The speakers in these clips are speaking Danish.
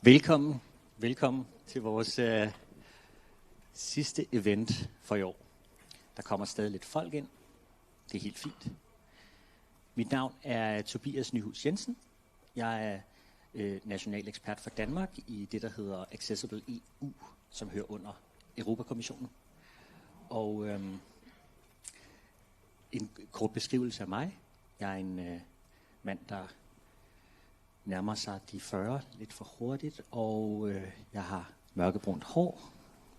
Velkommen til vores sidste event for i år. Der kommer stadig lidt folk ind. Det er helt fint. Mit navn er Tobias Nyhus Jensen. Jeg er national ekspert for Danmark i det, der hedder Accessible EU, som hører under Europakommissionen. Og en kort beskrivelse af mig. Jeg er en mand, der nærmer sig de 40 lidt for hurtigt, og jeg har mørkebrunt hår,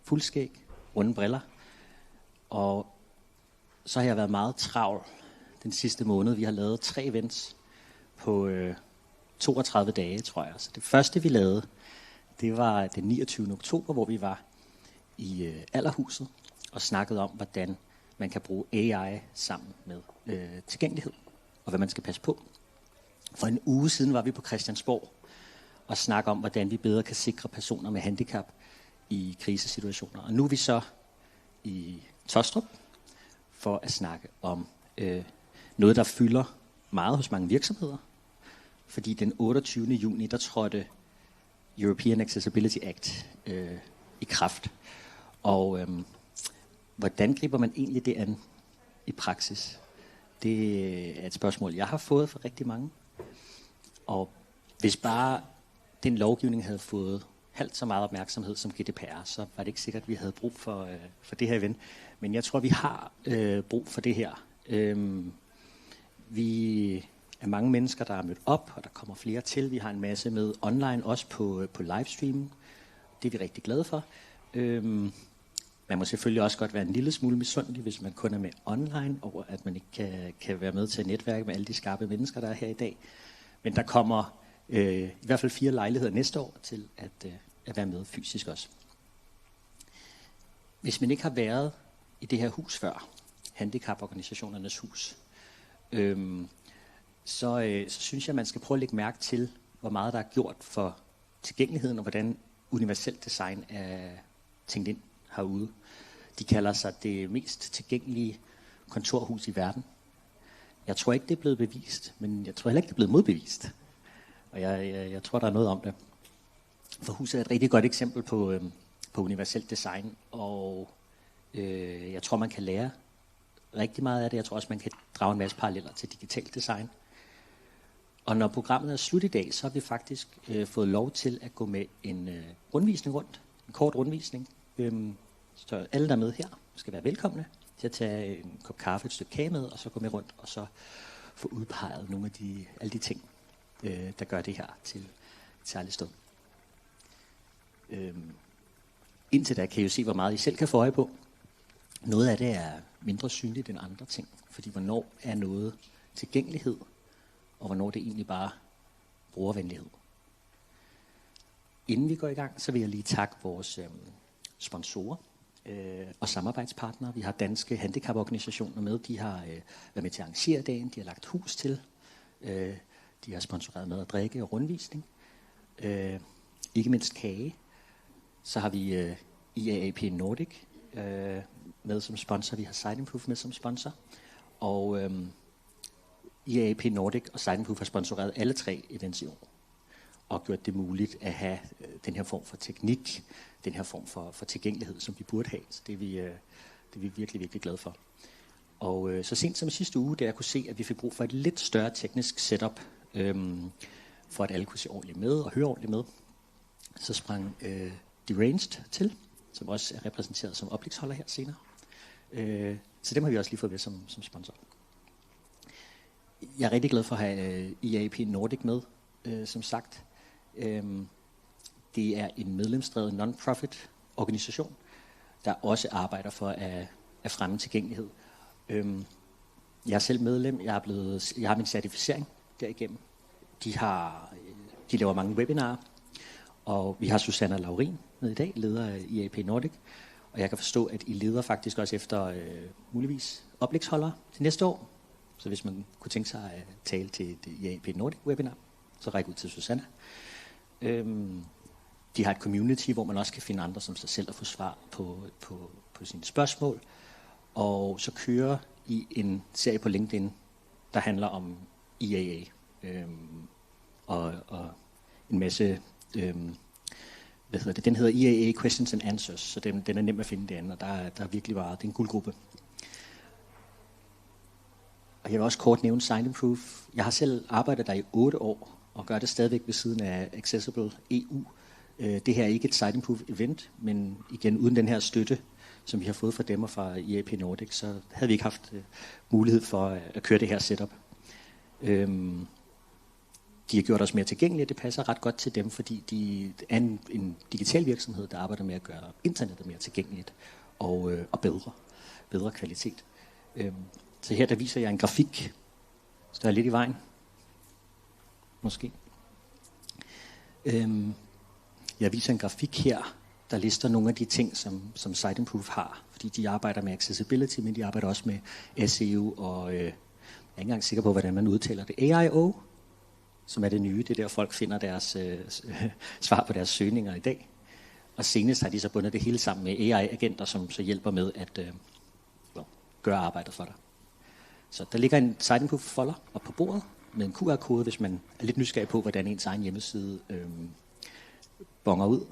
fuldskæg, runde briller, og så har jeg været meget travl den sidste måned. Vi har lavet 3 events på 32 dage, tror jeg. Så det første, vi lavede, det var den 29. oktober, hvor vi var i Allerhuset og snakkede om, hvordan man kan bruge AI sammen med tilgængelighed, og hvad man skal passe på. For en uge siden var vi på Christiansborg og snakkede om, hvordan vi bedre kan sikre personer med handicap i krisesituationer. Og nu er vi så i Taastrup for at snakke om noget, der fylder meget hos mange virksomheder. Fordi den 28. juni, der trådte European Accessibility Act i kraft. Og hvordan griber man egentlig det an i praksis? Det er et spørgsmål, jeg har fået fra rigtig mange. Og hvis bare den lovgivning havde fået halvt så meget opmærksomhed som GDPR, så var det ikke sikkert, at vi havde brug for det her event. Men jeg tror, vi har brug for det her. Vi er mange mennesker, der er mødt op, og der kommer flere til. Vi har en masse med online, også på livestream. Det er vi rigtig glade for. Man må selvfølgelig også godt være en lille smule misundelig, hvis man kun er med online, og at man ikke kan være med til at netværke med alle de skarpe mennesker, der er her i dag. Men der kommer i hvert fald 4 lejligheder næste år til at være med fysisk også. Hvis man ikke har været i det her hus før, handicaporganisationernes hus, så synes jeg, man skal prøve at lægge mærke til, hvor meget der er gjort for tilgængeligheden, og hvordan universelt design er tænkt ind herude. De kalder sig det mest tilgængelige kontorhus i verden. Jeg tror ikke, det er blevet bevist, men jeg tror heller ikke, det er blevet modbevist. Og jeg tror, der er noget om det. For huset er et rigtig godt eksempel på universelt design, og jeg tror, man kan lære rigtig meget af det. Jeg tror også, man kan drage en masse paralleller til digitalt design. Og når programmet er slut i dag, så har vi faktisk fået lov til at gå med en rundvisning rundt. En kort rundvisning. Så alle, der er med her, skal være velkomne til at tage en kop kaffe, et stykke kage med, og så gå med rundt, og så få udpeget nogle af alle de ting, der gør det her til et særligt sted. Indtil da kan I jo se, hvor meget I selv kan få øje på. Noget af det er mindre synligt end andre ting, fordi hvornår er noget tilgængelighed, og hvornår det egentlig bare brugervenlighed. Inden vi går i gang, så vil jeg lige takke vores sponsorer og samarbejdspartnere. Vi har danske handicaporganisationer med. De har været med til at arrangere dagen. De har lagt hus til. De har sponsoreret mad og drikke og rundvisning. Ikke mindst kage. Så har vi IAAP Nordic med som sponsor. Vi har Signimproof med som sponsor. Og IAAP Nordic og Signimproof har sponsoreret alle 3 events i år. Og gjort det muligt at have den her form for teknik, den her form for tilgængelighed, som vi burde have. Så det er vi virkelig, virkelig glade for. Og så sent som sidste uge, da jeg kunne se, at vi fik brug for et lidt større teknisk setup, for at alle kunne se ordentligt med og høre ordentligt med, så sprang Deranged til, som også er repræsenteret som oplægsholder her senere. Så dem har vi også lige fået med som sponsor. Jeg er rigtig glad for at have IAAP Nordic med, som sagt. Det er en medlemsdrevet non-profit organisation, der også arbejder for at fremme tilgængelighed. Jeg er selv medlem. Jeg har min certificering derigennem. De laver mange webinarer, og vi har Susanna Laurin med i dag, leder af IAAP Nordic. Og jeg kan forstå, at I leder faktisk også efter muligvis oplægsholdere til næste år. Så hvis man kunne tænke sig at tale til det IAAP Nordic webinar, så ræk ud til Susanna. De har et community, hvor man også kan finde andre som sig selv og få svar på sine spørgsmål. Og så kører I en serie på LinkedIn, der handler om IAA. Og en masse Den hedder IAA Questions and Answers, så den er nem at finde derinde, og der er virkelig bare, det er en guldgruppe. Og jeg vil også kort nævne Siteimprove. Jeg har selv arbejdet der i 8 år, og gør det stadigvæk ved siden af Accessible EU. Det her er ikke et Siteimprove event, men igen uden den her støtte, som vi har fået fra dem og fra IAP Nordic, så havde vi ikke haft mulighed for at køre det her setup. De har gjort os mere tilgængelige, og det passer ret godt til dem, fordi de er en digital virksomhed, der arbejder med at gøre internettet mere tilgængeligt og bedre kvalitet. Så her der viser jeg en grafik, så der er lidt i vejen. Måske. Jeg viser en grafik her, der lister nogle af de ting, som Siteimprove har, fordi de arbejder med accessibility, men de arbejder også med SEO, og jeg er ikke engang sikker på, hvordan man udtaler det. AIO, som er det nye, det er der folk finder deres svar på deres søgninger i dag. Og senest har de så bundet det hele sammen med AI-agenter, som så hjælper med at gøre arbejdet for dig. Så der ligger en Siteimprove-folder op på bordet med en QR-kode, hvis man er lidt nysgerrig på, hvordan ens egen hjemmeside bonger ud.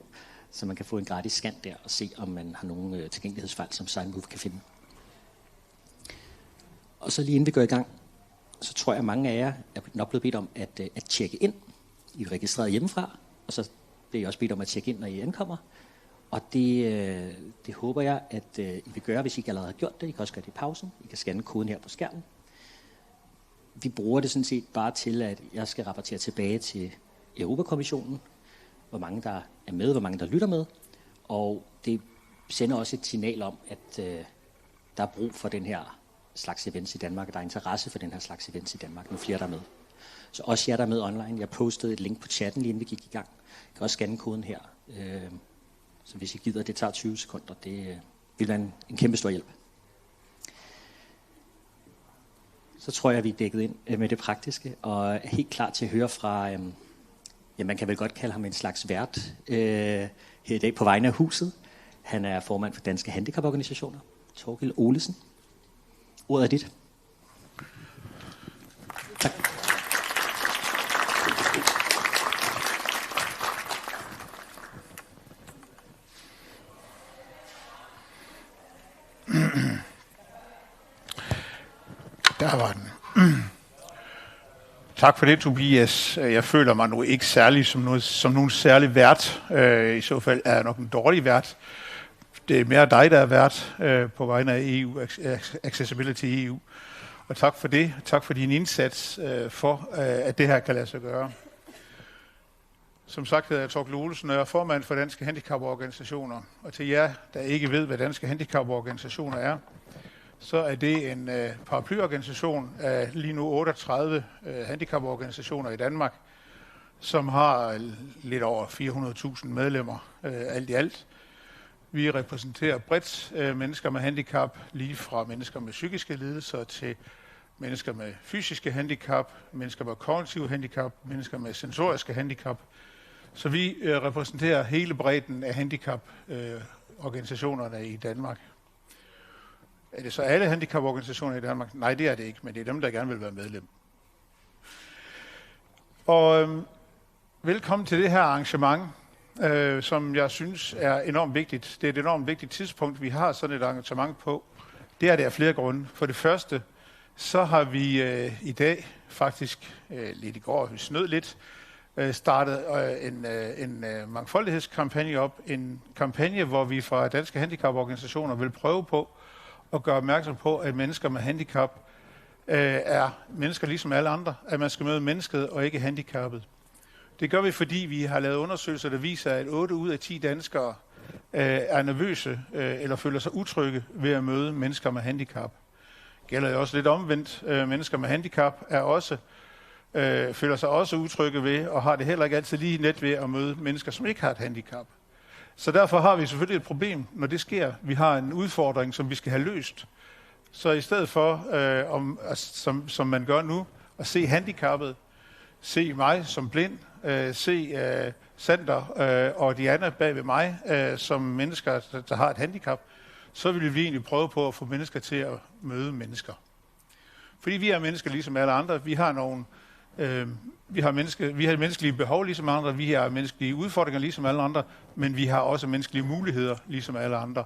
Så man kan få en gratis scan der og se, om man har nogle tilgængelighedsfejl, som Siteimprove kan finde. Og så lige inden vi går i gang, så tror jeg, at mange af jer er nok blevet bedt om at tjekke ind. I er registreret hjemmefra, og så bliver I også bedt om at tjekke ind, når I ankommer. Og det håber jeg, at I vil gøre, hvis I ikke allerede har gjort det. I kan også gøre det i pausen. I kan scanne koden her på skærmen. Vi bruger det sådan set bare til, at jeg skal rapportere tilbage til Europakommissionen, hvor mange der er med, hvor mange der lytter med. Og det sender også et signal om, at der er brug for den her slags events i Danmark, og der er interesse for den her slags events i Danmark, nu flere der er med. Så også jer der er med online. Jeg postede et link på chatten, lige inden vi gik i gang. I kan også scanne koden her. Så hvis I gider, det tager 20 sekunder. Det vil være en kæmpe stor hjælp. Så tror jeg, vi er dækket ind med det praktiske, og er helt klar til at høre fra, man kan vel godt kalde ham en slags vært her i dag på vegne af huset. Han er formand for Danske Handicaporganisationer, Torkild Olesen. Ordet er dit. Tak. Der var den. Tak for det, Tobias. Jeg føler mig nu ikke særlig som nogen særlig vært. I så fald er jeg nok en dårlig vært. Det er mere dig, der er vært på vegne af EU, Accessibility EU. Og tak for det. Tak for din indsats for, at det her kan lade sig gøre. Som sagt hedder jeg Torkild Olesen, og jeg er formand for Danske Handicaporganisationer. Og til jer, der ikke ved, hvad Danske Handicaporganisationer er, så er det en paraplyorganisation af lige nu 38 handicaporganisationer i Danmark, som har lidt over 400.000 medlemmer alt i alt. Vi repræsenterer bredt mennesker med handicap, lige fra mennesker med psykiske lidelser til mennesker med fysiske handicap, mennesker med kognitive handicap, mennesker med sensoriske handicap. Så vi repræsenterer hele bredden af handicaporganisationerne i Danmark. Er det så alle handicaporganisationer i Danmark? Nej, det er det ikke, men det er dem, der gerne vil være medlem. Og velkommen til det her arrangement, som jeg synes er enormt vigtigt. Det er et enormt vigtigt tidspunkt, vi har sådan et arrangement på. Det er det af flere grunde. For det første, så har vi i dag, faktisk lidt i går, vi snød lidt, startet en mangfoldighedskampagne op. En kampagne, hvor vi fra Danske Handicaporganisationer vil prøve på at gøre opmærksom på, at mennesker med handicap er mennesker ligesom alle andre, at man skal møde mennesket og ikke handicappet. Det gør vi, fordi vi har lavet undersøgelser, der viser, at 8 ud af 10 danskere er nervøse eller føler sig utrygge ved at møde mennesker med handicap. Det gælder jo også lidt omvendt. Mennesker med handicap er også, føler sig også utrygge ved, og har det heller ikke altid lige net ved at møde mennesker, som ikke har et handicap. Så derfor har vi selvfølgelig et problem, når det sker. Vi har en udfordring, som vi skal have løst. Så i stedet for, som man gør nu, at se handicappet, se mig som blind, se Sander og Diana bag ved mig som mennesker, der har et handicap, så vil vi egentlig prøve på at få mennesker til at møde mennesker. Fordi vi er mennesker ligesom alle andre. Vi har nogle Vi har menneskelige behov ligesom andre, vi har menneskelige udfordringer ligesom alle andre, men vi har også menneskelige muligheder ligesom alle andre.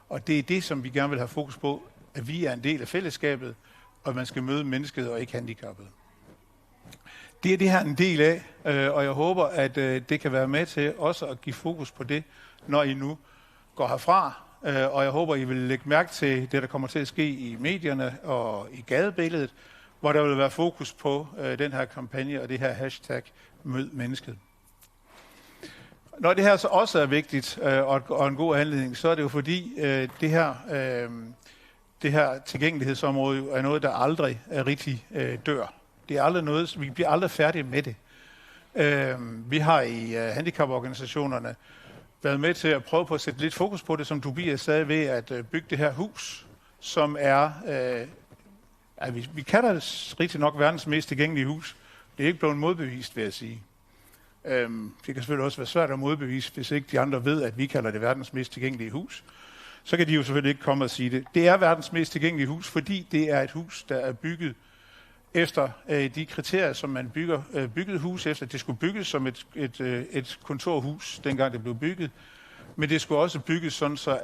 Og det er det, som vi gerne vil have fokus på, at vi er en del af fællesskabet, og at man skal møde mennesket og ikke handicappet. Det er det her en del af, og jeg håber, at det kan være med til også at give fokus på det, når I nu går herfra. Og jeg håber, I vil lægge mærke til det, der kommer til at ske i medierne og i gadebilledet, hvor der vil være fokus på den her kampagne og det her hashtag Mød Mennesket. Når det her så også er vigtigt og en god anledning, så er det jo fordi det her tilgængelighedsområde jo er noget, der aldrig rigtig dør. Det er aldrig noget, vi bliver aldrig færdige med det. Vi har i handicaporganisationerne været med til at prøve på at sætte lidt fokus på det, som Tobias sagde, ved at bygge det her hus, som er, vi kalder det rigtig nok verdens mest tilgængelige hus. Det er ikke blevet modbevist, vil jeg sige. Det kan selvfølgelig også være svært at modbevise, hvis ikke de andre ved, at vi kalder det verdens mest tilgængelige hus. Så kan de jo selvfølgelig ikke komme og sige det. Det er verdens mest tilgængelige hus, fordi det er et hus, der er bygget efter de kriterier, som man byggede hus efter. Det skulle bygges som et kontorhus, dengang det blev bygget. Men det skulle også bygges sådan, så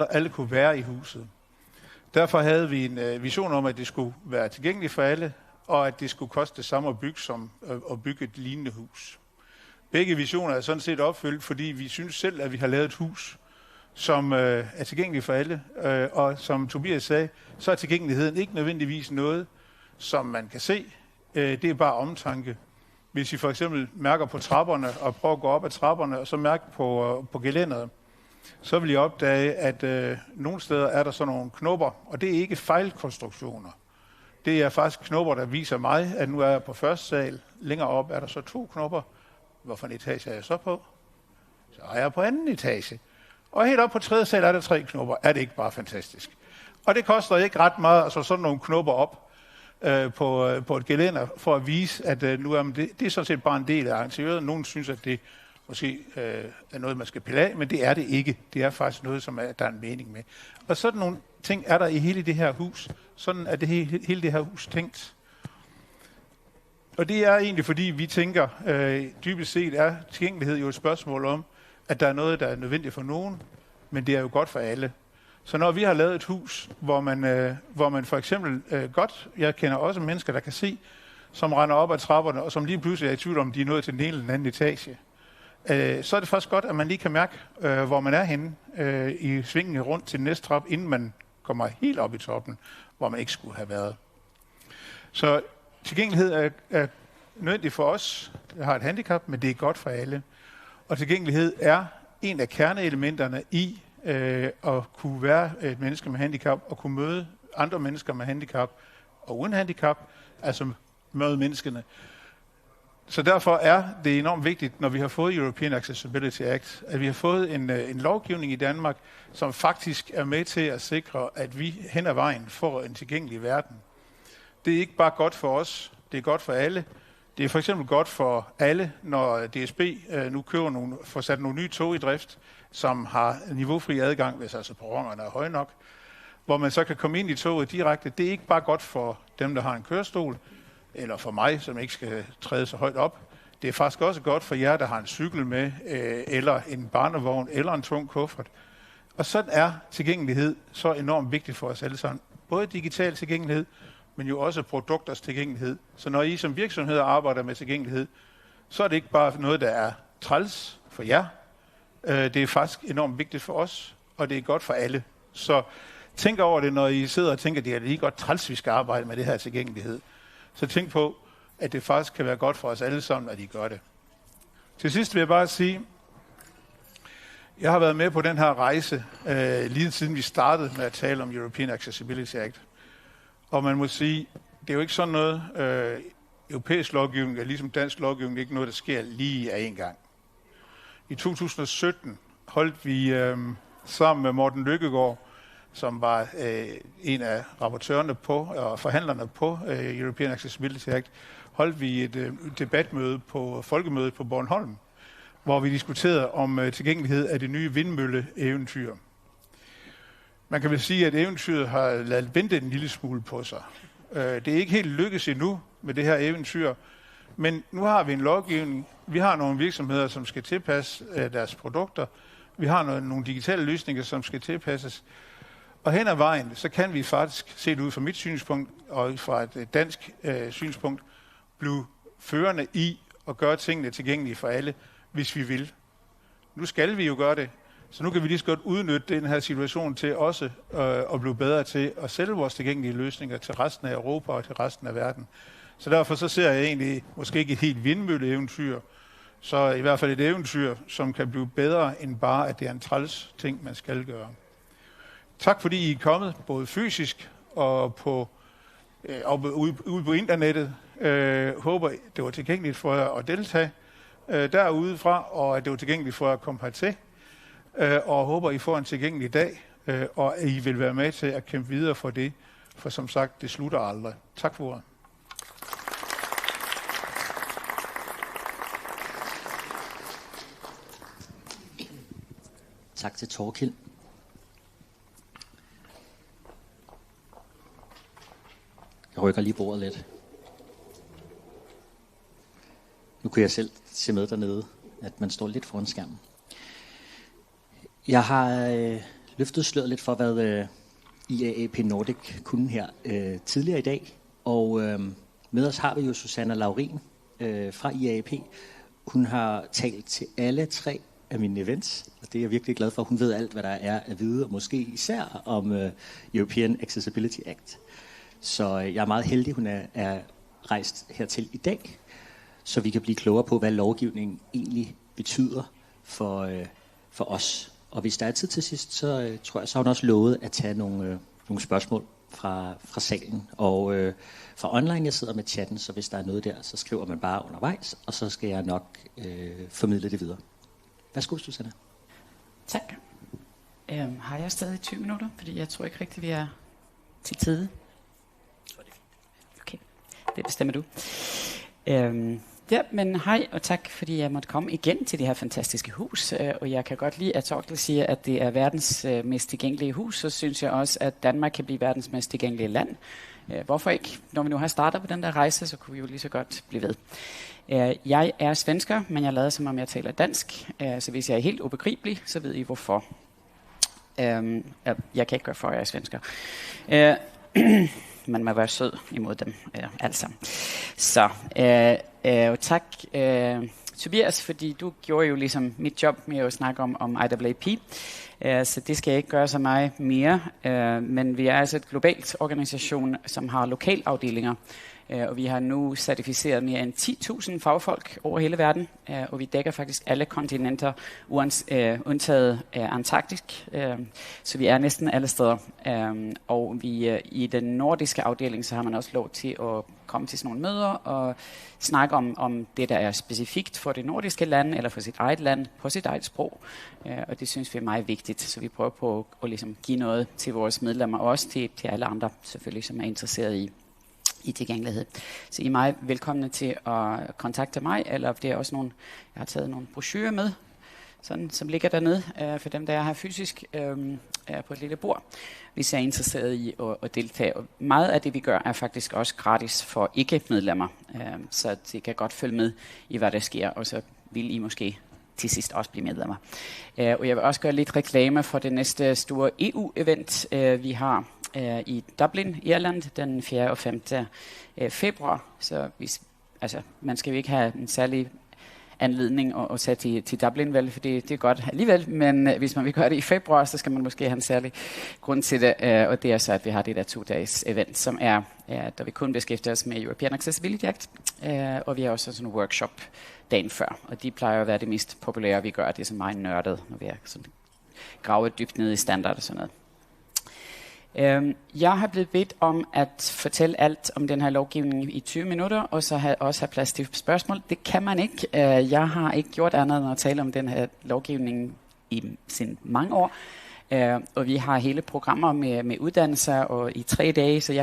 alle kunne være i huset. Derfor havde vi en vision om, at det skulle være tilgængeligt for alle, og at det skulle koste det samme at bygge som at bygge et lignende hus. Begge visioner er sådan set opfyldt, fordi vi synes selv, at vi har lavet et hus, som er tilgængeligt for alle. Og som Tobias sagde, så er tilgængeligheden ikke nødvendigvis noget, som man kan se. Det er bare omtanke. Hvis I for eksempel mærker på trapperne og prøver at gå op ad trapperne, og så mærker på gelænderet, så vil I opdage, at nogle steder er der sådan nogle knopper, og det er ikke fejlkonstruktioner. Det er faktisk knopper, der viser mig, at nu er jeg på første sal. Længere op er der så 2 knopper. Hvorfor en etage er jeg så på? Så er jeg på anden etage. Og helt op på 3. sal er der 3 knopper. Er det ikke bare fantastisk? Og det koster ikke ret meget at så sådan nogle knopper op på et gelænder, for at vise, at nu er det er sådan set bare en del af arrangeret. Nogen synes, at det måske er noget, man skal pille af, men det er det ikke. Det er faktisk noget, som der er en mening med. Og sådan nogle ting er der i hele det her hus. Sådan er det hele det her hus tænkt. Og det er egentlig, fordi vi tænker, dybest set er tilgængelighed jo et spørgsmål om, at der er noget, der er nødvendigt for nogen, men det er jo godt for alle. Så når vi har lavet et hus, hvor man for eksempel jeg kender også mennesker, der kan se, som render op ad trapperne, og som lige pludselig er i tvivl om, de er nået til den ene eller den anden etage, så er det faktisk godt, at man lige kan mærke, hvor man er henne i svingene rundt til den næste trap, inden man kommer helt op i toppen, hvor man ikke skulle have været. Så tilgængelighed er nødvendigt for os, der har et handicap, men det er godt for alle. Og tilgængelighed er en af kerneelementerne i at kunne være et menneske med handicap og kunne møde andre mennesker med handicap og uden handicap, altså møde menneskene. Så derfor er det enormt vigtigt, når vi har fået European Accessibility Act, at vi har fået en lovgivning i Danmark, som faktisk er med til at sikre, at vi hen ad vejen får en tilgængelig verden. Det er ikke bare godt for os, det er godt for alle. Det er for eksempel godt for alle, når DSB nu får sat nogle nye tog i drift, som har niveaufri adgang, hvis altså perronerne er høje nok, hvor man så kan komme ind i toget direkte. Det er ikke bare godt for dem, der har en kørestol, eller for mig, som ikke skal træde så højt op. Det er faktisk også godt for jer, der har en cykel med, eller en barnevogn, eller en tung kuffert. Og sådan er tilgængelighed så enormt vigtigt for os alle sammen. Både digital tilgængelighed, men jo også produkters tilgængelighed. Så når I som virksomheder arbejder med tilgængelighed, så er det ikke bare noget, der er træls for jer. Det er faktisk enormt vigtigt for os, og det er godt for alle. Så tænk over det, når I sidder og tænker, at det er lige godt træls, vi skal arbejde med det her tilgængelighed. Så tænk på, at det faktisk kan være godt for os alle sammen, at I gør det. Til sidst vil jeg bare sige, jeg har været med på den her rejse, lige siden vi startede med at tale om European Accessibility Act. Og man må sige, det er jo ikke sådan noget, europæisk lovgivning er ligesom dansk lovgivning ikke noget, der sker lige af en gang. I 2017 holdt vi sammen med Morten Lykkegaard, som var en af rapportørerne på og forhandlerne på European Accessibility Act, holdt vi et debatmøde på Folkemødet på Bornholm, hvor vi diskuterede om tilgængelighed af det nye vindmølle-eventyr. Man kan vel sige, at eventyret har ladet vente en lille smule på sig. Det er ikke helt lykkes endnu med det her eventyr, Men nu har vi en lovgivning. Vi har nogle virksomheder, som skal tilpasse deres produkter. Vi har nogle digitale løsninger, som skal tilpasses. Og hen ad vejen, så kan vi faktisk, set ud fra mit synspunkt og fra et dansk synspunkt, blive førende i at gøre tingene tilgængelige for alle, hvis vi vil. Nu skal vi jo gøre det, så nu kan vi lige så godt udnytte den her situation til også at blive bedre til at sælge vores tilgængelige løsninger til resten af Europa og til resten af verden. Så derfor så ser jeg egentlig måske ikke et helt vindmølle-eventyr, så i hvert fald et eventyr, som kan blive bedre end bare, at det er en træls ting, man skal gøre. Tak fordi I er kommet, både fysisk og ude på internettet. Håber, det var tilgængeligt for jer at deltage derudefra, og at det var tilgængeligt for jer at komme hertil. Og håber, I får en tilgængelig dag, og at I vil være med til at kæmpe videre for det. For som sagt, det slutter aldrig. Tak for ordet. Tak til Thorkild. Jeg rykker lige bordet lidt. Nu kan jeg selv se med dernede, at man står lidt foran skærmen. Jeg har løftet sløret lidt for, hvad IAAP Nordic kunne her tidligere i dag. Og med os har vi jo Susanna Laurin fra IAAP. Hun har talt til alle 3 af mine events, og det er jeg virkelig glad for. Hun ved alt, hvad der er at vide, og måske især om European Accessibility Act. Så jeg er meget heldig, hun er rejst hertil i dag, så vi kan blive klogere på, hvad lovgivningen egentlig betyder for os. Og hvis der er tid til sidst, så tror jeg, så har hun også lovet at tage nogle spørgsmål fra salen. Og fra online, jeg sidder med chatten, så hvis der er noget der, så skriver man bare undervejs, og så skal jeg nok formidle det videre. Værsgo, Susanna. Tak. Har jeg stadig 20 minutter? Fordi jeg tror ikke rigtigt, vi er til tide. Okay, det bestemmer du. Ja, men hej og tak, fordi jeg måtte komme igen til det her fantastiske hus. Og jeg kan godt lide, at Thorkild siger, at det er verdens mest tilgængelige hus. Så synes jeg også, at Danmark kan blive verdens mest tilgængelige land. Hvorfor ikke? Når vi nu har startet på den der rejse, så kunne vi jo lige så godt blive ved. Jeg er svensker, men jeg lader som om jeg taler dansk. Så hvis jeg er helt ubegribelig, så ved I hvorfor. Jeg kan ikke gøre for, at jeg er svensker. Man må være sød imod dem, altså. Så, tak Tobias, fordi du gjorde jo ligesom mit job med at snakke om IAAP. Så det skal jeg ikke gøre så meget mere. Men vi er altså et globalt organisation, som har lokalafdelinger. Og vi har nu certificeret mere end 10.000 fagfolk over hele verden, og vi dækker faktisk alle kontinenter, undtaget Antarktisk, så vi er næsten alle steder. Og vi i den nordiske afdeling, så har man også lov til at komme til sådan nogle møder og snakke om det, der er specifikt for det nordiske land, eller for sit eget land, på sit eget sprog. Og det synes vi er meget vigtigt, så vi prøver på at ligesom give noget til vores medlemmer, og også til alle andre selvfølgelig, som er interesseret i tilgængelighed. Så I er meget velkomne til at kontakte mig, eller det er også jeg har taget nogle brochurer med, sådan, som ligger dernede, for dem, der er her fysisk på et lille bord, hvis jeg er interesseret i at deltage. Og meget af det, vi gør, er faktisk også gratis for ikke-medlemmer, så det kan godt følge med i, hvad der sker, og så vil I måske til sidst også blive medlemmer. Og jeg vil også gøre lidt reklame for det næste store EU-event, vi har i Dublin, Irland, den 4. og 5. februar. Så man skal jo ikke have en særlig anledning at tage til Dublin, vel, for det er godt alligevel, men hvis man vil gøre det i februar, så skal man måske have en særlig grund til det, og det er så, at vi har det der 2-dages event, som er, der vi kun beskæftiger os med European Accessibility Act, og vi har også sådan en workshop dagen før, og de plejer at være det mest populære, vi gør. Det er så meget nørdet, når vi er sådan gravet dybt ned i standard og sådan noget. Jeg har blevet bedt om at fortælle alt om den her lovgivning i 20 minutter, og så også have plads til spørgsmål. Det kan man ikke. Jeg har ikke gjort andet end at tale om den her lovgivning i siden mange år, og vi har hele programmer med uddannelser og i 3 dage, så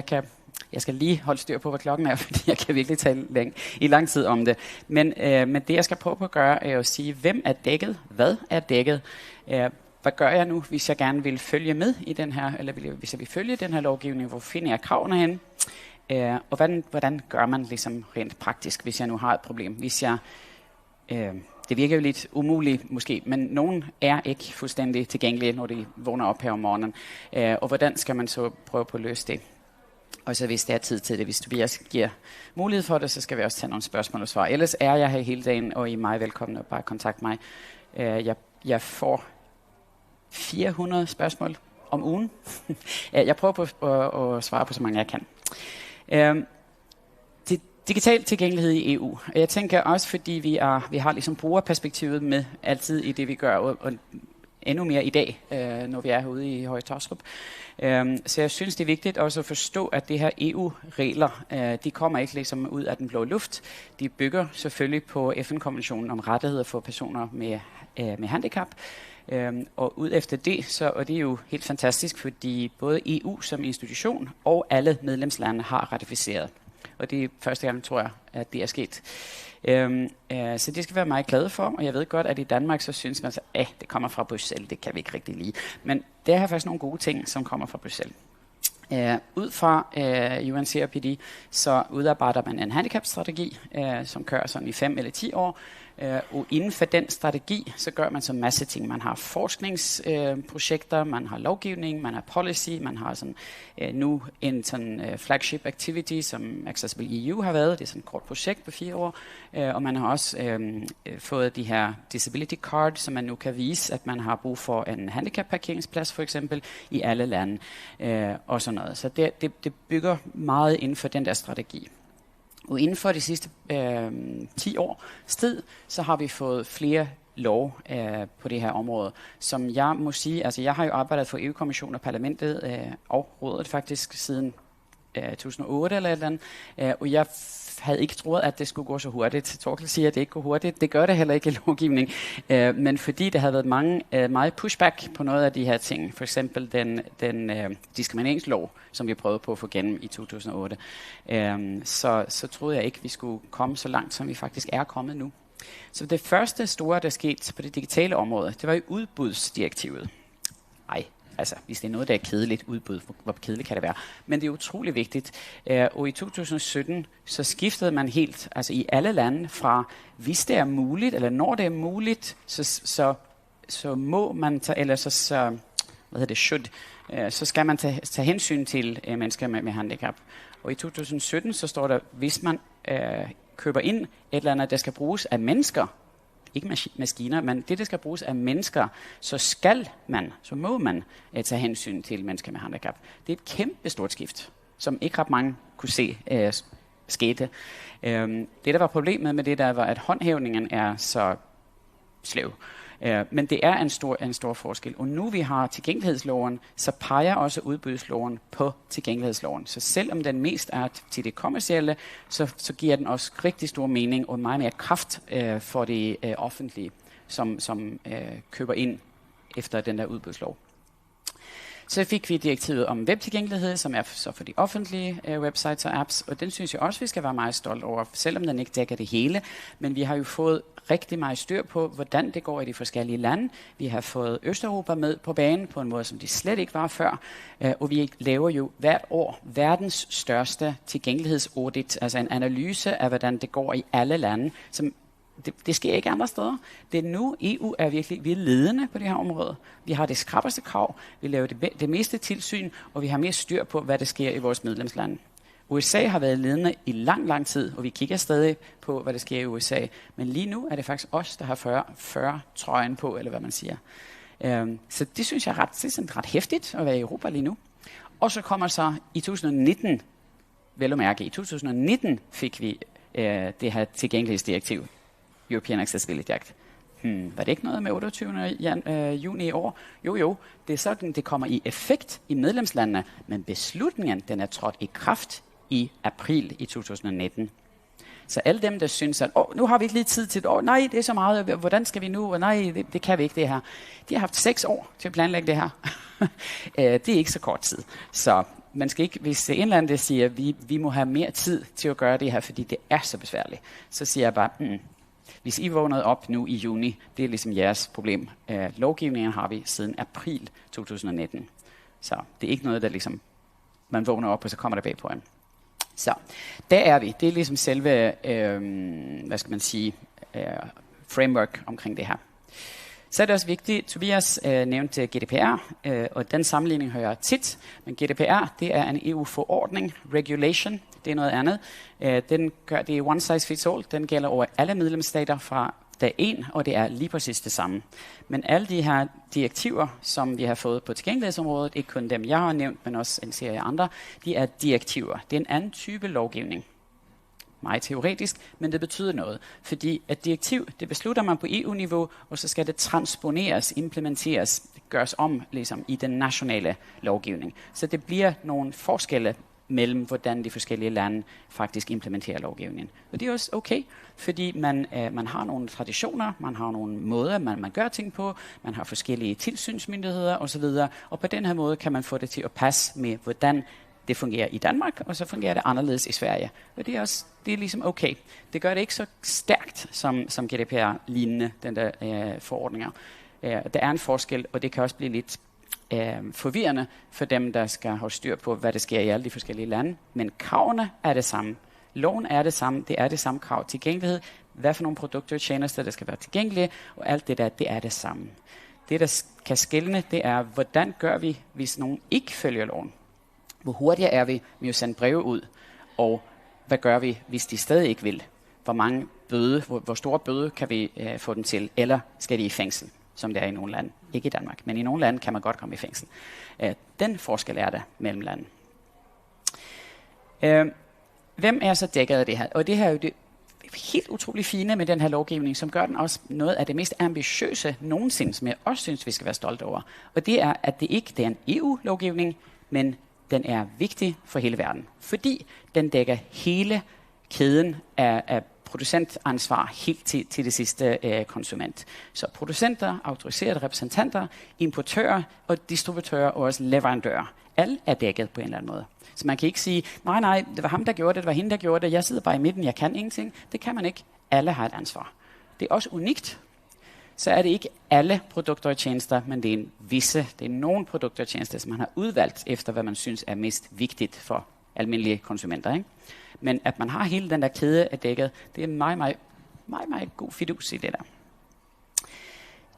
jeg skal lige holde styr på, hvad klokken er, fordi jeg kan virkelig tale i lang tid om det. Men det, jeg skal prøve på at gøre, er at sige, hvem er dækket, hvad er dækket, hvad gør jeg nu, hvis jeg gerne vil følge med i den her, eller hvis jeg vil følge den her lovgivning, hvor finder jeg kravene hen? Og hvordan gør man ligesom rent praktisk, hvis jeg nu har et problem? Hvis jeg, det virker jo lidt umuligt måske, men nogen er ikke fuldstændig tilgængelige, når de vågner op her om morgenen. Og hvordan skal man så prøve på at løse det? Og så hvis der er tid til det, hvis Tobias giver mulighed for det, så skal vi også tage nogle spørgsmål og svar. Ellers er jeg her hele dagen, og I er meget velkomne og bare kontakt mig. Jeg får 400 spørgsmål om ugen. Jeg prøver på at svare på så mange jeg kan. Digital tilgængelighed i EU. Jeg tænker også, fordi vi har ligesom brugerperspektivet med altid i det, vi gør, og endnu mere i dag, når vi er herude i Høje Taastrup. Så jeg synes, det er vigtigt også at forstå, at det her EU-regler, de kommer ikke ligesom ud af den blå luft. De bygger selvfølgelig på FN-konventionen om rettigheder for personer med handicap. Og ud efter det, og det er jo helt fantastisk, fordi både EU som institution og alle medlemslande har ratificeret. Og det er første gang, tror jeg, at det er sket. Så det skal vi være meget glade for, og jeg ved godt, at i Danmark så synes man, at det kommer fra Bruxelles, det kan vi ikke rigtig lide. Men det er faktisk nogle gode ting, som kommer fra Bruxelles. Ud fra UNCRPD, så udarbejder man en handicapstrategi, som kører sådan i 5 eller 10 år. Og inden for den strategi, så gør man så masse ting. Man har forskningsprojekter, man har lovgivning, man har policy, man har sådan, nu en sådan flagship activity, som Accessible EU har været. Det er sådan et kort projekt på 4 år. Og man har også fået de her disability card, så man nu kan vise, at man har brug for en handicapparkeringsplads for eksempel i alle lande og sådan noget. Så det bygger meget inden for den der strategi. Og inden for de sidste 10 år tid, så har vi fået flere lov på det her område, som jeg må sige, altså jeg har jo arbejdet for EU-kommissionen og parlamentet og rådet faktisk siden 2008 eller et eller andet, og jeg havde ikke troet, at det skulle gå så hurtigt. Torkel siger, at det ikke går hurtigt. Det gør det heller ikke i lovgivning. Men fordi der havde været meget pushback på noget af de her ting, for eksempel den diskrimineringslov, som vi prøvede på at få gennem i 2008, så troede jeg ikke, vi skulle komme så langt, som vi faktisk er kommet nu. Så det første store, der skete på det digitale område, det var jo udbudsdirektivet. Altså, hvis det er noget, der er kedeligt udbud, hvor kedeligt kan det være. Men det er utrolig vigtigt. Og i 2017, så skiftede man helt, altså i alle lande, fra hvis det er muligt, eller når det er muligt, så må man tage, eller så så skal man tage hensyn til mennesker med handicap. Og i 2017, så står der, hvis man køber ind et eller andet, der skal bruges af mennesker, ikke maskiner, men det skal bruges af mennesker, så må man tage hensyn til mennesker med handicap. Det er et kæmpe stort skift, som ikke ret mange kunne se skete. Det, der var problemet med det, der var, at håndhævningen er så sløv. Men det er en stor forskel. Og nu vi har tilgængelighedsloven, så peger også udbudsloven på tilgængelighedsloven. Så selvom den mest er til det kommercielle, så giver den også rigtig stor mening og meget mere kraft for det offentlige, som køber ind efter den der udbudslov. Så fik vi direktivet om webtilgængelighed, som er så for de offentlige websites og apps, og den synes jeg også, vi skal være meget stolt over, selvom den ikke dækker det hele. Men vi har jo fået rigtig meget styr på, hvordan det går i de forskellige lande. Vi har fået Østeuropa med på banen på en måde, som de slet ikke var før. Og vi laver jo hvert år verdens største tilgængelighedsaudit, altså en analyse af, hvordan det går i alle lande, som det sker ikke andre steder. Det er nu, EU er virkelig, vi er ledende på det her område. Vi har det skrappeste krav, vi laver det meste tilsyn, og vi har mere styr på, hvad der sker i vores medlemslande. USA har været ledende i lang tid, og vi kigger stadig på, hvad der sker i USA. Men lige nu er det faktisk os, der har 40 trøjen på, eller hvad man siger. Så det synes jeg er ret hæftigt at være i Europa lige nu. Og så kommer så i 2019, vel at mærke, i 2019 fik vi det her tilgængelighedsdirektiv. European Accessibility Act. Var det ikke noget med 28. juni i år? Jo, det er sådan, det kommer i effekt i medlemslandene, men beslutningen, den er trådt i kraft i april i 2019. Så alle dem, der synes, at nu har vi ikke lige tid til det, nej, det er så meget, hvordan skal vi nu, og nej, det kan vi ikke det her. De har haft 6 år til at planlægge det her. Det er ikke så kort tid. Så man skal ikke, hvis en eller anden der siger, at vi må have mere tid til at gøre det her, fordi det er så besværligt, så siger jeg bare, hvis I vågnede op nu i juni, det er ligesom jeres problem. Lovgivningen har vi siden april 2019. Så det er ikke noget, der ligesom, man vågner op, og så kommer det bag på en. Så der er vi. Det er ligesom selve, framework omkring det her. Så er det også vigtigt, Tobias nævnte GDPR, og den sammenligning hører jeg tit, men GDPR, det er en EU-forordning, regulation, det er noget andet. Det er one size fits all, den gælder over alle medlemsstater fra dag 1, og det er lige præcis det samme. Men alle de her direktiver, som vi har fået på tilgængelighedsområdet, ikke kun dem, jeg har nævnt, men også en serie andre, de er direktiver. Det er en anden type lovgivning. Meget teoretisk, men det betyder noget. Fordi et direktiv, det beslutter man på EU-niveau, og så skal det transponeres, implementeres, gøres om ligesom, i den nationale lovgivning. Så det bliver nogle forskelle mellem, hvordan de forskellige lande faktisk implementerer lovgivningen. Og det er også okay, fordi man har nogle traditioner, man har nogle måder, man gør ting på, man har forskellige tilsynsmyndigheder osv., og på den her måde kan man få det til at passe med, hvordan det fungerer i Danmark, og så fungerer det anderledes i Sverige. Og det er ligesom okay. Det gør det ikke så stærkt som GDPR-lignende, den der forordninger. Der er en forskel, og det kan også blive lidt forvirrende for dem, der skal have styr på, hvad der sker i alle de forskellige lande. Men kravene er det samme. Loven er det samme. Det er det samme krav. Tilgængelighed. Hvad for nogle produkter og tjenester, der skal være tilgængelige, og alt det der, det er det samme. Det, der kan skelne, det er, hvordan gør vi, hvis nogen ikke følger loven? Hvor hurtigt er vi med at sende breve ud? Og hvad gør vi, hvis de stadig ikke vil? Hvor store bøde kan vi få dem til? Eller skal de i fængsel, som det er i nogle lande? Ikke i Danmark, men i nogle lande kan man godt komme i fængsel. Den forskel er der mellem lande. Hvem er så dækket af det her? Og det her er jo det helt utroligt fine med den her lovgivning, som gør den også noget af det mest ambitiøse nogensinde, som jeg også synes, vi skal være stolte over. Og det er, at det ikke er en EU-lovgivning, men den er vigtig for hele verden, fordi den dækker hele kæden af producentansvar helt til det sidste konsument. Så producenter, autoriserede repræsentanter, importører og distributører og også leverandører. Alle er dækket på en eller anden måde. Så man kan ikke sige, nej, det var ham, der gjorde det, det var hende, der gjorde det, jeg sidder bare i midten, jeg kan ingenting. Det kan man ikke. Alle har et ansvar. Det er også unikt. Så er det ikke alle produkter og tjenester, men det er nogle produkter og tjenester, som man har udvalgt efter, hvad man synes er mest vigtigt for almindelige konsumenter. Ikke? Men at man har hele den der kæde af dækket, det er meget god fidus i det der.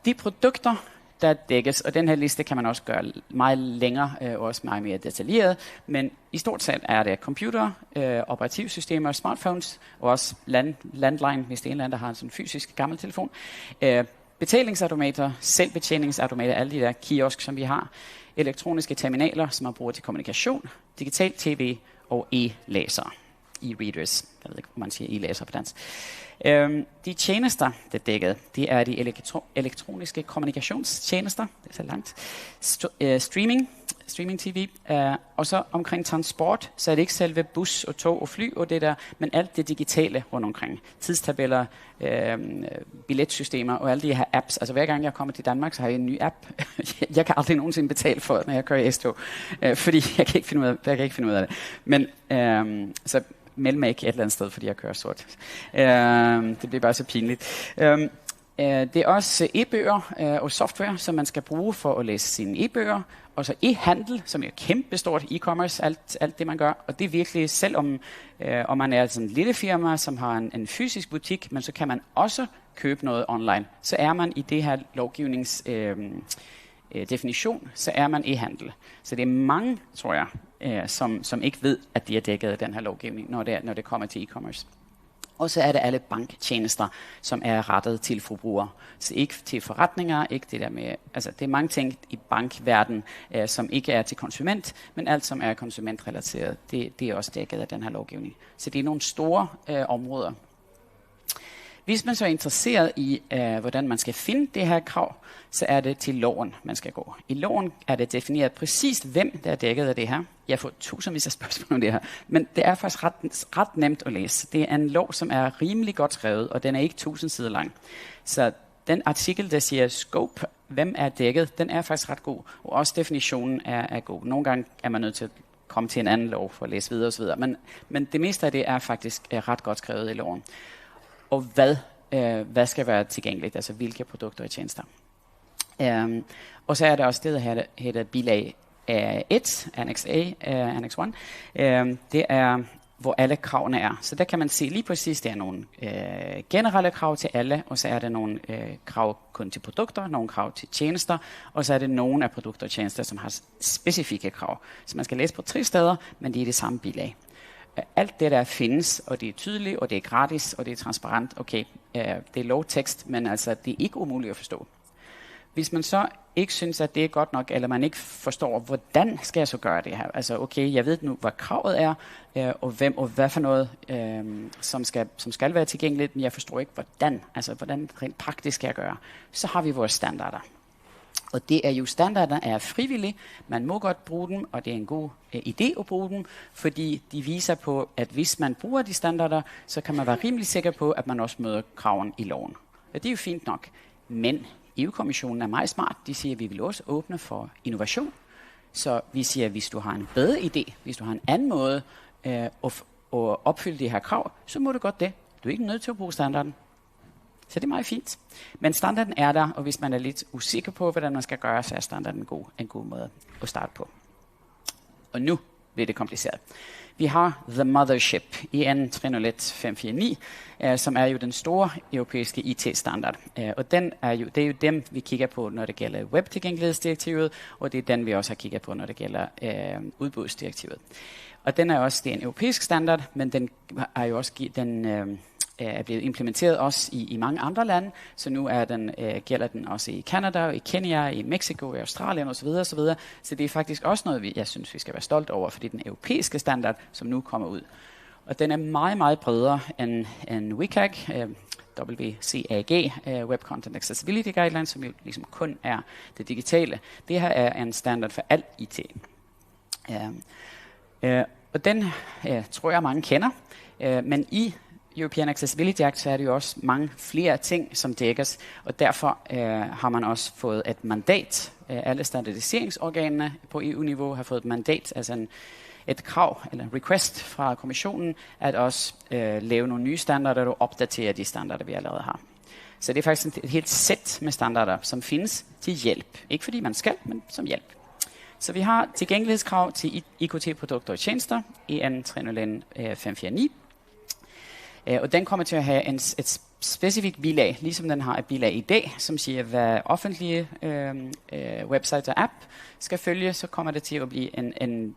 De produkter, der dækkes, og den her liste kan man også gøre meget længere og også meget mere detaljeret, men i stort set er det computer, operativsystemer, smartphones og også landline, hvis det er en eller anden, der har en sådan fysisk gammel telefon. Betalingsautomater, selvbetjeningsautomater, alle de der kiosk, som vi har, elektroniske terminaler, som man bruger til kommunikation, digital tv og e-læser, e-readers, jeg ved ikke, hvor man siger e-læser på dansk. De tjenester, der er dækket, det er de elektroniske kommunikationstjenester, det er så langt, streaming tv, og så omkring transport, så er det ikke selve bus og tog og fly og det der, men alt det digitale rundt omkring. Tidstabeller, billetsystemer og alle de her apps. Altså hver gang jeg kommer til Danmark, så har jeg en ny app. Jeg kan aldrig nogensinde betale for det, når jeg kører i S-tog, fordi jeg kan ikke finde ud af det. Men så meld mig ikke et eller andet sted, fordi jeg kører sort. Det bliver bare så pinligt. Det er også e-bøger og software, som man skal bruge for at læse sine e-bøger. Og så e-handel, som er kæmpestort, e-commerce, alt det man gør. Og det er virkelig, selvom om man er sådan en lille firma, som har en fysisk butik, men så kan man også købe noget online. Så er man i det her lovgivnings definition, så er man e-handel. Så det er mange, tror jeg, som ikke ved, at de er dækket af den her lovgivning, når det kommer til e-commerce. Og så er det alle banktjenester, som er rettet til forbrugere. Så ikke til forretninger, ikke det der med, altså det er mange ting i bankverdenen, som ikke er til konsument, men alt som er konsumentrelateret, det er også dækket af den her lovgivning. Så det er nogle store områder. Hvis man så er interesseret i, hvordan man skal finde det her krav, så er det til loven, man skal gå. I loven er det defineret præcis, hvem der er dækket af det her. Jeg får tusindvis af spørgsmål om det her, men det er faktisk ret nemt at læse. Det er en lov, som er rimelig godt skrevet, og den er ikke 1000 sider lang. Så den artikel, der siger scope, hvem er dækket, den er faktisk ret god, og også definitionen er god. Nogle gange er man nødt til at komme til en anden lov for at læse videre osv., men det meste af det er faktisk ret godt skrevet i loven. Og hvad skal være tilgængeligt, altså hvilke produkter og tjenester. Og så er der også det, der hedder bilag 1, Annex A, Annex 1. Det er hvor alle kravene er. Så der kan man se lige præcis, det er nogle generelle krav til alle, og så er der nogle krav kun til produkter, nogle krav til tjenester, og så er det nogle af produkter og tjenester, som har specifikke krav. Så man skal læse på 3 steder, men det er det samme bilag. Alt det der findes, og det er tydeligt, og det er gratis, og det er transparent. Okay, det er lovtekst, men altså, det er ikke umuligt at forstå. Hvis man så ikke synes, at det er godt nok, eller man ikke forstår, hvordan skal jeg så gøre det her? Altså, okay, jeg ved nu, hvad kravet er, og hvem og hvad for noget, som skal være tilgængeligt, men jeg forstår ikke, hvordan. Altså, hvordan rent praktisk skal jeg gøre? Så har vi vores standarder. Og det er jo, standarder er frivillige. Man må godt bruge dem, og det er en god idé at bruge dem, fordi de viser på, at hvis man bruger de standarder, så kan man være rimelig sikker på, at man også møder kraven i loven. Og det er jo fint nok. Men EU-kommissionen er meget smart. De siger, at vi vil også åbne for innovation. Så vi siger, at hvis du har en bedre idé, hvis du har en anden måde at opfylde de her krav, så må du godt det. Du er ikke nødt til at bruge standarden. Så det er meget fint. Men standarden er der, og hvis man er lidt usikker på, hvordan man skal gøre, så er standarden en god måde at starte på. Og nu bliver det kompliceret. Vi har The Mothership, EN 301549, som er jo den store europæiske IT-standard. Og det er jo dem, vi kigger på, når det gælder webtilgængelighedsdirektivet, og det er den, vi også har kigget på, når det gælder udbudsdirektivet. Og det er en europæisk standard, men den er jo også er blevet implementeret også i mange andre lande, så nu gælder den også i Canada, i Kenya, i Mexico, i Australien osv. Så det er faktisk også noget, jeg synes, vi skal være stolt over, fordi den europæiske standard, som nu kommer ud. Og den er meget, meget bredere end WCAG, WCAG, Web Content Accessibility Guidelines, som jo ligesom kun er det digitale. Det her er en standard for alt IT. Og den tror jeg, mange kender, men i European Accessibility Act, så er det jo også mange flere ting, som dækkes, og derfor har man også fået et mandat. Alle standardiseringsorganerne på EU-niveau har fået et mandat, altså et krav eller en request fra kommissionen, at også lave nogle nye standarder og opdatere de standarder, vi allerede har. Så det er faktisk et helt sæt med standarder, som findes til hjælp. Ikke fordi man skal, men som hjælp. Så vi har tilgængelighedskrav til IKT-produkter og tjenester, EN 301549. Og den kommer til at have et specifikt bilag, ligesom den har et bilag i dag, som siger, hvad offentlige websites og app skal følge, så kommer det til at blive en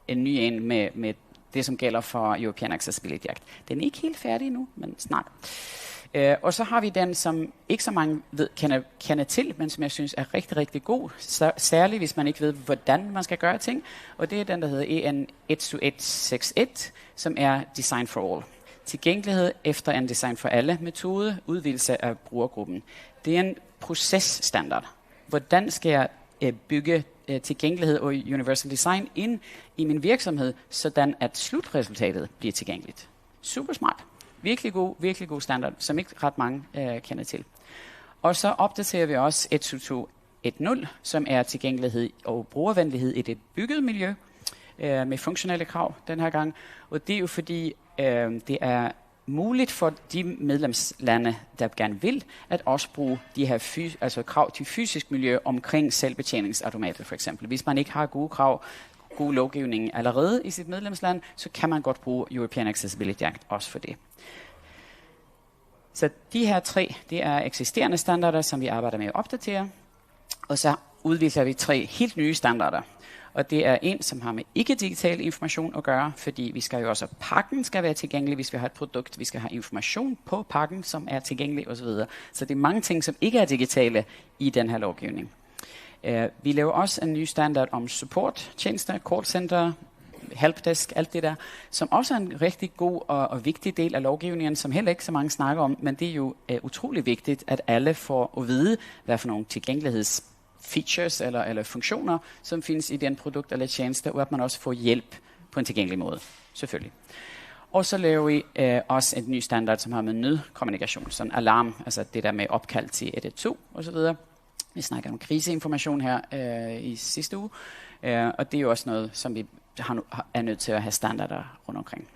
ny en med det, som gælder for European Accessibility Act. Den er ikke helt færdig nu, men snart. Og så har vi den, som ikke så mange kender til, men som jeg synes er rigtig, rigtig god, særligt hvis man ikke ved, hvordan man skal gøre ting. Og det er den, der hedder EN 12161, som er Design for All. Tilgængelighed efter en design for alle metode, udvidelse af brugergruppen. Det er en processtandard. Hvordan skal jeg bygge tilgængelighed og universal design ind i min virksomhed, sådan at slutresultatet bliver tilgængeligt? Super smart. Virkelig god standard, som ikke ret mange kender til. Og så opdaterer vi også 12210, som er tilgængelighed og brugervenlighed i det byggede miljø, med funktionelle krav den her gang. Og det er jo fordi, det er muligt for de medlemslande, der gerne vil, at også bruge de her krav til fysisk miljø omkring selvbetjeningsautomater for eksempel. Hvis man ikke har gode krav, god lovgivning allerede i sit medlemsland, så kan man godt bruge European Accessibility Act også for det. Så de her 3, det er eksisterende standarder, som vi arbejder med at opdatere. Og så udvikler vi 3 helt nye standarder. Og det er en, som har med ikke-digital information at gøre, fordi vi skal jo også, pakken skal være tilgængelig, hvis vi har et produkt. Vi skal have information på pakken, som er tilgængelig osv. Så det er mange ting, som ikke er digitale i den her lovgivning. Vi laver også en ny standard om support-tjenester, call-center, helpdesk, alt det der, som også er en rigtig god og vigtig del af lovgivningen, som heller ikke så mange snakker om, men det er jo utrolig vigtigt, at alle får at vide, hvad for nogle tilgængelighedsfeatures eller funktioner, som findes i den produkt eller tjeneste, og at man også får hjælp på en tilgængelig måde, selvfølgelig. Og så laver vi også en ny standard, som har med nødkommunikation, sådan alarm, altså det der med opkald til 112 osv. Vi snakker om kriseinformation her i sidste uge, og det er jo også noget, som vi er nødt til at have standarder rundt omkring.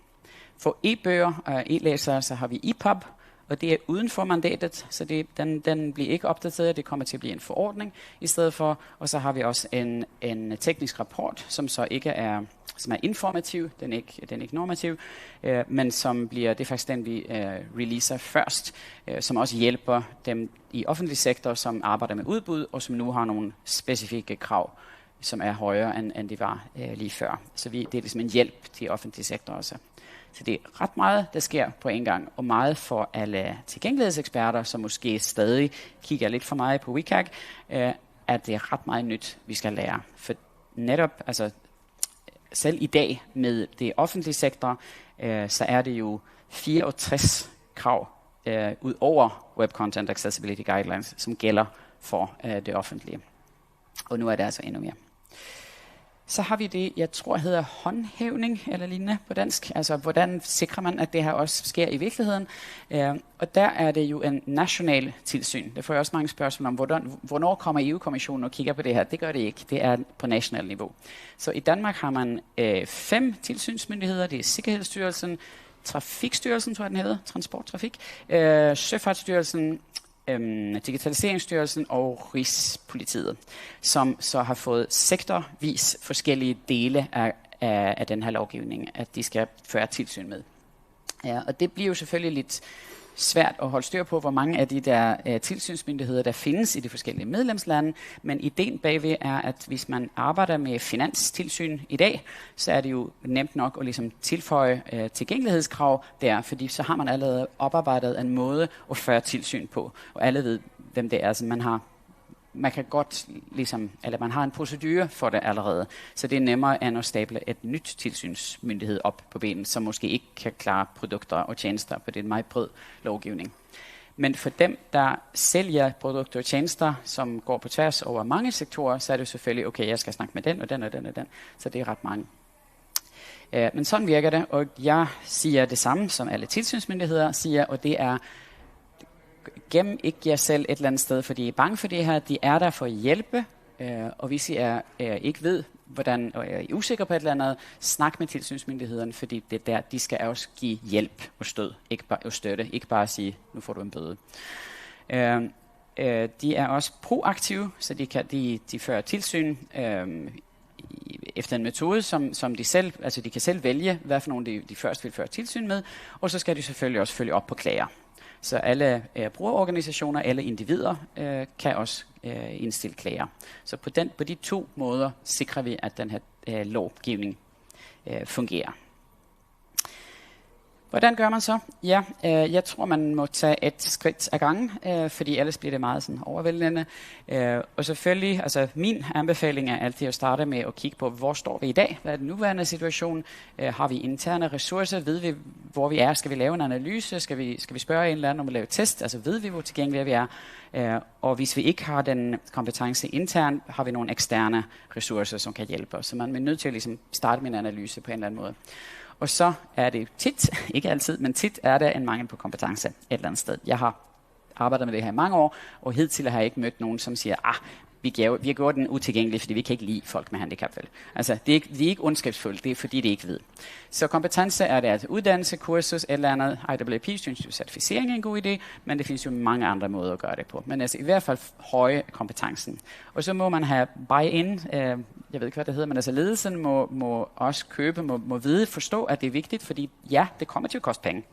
For e-bøger og e-læsere, så har vi EPUB, og det er uden for mandatet, så den bliver ikke opdateret, det kommer til at blive en forordning i stedet for, og så har vi også en teknisk rapport, som så ikke er, som er informativ, den er ikke normativ, men som bliver, det er faktisk den, vi releaser først, som også hjælper dem i offentlig sektor, som arbejder med udbud, og som nu har nogle specifikke krav, som er højere, end de var lige før. Så det er ligesom en hjælp til offentlig sektor også. Så det er ret meget, der sker på en gang, og meget for alle tilgængelighedseksperter, som måske stadig kigger lidt for meget på WCAG, at det er ret meget nyt, vi skal lære. For netop, altså selv i dag med det offentlige sektor, så er det jo 64 krav ud over Web Content Accessibility Guidelines, som gælder for det offentlige. Og nu er det altså endnu mere. Så har vi det, jeg tror hedder håndhævning eller lignende på dansk. Altså hvordan sikrer man, at det her også sker i virkeligheden. Og der er det jo en national tilsyn. Det får jeg også mange spørgsmål om, hvornår kommer EU-kommissionen og kigger på det her. Det gør det ikke, det er på national niveau. Så i Danmark har man 5 tilsynsmyndigheder. Det er Sikkerhedsstyrelsen, Trafikstyrelsen, tror jeg den hedder, Transporttrafik, Søfartsstyrelsen, Digitaliseringsstyrelsen og Rigspolitiet, som så har fået sektorvis forskellige dele af den her lovgivning, at de skal føre tilsyn med. Ja, og det bliver jo selvfølgelig lidt svært at holde styr på, hvor mange af de der tilsynsmyndigheder, der findes i de forskellige medlemslande, men ideen bagved er, at hvis man arbejder med finanstilsyn i dag, så er det jo nemt nok at ligesom tilføje tilgængelighedskrav der, fordi så har man allerede oparbejdet en måde at føre tilsyn på, og alle ved, hvem det er, som man kan godt ligesom, eller man har en procedure for det allerede, så det er nemmere end at stable et nyt tilsynsmyndighed op på benen, som måske ikke kan klare produkter og tjenester på det meget bred lovgivning. Men for dem, der sælger produkter og tjenester, som går på tværs over mange sektorer, så er det selvfølgelig, okay, jeg skal snakke med den og den og den og den, så det er ret mange. Men sådan virker det, og jeg siger det samme, som alle tilsynsmyndigheder siger, og det er, gem ikke jer selv et eller andet sted, fordi I er bange for det her. De er der for at hjælpe, og hvis I ikke ved, hvordan, og er usikker på et eller andet, snak med tilsynsmyndighederne, fordi det der, de skal også give hjælp og støtte, ikke bare sige, nu får du en bøde. De er også proaktive, så de fører tilsyn efter en metode, som de selv, altså de kan selv vælge, hvad for nogle de først vil føre tilsyn med, og så skal de selvfølgelig også følge op på klager. Så alle brugerorganisationer, alle individer kan også indstille klager. Så på de 2 måder sikrer vi, at den her lovgivning fungerer. Hvordan gør man så? Ja, jeg tror, man må tage et skridt ad gangen, fordi ellers bliver det meget sådan overvældende. Og selvfølgelig, altså min anbefaling er altid at starte med at kigge på, hvor står vi i dag? Hvad er den nuværende situation? Har vi interne ressourcer? Ved vi, hvor vi er? Skal vi lave en analyse? Skal vi spørge en eller anden om at lave test? Altså ved vi, hvor tilgængelige vi er? Og hvis vi ikke har den kompetence internt, har vi nogle eksterne ressourcer, som kan hjælpe os. Så man er nødt til at ligesom starte med en analyse på en eller anden måde. Og så er det tit, ikke altid, men tit er der en mangel på kompetence et eller andet sted. Jeg har arbejdet med det her i mange år, og hidtil har jeg ikke mødt nogen, som siger, vi har gjort den utilgængelig, fordi vi kan ikke lide folk med handicap. Altså, det er ikke ondskabsfuldt, det er fordi, det ikke ved. Så kompetence er det altså uddannelse, kursus, et eller andet. IAAP synes jo, certificering er en god idé, men det findes jo mange andre måder at gøre det på. Men altså i hvert fald høje kompetencen. Og så må man have buy-in, jeg ved ikke, hvad det hedder, men altså ledelsen må også købe, må vide, forstå, at det er vigtigt, fordi ja, det kommer til at koste penge.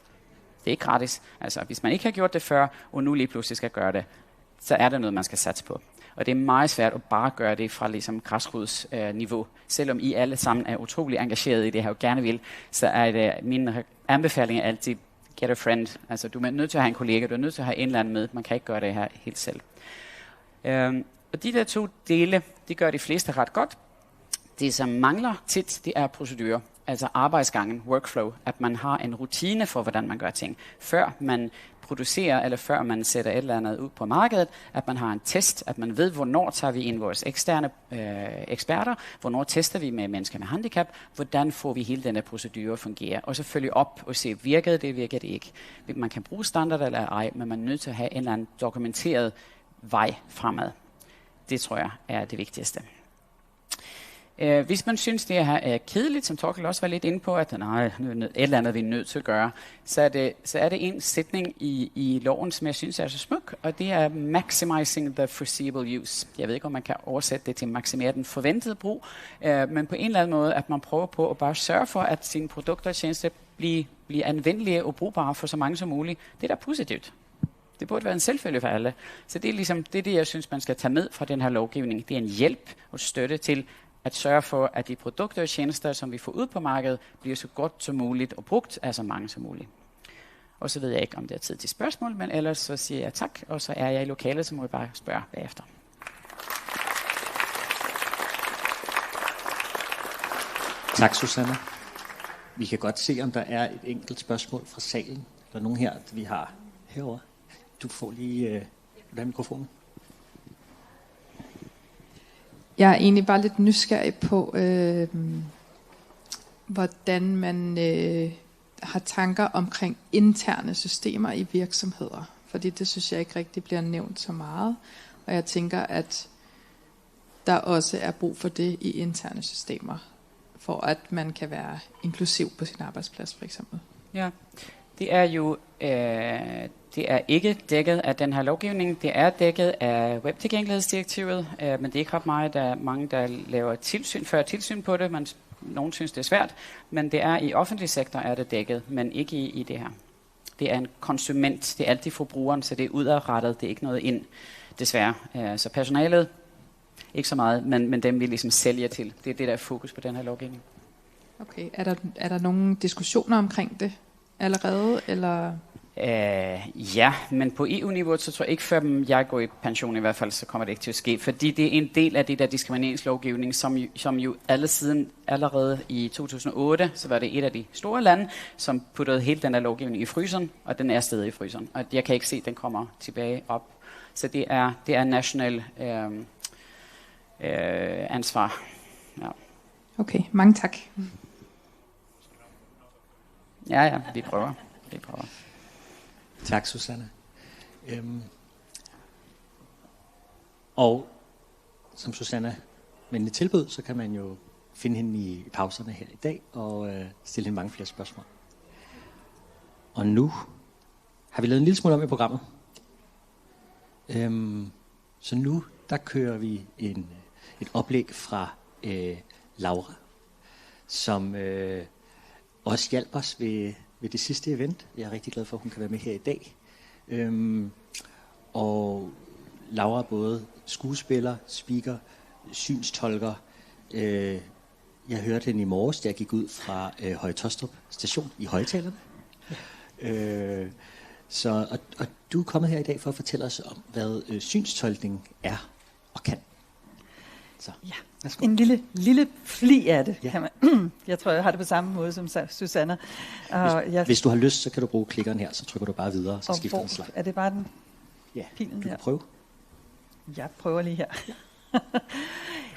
Det er ikke gratis. Altså, hvis man ikke har gjort det før, og nu lige pludselig skal gøre det, så er det noget, man skal satse på. Og det er meget svært at bare gøre det fra ligesom græsrodsniveau. Selvom I alle sammen er utrolig engageret i det her og gerne vil, så er det min anbefaling altid, get a friend. Altså, du er nødt til at have en kollega, du er nødt til at have en eller anden med. Man kan ikke gøre det her helt selv. Og de der 2 dele, de gør de fleste ret godt. Det, som mangler tit, det er procedurer. Altså arbejdsgangen, workflow, at man har en rutine for, hvordan man gør ting. Før man producerer, eller før man sætter et eller andet ud på markedet, at man har en test, at man ved, hvornår tager vi ind vores eksterne eksperter, hvornår tester vi med mennesker med handicap, hvordan får vi hele denne procedure at fungere, og så følge op og se, virkede det ikke. Man kan bruge standard eller ej, men man er nødt til at have en eller anden dokumenteret vej fremad. Det tror jeg er det vigtigste. Hvis man synes, det her er kedeligt, som Torkel også var lidt inde på, at nej, et eller andet vi er nødt til at gøre, så er det en sætning i loven, som jeg synes er så smuk, og det er maximizing the foreseeable use. Jeg ved ikke, om man kan oversætte det til maksimere den forventede brug, men på en eller anden måde, at man prøver på at bare sørge for, at sine produkter og tjenester bliver anvendelige og brugbare for så mange som muligt. Det er da positivt. Det burde være en selvfølge for alle. Så det er ligesom det, jeg synes, man skal tage med fra den her lovgivning. Det er en hjælp og støtte til at sørge for, at de produkter og tjenester, som vi får ud på markedet, bliver så godt som muligt og brugt af så mange som muligt. Og så ved jeg ikke, om det er tid til spørgsmål, men ellers så siger jeg tak, og så er jeg i lokalet, så må jeg bare spørge bagefter. Tak, Susanne. Vi kan godt se, om der er et enkelt spørgsmål fra salen. Der er nogen her, vi har herovre. Du får lige mikrofonen. Jeg er egentlig bare lidt nysgerrig på, hvordan man har tanker omkring interne systemer i virksomheder. Fordi det synes jeg ikke rigtig bliver nævnt så meget. Og jeg tænker, at der også er brug for det i interne systemer, for at man kan være inklusiv på sin arbejdsplads, for eksempel. Ja, det er jo det er ikke dækket af den her lovgivning. Det er dækket af webtilgængelighedsdirektivet, men det er ikke ret meget. Der er mange, der laver tilsyn på det. Nogen synes, det er svært, men det er i offentlig sektor er det dækket, men ikke i det her. Det er en konsument. Det er altid forbrugeren, så det er udadrettet. Det er ikke noget ind, desværre. Så personalet, ikke så meget, men dem vi ligesom sælger til. Det er det, der er fokus på den her lovgivning. Okay, er der nogle diskussioner omkring det allerede, eller? Ja, men på EU-niveau, så tror jeg ikke, før jeg går i pension i hvert fald, så kommer det ikke til at ske. Fordi det er en del af det der diskrimineringslovgivning, som jo allerede i 2008, så var det et af de store lande, som puttede hele den der lovgivning i fryseren, og den er stadig i fryseren. Og jeg kan ikke se, at den kommer tilbage op. Så det er national ansvar. Ja. Okay, mange tak. Ja, vi prøver. Tak, Susanne. Og som Susanne venligt tilbød, så kan man jo finde hende i pauserne her i dag og stille hende mange flere spørgsmål. Og nu har vi lavet en lille smule om i programmet. Så nu, der kører vi et oplæg fra Laura, som også hjalp os ved det sidste event. Jeg er rigtig glad for, at hun kan være med her i dag. Og Laura er både skuespiller, speaker, synstolker. Jeg hørte hende i morges, da jeg gik ud fra Høje Taastrup station i højtalerne. Og du er kommet her i dag for at fortælle os om, hvad synstolkning er og kan. Så. Ja, en lille fli af det, kan man. Jeg tror, jeg har det på samme måde som Susanne. Hvis du har lyst, så kan du bruge klikkeren her, så trykker du bare videre, så skifter den slag. Er det bare den pilen her? Du kan prøve. Jeg prøver lige her.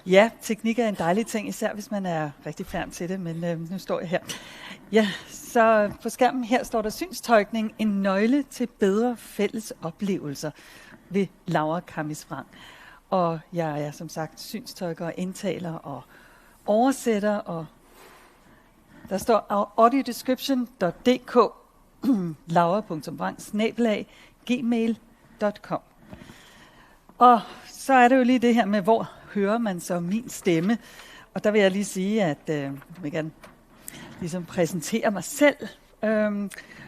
Ja, teknik er en dejlig ting, især hvis man er rigtig færdig til det, men nu står jeg her. Ja, så på skærmen her står der synstolkning, en nøgle til bedre fælles oplevelser ved Laura Kamis-Frank. Og jeg er som sagt synstolker og indtaler og oversætter, og der står audiodescription.dk laura.frank@gmail.com. Og så er det jo lige det her med, hvor hører man så min stemme. Og der vil jeg lige sige, at jeg vil gerne ligesom præsentere mig selv.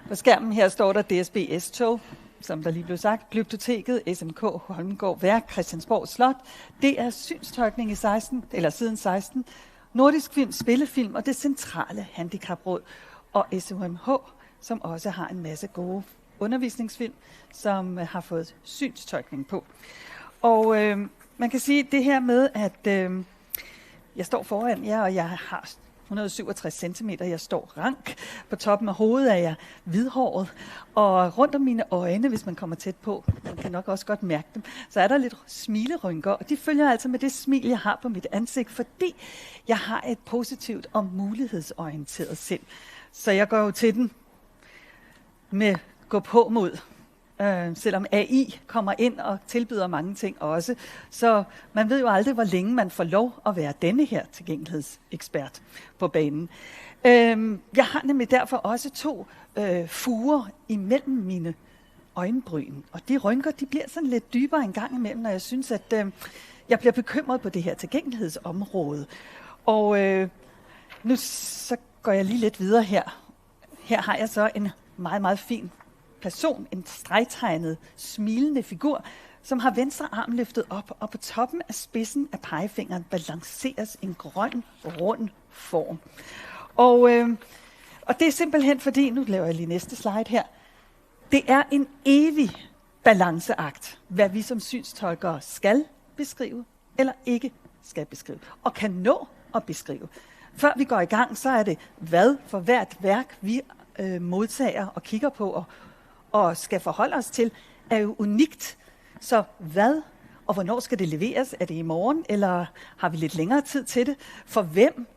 På skærmen her står der DSB S-tog, som der lige blev sagt, Glyptoteket, SMK, Holmengård Værk, Christiansborg Slot. Det er synstolkning i siden 16, Nordisk Film, Spillefilm og det centrale handicapråd. Og SUMH, som også har en masse gode undervisningsfilm, som har fået synstolkning på. Og man kan sige det her med, at jeg står foran jer, og jeg har 167 cm. Jeg står rank. På toppen af hovedet er jeg hvidhåret. Og rundt om mine øjne, hvis man kommer tæt på, man kan nok også godt mærke dem, så er der lidt smilerynker. Og de følger altså med det smil, jeg har på mit ansigt, fordi jeg har et positivt og mulighedsorienteret sind. Så jeg går jo til den med gå på mod. selvom AI kommer ind og tilbyder mange ting også. Så man ved jo aldrig, hvor længe man får lov at være denne her tilgængelighedsekspert på banen. Jeg har nemlig derfor også 2 fuger imellem mine øjenbryn, og de rynker, de bliver sådan lidt dybere en gang imellem, når jeg synes, at jeg bliver bekymret på det her tilgængelighedsområde. Og nu så går jeg lige lidt videre her. Her har jeg så en meget, meget fin person, en stregtegnet, smilende figur, som har venstre arm løftet op, og på toppen af spidsen af pegefingeren balanceres en grøn, rund form. Og det er simpelthen fordi, nu laver jeg lige næste slide her, det er en evig balanceakt, hvad vi som synstolkere skal beskrive, eller ikke skal beskrive, og kan nå at beskrive. Før vi går i gang, så er det, hvad for hvert værk vi modtager og kigger på og skal forholde os til, er jo unikt. Så hvad og hvornår skal det leveres? Er det i morgen, eller har vi lidt længere tid til det? For hvem?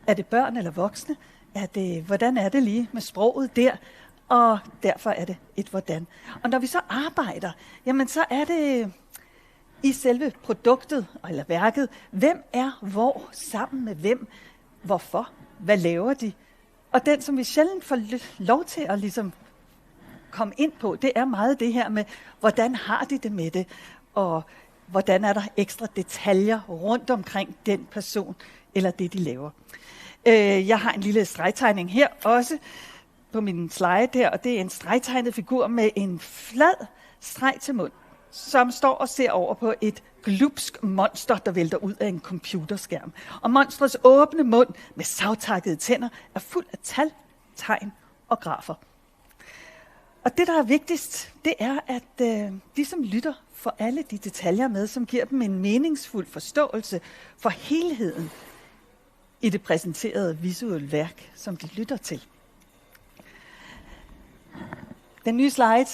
Er det børn eller voksne? Hvordan er det lige med sproget der? Og derfor er det et hvordan. Og når vi så arbejder, jamen så er det i selve produktet eller værket, hvem er hvor, sammen med hvem, hvorfor, hvad laver de? Og den, som vi sjældent får lov til at ligesom komme ind på, det er meget det her med, hvordan har de det med det, og hvordan er der ekstra detaljer rundt omkring den person, eller det, de laver. Jeg har en lille stregtegning her også på min slide her, og det er en stregtegnet figur med en flad streg til mund, som står og ser over på et glupsk monster, der vælter ud af en computerskærm. Og monstrets åbne mund med savtakkede tænder er fuld af tal, tegn og grafer. Og det, der er vigtigst, det er, at de, som lytter, får alle de detaljer med, som giver dem en meningsfuld forståelse for helheden i det præsenterede visuelle værk, som de lytter til. Den nye slide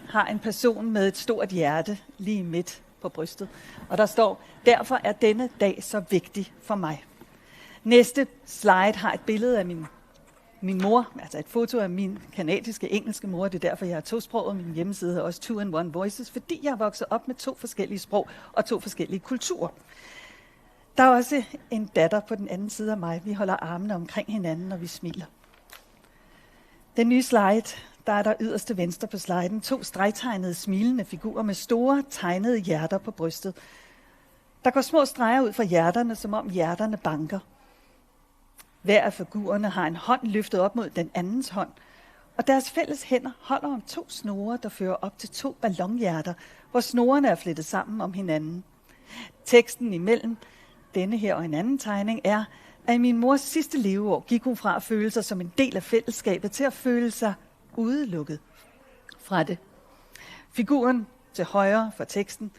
har en person med et stort hjerte lige midt på brystet. Og der står, derfor er denne dag så vigtig for mig. Næste slide har et billede af min mor, altså et foto af min kanadiske engelske mor. Det er derfor, jeg har tosproget. Min hjemmeside hedder også 2-in-1 Voices, fordi jeg er vokset op med 2 forskellige sprog og 2 forskellige kulturer. Der er også en datter på den anden side af mig. Vi holder armene omkring hinanden, når vi smiler. Den nye slide, der er der yderste venstre på sliden 2 stregtegnede, smilende figurer med store, tegnede hjerter på brystet. Der går små streger ud fra hjerterne, som om hjerterne banker. Hver af figurerne har en hånd løftet op mod den andens hånd, og deres fælles hænder holder om 2 snore, der fører op til 2 ballonhjerter, hvor snorene er flettet sammen om hinanden. Teksten imellem denne her og en anden tegning er, at i min mors sidste leveår gik hun fra at føle sig som en del af fællesskabet til at føle sig udelukket fra det. Figuren til højre for teksten,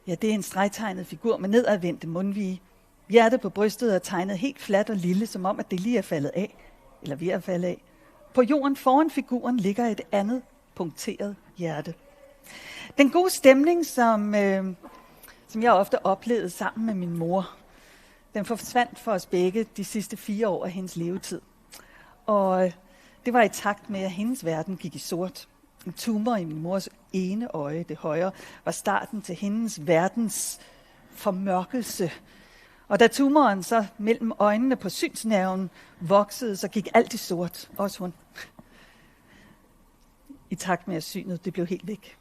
ja, det er en stregtegnet figur med nedadvendte mundvige. Hjertet på brystet er tegnet helt fladt og lille, som om at det lige er faldet af, eller ved at falde af. På jorden foran figuren ligger et andet punkteret hjerte. Den gode stemning, som jeg ofte oplevede sammen med min mor, den forsvandt for os begge de sidste 4 år af hendes levetid. Og det var i takt med, at hendes verden gik i sort. En tumor i min mors ene øje, det højre, var starten til hendes verdens formørkelse. Og da tumoren så mellem øjnene på synsnerven voksede, så gik alt i sort, også hun. I takt med, at synet det blev helt væk.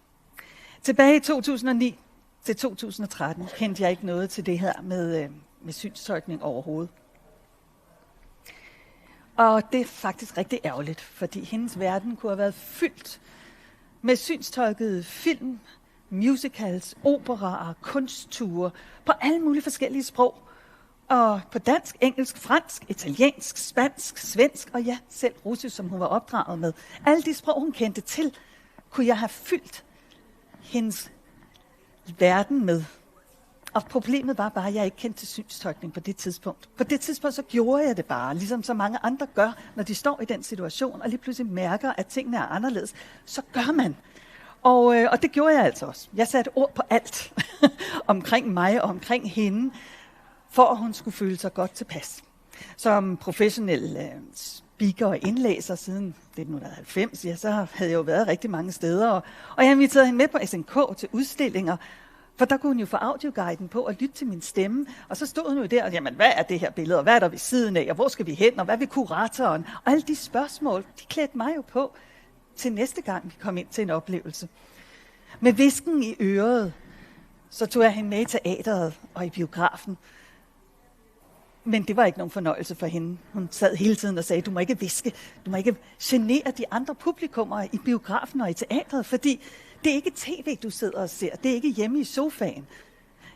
Tilbage i 2009 til 2013 kendte jeg ikke noget til det her med synstolkning overhovedet. Og det er faktisk rigtig ærgerligt, fordi hendes verden kunne have været fyldt med synstolkede film, musicals, operaer, kunstture på alle mulige forskellige sprog. Og på dansk, engelsk, fransk, italiensk, spansk, svensk og ja, selv russisk, som hun var opdraget med. Alle de sprog, hun kendte til, kunne jeg have fyldt hendes verden med. Og problemet var bare, at jeg ikke kendte til synstolkning på det tidspunkt. På det tidspunkt så gjorde jeg det bare, ligesom så mange andre gør, når de står i den situation, og lige pludselig mærker, at tingene er anderledes. Så gør man. Og det gjorde jeg altså også. Jeg satte ord på alt omkring mig og omkring hende, for at hun skulle føle sig godt tilpas. Som professionel speaker og indlæser siden 1990, ja, så havde jeg jo været rigtig mange steder, og jeg inviterede hende med på SNK til udstillinger, for der kunne hun jo få audioguiden på og lytte til min stemme, og så stod hun jo der, og jamen, hvad er det her billede, og hvad er der ved siden af, og hvor skal vi hen, og hvad vil kuratoren, og alle de spørgsmål, de klædte mig jo på til næste gang, vi kom ind til en oplevelse. Med hvisken i øret, så tog jeg hende med i teateret og i biografen. Men det var ikke nogen fornøjelse for hende. Hun sad hele tiden og sagde, du må ikke hviske, du må ikke genere de andre publikummer i biografen og i teateret, fordi det er ikke tv, du sidder og ser. Det er ikke hjemme i sofaen.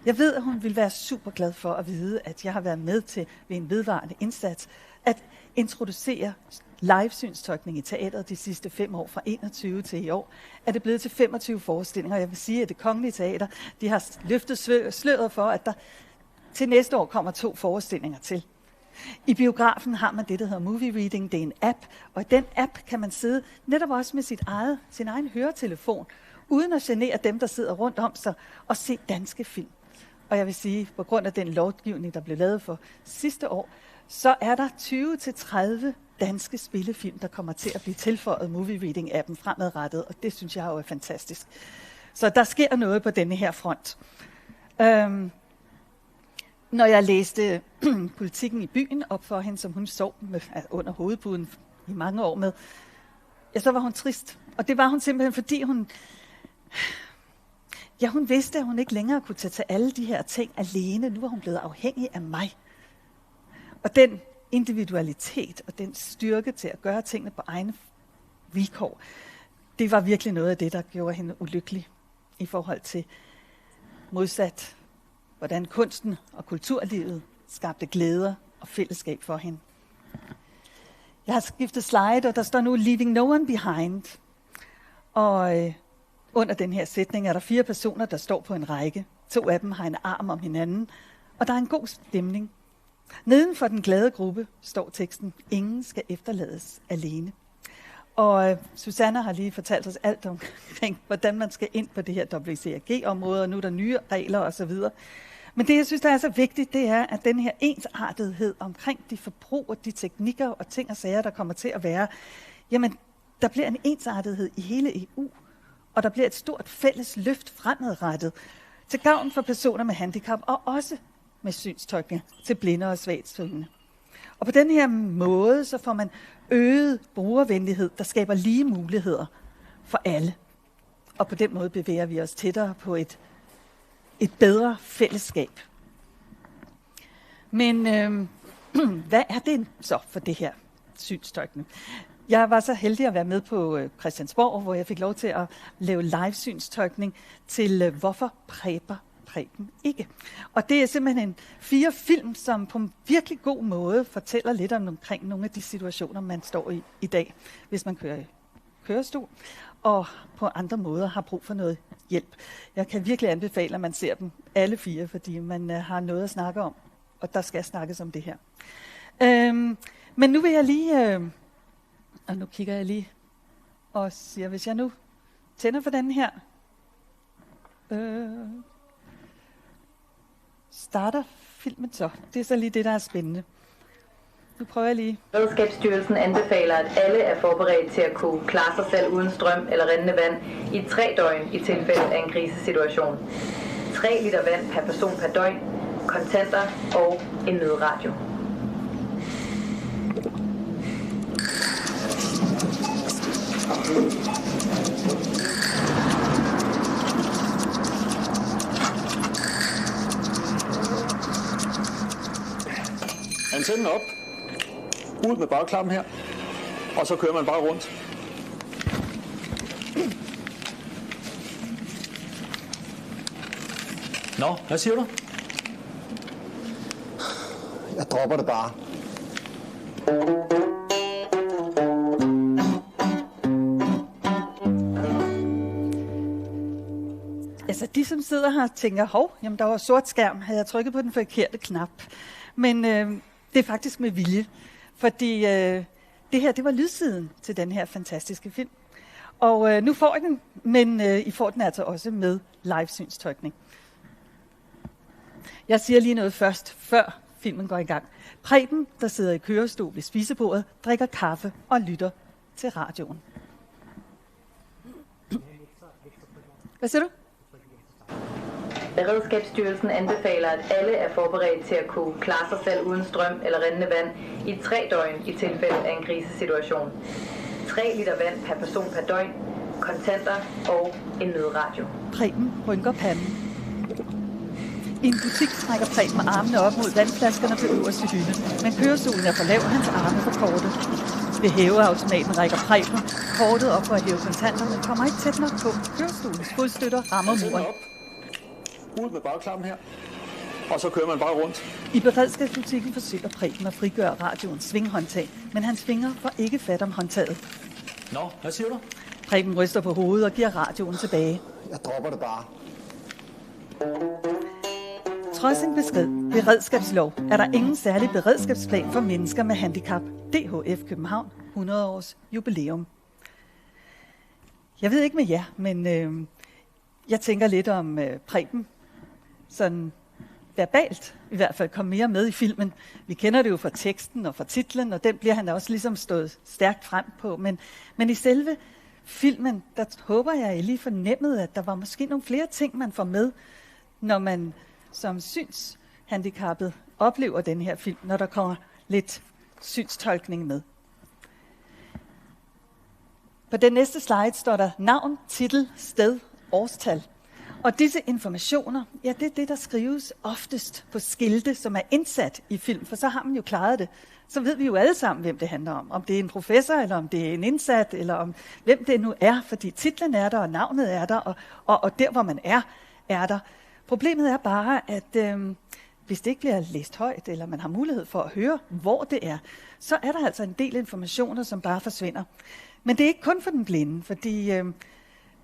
Jeg ved, at hun ville være super glad for at vide, at jeg har været med til ved en vedvarende indsats at introducere live-synstolkning i teateret de sidste 5 år, fra 21 til i år, er det blevet til 25 forestillinger. Jeg vil sige, at Det Kongelige Teater, de har løftet sløret for, at der til næste år kommer 2 forestillinger til. I biografen har man det, der hedder Movie Reading. Det er en app, og i den app kan man sidde netop også med sin egen høretelefon, uden at genere dem, der sidder rundt om sig, og se danske film. Og jeg vil sige, på grund af den lovgivning, der blev lavet for sidste år, så er der 20-30 danske spillefilm, der kommer til at blive tilføjet Movie Reading-appen fremadrettet, og det synes jeg jo er fantastisk. Så der sker noget på denne her front. Når jeg læste Politikken i byen op for hende, som hun sov med, under hovedpuden i mange år med, ja, så var hun trist. Og det var hun simpelthen, fordi hun vidste, at hun ikke længere kunne tage til alle de her ting alene. Nu var hun blevet afhængig af mig. Og den individualitet og den styrke til at gøre tingene på egne vilkår, det var virkelig noget af det, der gjorde hende ulykkelig i forhold til modsat, hvordan kunsten og kulturlivet skabte glæder og fællesskab for hende. Jeg har skiftet slide, og der står nu Leaving No One Behind. Og under den her sætning er der 4 personer, der står på en række. 2 af dem har en arm om hinanden, og der er en god stemning. Neden for den glade gruppe står teksten, ingen skal efterlades alene. Og Susanne har lige fortalt os alt omkring, hvordan man skal ind på det her WCAG-område, og nu er der nye regler osv. Men det, jeg synes, der er så vigtigt, det er, at den her ensartethed omkring de forbrug og de teknikker og ting og sager, der kommer til at være, jamen, der bliver en ensartethed i hele EU, og der bliver et stort fælles løft fremadrettet til gavn for personer med handicap, og også med synstolkning til blinde og svagtseende. Og på den her måde, så får man øget brugervenlighed, der skaber lige muligheder for alle. Og på den måde bevæger vi os tættere på et bedre fællesskab. Men hvad er det så for det her synstolkning? Jeg var så heldig at være med på Christiansborg, hvor jeg fik lov til at lave live-synstolkning til Hvorfor præber Preben ikke? Og det er simpelthen 4 film, som på en virkelig god måde fortæller lidt omkring nogle af de situationer, man står i dag, hvis man kører i kørestol, og på andre måder har brug for noget hjælp. Jeg kan virkelig anbefale, at man ser dem alle 4, fordi man har noget at snakke om, og der skal snakkes om det her. Men nu vil jeg lige, og nu kigger jeg lige og siger, hvis jeg nu tænder for den her, starter filmen så. Det er så lige det, der er spændende. Nu prøver jeg lige. Redskabsstyrelsen anbefaler, at alle er forberedt til at kunne klare sig selv uden strøm eller rindende vand i 3 døgn i tilfælde af en krisesituation. 3 liter vand per person per døgn, kontanter og en nødradio. Antennen op, ud med bagklappen her, og så kører man bare rundt. Nå, hvad siger du? Jeg dropper det bare. Altså de, som sidder her, tænker, hov, jamen der var sort skærm, havde jeg trykket på den forkerte knap. Men det er faktisk med vilje, fordi det her, det var lydsiden til den her fantastiske film. Og nu får I den, men I får den altså også med live-synstolkning. Jeg siger lige noget først, før filmen går i gang. Preben, der sidder i kørestol ved spisebordet, drikker kaffe og lytter til radioen. Hvad siger du? Beredskabsstyrelsen anbefaler, at alle er forberedt til at kunne klare sig selv uden strøm eller rindende vand i 3 døgn i tilfælde af en krisesituation. 3 liter vand per person per døgn, kontanter og en nødradio. Preben rynker panden. I en butik trækker Preben armene op mod vandflaskerne på øverste hylde, men kørestolen er for lav, og hans arme for korte. Ved hæveautomaten rækker Preben kortet op for at hæve kontanter, men kommer ikke tæt nok på. Kørestolens fodstøtter rammer muren. Ud med bagklappen her, og så kører man bare rundt. I beredskabsbutikken forsøger Preben at frigøre radioens svinghåndtag, men hans fingre får ikke fat om håndtaget. Nå, hvad siger du? Preben ryster på hovedet og giver radioen tilbage. Jeg dropper det bare. Trods en beskrevet beredskabslov er der ingen særlig beredskabsplan for mennesker med handicap. DHF København 100 års jubilæum. Jeg ved ikke med jer, men jeg tænker lidt om Preben. Sådan verbalt i hvert fald kom mere med i filmen. Vi kender det jo fra teksten og fra titlen, og den bliver han også ligesom stået stærkt frem på. Men i selve filmen, der håber jeg lige fornemmede, at der var måske nogle flere ting, man får med, når man som synshandicappet oplever den her film, når der kommer lidt synstolkning med. På den næste slide står der navn, titel, sted, årstal. Og disse informationer, ja, det er det, der skrives oftest på skilte, som er indsat i film, for så har man jo klaret det. Så ved vi jo alle sammen, hvem det handler om. Om det er en professor, eller om det er en indsat, eller om hvem det nu er, fordi titlen er der, og navnet er der, og der, hvor man er der. Problemet er bare, at hvis det ikke bliver læst højt, eller man har mulighed for at høre, hvor det er, så er der altså en del informationer, som bare forsvinder. Men det er ikke kun for den blinde, fordi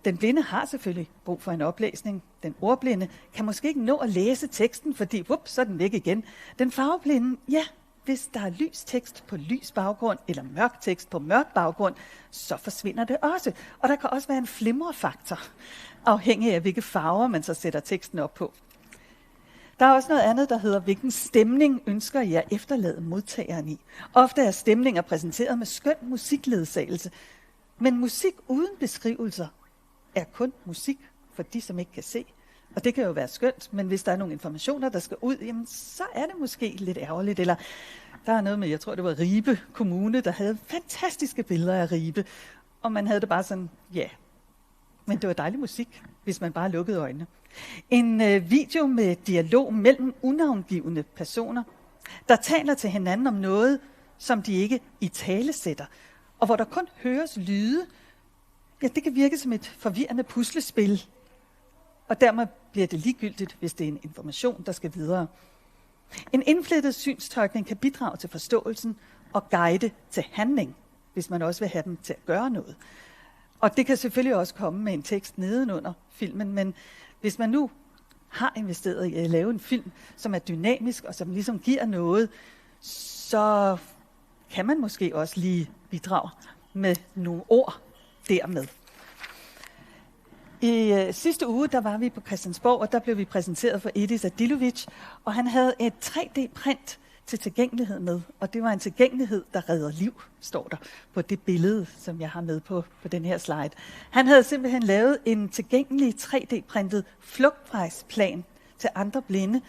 den blinde har selvfølgelig brug for en oplæsning. Den ordblinde kan måske ikke nå at læse teksten, fordi så er den væk igen. Den farveblinde, ja, hvis der er lys tekst på lys baggrund, eller mørk tekst på mørk baggrund, så forsvinder det også. Og der kan også være en flimrefaktor, afhængig af hvilke farver man så sætter teksten op på. Der er også noget andet, der hedder, hvilken stemning ønsker I at efterlade modtageren i. Ofte er stemninger præsenteret med skøn musikledsagelse, men musik uden beskrivelser er kun musik for de, som ikke kan se. Og det kan jo være skønt, men hvis der er nogle informationer, der skal ud, jamen, så er det måske lidt ærgerligt. Eller der er noget med, jeg tror det var Ribe Kommune, der havde fantastiske billeder af Ribe. Og man havde det bare sådan, ja, men det var dejlig musik, hvis man bare lukkede øjnene. En video med dialog mellem unavngivne personer, der taler til hinanden om noget, som de ikke italesætter, og hvor der kun høres lyde. Ja, det kan virke som et forvirrende puslespil, og dermed bliver det ligegyldigt, hvis det er en information, der skal videre. En indflettet synstolkning kan bidrage til forståelsen og guide til handling, hvis man også vil have dem til at gøre noget. Og det kan selvfølgelig også komme med en tekst nedenunder filmen, men hvis man nu har investeret i at lave en film, som er dynamisk og som ligesom giver noget, så kan man måske også lige bidrage med nogle ord dermed. I sidste uge, der var vi på Christiansborg, og der blev vi præsenteret for Edis Adilovic, og han havde et 3D-print til tilgængelighed med, og det var en tilgængelighed, der redder liv, står der på det billede, som jeg har med på den her slide. Han havde simpelthen lavet en tilgængelig 3D-printet flugtvejsplan til andre blinde,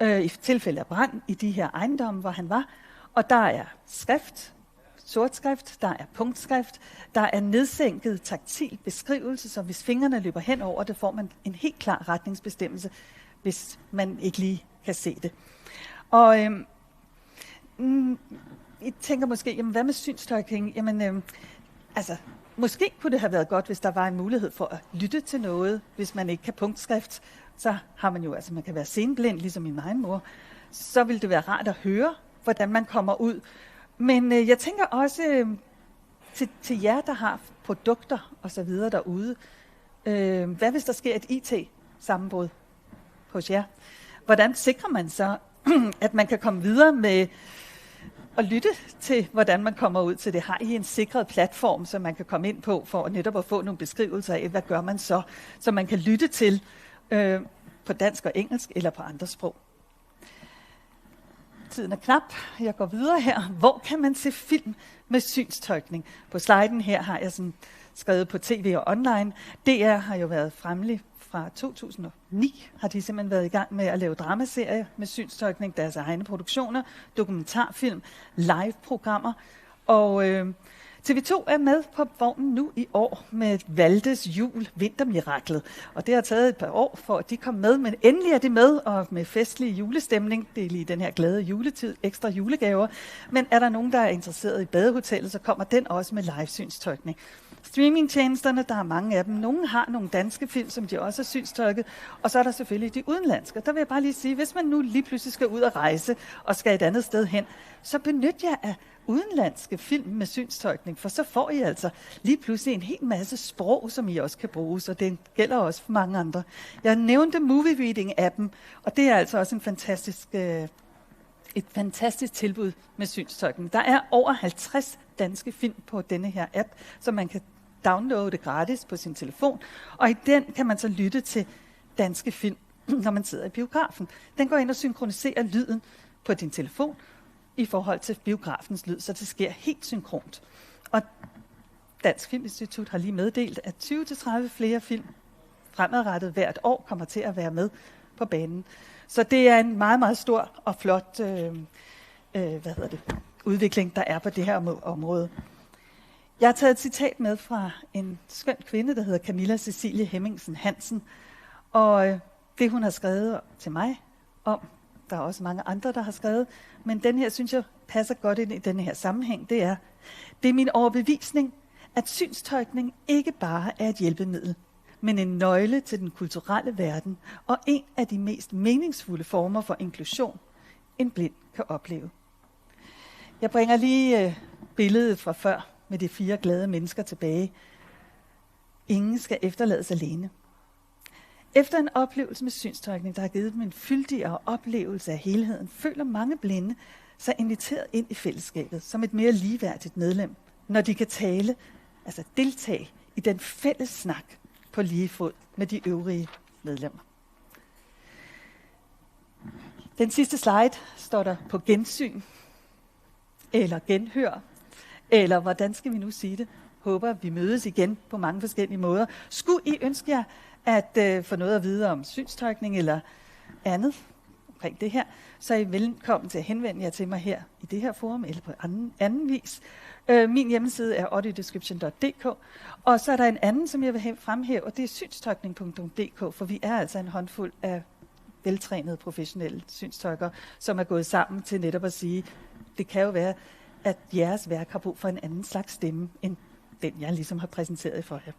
i tilfælde af brand i de her ejendomme, hvor han var, og der er skrift, sort skrift, der er punktskrift, der er nedsænket taktil beskrivelse, så hvis fingrene løber hen over det, får man en helt klar retningsbestemmelse, hvis man ikke lige kan se det. Og I tænker måske, jamen, hvad med synstolkning? Jamen, måske kunne det have været godt, hvis der var en mulighed for at lytte til noget, hvis man ikke kan punktskrift. Så har man jo, man kan være senblind, ligesom min egen mor. Så ville det være rart at høre, hvordan man kommer ud. Men jeg tænker også til jer, der har produkter og så videre derude. Hvad hvis der sker et IT-sammenbrud hos jer? Hvordan sikrer man så, at man kan komme videre med at lytte til, hvordan man kommer ud til det? Har I en sikret platform, som man kan komme ind på, for netop at få nogle beskrivelser af, hvad gør man så, som man kan lytte til på dansk og engelsk eller på andre sprog? Taletiden er knap. Jeg går videre her. Hvor kan man se film med synstolkning? På sliden her har jeg sådan skrevet på tv og online. DR har jo været fremmelig fra 2009. Har de simpelthen været i gang med at lave dramaserier med synstolkning, deres egne produktioner, dokumentarfilm, live-programmer. Og TV2 er med på vognen nu i år med Valdes Jul Vintermiraklet. Og det har taget et par år, for at de kom med, men endelig er de med, og med festlig julestemning. Det er lige den her glade juletid, ekstra julegaver. Men er der nogen, der er interesseret i badehotellet, så kommer den også med live-synstolkning. Streamingtjenesterne, der er mange af dem. Nogle har nogle danske film, som de også har synstolket, og så er der selvfølgelig de udenlandske. Der vil jeg bare lige sige, hvis man nu lige pludselig skal ud og rejse og skal et andet sted hen, så benyt jer af udenlandske film med synstolkning, for så får I altså lige pludselig en hel masse sprog, som I også kan bruge, så det gælder også for mange andre. Jeg nævnte Movie Reading-appen, og det er altså også en et fantastisk tilbud med synstolkning. Der er over 50 danske film på denne her app, så man kan downloade det gratis på sin telefon, og i den kan man så lytte til danske film, når man sidder i biografen. Den går ind og synkroniserer lyden på din telefon i forhold til biografens lyd, så det sker helt synkront. Og Dansk Filminstitut har lige meddelt, at 20-30 flere film fremadrettet hvert år kommer til at være med på banen. Så det er en meget, meget stor og flot udvikling, der er på det her område. Jeg har taget et citat med fra en skøn kvinde, der hedder Camilla Cecilie Hemmingsen Hansen. Og det, hun har skrevet til mig om, der er også mange andre, der har skrevet, men den her, synes jeg, passer godt ind i den her sammenhæng, det er min overbevisning, at synstolkning ikke bare er et hjælpemiddel, men en nøgle til den kulturelle verden og en af de mest meningsfulde former for inklusion, en blind kan opleve. Jeg bringer lige billedet fra før med de 4 glade mennesker tilbage. Ingen skal efterlades alene. Efter en oplevelse med synstolkning, der har givet dem en fyldigere oplevelse af helheden, føler mange blinde sig inviteret ind i fællesskabet som et mere ligeværdigt medlem, når de kan deltage i den fælles snak på lige fod med de øvrige medlemmer. Den sidste slide står der på gensyn, eller genhør, eller hvordan skal vi nu sige det? Håber, vi mødes igen på mange forskellige måder. Skulle I ønske jer at få noget at vide om synstolkning eller andet omkring det her, så er I velkommen til at henvende jer til mig her i det her forum, eller på anden vis. Min hjemmeside er audiodescription.dk, og så er der en anden, som jeg vil fremhæve, og det er synstolkning.dk, for vi er altså en håndfuld af veltrænede professionelle synstolkere, som er gået sammen til netop at sige, det kan jo være, at jeres værk har brug for en anden slags stemme, end den, jeg ligesom har præsenteret for jer.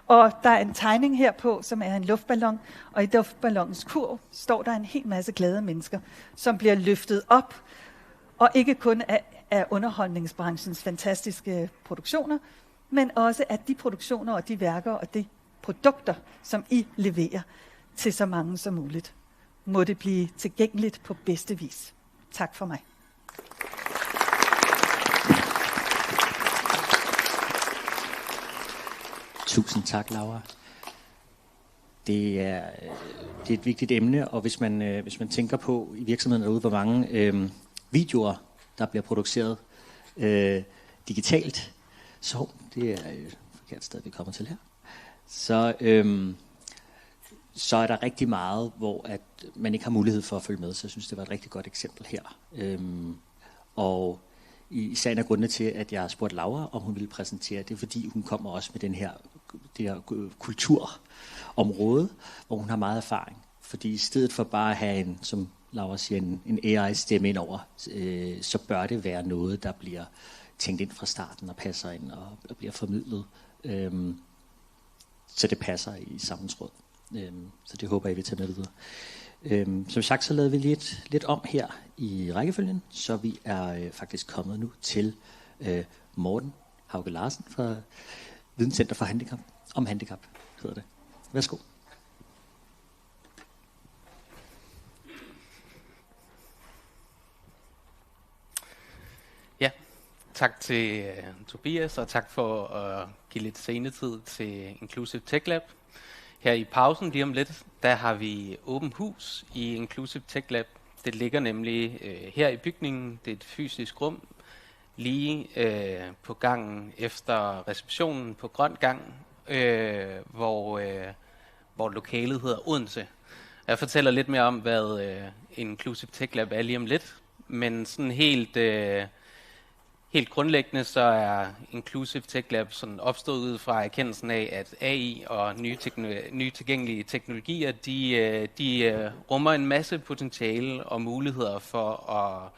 Og der er en tegning herpå, som er en luftballon, og i luftballonens kurv står der en hel masse glade mennesker, som bliver løftet op, og ikke kun af underholdningsbranchens fantastiske produktioner, men også af de produktioner og de værker og de produkter, som I leverer til så mange som muligt. Må det blive tilgængeligt på bedste vis. Tak for mig. Tusind tak, Laura. Det er et vigtigt emne, og hvis man tænker på i virksomheden derude, hvor mange videoer, der bliver produceret digitalt, så det er et forkert sted, vi kommer til her. Så er der rigtig meget, hvor at man ikke har mulighed for at følge med, så jeg synes, det var et rigtig godt eksempel her. Og især en af grundene til, at jeg har spurgt Laura, om hun ville præsentere det, fordi hun kommer også med det her kulturområde, hvor hun har meget erfaring. Fordi i stedet for bare at have som Laura siger, en AI-stemme ind over, så bør det være noget, der bliver tænkt ind fra starten og passer ind og bliver formidlet, så det passer i samme tråd. Så det håber jeg, vi tager med videre. Som sagt, så lavede vi lidt om her i rækkefølgen, så vi er faktisk kommet nu til Morten Hauge Larsen fra Videnscenter for Handicap, om handicap hedder det. Værsgo. Ja, tak til Tobias, og tak for at give lidt senetid til Inclusive Tech Lab. Her i pausen lige om lidt, der har vi åbent hus i Inclusive Tech Lab Det ligger nemlig her i bygningen. Det er et fysisk rum, lige på gangen efter receptionen på Grøn Gang, hvor lokalet hedder Odense. Jeg fortæller lidt mere om, hvad Inclusive Tech Lab er lige om lidt, men sådan helt grundlæggende så er Inclusive Tech Lab sådan opstået ud fra erkendelsen af, at AI og nye tilgængelige teknologier, de rummer en masse potentiale og muligheder for at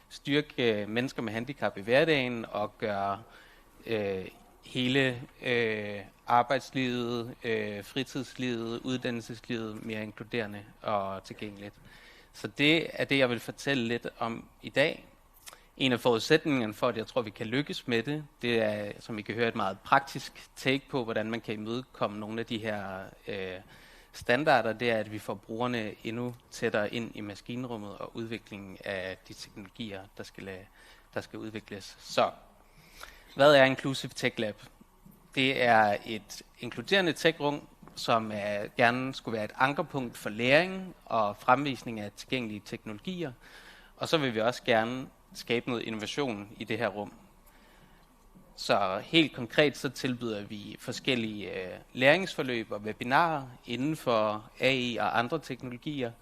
styrke mennesker med handicap i hverdagen og gøre hele arbejdslivet, fritidslivet, uddannelseslivet mere inkluderende og tilgængeligt. Så det er det, jeg vil fortælle lidt om i dag. En af forudsætningerne for, at jeg tror, vi kan lykkes med det, det er, som I kan høre, et meget praktisk take på, hvordan man kan imødekomme nogle af de her standarder. Det er, at vi får brugerne endnu tættere ind i maskinrummet og udviklingen af de teknologier, der skal udvikles. Så, hvad er Inclusive Tech Lab? Det er et inkluderende tech-rum, som gerne skulle være et ankerpunkt for læring og fremvisning af tilgængelige teknologier. Og så vil vi også gerne skabe noget innovation i det her rum. Så helt konkret så tilbyder vi forskellige læringsforløb og webinarer inden for AI og andre teknologier.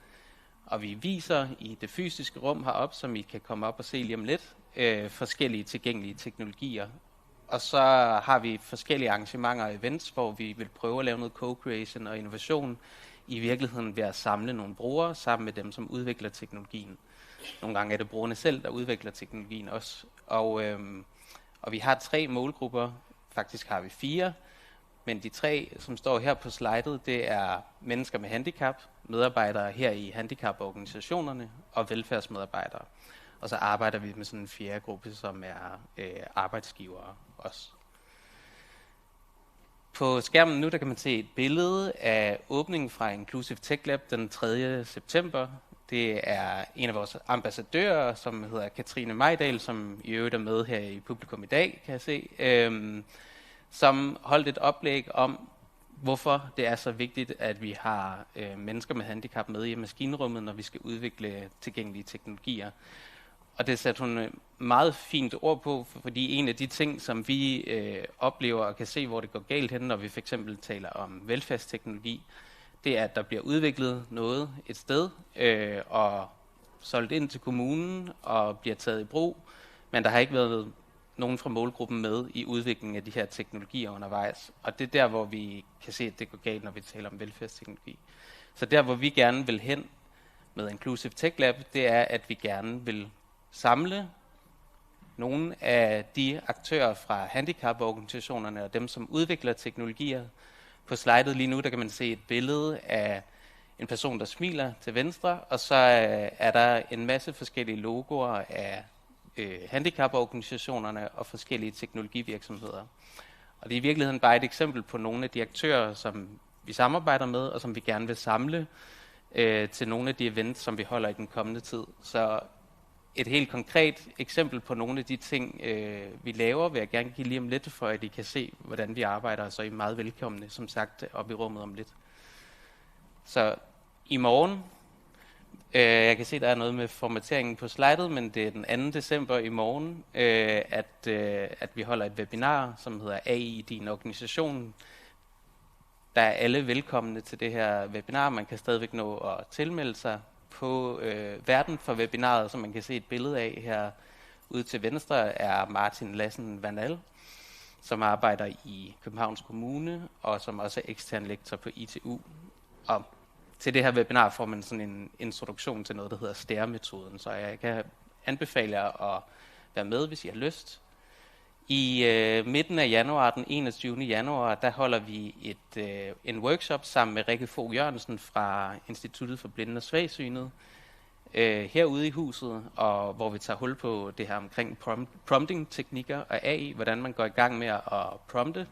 Og vi viser i det fysiske rum heroppe, som I kan komme op og se lige om lidt, forskellige tilgængelige teknologier. Og så har vi forskellige arrangementer og events, hvor vi vil prøve at lave noget co-creation og innovation. I virkeligheden ved at samle nogle brugere sammen med dem, som udvikler teknologien. Nogle gange er det brugerne selv, der udvikler teknologien også. Og vi har 3 målgrupper. Faktisk har vi 4. Men de 3, som står her på slidet, det er mennesker med handicap, medarbejdere her i handicaporganisationerne og velfærdsmedarbejdere. Og så arbejder vi med sådan en 4. gruppe, som er arbejdsgivere også. På skærmen nu, der kan man se et billede af åbningen fra Inclusive Tech Lab den 3. september. Det er en af vores ambassadører, som hedder Katrine Majdal, som i øvrigt er med her i publikum i dag, kan jeg se, som holdt et oplæg om, hvorfor det er så vigtigt, at vi har mennesker med handicap med i maskinrummet, når vi skal udvikle tilgængelige teknologier. Og det satte hun meget fint ord på, fordi en af de ting, som vi oplever og kan se, hvor det går galt hen, når vi for eksempel taler om velfærdsteknologi, det er, at der bliver udviklet noget et sted og solgt ind til kommunen og bliver taget i brug, men der har ikke været nogen fra målgruppen med i udviklingen af de her teknologier undervejs. Og det er der, hvor vi kan se, at det går galt, når vi taler om velfærdsteknologi. Så der, hvor vi gerne vil hen med Inclusive Tech Lab, det er, at vi gerne vil samle nogle af de aktører fra handicaporganisationerne og dem, som udvikler teknologier. På slidet lige nu, der kan man se et billede af en person, der smiler til venstre, og så er der en masse forskellige logoer af handicaporganisationerne og forskellige teknologivirksomheder. Og det er i virkeligheden bare et eksempel på nogle af de aktører, som vi samarbejder med, og som vi gerne vil samle til nogle af de events, som vi holder i den kommende tid. Så et helt konkret eksempel på nogle af de ting, vi laver, vil jeg gerne give lige om lidt, for at I kan se, hvordan vi arbejder, så I er meget velkomne, som sagt, op i rummet om lidt. Så i morgen, jeg kan se, der er noget med formateringen på slidet, men det er den 2. december i morgen, at vi holder et webinar, som hedder AI i din organisation. Der er alle velkomne til det her webinar. Man kan stadigvæk nå at tilmelde sig på verden for webinaret, som man kan se et billede af her ude til venstre, er Martin Lassen Vanal, som arbejder i Københavns Kommune, og som også er ekstern lektor på ITU. Og til det her webinar får man sådan en introduktion til noget, der hedder STARE-metoden, så jeg kan anbefale jer at være med, hvis I har lyst. I midten af januar, den 21. januar, der holder vi en workshop sammen med Rikke Fogh Jørgensen fra Instituttet for Blinde og Svagsynet herude i huset, og hvor vi tager hul på det her omkring prompting-teknikker og AI, hvordan man går i gang med at prompte.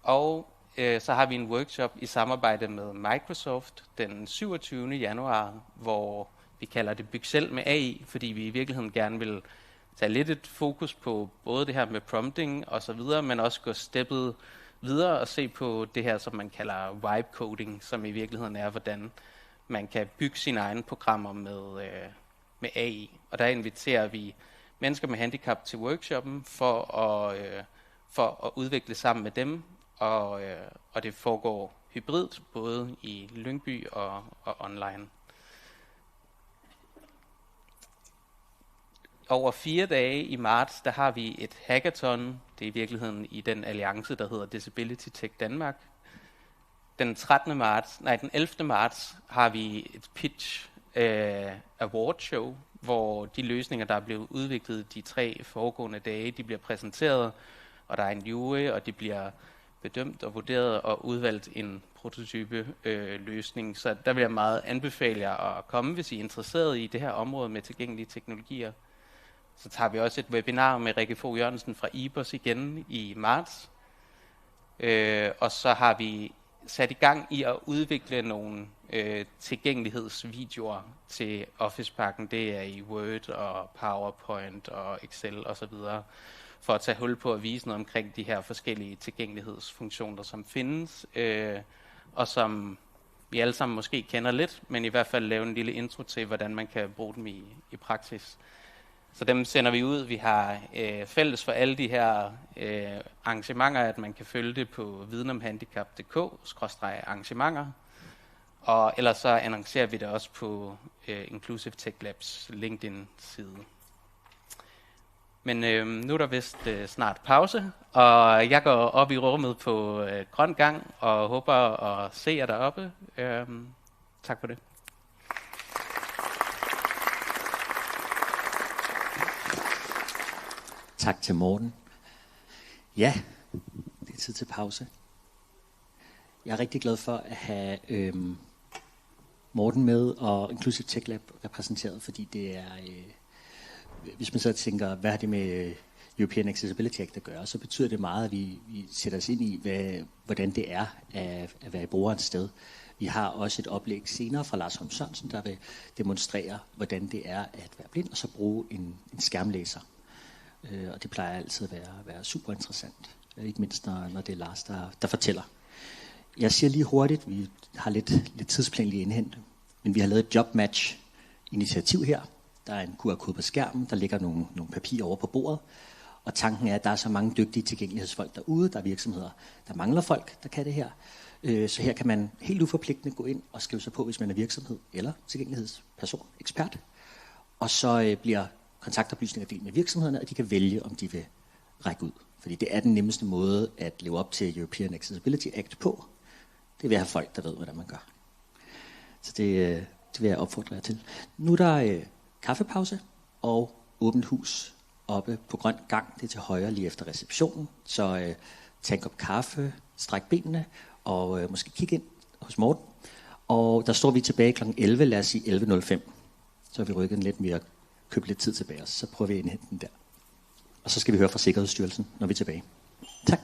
Og så har vi en workshop i samarbejde med Microsoft den 27. januar, hvor vi kalder det Byg selv med AI, fordi vi i virkeligheden gerne vil tage lidt et fokus på både det her med prompting og så videre, men også gå steppet videre og se på det her, som man kalder vibe coding, som i virkeligheden er, hvordan man kan bygge sine egne programmer med AI. Og der inviterer vi mennesker med handicap til workshoppen for at udvikle sammen med dem, og det foregår hybridt, både i Lyngby og online. Over 4 dage i marts, der har vi et hackathon. Det er i virkeligheden i den alliance, der hedder Disability Tech Danmark. Den 11. marts har vi et pitch award show, hvor de løsninger, der er blevet udviklet de 3 foregående dage, de bliver præsenteret, og der er en jury, og de bliver bedømt og vurderet og udvalgt en prototype løsning. Så der vil jeg meget anbefale jer at komme, hvis I er interesseret i det her område med tilgængelige teknologier. Så tager vi også et webinar med Rikke Fogh Jørgensen fra IBOS igen i marts. Og så har vi sat i gang i at udvikle nogle tilgængelighedsvideoer til Office-pakken. Det er i Word og PowerPoint og Excel osv. For at tage hul på at vise noget omkring de her forskellige tilgængelighedsfunktioner, som findes, og som vi alle sammen måske kender lidt, men i hvert fald lave en lille intro til, hvordan man kan bruge dem i praksis. Så dem sender vi ud. Vi har fælles for alle de her arrangementer, at man kan følge det på videnomhandicap.dk/arrangementer. Og ellers så annoncerer vi det også på Inclusive Tech Labs LinkedIn-side. Men nu er der vist snart pause, og jeg går op i rummet på grøn gang og håber at se jer deroppe. Tak for det. Tak til Morten. Ja, det er tid til pause. Jeg er rigtig glad for at have Morten med og Inclusive Tech Lab repræsenteret, fordi det er, hvis man så tænker, hvad har det med European Accessibility Act at gøre, så betyder det meget, at vi sætter os ind i, hvordan det er at være i brugerens sted. Vi har også et oplæg senere fra Lars Holm Sørensen, der vil demonstrere, hvordan det er at være blind og så bruge en skærmlæser. Og det plejer altid at være super interessant, ikke mindst når det er Lars, der fortæller. Jeg siger lige hurtigt, vi har lidt tidsplan lige indhentet, men vi har lavet et jobmatch-initiativ her. Der er en QR-kode på skærmen, der ligger nogle papirer over på bordet, og tanken er, at der er så mange dygtige tilgængelighedsfolk derude, der er virksomheder, der mangler folk, der kan det her. Så her kan man helt uforpligtende gå ind og skrive sig på, hvis man er virksomhed eller tilgængelighedsperson, ekspert, og så bliver kontaktoplysninger delt med virksomhederne, og de kan vælge, om de vil række ud. Fordi det er den nemmeste måde at leve op til European Accessibility Act på. Det vil have folk, der ved, hvordan man gør. Så det vil jeg opfordre jer til. Nu er der kaffepause og åbent hus oppe på grøn gang. Det er til højre lige efter receptionen. Så tag en kop kaffe, stræk benene og måske kig ind hos Morten. Og der står vi tilbage kl. 11, lad os sige 11.05. Så har vi rykket lidt mere, købt lidt tid tilbage, og så prøver vi at indhente den der. Og så skal vi høre fra Sikkerhedsstyrelsen, når vi er tilbage. Tak.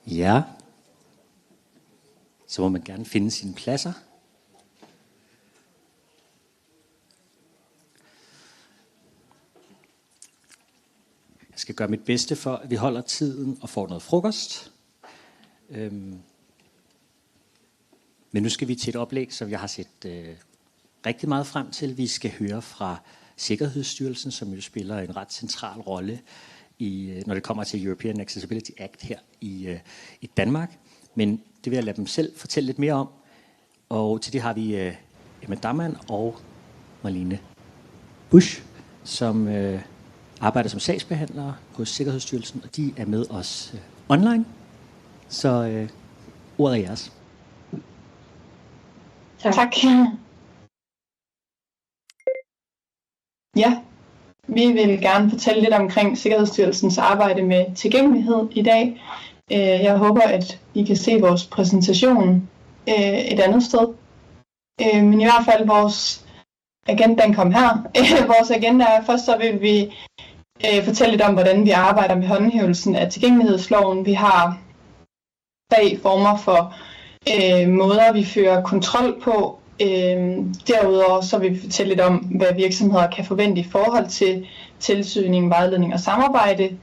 Ja, så må man gerne finde sine pladser. Jeg skal gøre mit bedste for, at vi holder tiden og får noget frokost. Men nu skal vi til et oplæg, som jeg har set rigtig meget frem til. Vi skal høre fra Sikkerhedsstyrelsen, som jo spiller en ret central rolle når det kommer til European Accessibility Act her i Danmark. Men det vil jeg lade dem selv fortælle lidt mere om. Og til det har vi Emma Dammann og Marlene Busch, som arbejder som sagsbehandlere hos Sikkerhedsstyrelsen, og de er med os online. Så ordet er jeres. Tak. Ja. Vi vil gerne fortælle lidt omkring Sikkerhedsstyrelsens arbejde med tilgængelighed i dag. Jeg håber, at I kan se vores præsentation et andet sted. Men i hvert fald vores agendaen kom her. Vores agenda er først, så vil vi fortælle lidt om, hvordan vi arbejder med håndhævelsen af tilgængelighedsloven. Vi har 3 former for måder, vi fører kontrol på. Derudover så vil vi fortælle lidt om, hvad virksomheder kan forvente i forhold til tilsyning, vejledning og samarbejde.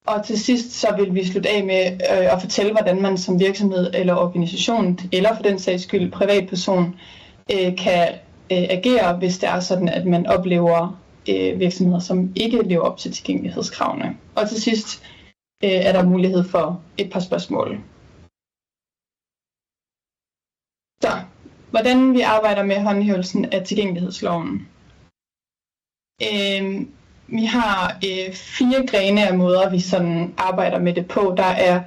Og til sidst så vil vi slutte af med at fortælle, hvordan man som virksomhed eller organisation, eller for den sags skyld privatperson, kan agere, hvis det er sådan, at man oplever virksomheder, som ikke lever op til tilgængelighedskravene. Og til sidst er der mulighed for et par spørgsmål. Så, hvordan vi arbejder med håndhævelsen af tilgængelighedsloven. Vi har 4 grene af måder, vi sådan arbejder med det på. Der er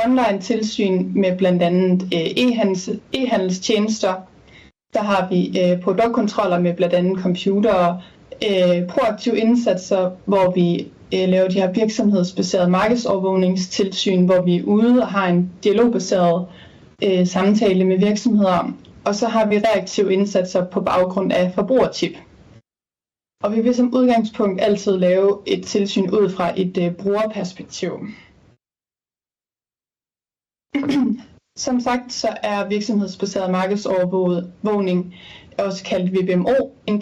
online tilsyn med blandt andet e-handelstjenester. Der har vi produktkontroller med blandt andet computere, proaktive indsatser, hvor vi laver de her virksomhedsbaserede markedsovervågningstilsyn, hvor vi er ude og har en dialogbaseret samtale med virksomheder. Og så har vi reaktive indsatser på baggrund af forbrugertip. Og vi vil som udgangspunkt altid lave et tilsyn ud fra et brugerperspektiv. Som sagt, så er virksomhedsbaseret markedsovervågning, også kaldt VBMO, en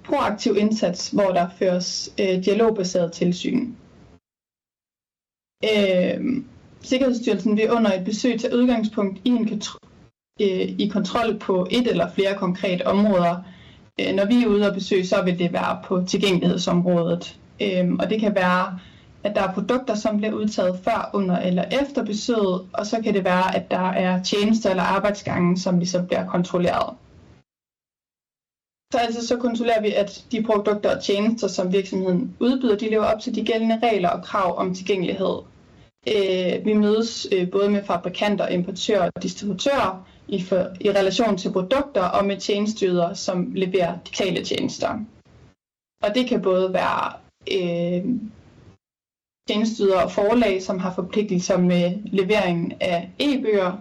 proaktiv indsats, hvor der føres dialogbaseret tilsyn. Sikkerhedsstyrelsen vil under et besøg tage udgangspunkt i kontrol på et eller flere konkrete områder. Når vi er ude og besøge, så vil det være på tilgængelighedsområdet. Og det kan være, at der er produkter, som bliver udtaget før, under eller efter besøget, og så kan det være, at der er tjenester eller arbejdsgange, som ligesom bliver kontrolleret. Så altså så kontrollerer vi, at de produkter og tjenester, som virksomheden udbyder, de lever op til de gældende regler og krav om tilgængelighed. Vi mødes både med fabrikanter, importører og distributører i relation til produkter og med tjenesteydere, som leverer digitale tjenester. Og det kan både være tjenesteydere og forlag, som har forpligtelser med leveringen af e-bøger,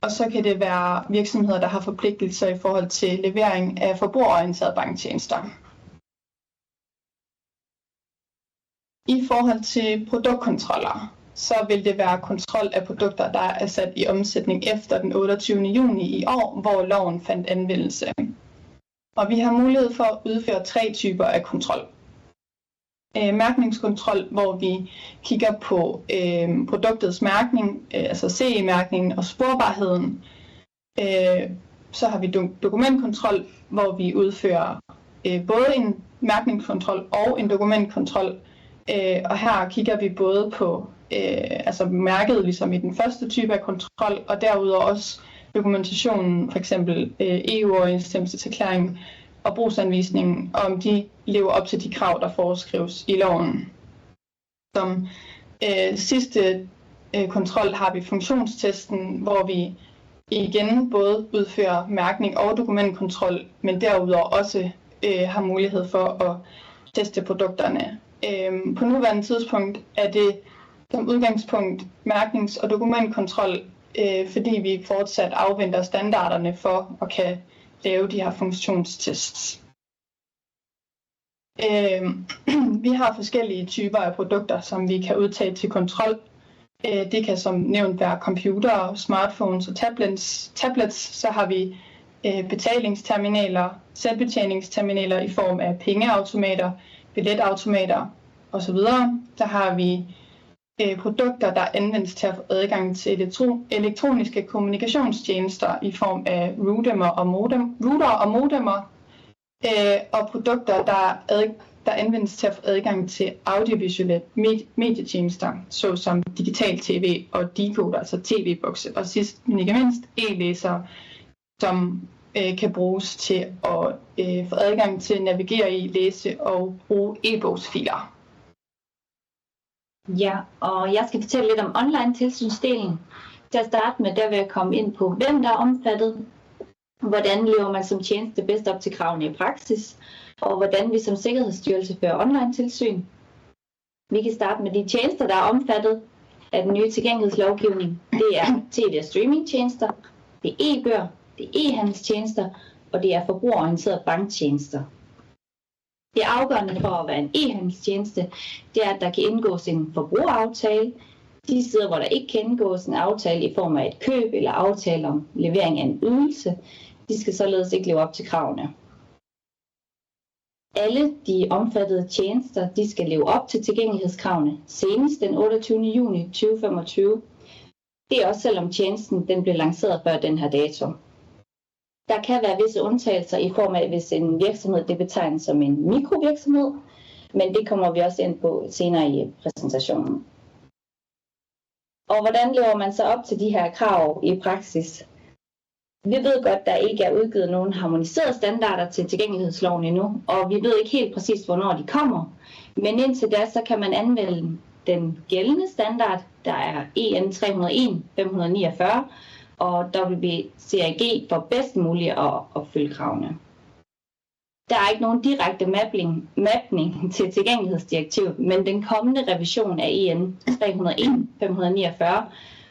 og så kan det være virksomheder, der har forpligtelser i forhold til levering af forbrugerorienterede banktjenester. I forhold til produktkontroller, så vil det være kontrol af produkter, der er sat i omsætning efter den 28. juni i år, hvor loven fandt anvendelse. Og vi har mulighed for at udføre 3 typer af kontrol. Mærkningskontrol, hvor vi kigger på produktets mærkning, altså CE-mærkningen og sporbarheden. Så har vi dokumentkontrol, hvor vi udfører både en mærkningskontrol og en dokumentkontrol. Og her kigger vi både på altså mærket, ligesom i den første type af kontrol, og derudover også dokumentationen, f.eks. EU-overensstemmelseserklæringen og brugsanvisningen, om de lever op til de krav, der foreskrives i loven. Som sidste kontrol har vi funktionstesten, hvor vi igen både udfører mærkning og dokumentkontrol, men derudover også har mulighed for at teste produkterne. På nuværende tidspunkt er det som udgangspunkt mærknings- og dokumentkontrol, fordi vi fortsat afventer standarderne for at kan lave de her funktionstests. Vi har forskellige typer af produkter, som vi kan udtage til kontrol. Det kan som nævnt være computere, smartphones og tablets. Så har vi betalingsterminaler, selvbetjeningsterminaler i form af pengeautomater, billetautomater osv. Der har vi produkter, der anvendes til at få adgang til elektroniske kommunikationstjenester i form af router og modemer, og produkter, der anvendes til at få adgang til audiovisuelle medietjenester, såsom digital tv og decoder, altså tv-bokse, og sidst men ikke mindst e-læsere, som kan bruges til at få adgang til at navigere i, læse og bruge e-bogsfiler. Ja, og jeg skal fortælle lidt om online tilsynsdelen. Til at starte med, der vil jeg komme ind på, hvem der er omfattet, hvordan lever man som tjeneste bedst op til kravene i praksis, og hvordan vi som Sikkerhedsstyrelse fører online tilsyn. Vi kan starte med de tjenester, der er omfattet af den nye tilgængelighedslovgivning. Det er tv- og streamingtjenester, det er e-bøger, det er e-handelstjenester og det er forbrugerorienterede banktjenester. Det afgørende for at være en e-handelstjeneste, det er, at der kan indgås en forbrugeraftale. De steder, hvor der ikke kan indgås en aftale i form af et køb eller aftale om levering af en ydelse, de skal således ikke leve op til kravene. Alle de omfattede tjenester, de skal leve op til tilgængelighedskravene senest den 28. juni 2025. Det er også selvom tjenesten den blev lanceret før den her dato. Der kan være visse undtagelser i form af, hvis en virksomhed det betegnes som en mikrovirksomhed, men det kommer vi også ind på senere i præsentationen. Og hvordan lever man så op til de her krav i praksis? Vi ved godt, at der ikke er udgivet nogen harmoniserede standarder til tilgængelighedsloven endnu, og vi ved ikke helt præcis, hvornår de kommer. Men indtil da, så kan man anvende den gældende standard, der er EN 301-549, og WCAG for bedst muligt at opfylde kravene. Der er ikke nogen direkte mapning til tilgængelighedsdirektivet, men den kommende revision af EN 301-549,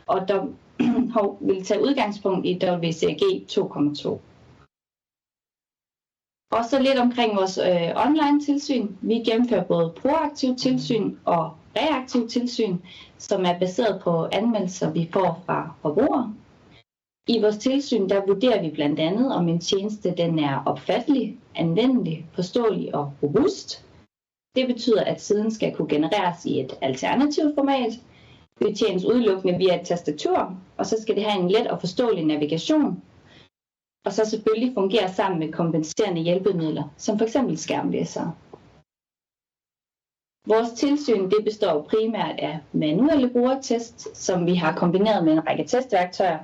og der vil tage udgangspunkt i WCAG 2.2. Og så lidt omkring vores online tilsyn. Vi gennemfører både proaktiv tilsyn og reaktiv tilsyn, som er baseret på anmeldelser, vi får fra forbrugere. I vores tilsyn der vurderer vi blandt andet, om en tjeneste den er opfattelig, anvendelig, forståelig og robust. Det betyder, at siden skal kunne genereres i et alternativt format, betjenes udelukkende via et tastatur, og så skal det have en let og forståelig navigation, og så selvfølgelig fungere sammen med kompenserende hjælpemidler, som f.eks. skærmlæsere. Vores tilsyn det består primært af manuelle brugertest, som vi har kombineret med en række testværktøjer.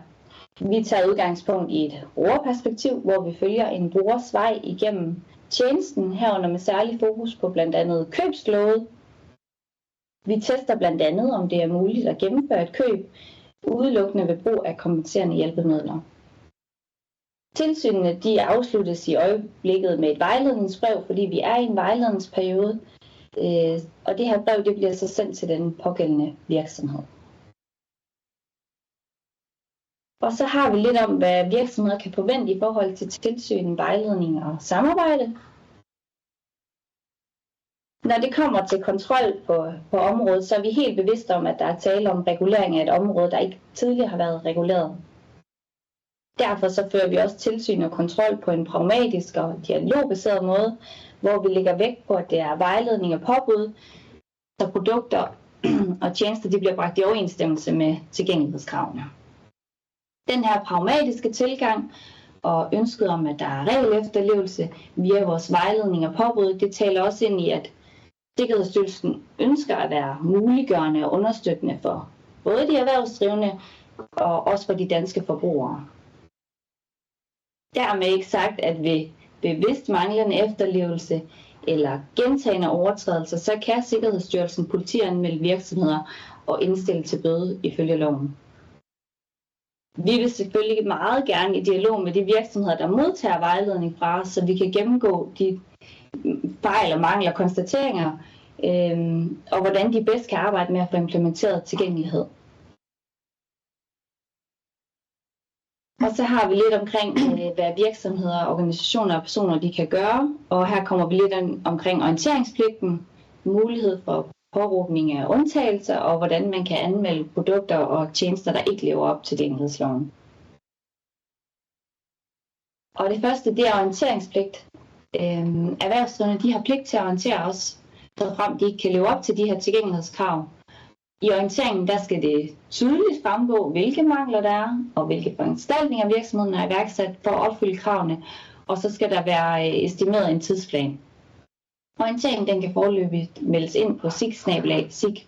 Vi tager udgangspunkt i et brugerperspektiv, hvor vi følger en brugers vej igennem tjenesten, herunder med særlig fokus på blandt andet købsflowet. Vi tester blandt andet, om det er muligt at gennemføre et køb, udelukkende ved brug af kompenserende hjælpemidler. Tilsynene de afsluttes i øjeblikket med et vejledningsbrev, fordi vi er i en vejledningsperiode, og det her brev det bliver så sendt til den pågældende virksomhed. Og så har vi lidt om, hvad virksomheder kan forvente i forhold til tilsyn, vejledning og samarbejde. Når det kommer til kontrol på området, så er vi helt bevidste om, at der er tale om regulering af et område, der ikke tidligere har været reguleret. Derfor så fører vi også tilsyn og kontrol på en pragmatisk og dialogbaseret måde, hvor vi lægger vægt på, at det er vejledning og påbud, så produkter og tjenester de bliver bragt i overensstemmelse med tilgængelighedskravene. Den her pragmatiske tilgang og ønsket om, at der er regelefterlevelse via vores vejledning og påbud, det taler også ind i, at Sikkerhedsstyrelsen ønsker at være muliggørende og understøttende for både de erhvervsdrivende og også for de danske forbrugere. Dermed ikke sagt, at ved bevidst manglende efterlevelse eller gentagne overtrædelser, så kan Sikkerhedsstyrelsen politianmelde virksomheder og indstille til bøde ifølge loven. Vi vil selvfølgelig meget gerne i dialog med de virksomheder, der modtager vejledning fra os, så vi kan gennemgå de fejl og mangler konstateringer, og hvordan de bedst kan arbejde med at få implementeret tilgængelighed. Og så har vi lidt omkring, hvad virksomheder, organisationer og personer de kan gøre, og her kommer vi lidt omkring orienteringspligten, mulighed for påråbning af undtagelser, og hvordan man kan anmelde produkter og tjenester, der ikke lever op til tilgængelighedsloven. Og det første, det er orienteringspligt. Erhvervsdrivende, de har pligt til at orientere os, såfremt de ikke kan leve op til de her tilgængelighedskrav. I orienteringen, der skal det tydeligt fremgå, hvilke mangler der er, og hvilke foranstaltninger virksomheden er iværksat for at opfylde kravene, og så skal der være estimeret en tidsplan. Orienteringen den kan foreløbigt meldes ind på sig@sig.dk.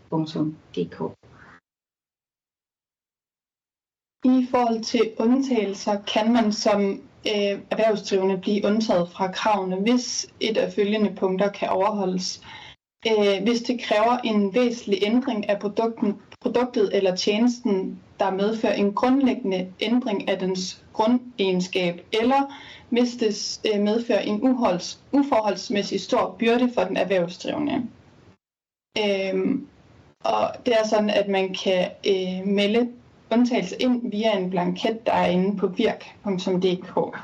I forhold til undtagelser kan man som erhvervsdrivende blive undtaget fra kravene, hvis et af følgende punkter kan overholdes. Hvis det kræver en væsentlig ændring af produktet eller tjenesten, der medfører en grundlæggende ændring af dens grundegenskab, eller hvis det medfører en uforholdsmæssig stor byrde for den erhvervsdrivende. Og det er sådan, at man kan melde undtagelse ind via en blanket, der er inde på virk.dk.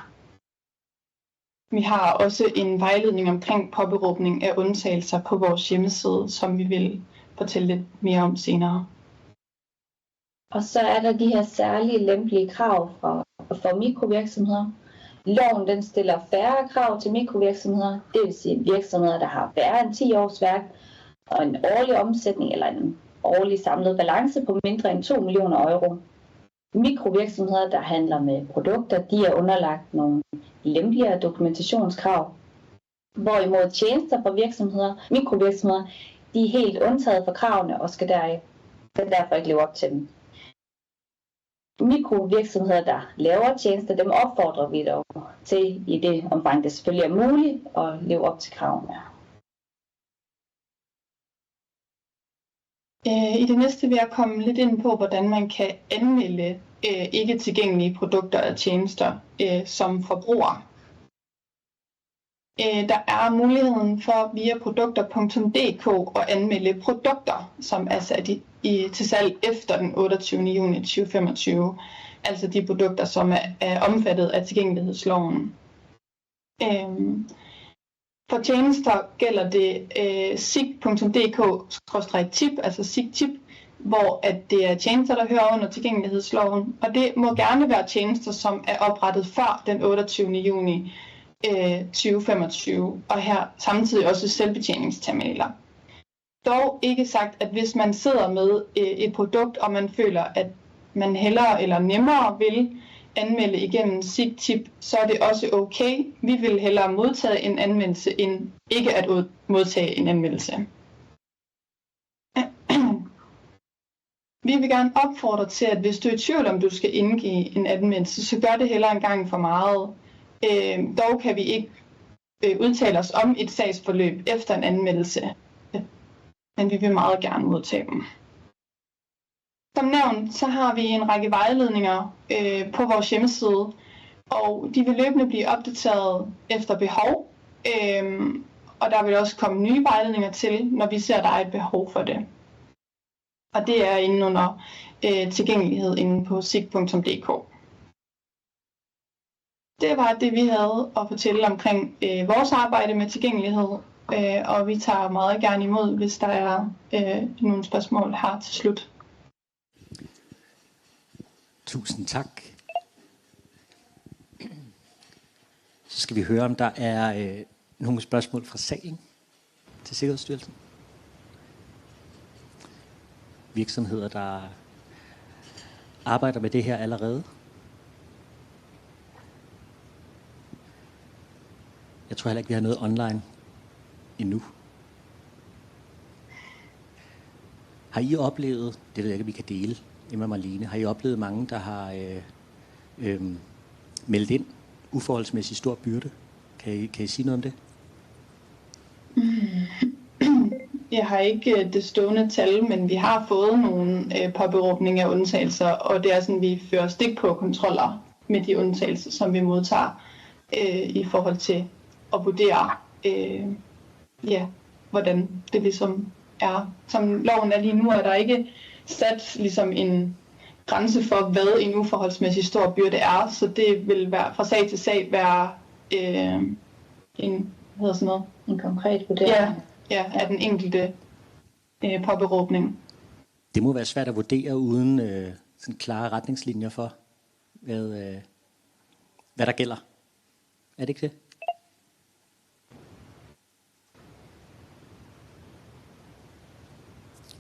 Vi har også en vejledning omkring påberåbning af undtagelser på vores hjemmeside, som vi vil fortælle lidt mere om senere. Og så er der de her særlige lempelige krav for mikrovirksomheder. Loven den stiller færre krav til mikrovirksomheder, det vil sige virksomheder, der har færre end 10 års værk, og en årlig omsætning eller en årlig samlet balance på mindre end 2 millioner euro. Mikrovirksomheder, der handler med produkter, de er underlagt nogle lempeligere dokumentationskrav. Hvorimod tjenester for mikrovirksomheder, de er helt undtaget fra kravene og skal derfor ikke leve op til dem. Mikrovirksomheder, der laver tjenester, dem opfordrer vi dog til i det omfang, det selvfølgelig er muligt at leve op til kravene. I det næste vil jeg komme lidt ind på, hvordan man kan anmelde ikke tilgængelige produkter og tjenester som forbruger. Der er muligheden for via produkter.dk at anmelde produkter, som er sat til salg efter den 28. juni 2025. Altså de produkter, som er omfattet af tilgængelighedsloven. For tjenester gælder det sig.dk/tip, altså sig-tip, hvor at det er tjenester, der hører under tilgængelighedsloven. Og det må gerne være tjenester, som er oprettet før den 28. juni 2025, og her samtidig også selvbetjeningsterminaler. Dog ikke sagt, at hvis man sidder med et produkt, og man føler, at man hellere eller nemmere vil anmelde igennem sig-tip, så er det også okay. Vi vil hellere modtage en anmeldelse, end ikke at modtage en anmeldelse. Vi vil gerne opfordre til, at hvis du er i tvivl, om du skal indgive en anmeldelse, så gør det hellere en gang for meget. Dog kan vi ikke udtale os om et sagsforløb efter en anmeldelse, men vi vil meget gerne modtage dem. Som nævnt, så har vi en række vejledninger på vores hjemmeside, og de vil løbende blive opdateret efter behov, og der vil også komme nye vejledninger til, når vi ser, at der er et behov for det. Og det er inde under tilgængelighed inde på sig.dk. Det var det, vi havde at fortælle omkring vores arbejde med tilgængelighed, og vi tager meget gerne imod, hvis der er nogle spørgsmål her til slut. Tusind tak. Så skal vi høre, om der er nogle spørgsmål fra salen til Sikkerhedsstyrelsen. Virksomheder, der arbejder med det her allerede. Jeg tror heller ikke, vi har noget online endnu. Har I oplevet, det ved jeg ikke, vi kan dele, Emma og Marlene, har I oplevet mange, der har meldt ind uforholdsmæssigt stor byrde? Kan I sige noget om det? Jeg har ikke det stående tal, men vi har fået nogle påberåbninger af undtagelser, og det er sådan, vi fører stik på kontroller med de undtagelser, som vi modtager i forhold til at vurdere, hvordan det ligesom er. Som loven er lige nu, er der ikke sat ligesom en grænse for, hvad en uforholdsmæssig stor byrde er, så det vil være fra sag til sag være en konkret vurdering. Ja, af den enkelte påberåbning. Det må være svært at vurdere uden sådan klare retningslinjer for, hvad der gælder. Er det ikke det?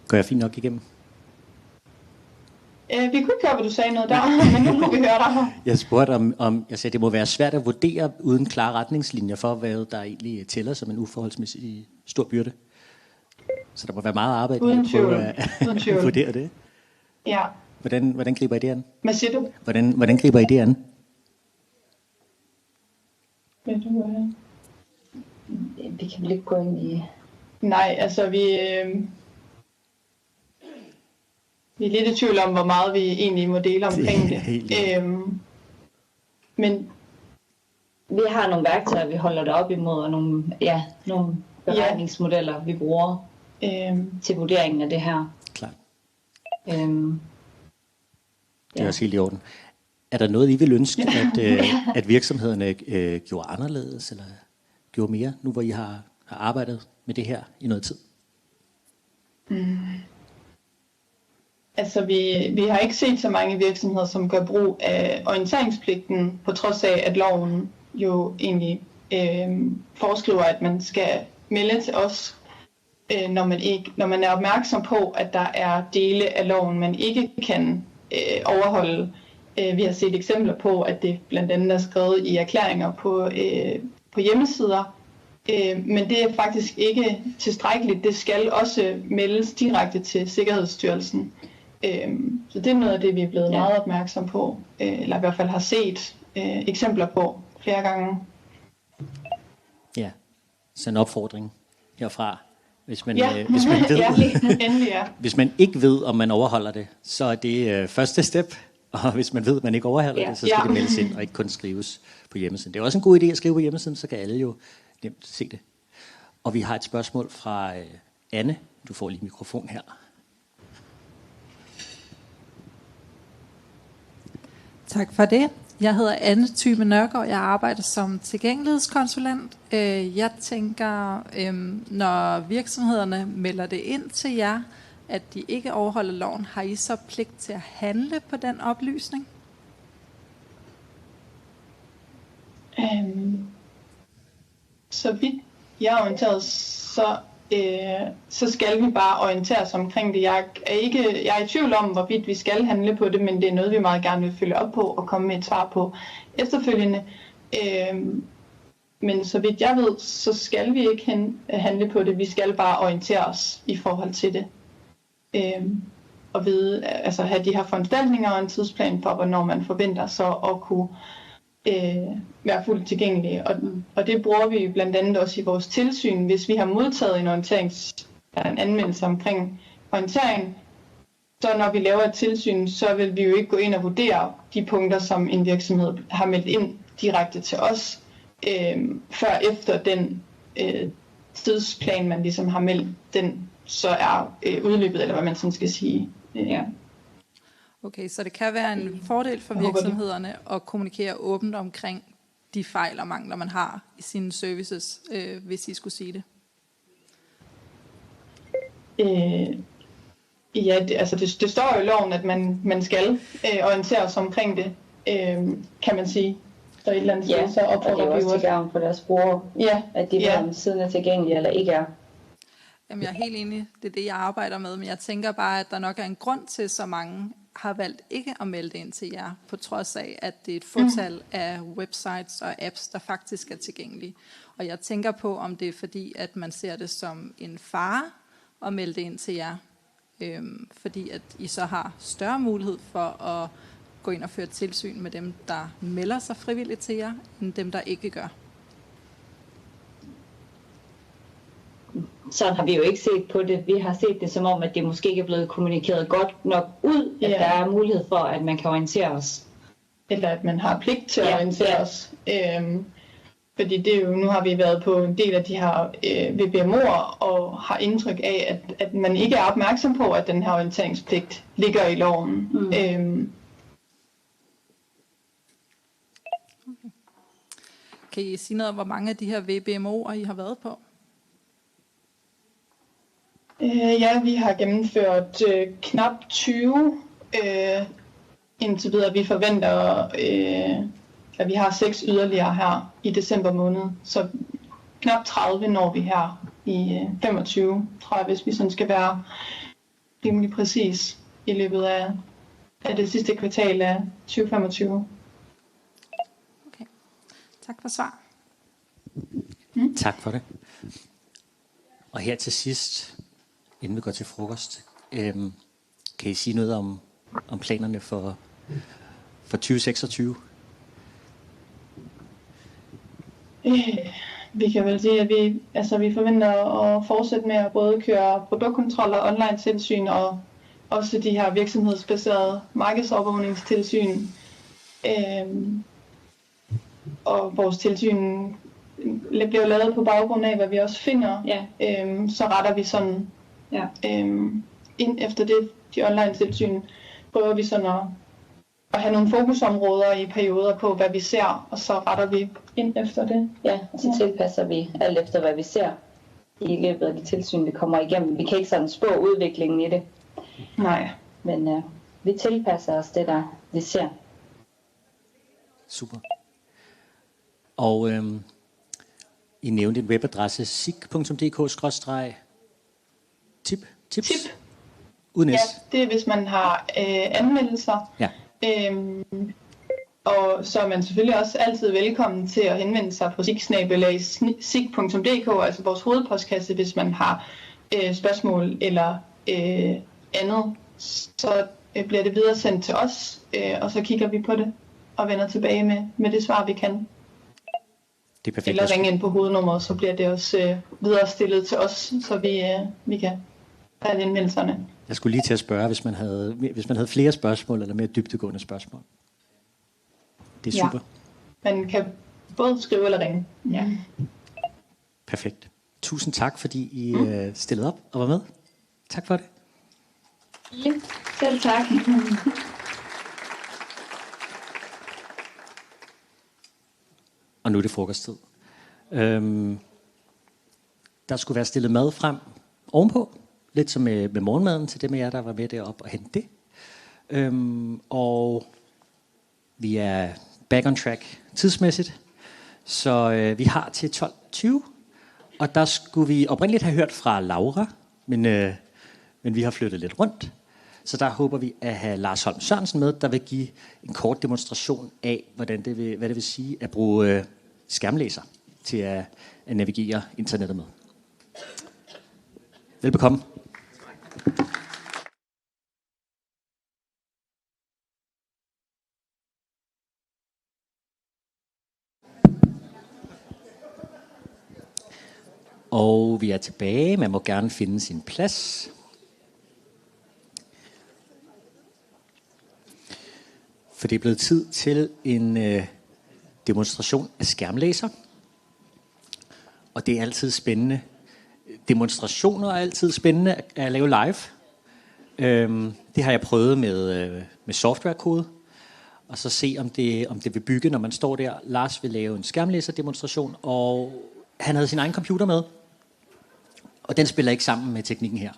Går jeg fint nok igennem? Vi kunne ikke høre, hvad du sagde noget der, men nu kunne vi høre dig. Jeg spurgte om jeg sagde, det må være svært at vurdere uden klare retningslinjer for, hvad der egentlig tæller som en uforholdsmæssig stor byrde. Så der må være meget arbejde med at prøve at vurdere det. Ja. Hvordan griber I det an? Hvad siger du? Hvordan griber I det an? Vi kan vel ikke gå ind i... Nej, altså vi er lidt i tvivl om, hvor meget vi egentlig må dele omkring det. Men vi har nogle værktøjer, vi holder det op imod, og nogle beregningsmodeller, vi bruger til vurderingen af det her. Klart. Det er også helt i orden. Er der noget, I vil ønske, at virksomhederne gjorde anderledes, eller gjorde mere, nu hvor I har arbejdet med det her i noget tid? Altså, vi har ikke set så mange virksomheder, som gør brug af orienteringspligten, på trods af, at loven jo egentlig foreskriver, at man skal melde til os, når man er opmærksom på, at der er dele af loven, man ikke kan overholde. Vi har set eksempler på, at det blandt andet er skrevet i erklæringer på hjemmesider, men det er faktisk ikke tilstrækkeligt. Det skal også meldes direkte til Sikkerhedsstyrelsen. Så det er noget af det, vi er blevet meget opmærksom på, eller i hvert fald har set eksempler på flere gange. Ja, så en opfordring herfra. Hvis man, hvis man ikke ved, om man overholder det, så er det første step. Og hvis man ved, at man ikke overholder det, så skal det meldes ind og ikke kun skrives på hjemmesiden. Det er også en god idé at skrive på hjemmesiden, så kan alle jo nemt se det. Og vi har et spørgsmål fra Anne. Du får lige mikrofon her. Tak for det. Jeg hedder Anne Thybe Nørgaard. Jeg arbejder som tilgængelighedskonsulent. Jeg tænker, når virksomhederne melder det ind til jer, at de ikke overholder loven, har I så pligt til at handle på den oplysning? Så vidt jeg er orienteret, så skal vi bare orientere os omkring det. Jeg er i tvivl om, hvorvidt vi skal handle på det, men det er noget, vi meget gerne vil følge op på og komme med et svar på efterfølgende. Men så vidt jeg ved, så skal vi ikke handle på det. Vi skal bare orientere os i forhold til det. Og vide, altså have de her foranstaltninger og en tidsplan for, hvornår man forventer så at kunne være fuldt tilgængelig. Og det bruger vi blandt andet også i vores tilsyn. Hvis vi har modtaget en anmeldelse omkring orientering, så når vi laver et tilsyn, så vil vi jo ikke gå ind og vurdere de punkter, som en virksomhed har meldt ind direkte til os, før efter den tidsplan, man ligesom har meldt, den så er udløbet, eller hvad man sådan skal sige. Ja. Okay, så det kan være en fordel for virksomhederne at kommunikere åbent omkring de fejl og mangler, man har i sine services, hvis I skulle sige det? Det står jo i loven, at man skal orientere os omkring det, kan man sige. Så et eller andet sted, så opfordrer vi også til gavn for deres brugere, at de ved, om siden er tilgængelige eller ikke er. Jamen, jeg er helt enig. Det er det, jeg arbejder med, men jeg tænker bare, at der nok er en grund til, så mange har valgt ikke at melde det ind til jer, på trods af, at det er et fåtal af websites og apps, der faktisk er tilgængelige. Og jeg tænker på, om det er fordi, at man ser det som en fare at melde det ind til jer, fordi at I så har større mulighed for at gå ind og føre tilsyn med dem, der melder sig frivilligt til jer, end dem, der ikke gør. Sådan har vi jo ikke set på det. Vi har set det som om, at det måske ikke er blevet kommunikeret godt nok ud, at der er mulighed for, at man kan orientere os. Eller at man har pligt til at orientere os. Fordi det er jo, nu har vi været på en del af de her VBMO'er og har indtryk af, at man ikke er opmærksom på, at den her orienteringspligt ligger i loven. Kan I sige noget om, hvor mange af de her VBMO'er I har været på? Ja, vi har gennemført knap 20 indtil videre. Vi forventer, at vi har 6 yderligere her i december måned. Så knap 30 når vi her i 25, tror jeg, hvis vi sådan skal være rimelig præcis i løbet af det sidste kvartal af 2025. Okay. Tak for svar. Tak for det. Og her til sidst, inden vi går til frokost, kan I sige noget om planerne for 2026? Vi kan vel sige, at vi forventer at fortsætte med at både køre produktkontroller, online tilsyn og også de her virksomhedsbaserede markedsovervågningstilsyn. Og vores tilsyn bliver lavet på baggrund af, hvad vi også finder. Så retter vi sådan ind efter det, de online tilsyn, prøver vi sådan have nogle fokusområder i perioder på, hvad vi ser, og så retter vi ind efter det. Ja, og så tilpasser vi alt efter, hvad vi ser i løbet af de tilsyn, vi kommer igennem. Vi kan ikke sådan spå udviklingen i det. Nej. Men vi tilpasser os det, der vi ser. Super. Og I nævnte en webadresse, sig.dk/tip. Tip. Uden ja, det er, hvis man har anmeldelser. Ja. Og så er man selvfølgelig også altid velkommen til at henvende sig på sig.dk, altså vores hovedpostkasse, hvis man har spørgsmål eller andet. Så bliver det videre sendt til os, og så kigger vi på det og vender tilbage med det svar, vi kan. Det er perfekt. Eller ringe ind på hovednummeret, så bliver det også videre stillet til os, så vi kan have indmeldelserne. Jeg skulle lige til at spørge, hvis man havde flere spørgsmål eller mere dybdegående spørgsmål. Det er super. Ja. Man kan både skrive eller ringe. Ja. Perfekt. Tusind tak, fordi I stillede op og var med. Tak for det. Ja, selv tak. Og nu er det frokosttid. Der skulle være stillet mad frem ovenpå. Lidt som med morgenmaden til dem af jer, der var med deroppe og hente det. Og vi er back on track tidsmæssigt. Så vi har til 12:20. Og der skulle vi oprindeligt have hørt fra Laura, men vi har flyttet lidt rundt. Så der håber vi at have Lars Holm Sørensen med, der vil give en kort demonstration af, hvad det vil sige at bruge skærmlæser til at navigere internettet med. Velbekomme. Og vi er tilbage. Man må gerne finde sin plads. For det er blevet tid til en demonstration af skærmlæser. Og det er altid spændende. Demonstrationer er altid spændende at lave live. Det har jeg prøvet med softwarekode. Og så se, om det vil bygge, når man står der. Lars vil lave en skærmlæserdemonstration, og han havde sin egen computer med. Og den spiller ikke sammen med teknikken her.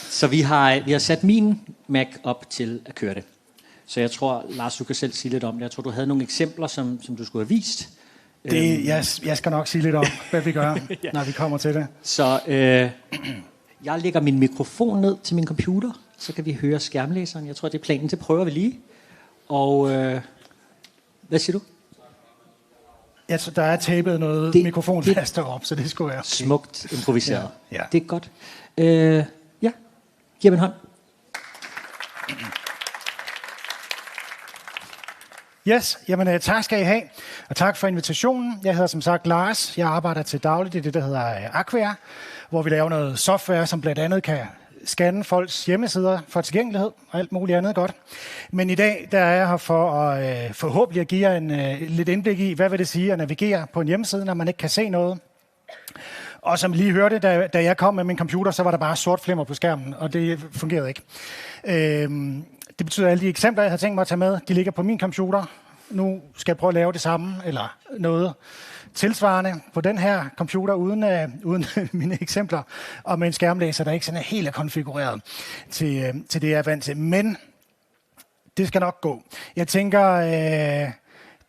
Så vi har sat min Mac op til at køre det. Så jeg tror, Lars, du kan selv sige lidt om det. Jeg tror, du havde nogle eksempler, som du skulle have vist. Jeg skal nok sige lidt om, hvad vi gør, ja. Når vi kommer til det. Så jeg lægger min mikrofon ned til min computer, så kan vi høre skærmlæseren. Jeg tror, det er planen. Det prøver vi lige. Og hvad siger du? Ja, så der er tapet noget mikrofonfast derop, så det skulle være okay. Smukt improviseret. Ja. Det er godt. Ja, giv mig en hånd. Yes, jamen tak skal I have, og tak for invitationen. Jeg hedder som sagt Lars. Jeg arbejder til dagligt i det, der hedder Aquia, hvor vi laver noget software, som blandt andet kan scanne folks hjemmesider for tilgængelighed og alt muligt andet godt. Men i dag der er jeg her for at forhåbentlig at give jer lidt indblik i, hvad vil det sige at navigere på en hjemmeside, når man ikke kan se noget. Og som I lige hørte, da jeg kom med min computer, så var der bare sort flimmer på skærmen, og det fungerede ikke. Det betyder, at alle de eksempler, jeg havde tænkt mig at tage med, de ligger på min computer. Nu skal jeg prøve at lave det samme, eller noget tilsvarende på den her computer, uden mine eksempler, og med en skærmlæser, der ikke sådan er helt konfigureret til det, jeg er vant til. Men det skal nok gå. Jeg tænker,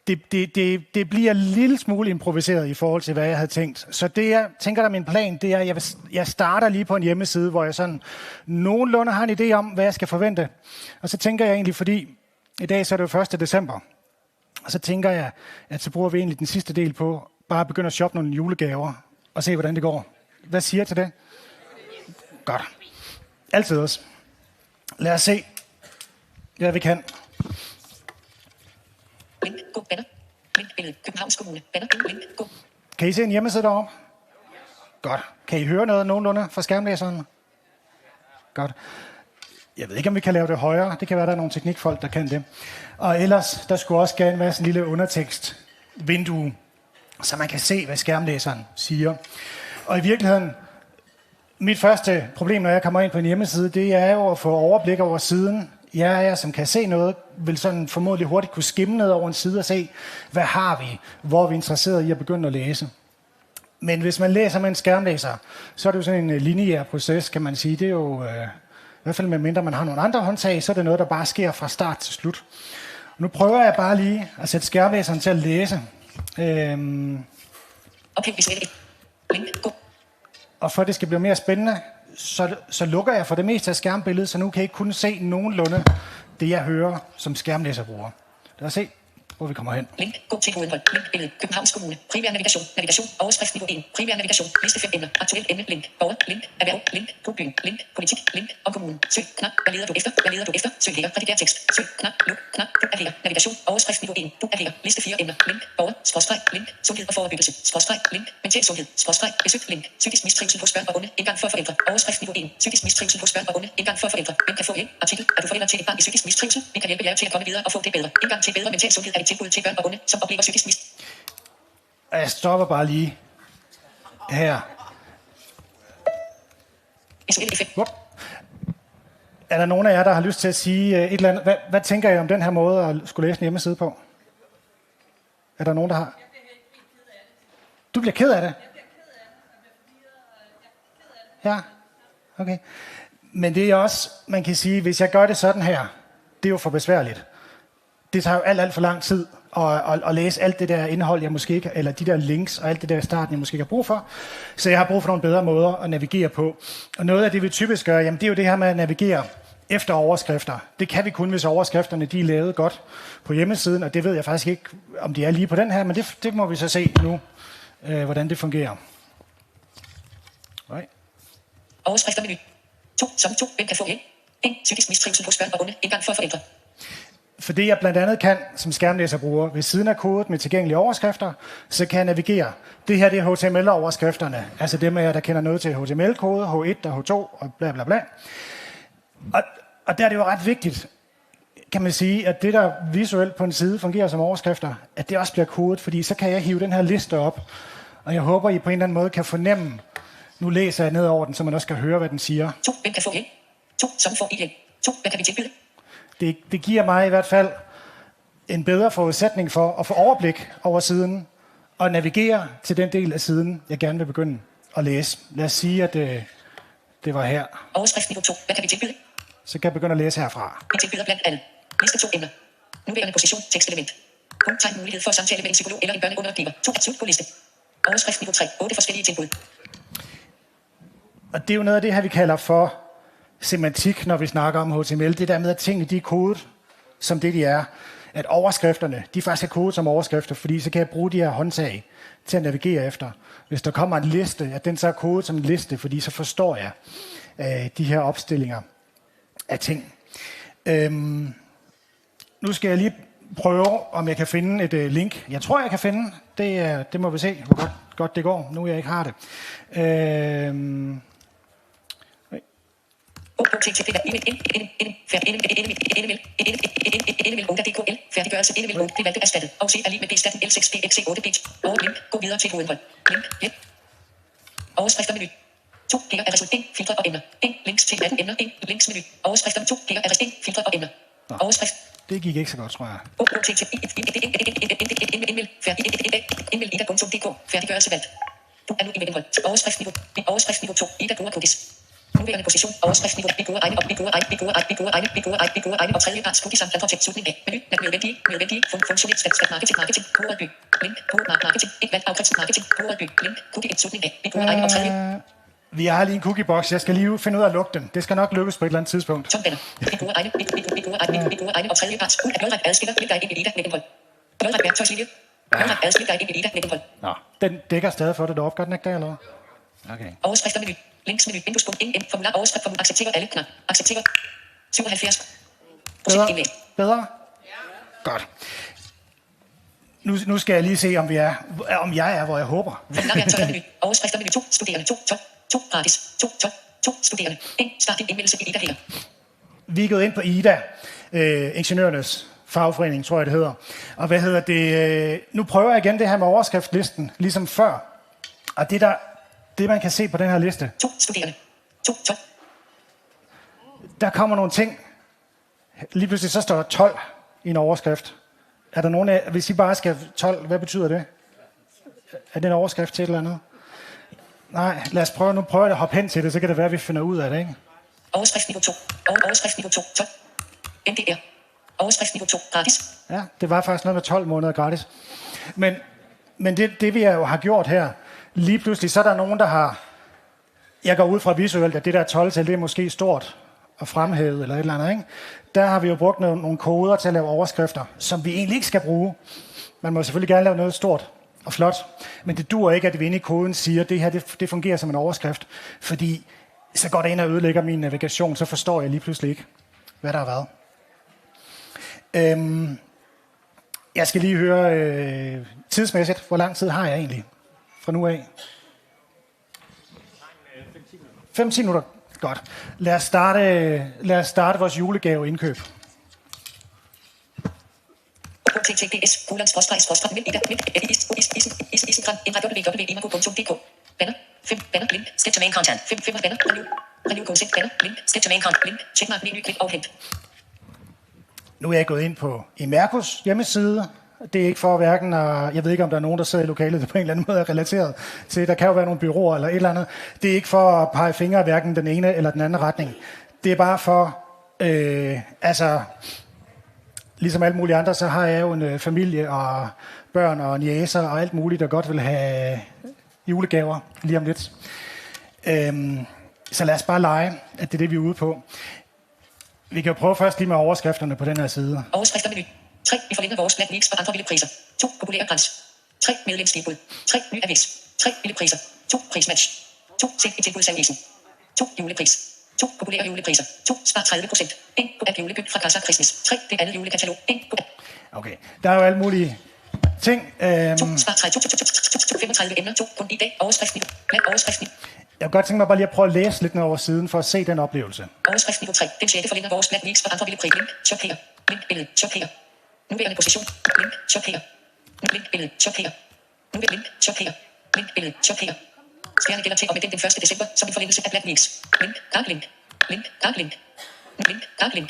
det bliver en lille smule improviseret i forhold til, hvad jeg havde tænkt. Så det, jeg tænker, der er min plan, det er, at jeg starter lige på en hjemmeside, hvor jeg sådan nogenlunde har en idé om, hvad jeg skal forvente. Og så tænker jeg egentlig, fordi i dag så er det jo 1. december, og så tænker jeg, at så bruger vi egentlig den sidste del på bare at begynde at shoppe nogle julegaver og se, hvordan det går. Hvad siger I til det? Godt. Altid også. Lad os se, hvad vi kan. Kan I se en hjemmeside deroppe? Godt. Kan I høre noget nogenlunde fra skærmlæseren? Godt. Jeg ved ikke, om vi kan lave det højere. Det kan være, der er nogle teknikfolk, der kan det. Og ellers, der skulle også gerne være sådan en lille undertekstvindue, så man kan se, hvad skærmlæseren siger. Og i virkeligheden, Mit første problem, når jeg kommer ind på en hjemmeside, det er jo at få overblik over siden. Jeg, som kan se noget, vil sådan formodentlig hurtigt kunne skimme ned over en side og se, hvad har vi, hvor er vi interesseret i at begynde at læse. Men hvis man læser med en skærmlæser, så er det jo sådan en lineær proces, kan man sige. Det er jo, i hvert fald med mindre man har nogle andre håndtag, så er det noget, der bare sker fra start til slut. Nu prøver jeg bare lige at sætte skærmlæseren til at læse. Og for at det skal blive mere spændende, så lukker jeg for det meste af skærmbilledet, så nu kan I kun se nogenlunde det, jeg hører som skærmlæser bruger. Lad os se, hvor vi kommer hen. Link, gå til hovedindhold, link, billede, Københavns Kommune, primær navigation, overskrift niveau 1, primær navigation, liste 5 emner, aktuelt emne, link, borger, link, erhverv, link, på byen, link, politik, link, om kommunen, søg, knap, hvad leder du efter, søg lækker, redigere tekst, søg, knap, luk, knap, du er lækker, navigation, overskrift niveau 1, du er lækker, liste 4 emner, link, borger, skråstreg, link, sundhed og forebyggelse, skråstreg, link, mental sundhed, skråstreg, besøg, link, psykisk mistrivsel hos børn og unge, indgang for forældre, overskrift niveau 1, psykisk mistrivsel hos børn og unge, indgang for forældre, hvem kan få hjælp, artikel, er du forælder til et barn i psykisk mistrivsel, vi kan hjælpe jer til at komme videre og få det bedre, indgang til bedre mental sundhed er et tilbud til børn og unge, som oplever psykisk mistrivsel. Jeg stopper bare lige her. Er der nogen af jer, der har lyst til at sige et eller andet? Hvad tænker I om den her måde at skulle læse en hjemmeside på? Er der nogen, der har? Du bliver ked af det? Ja, okay. Men det er også, man kan sige, hvis jeg gør det sådan her, det er jo for besværligt. Det tager jo alt for lang tid at læse alt det der indhold, jeg måske ikke, eller de der links og alt det der i starten, jeg måske ikke har brug for. Så jeg har brug for nogle bedre måder at navigere på. Og noget af det, vi typisk gør, jamen, det er jo det her med at navigere efter overskrifter. Det kan vi kun, hvis overskrifterne de er lavet godt på hjemmesiden, og det ved jeg faktisk ikke, om de er lige på den her, men det må vi så se nu, hvordan det fungerer. Okay. Overskrifter menu. 2, hvem kan få hjælp? 1, psykisk mistrivsel hos børn og unge, indgang for forældre. For det jeg blandt andet kan som skærmlæserbruger, ved siden af kodet med tilgængelige overskrifter, så kan jeg navigere. Det her det er HTML-overskrifterne, altså dem af jer, der kender noget til HTML-kode, H1 og H2 og bla bla bla. Og der er det jo ret vigtigt, kan man sige, at det der visuelt på en side fungerer som overskrifter, at det også bliver kodet, fordi så kan jeg hive den her liste op, og jeg håber, I på en eller anden måde kan fornemme, nu læser jeg ned over den, så man også kan høre, hvad den siger. 2, hvem kan få hjælp? 2, som får hjælp. 2, hvad kan vi tilbyde? Det giver mig i hvert fald en bedre forudsætning for at få overblik over siden og navigere til den del af siden, jeg gerne vil begynde at læse. Lad os sige, at det var her. Overskrift niveau 2. Hvad kan vi tilbyde? Så kan jeg begynde at læse herfra. Vi tilbyder blandt andet. Liste 2 emner. Nuværende position, tekstelement. Punkttegn mulighed for samtale med en psykolog eller en børneundergiver. 2 absolut på liste. Overskrift niveau 3. 8 forskellige tilbud. Og det er jo noget af det her, vi kalder for semantik, når vi snakker om HTML. Det der med, at tingene de er kodet som det, de er. At overskrifterne, de faktisk er kodet som overskrifter, fordi så kan jeg bruge de her håndtag til at navigere efter. Hvis der kommer en liste, at den så er kodet som en liste, fordi så forstår jeg de her opstillinger af ting. Nu skal jeg lige prøve, om jeg kan finde et link. Jeg tror, jeg kan finde. Det må vi se, hvor godt det går, nu jeg ikke har det. Færdiggørelse det valgte erstattet. Og se er lige med B-staten L6BXC8B. Og link. Gå videre til hovedindhold. Link. Hjælp. Overskrifter menu. 2 giga af resultat. Filtre og emner. 1 links til 18 emner. 1 links menu. Overskrifter 2 giga af resultat. Filtre og emner. Overskrift. Det gik ikke så godt, tror jeg. Færdiggørelse valgt. Du er nu i mit indhold. Overskriftsniveau 2. Ida Gora Cookies. Nuværende position. Overskriftsniveau. Vi går egne og tredje parts cookies samt andre tekst. Slutning af. Menu. Nødvendige. Funktionelt. Stat marketing. Koderby. Link. Marketing. Et valg afkritisk marketing. Koderby. Link. Cookie. Slutning af. Vi går egne og tredje. Vi har lige en cookiebox. Jeg skal lige finde ud af at lukke den. Det skal nok lykkes på et eller andet tidspunkt. Tom venner. Vi går egne og tredje parts. Lodret adskiller. Klik dig ind i Ida med indhold. Lodret værktøjslinje. Lodret adskiller dig ind i Ida med indhold. Nå, den dækker stadig for det deroppe. Gør den ikke der, eller hvad? Okay. Overskrifter menu. Links menu. Windows.in. Formular overskrift. Accepterer alle knap. Accepterer. 77. Bedre? Godt. Nu skal jeg lige se, om jeg er, hvor jeg håber. Overskrifter menu 2. Studerende 2 gratis. 2 studerende. 1 start din indmeldelse i Ida her. Vi er gået ind på Ida, ingeniørernes fagforening, tror jeg det hedder. Og hvad hedder det? Nu prøver jeg igen det her med overskriftlisten, ligesom før. Og det man kan se på den her liste. 2 studerende. 2, 12. Der kommer nogle ting. Lige pludselig så står der 12 i en overskrift. Er der nogen af, hvis I bare skal 12, hvad betyder det? Er det en overskrift til et eller andet? Nej, lad os prøve at hoppe hen til det, så kan det være, at vi finder ud af det, ikke? Overskrift niveau 2. Overskrift niveau 2. 12. NDR. Overskrift niveau 2. Gratis. Ja, det var faktisk noget med 12 måneder gratis. Men det vi jo har gjort her, lige pludselig, så er der nogen, der har... Jeg går ud fra visuelt, at det der 12-tal, det er måske stort og fremhævet eller et eller andet, ikke? Der har vi jo brugt nogle koder til at lave overskrifter, som vi egentlig ikke skal bruge. Man må selvfølgelig gerne lave noget stort og flot, men det duer ikke, at vi inde i koden siger, at det her det fungerer som en overskrift, fordi så går det ind og ødelægger min navigation, så forstår jeg lige pludselig ikke, hvad der har været. Jeg skal lige høre tidsmæssigt, hvor lang tid har jeg egentlig fra nu af? 5-10 minutter. Godt. Lad os starte vores julegaveindkøb. https banner 5 banner link skip to main content 5 banner renew concept banner link skip to main content link checkmark menu klik og hent. Nu er jeg gået ind på Imercos hjemmeside. Det er ikke for hverken, og jeg ved ikke, om der er nogen, der sidder i lokalet, der på en eller anden måde er relateret til. Der kan jo være nogle bureauer eller et eller andet. Det er ikke for at pege fingre hverken den ene eller den anden retning. Det er bare for, ligesom alle mulige andre, så har jeg jo en familie og børn og niecer og alt muligt, der godt vil have julegaver lige om lidt. Så lad os bare lege, at det er det, vi er ude på. Vi kan jo prøve først lige med overskrifterne på den her side. Overskrifter menu. 3. Vi forlænger vores Black Weeks for andre vilde priser. 2. Populære græns. 3. Medlemstilbud. 3. Ny avis. 3. Vilde priser. 2. Prismatch. 2. Se i tilbudsanvisen. 2. Julepris. 2. Populære julepriser. 2. Spar 30%. 1. På at julebyg fra Kasser Christmas. 3. Det andet julekatalog. 1. På Okay, der er jo alle mulige ting. 2. Spar 35 emner. 2. Kun i dag. Overskrift menu. Blandt overskrift menu. Jeg vil godt tænke mig bare lige at prøve at læse lidt ned over siden, for at se den oplevelse. Overskrift niveau 3. Den 6. forlænger vores Black Weeks for andre vilde priser. Link. Chokker. Link. Billede. Chokker. Nuværende position. Link. Chokker. Link. Billede. Chokker. Nuværende link. Chokker. Link. Billede. Chokker. Skærene gælder til og med den 1. december, som en forlængelse af Black Weeks. Link. Card link. Link. Card link. Link. Card link.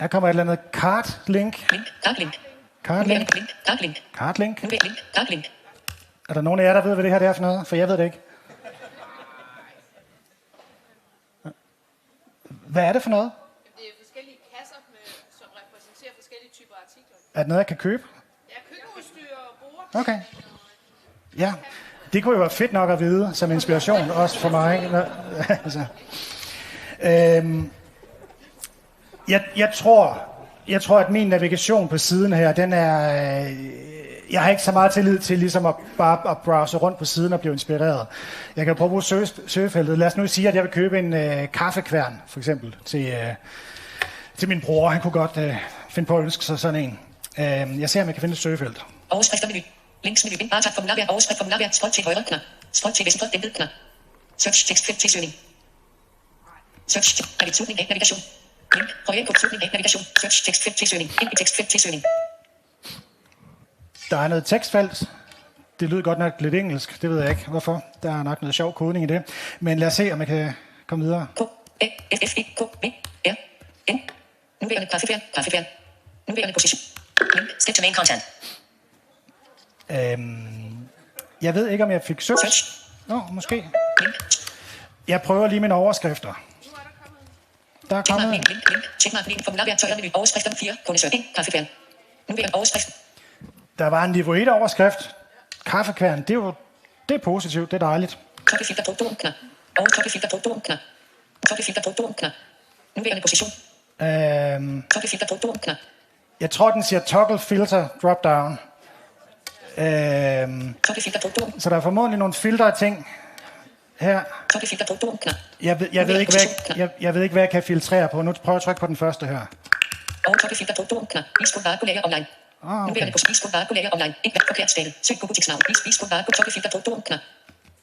Her kommer et eller andet card link. Link. Card link. Card link. Link. Card link. Card link. Nuværende link. Card link. Er der nogen af jer, der ved, hvad det her er for noget? For jeg ved det ikke. Hvad er det for noget? Det er forskellige kasser, som repræsenterer forskellige typer artikler. Er det noget, jeg kan købe? Ja, køkkenudstyr og bord. Okay. Ja, det kunne jo være fedt nok at vide som inspiration, også for mig. Altså. Jeg tror, at min navigation på siden her, den er... Jeg har ikke så meget tillid til ligesom at bare at browse rundt på siden og blive inspireret. Jeg kan prøve at bruge søgefeltet. Lad os nu sige, at jeg vil købe en kaffekværn, for eksempel, til min bror. Han kunne godt finde på at ønske sig sådan en. Jeg ser, om jeg kan finde et søgefelt. Overskrifter menu. Links menu. Bare tak formularvær. Overskrift formularvær. Scroll til højre knap. Scroll til venstre. Den ved knap. Search tekst til søgning. Search til navigation. Link. Højre på betydning af navigation. Search tekst til søgning. Ind i tekst til søgning. Der er noget tekstfelt. Det lyder godt nok lidt engelsk. Det ved jeg ikke hvorfor. Der er nok noget sjov kodning i det. Men lad os se, om jeg kan komme videre. K, A, F, F, E, K, V, R, N. Nuværende kaffefjern. Nuværende position. Link. Skip to main content. Jeg ved ikke, om jeg fik søgt. Måske. Link. Jeg prøver lige mine overskrifter. Der er kommet... Link. Checkmark link. Formularvær. Tøjler menu. Overskrifter 4. Kundesøg. Kaffefjern. Nuværende overskrift. Der var en niveau 1 overskrift. Kaffekværn, det er positivt, det er dejligt. Toppefilter på domknap. Og toppefilter på domknap. Toppefilter på domknap. Nuværende position. Toppefilter på domknap. Jeg tror, den siger toggle filter drop down. Toppefilter på domknap. Så der er formodentlig nogle filtre ting her. Toppefilter på domknap. Jeg ved ikke, hvad jeg kan filtrere på. Nu prøver jeg at trykke på den første her. Og toppefilter på domknap. Vis kun varer på lager online. Nuværende på vis kun varer på lager online. Ikke væk forkert stadig. Søg på butiksnavn. Vis kun varer på toppefilter på domknap.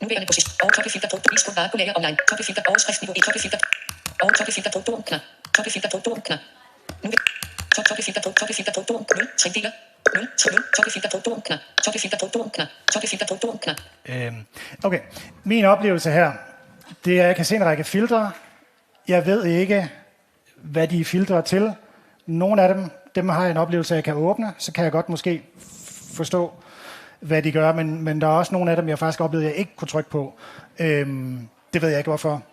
Nuværende position. Og toppefilter på vis kun varer på lager online. Toppefilter overskriftniveau 1. Toppefilter. Og toppefilter på domknap. Toppefilter på domknap. Toppefilter på domknap. 0. Trindeler. 0. Toppefilter på domknap. Toppefilter på domknap. Toppefilter på domknap. Okay. Min oplevelse her Det er, jeg kan se en række filtre. Jeg ved ikke, hvad de filtrer til. Nogle af dem har jeg en oplevelse af, at jeg kan åbne. Så kan jeg godt måske forstå, hvad de gør. Men der er også nogle af dem, jeg faktisk oplevede, at jeg ikke kunne trykke på. Det ved jeg ikke, hvorfor.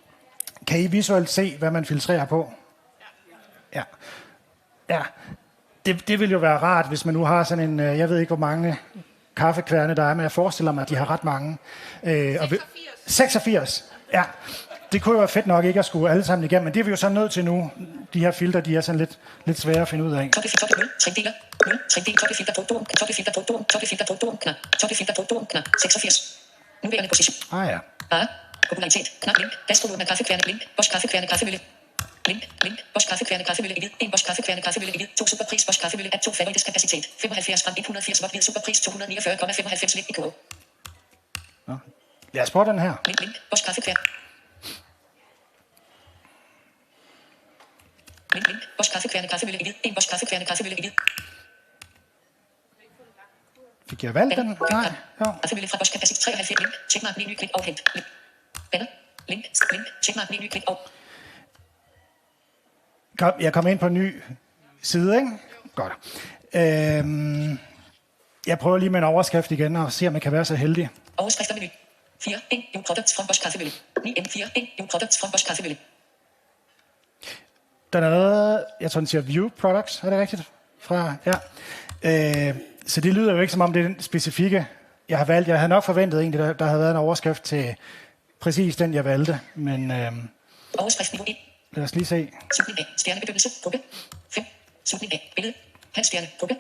Kan I visuelt se, hvad man filtrerer på? Ja. Ja. Det vil jo være rart, hvis man nu har sådan en... Jeg ved ikke, hvor mange kaffekværne der er, men jeg forestiller mig, at de har ret mange. 86. Ja. Det kunne jo være fedt nok ikke at skulle alle sammen igennem, men det er vi jo så nødt til nu. De her filter, de er sådan lidt svære at finde ud af. Nuværende position. Ja. Popularitet. Knap link. Gastrolog med kaffekværne. Link. Bosch kaffekværne. Kaffemølle. Link. Bosch kaffekværne. Kaffemølle. 1 Bosch kaffekværne. Kaffemølle. 2 superpris. Bosch kaffemølle. 2 favorites kapacitet. 75 gram. 180 watt. Hvid superpris. 249,95 link i kode. Lad os prøve den her. Link. Bosch kaffekværne. Link. Bosch kaffekværne. Kaffemølle. 1 Bosch kaffekværne. Kaffemølle. Fik jeg valgt den? Nej. Kaffemølle fra Bosch kapacitet. 93 link. Checkmark. Menu. Klik. Afhent. Banner. Link. Checkmark. Menu. Klik. Jeg kommer ind på en ny side, ikke? Godt. Jeg prøver lige med en overskrift igen og se, om jeg kan være så heldig. Overskrifter menu. 4. New products from Bosch kaffemølle. 9M4. New products from Bosch kaffemølle. Der er noget, jeg tror, den siger view products. Er det rigtigt? Ja. Så det lyder jo ikke, som om det er den specifikke, jeg har valgt. Jeg havde nok forventet egentlig, der havde været en overskrift til præcis den, jeg valgte. Men overskrift niveau 1. Lad os lige se. Slutning af. Stjernebebyggelse. Gruppe. 5. Slutning af. Billede. Hans stjerne. Gruppe.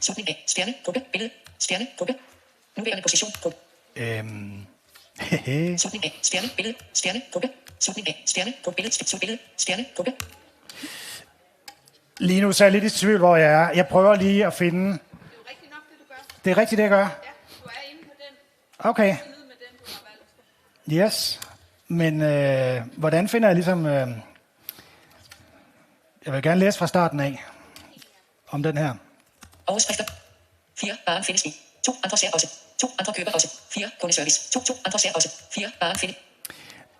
Slutning af. Stjerne. Gruppe. Billede. Stjerne. Gruppe. Nuværende position. Gruppe. Slutning af. Stjerne. Billede. Stjerne. Gruppe. Slutning af. Stjerne. Gruppe. Billede. Stjerne. Gruppe. Lige nu så er jeg lidt i tvivl, hvor jeg er. Jeg prøver lige at finde... Det er jo rigtigt nok, det du gør. Det er rigtigt, det jeg gør? Ja, du er inde på den. Okay. Yes. Men hvordan finder jeg ligesom... jeg vil gerne læse fra starten af om den her. Overskrifter. 4. Varen findes i. 2 andre ser også. 2 andre køber også. 4. Kundeservice. 2 andre ser også. 4. Varen findes.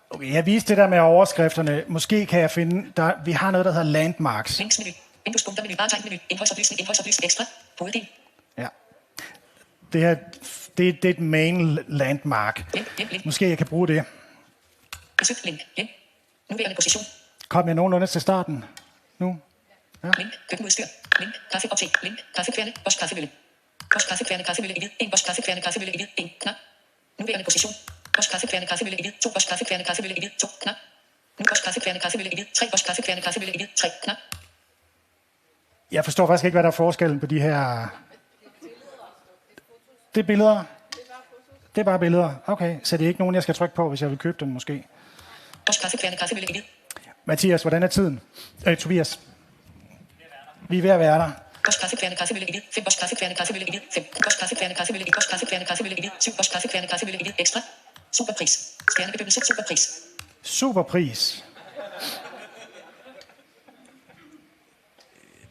Okay, jeg viste det der med overskrifterne. Måske kan jeg finde... vi har noget, der hedder landmarks. Linksmenu. Vinduespunkter menu. Varetegnmenu. Indholdsoplysning. Ekstra. Hoveddel. Ja. Det her... Det er et main landmark. Link. Måske jeg kan bruge det. Besøg link. Nuværende position. Kom jeg nogenlunde til starten nu? Ja. Link. Køkkenudstyr. Link. Kaffeoptag. Link. Kaffekværne. Bosch kaffemølle. Bosch kaffekværne. Kaffemølle. 1 Bosch kaffekværne. Kaffemølle. 1 knap. Nuværende position. Bosch kaffekværne. Kaffemølle. 2 Bosch kaffekværne. Kaffemølle. 2 knap. Nu Bosch kaffekværne. Kaffemølle. 3 Bosch kaffekværne. Kaffemølle. 3 knap. Jeg forstår faktisk ikke, hvad der er forskellen på de her... Det er billeder? Det er bare billeder. Okay, så det er ikke nogen, jeg skal trykke på, hvis jeg vil købe den måske. Bosch kaffekværne. Kaffemølle. Mathias, hvordan er tiden? Tobias. Vi er ved at være der. Bosch kaffekværne. Kaffemølle. 5 Bosch kaffekværne. Kaffemølle. 5 Bosch kaffekværne. Kaffemølle. Bosch kaffekværne. Kaffemølle. 7 Bosch kaffekværne. Kaffemølle. Ekstra. Superpris. Stjernebebyggelse. Superpris. Superpris.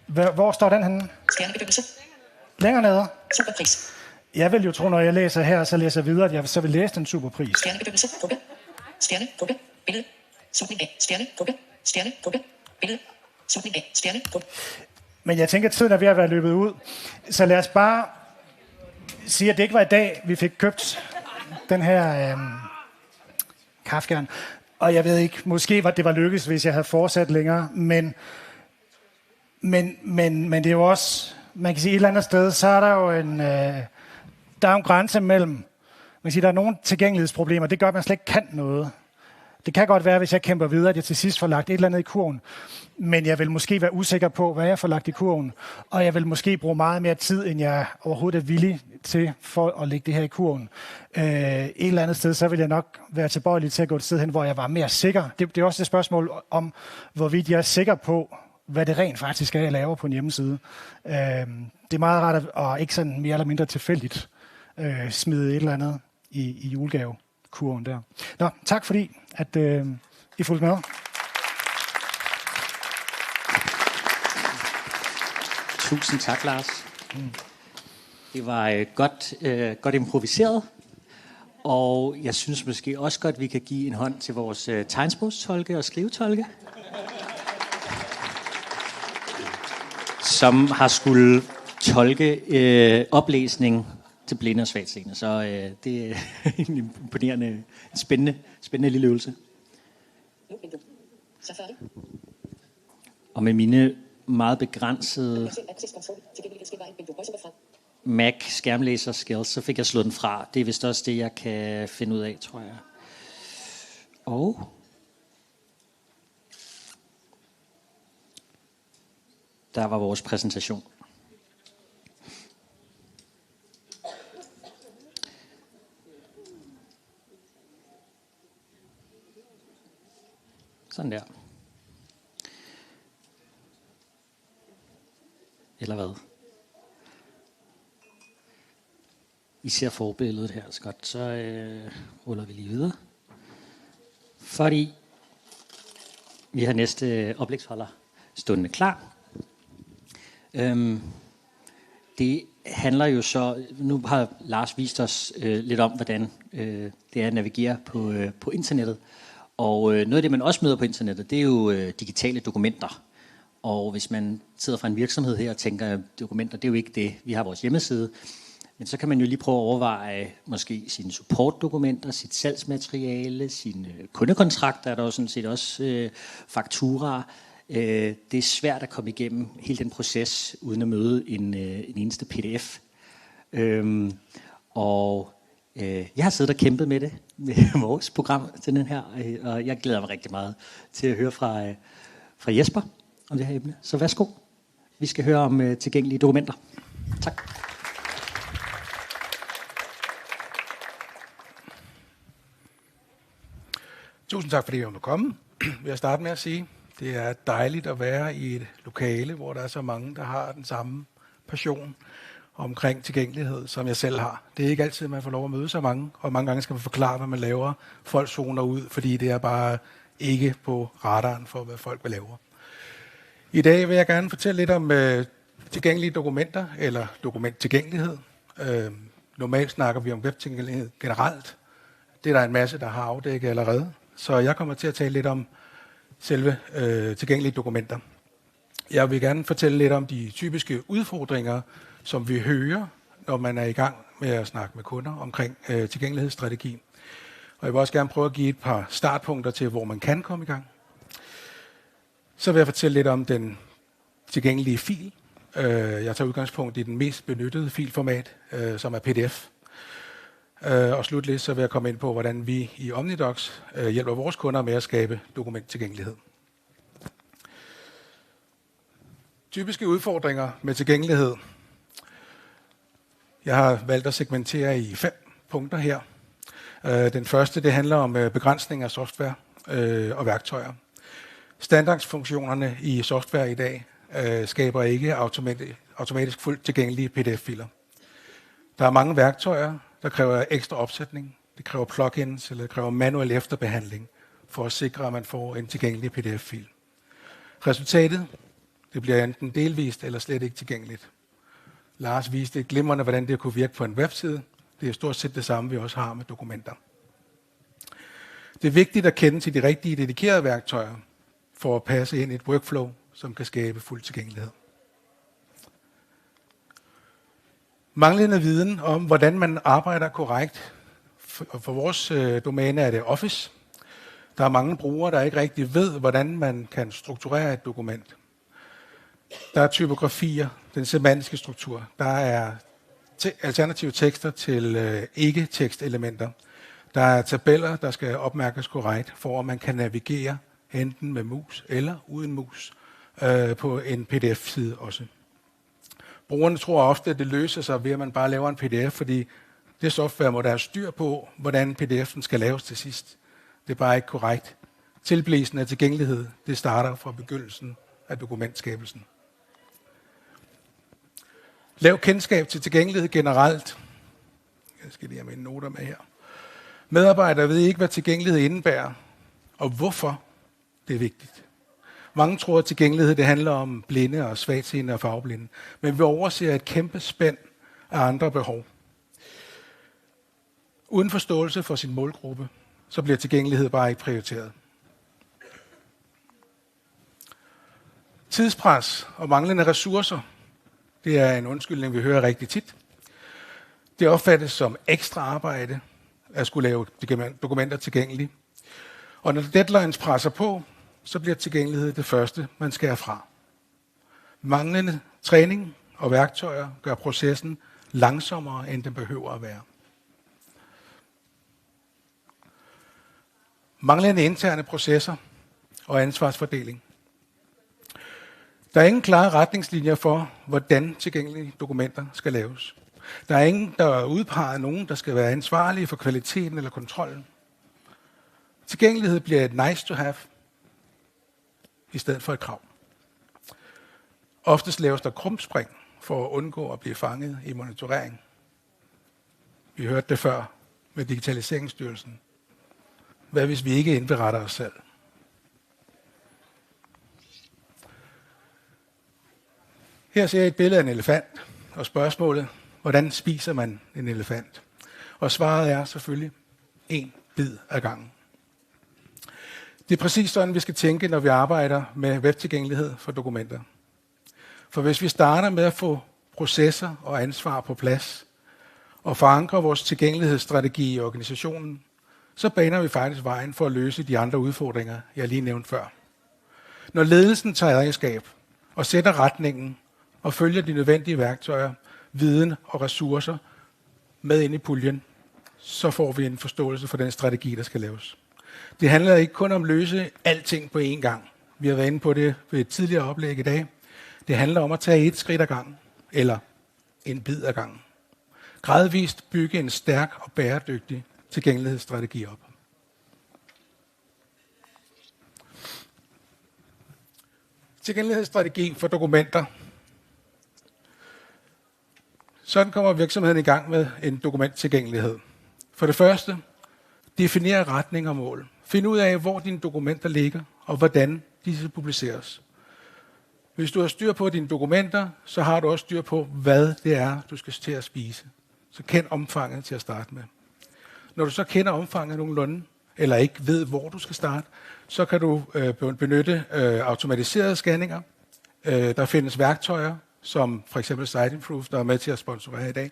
Hvor står den henne? Stjernebebyggelse. Længere nede. Superpris. Jeg vil jo tro, når jeg læser her, så læser jeg videre, at jeg så vil læse den superpris. Stjernebebyggelse. Gruppe. Stjerne. Gruppe. Billede. Slutning af. Stjerne. Gruppe. Stjerne. Gruppe. Billede. Slutning af. Stjerne. Gruppe. Men jeg tænker, at tiden er ved at være løbet ud. Så lad os bare sige, at det ikke var i dag, vi fik købt den her kaffekværn. Og jeg ved ikke, måske var det var lykkes, hvis jeg havde fortsat længere. Men det er jo også, man kan sige, et eller andet sted, så er der jo en grænse mellem, man kan sige, der er nogle tilgængelighedsproblemer. Det gør, at man slet ikke kan noget. Det kan godt være, hvis jeg kæmper videre, at jeg til sidst får lagt et eller andet i kurven. Men jeg vil måske være usikker på, hvad jeg får lagt i kurven. Og jeg vil måske bruge meget mere tid, end jeg overhovedet er villig til for at lægge det her i kurven. Et eller andet sted, så vil jeg nok være tilbøjelig til at gå et sted hen, hvor jeg var mere sikker. Det er også et spørgsmål om, hvorvidt jeg er sikker på, hvad det rent faktisk er, jeg laver på en hjemmeside. Det er meget rart at ikke sådan mere eller mindre tilfældigt smide et eller andet i julegavekurven der. Nå, tak fordi, at I fulgte med. Tusind tak, Lars. Det var godt improviseret, Og jeg synes måske også godt, vi kan give en hånd til vores tegnsprogstolke og skrivetolke, som har skulle tolke oplæsning til blinde og svagtseende. Så det er en imponerende, spændende lille øvelse. Og med mine meget begrænsede Mac skærmlæser skills, så fik jeg slået den fra. Det er vist også det, jeg kan finde ud af, tror jeg. Og der var vores præsentation. Sådan der. Eller hvad? I ser forbilledet her så godt, så ruller vi lige videre. Fordi vi har næste oplægsholder stående klar. Det handler jo så, nu har Lars vist os lidt om, hvordan det er at navigere på internettet. Og noget af det, man også møder på internettet, det er jo digitale dokumenter. Og hvis man sidder fra en virksomhed her og tænker, at dokumenter, det er jo ikke det, vi har vores hjemmeside. Men så kan man jo lige prøve at overveje måske sine supportdokumenter, sit salgsmateriale, sine kundekontrakter, er der jo sådan set også fakturaer. Det er svært at komme igennem hele den proces, uden at møde en eneste pdf. Jeg har siddet og kæmpet med det, med vores program til den her, og jeg glæder mig rigtig meget til at høre fra Jesper om det her emne. Så værsgo. Vi skal høre om tilgængelige dokumenter. Tak. Tusind tak, fordi jeg måtte komme. Vil jeg starte med at sige, det er dejligt at være i et lokale, hvor der er så mange, der har den samme passion omkring tilgængelighed, som jeg selv har. Det er ikke altid, man får lov at møde så mange, og mange gange skal man forklare, hvad man laver. Folk zoner ud, fordi det er bare ikke på radaren for, hvad folk vil lave. I dag vil jeg gerne fortælle lidt om tilgængelige dokumenter, eller dokumenttilgængelighed. Normalt snakker vi om webtilgængelighed generelt. Det er der en masse, der har afdækket allerede. Så jeg kommer til at tale lidt om selve tilgængelige dokumenter. Jeg vil gerne fortælle lidt om de typiske udfordringer, som vi hører, når man er i gang med at snakke med kunder omkring tilgængelighedsstrategi. Og jeg vil også gerne prøve at give et par startpunkter til, hvor man kan komme i gang. Så vil jeg fortælle lidt om den tilgængelige fil. Jeg tager udgangspunkt i den mest benyttede filformat, som er PDF. Og slutligt så vil jeg komme ind på, hvordan vi i Omnidocs hjælper vores kunder med at skabe dokumenttilgængelighed. Typiske udfordringer med tilgængelighed. Jeg har valgt at segmentere i 5 punkter her. Den første, det handler om begrænsning af software og værktøjer. Standardsfunktionerne i software i dag skaber ikke automatisk fuldt tilgængelige PDF-filer. Der er mange værktøjer, der kræver ekstra opsætning. Det kræver plugins eller det kræver manuel efterbehandling for at sikre, at man får en tilgængelig PDF-fil. Resultatet, det bliver enten delvist eller slet ikke tilgængeligt. Lars viste glimrende, hvordan det kunne virke på en webside. Det er stort set det samme, vi også har med dokumenter. Det er vigtigt at kende til de rigtige dedikerede værktøjer for at passe ind i et workflow, som kan skabe fuld tilgængelighed. Manglende viden om, hvordan man arbejder korrekt. For vores domæne er det Office. Der er mange brugere, der ikke rigtig ved, hvordan man kan strukturere et dokument. Der er typografier, den semantiske struktur. Der er alternative tekster til ikke-tekstelementer. Der er tabeller, der skal opmærkes korrekt, for at man kan navigere enten med mus eller uden mus på en PDF-side også. Brugerne tror ofte, at det løser sig ved, at man bare laver en PDF, fordi det software må der have styr på, hvordan PDF'en skal laves til sidst. Det er bare ikke korrekt. Tilblivelsen af tilgængelighed, det starter fra begyndelsen af dokumentskabelsen. Lav kendskab til tilgængelighed generelt. Jeg skal lige have mine noter med her. Medarbejdere ved ikke, hvad tilgængelighed indebærer, og hvorfor det er vigtigt. Mange tror, at tilgængelighed det handler om blinde og svagtseende og farveblinde, men vi overser et kæmpe spænd af andre behov. Uden forståelse for sin målgruppe, så bliver tilgængelighed bare ikke prioriteret. Tidspres og manglende ressourcer, det er en undskyldning, vi hører rigtig tit. Det opfattes som ekstra arbejde at skulle lave dokumenter tilgængelige. Og når deadlines presser på, så bliver tilgængelighed det første, man skærer fra. Manglende træning og værktøjer gør processen langsommere, end den behøver at være. Manglende interne processer og ansvarsfordeling. Der er ingen klare retningslinjer for, hvordan tilgængelige dokumenter skal laves. Der er ingen, der udpeger nogen, der skal være ansvarlige for kvaliteten eller kontrollen. Tilgængelighed bliver et nice to have, i stedet for et krav. Oftest laves der krumspring for at undgå at blive fanget i monitorering. Vi hørte det før med Digitaliseringsstyrelsen. Hvad hvis vi ikke indberetter os selv? Her ser jeg et billede af en elefant, og spørgsmålet, hvordan spiser man en elefant? Og svaret er selvfølgelig en bid ad gangen. Det er præcis sådan, vi skal tænke, når vi arbejder med webtilgængelighed for dokumenter. For hvis vi starter med at få processer og ansvar på plads, og forankrer vores tilgængelighedsstrategi i organisationen, så baner vi faktisk vejen for at løse de andre udfordringer, jeg lige nævnte før. Når ledelsen tager ejerskab og sætter retningen og følger de nødvendige værktøjer, viden og ressourcer med ind i puljen, så får vi en forståelse for den strategi, der skal laves. Det handler ikke kun om at løse alting på én gang. Vi har været inde på det ved et tidligere oplæg i dag. Det handler om at tage et skridt ad gangen, eller en bid ad gangen. Gradvist bygge en stærk og bæredygtig tilgængelighedsstrategi op. Tilgængelighedsstrategi for dokumenter. Sådan kommer virksomheden i gang med en dokumenttilgængelighed. For det første, definere retning og mål. Find ud af, hvor dine dokumenter ligger, og hvordan disse publiceres. Hvis du har styr på dine dokumenter, så har du også styr på, hvad det er, du skal til at spise. Så kend omfanget til at starte med. Når du så kender omfanget nogenlunde, eller ikke ved, hvor du skal starte, så kan du benytte automatiserede scanninger. Der findes værktøjer, som for eksempel Siteimprove, der er med til at sponsorere i dag,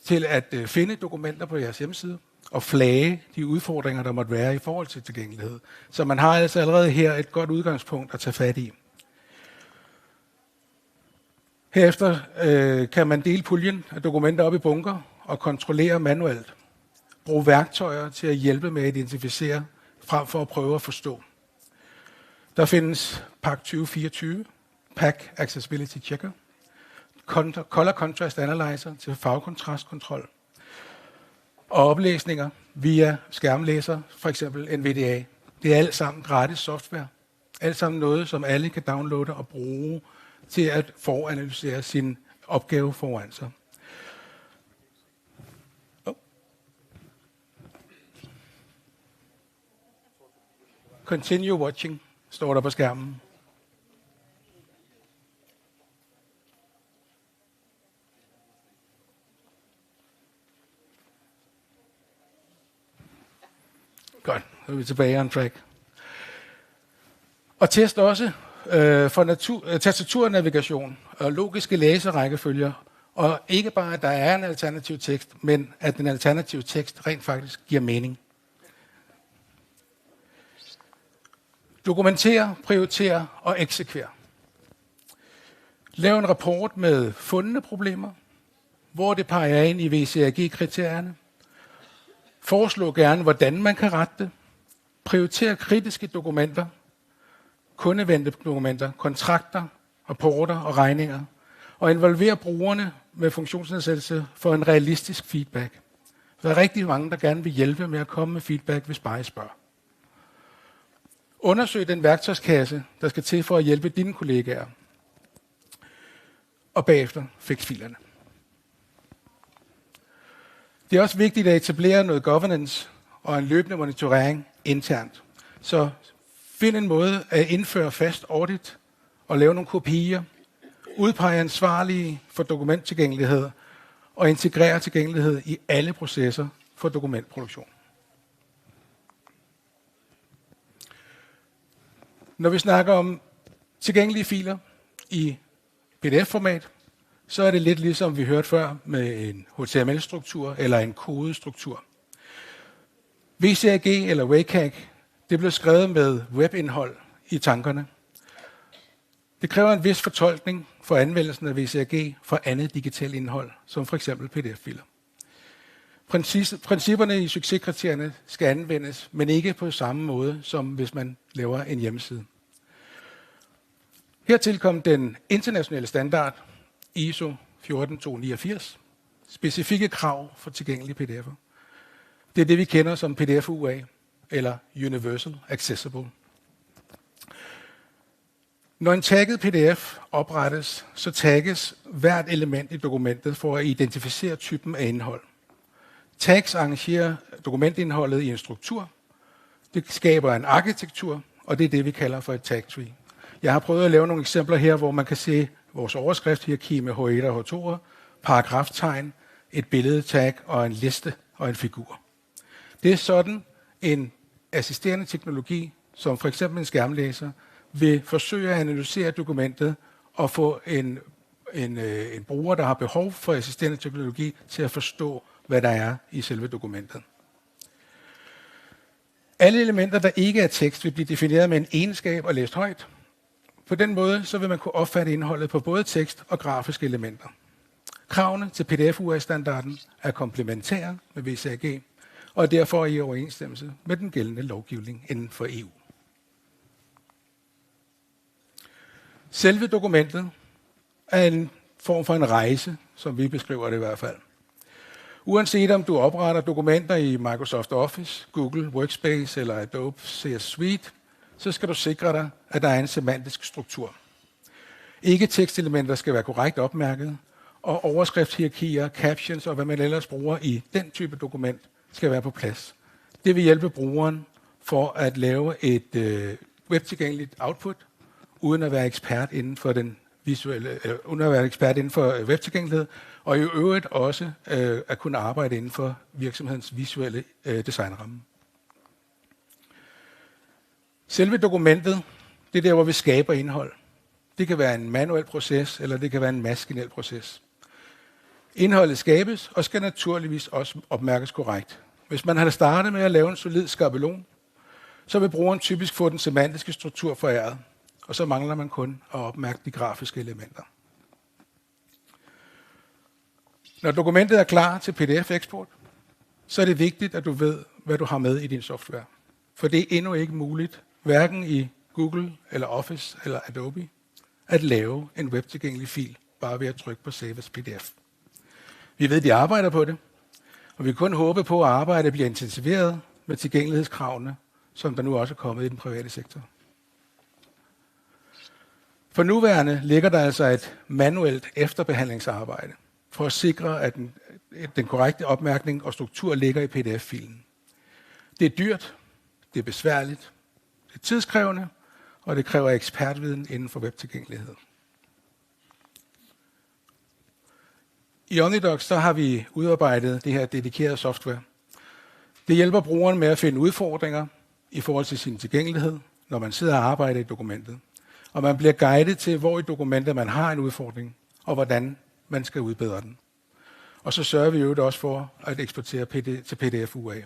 til at finde dokumenter på jeres hjemmeside og flage de udfordringer, der måtte være i forhold til tilgængelighed. Så man har altså allerede her et godt udgangspunkt at tage fat i. Herefter kan man dele puljen af dokumenter op i bunker og kontrollere manuelt. Brug værktøjer til at hjælpe med at identificere, frem for at prøve at forstå. Der findes PAC 2024, PAC Accessibility Checker, Color Contrast Analyzer til fagkontrastkontrol, og oplæsninger via skærmlæser, for eksempel NVDA. Det er alt sammen gratis software. Alt sammen noget, som alle kan downloade og bruge til at foranalysere sin opgave foran sig. Continue watching står der på skærmen. Godt, så er vi tilbage on track. Og test også for tastaturnavigation og logiske læserækkefølger, og ikke bare, at der er en alternativ tekst, men at den alternative tekst rent faktisk giver mening. Dokumentere, prioritere og eksekvere. Lav en rapport med fundne problemer, hvor det peger ind i VCRG-kriterierne. Foreslå gerne, hvordan man kan rette det. Prioriter kritiske dokumenter, kundevendte dokumenter, kontrakter, rapporter og regninger. Og involver brugerne med funktionsnedsættelse for en realistisk feedback. Der er rigtig mange, der gerne vil hjælpe med at komme med feedback, hvis bare I spørger. Undersøg den værktøjskasse, der skal til for at hjælpe dine kollegaer. Og bagefter fix filerne. Det er også vigtigt at etablere noget governance og en løbende monitorering internt. Så find en måde at indføre fast audit og lave nogle kopier. Udpege ansvarlige for dokumenttilgængelighed og integrere tilgængelighed i alle processer for dokumentproduktion. Når vi snakker om tilgængelige filer i PDF-format, så er det lidt ligesom vi hørte før med en HTML-struktur eller en kodestruktur. WCAG eller WCAG, det blev skrevet med webindhold i tankerne. Det kræver en vis fortolkning for anvendelsen af WCAG for andet digitalt indhold, som f.eks. PDF-filer. Principperne i succeskriterierne skal anvendes, men ikke på samme måde, som hvis man laver en hjemmeside. Hertil kom den internationale standard ISO 14289, specifikke krav for tilgængelige PDF'er. Det er det, vi kender som PDF UA, eller Universal Accessible. Når en tagget PDF oprettes, så tagges hvert element i dokumentet for at identificere typen af indhold. Tags arrangerer dokumentindholdet i en struktur. Det skaber en arkitektur, og det er det, vi kalder for et tag tree. Jeg har prøvet at lave nogle eksempler her, hvor man kan se vores overskriftshierarki med H1 og H2'er, paragraftegn, et billedtag og en liste og en figur. Det er sådan en assisterende teknologi, som for eksempel en skærmlæser, vil forsøge at analysere dokumentet og få en bruger, der har behov for assisterende teknologi, til at forstå, hvad der er i selve dokumentet. Alle elementer, der ikke er tekst, vil blive defineret med en egenskab og læst højt. På den måde så vil man kunne opfatte indholdet på både tekst og grafiske elementer. Kravene til PDF-UA-standarden er komplementære med WCAG, og er derfor i overensstemmelse med den gældende lovgivning inden for EU. Selve dokumentet er en form for en rejse, som vi beskriver det i hvert fald. Uanset om du opretter dokumenter i Microsoft Office, Google Workspace eller Adobe CS Suite, så skal du sikre dig, at der er en semantisk struktur. Ikke tekstelementer skal være korrekt opmærket, og overskriftshierarkier, captions og hvad man ellers bruger i den type dokument, skal være på plads. Det vil hjælpe brugeren for at lave et webtilgængeligt output, uden at være ekspert inden for den uden at være ekspert inden for webtilgængelighed, og i øvrigt også at kunne arbejde inden for virksomhedens visuelle designramme. Selve dokumentet, det er der, hvor vi skaber indhold. Det kan være en manuel proces, eller det kan være en maskinel proces. Indholdet skabes og skal naturligvis også opmærkes korrekt. Hvis man har startet med at lave en solid skabelon, så vil brugeren typisk få den semantiske struktur foræret, og så mangler man kun at opmærke de grafiske elementer. Når dokumentet er klar til PDF-eksport, så er det vigtigt, at du ved, hvad du har med i din software. For det er endnu ikke muligt, hverken i Google eller Office eller Adobe, at lave en webtilgængelig fil, bare ved at trykke på Save as PDF. Vi ved, at de arbejder på det, og vi kan kun håbe på, at arbejdet bliver intensiveret med tilgængelighedskravene, som der nu også er kommet i den private sektor. For nuværende ligger der altså et manuelt efterbehandlingsarbejde for at sikre, at den korrekte opmærkning og struktur ligger i PDF-filen. Det er dyrt, det er besværligt, det er tidskrævende, og det kræver ekspertviden inden for webtilgængelighed. I OmniDocs så har vi udarbejdet det her dedikerede software. Det hjælper brugeren med at finde udfordringer i forhold til sin tilgængelighed, når man sidder og arbejder i dokumentet. Og man bliver guidet til, hvor i dokumentet man har en udfordring, og hvordan man skal udbedre den. Og så sørger vi jo også for at eksportere til PDF UA.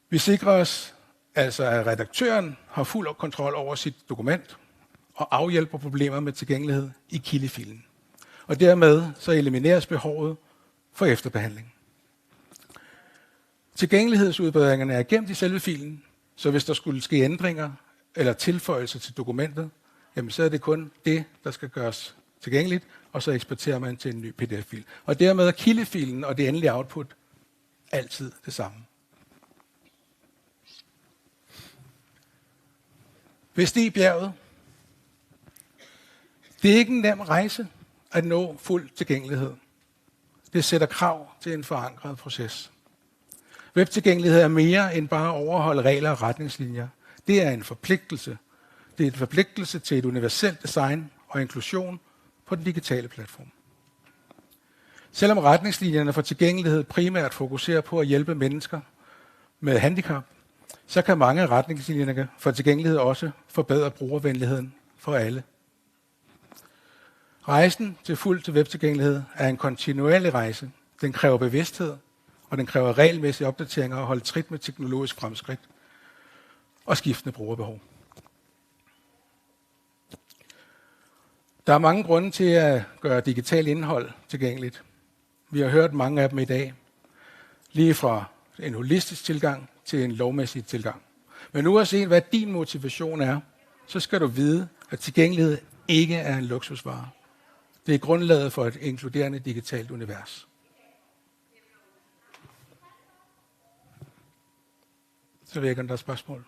Vi sikrer os altså, at redaktøren har fuld kontrol over sit dokument og afhjælper problemer med tilgængelighed i kildefilen. Og dermed så elimineres behovet for efterbehandling. Tilgængelighedsudbedringerne er gemt i selve filen, så hvis der skulle ske ændringer eller tilføjelser til dokumentet, jamen så er det kun det, der skal gøres tilgængeligt, og så eksporterer man til en ny PDF-fil. Og dermed er kildefilen og det endelige output altid det samme. Bestig bjerget. Det er ikke en nem rejse at nå fuld tilgængelighed. Det sætter krav til en forankret proces. Webtilgængelighed er mere end bare at overholde regler og retningslinjer. Det er en forpligtelse. Det er en forpligtelse til et universelt design og inklusion på den digitale platform. Selvom retningslinjerne for tilgængelighed primært fokuserer på at hjælpe mennesker med handicap, så kan mange af retningslinjerne for tilgængelighed også forbedre brugervenligheden for alle. Rejsen til fuld webtilgængelighed er en kontinuerlig rejse. Den kræver bevidsthed, og den kræver regelmæssige opdateringer og holde trit med teknologisk fremskridt og skiftende brugerbehov. Der er mange grunde til at gøre digitalt indhold tilgængeligt. Vi har hørt mange af dem i dag. Lige fra en holistisk tilgang til en lovmæssig tilgang. Men uanset hvad din motivation er, så skal du vide, at tilgængelighed ikke er en luksusvare. Det er grundlaget for et inkluderende digitalt univers. Så ved jeg ikke, om der er spørgsmål.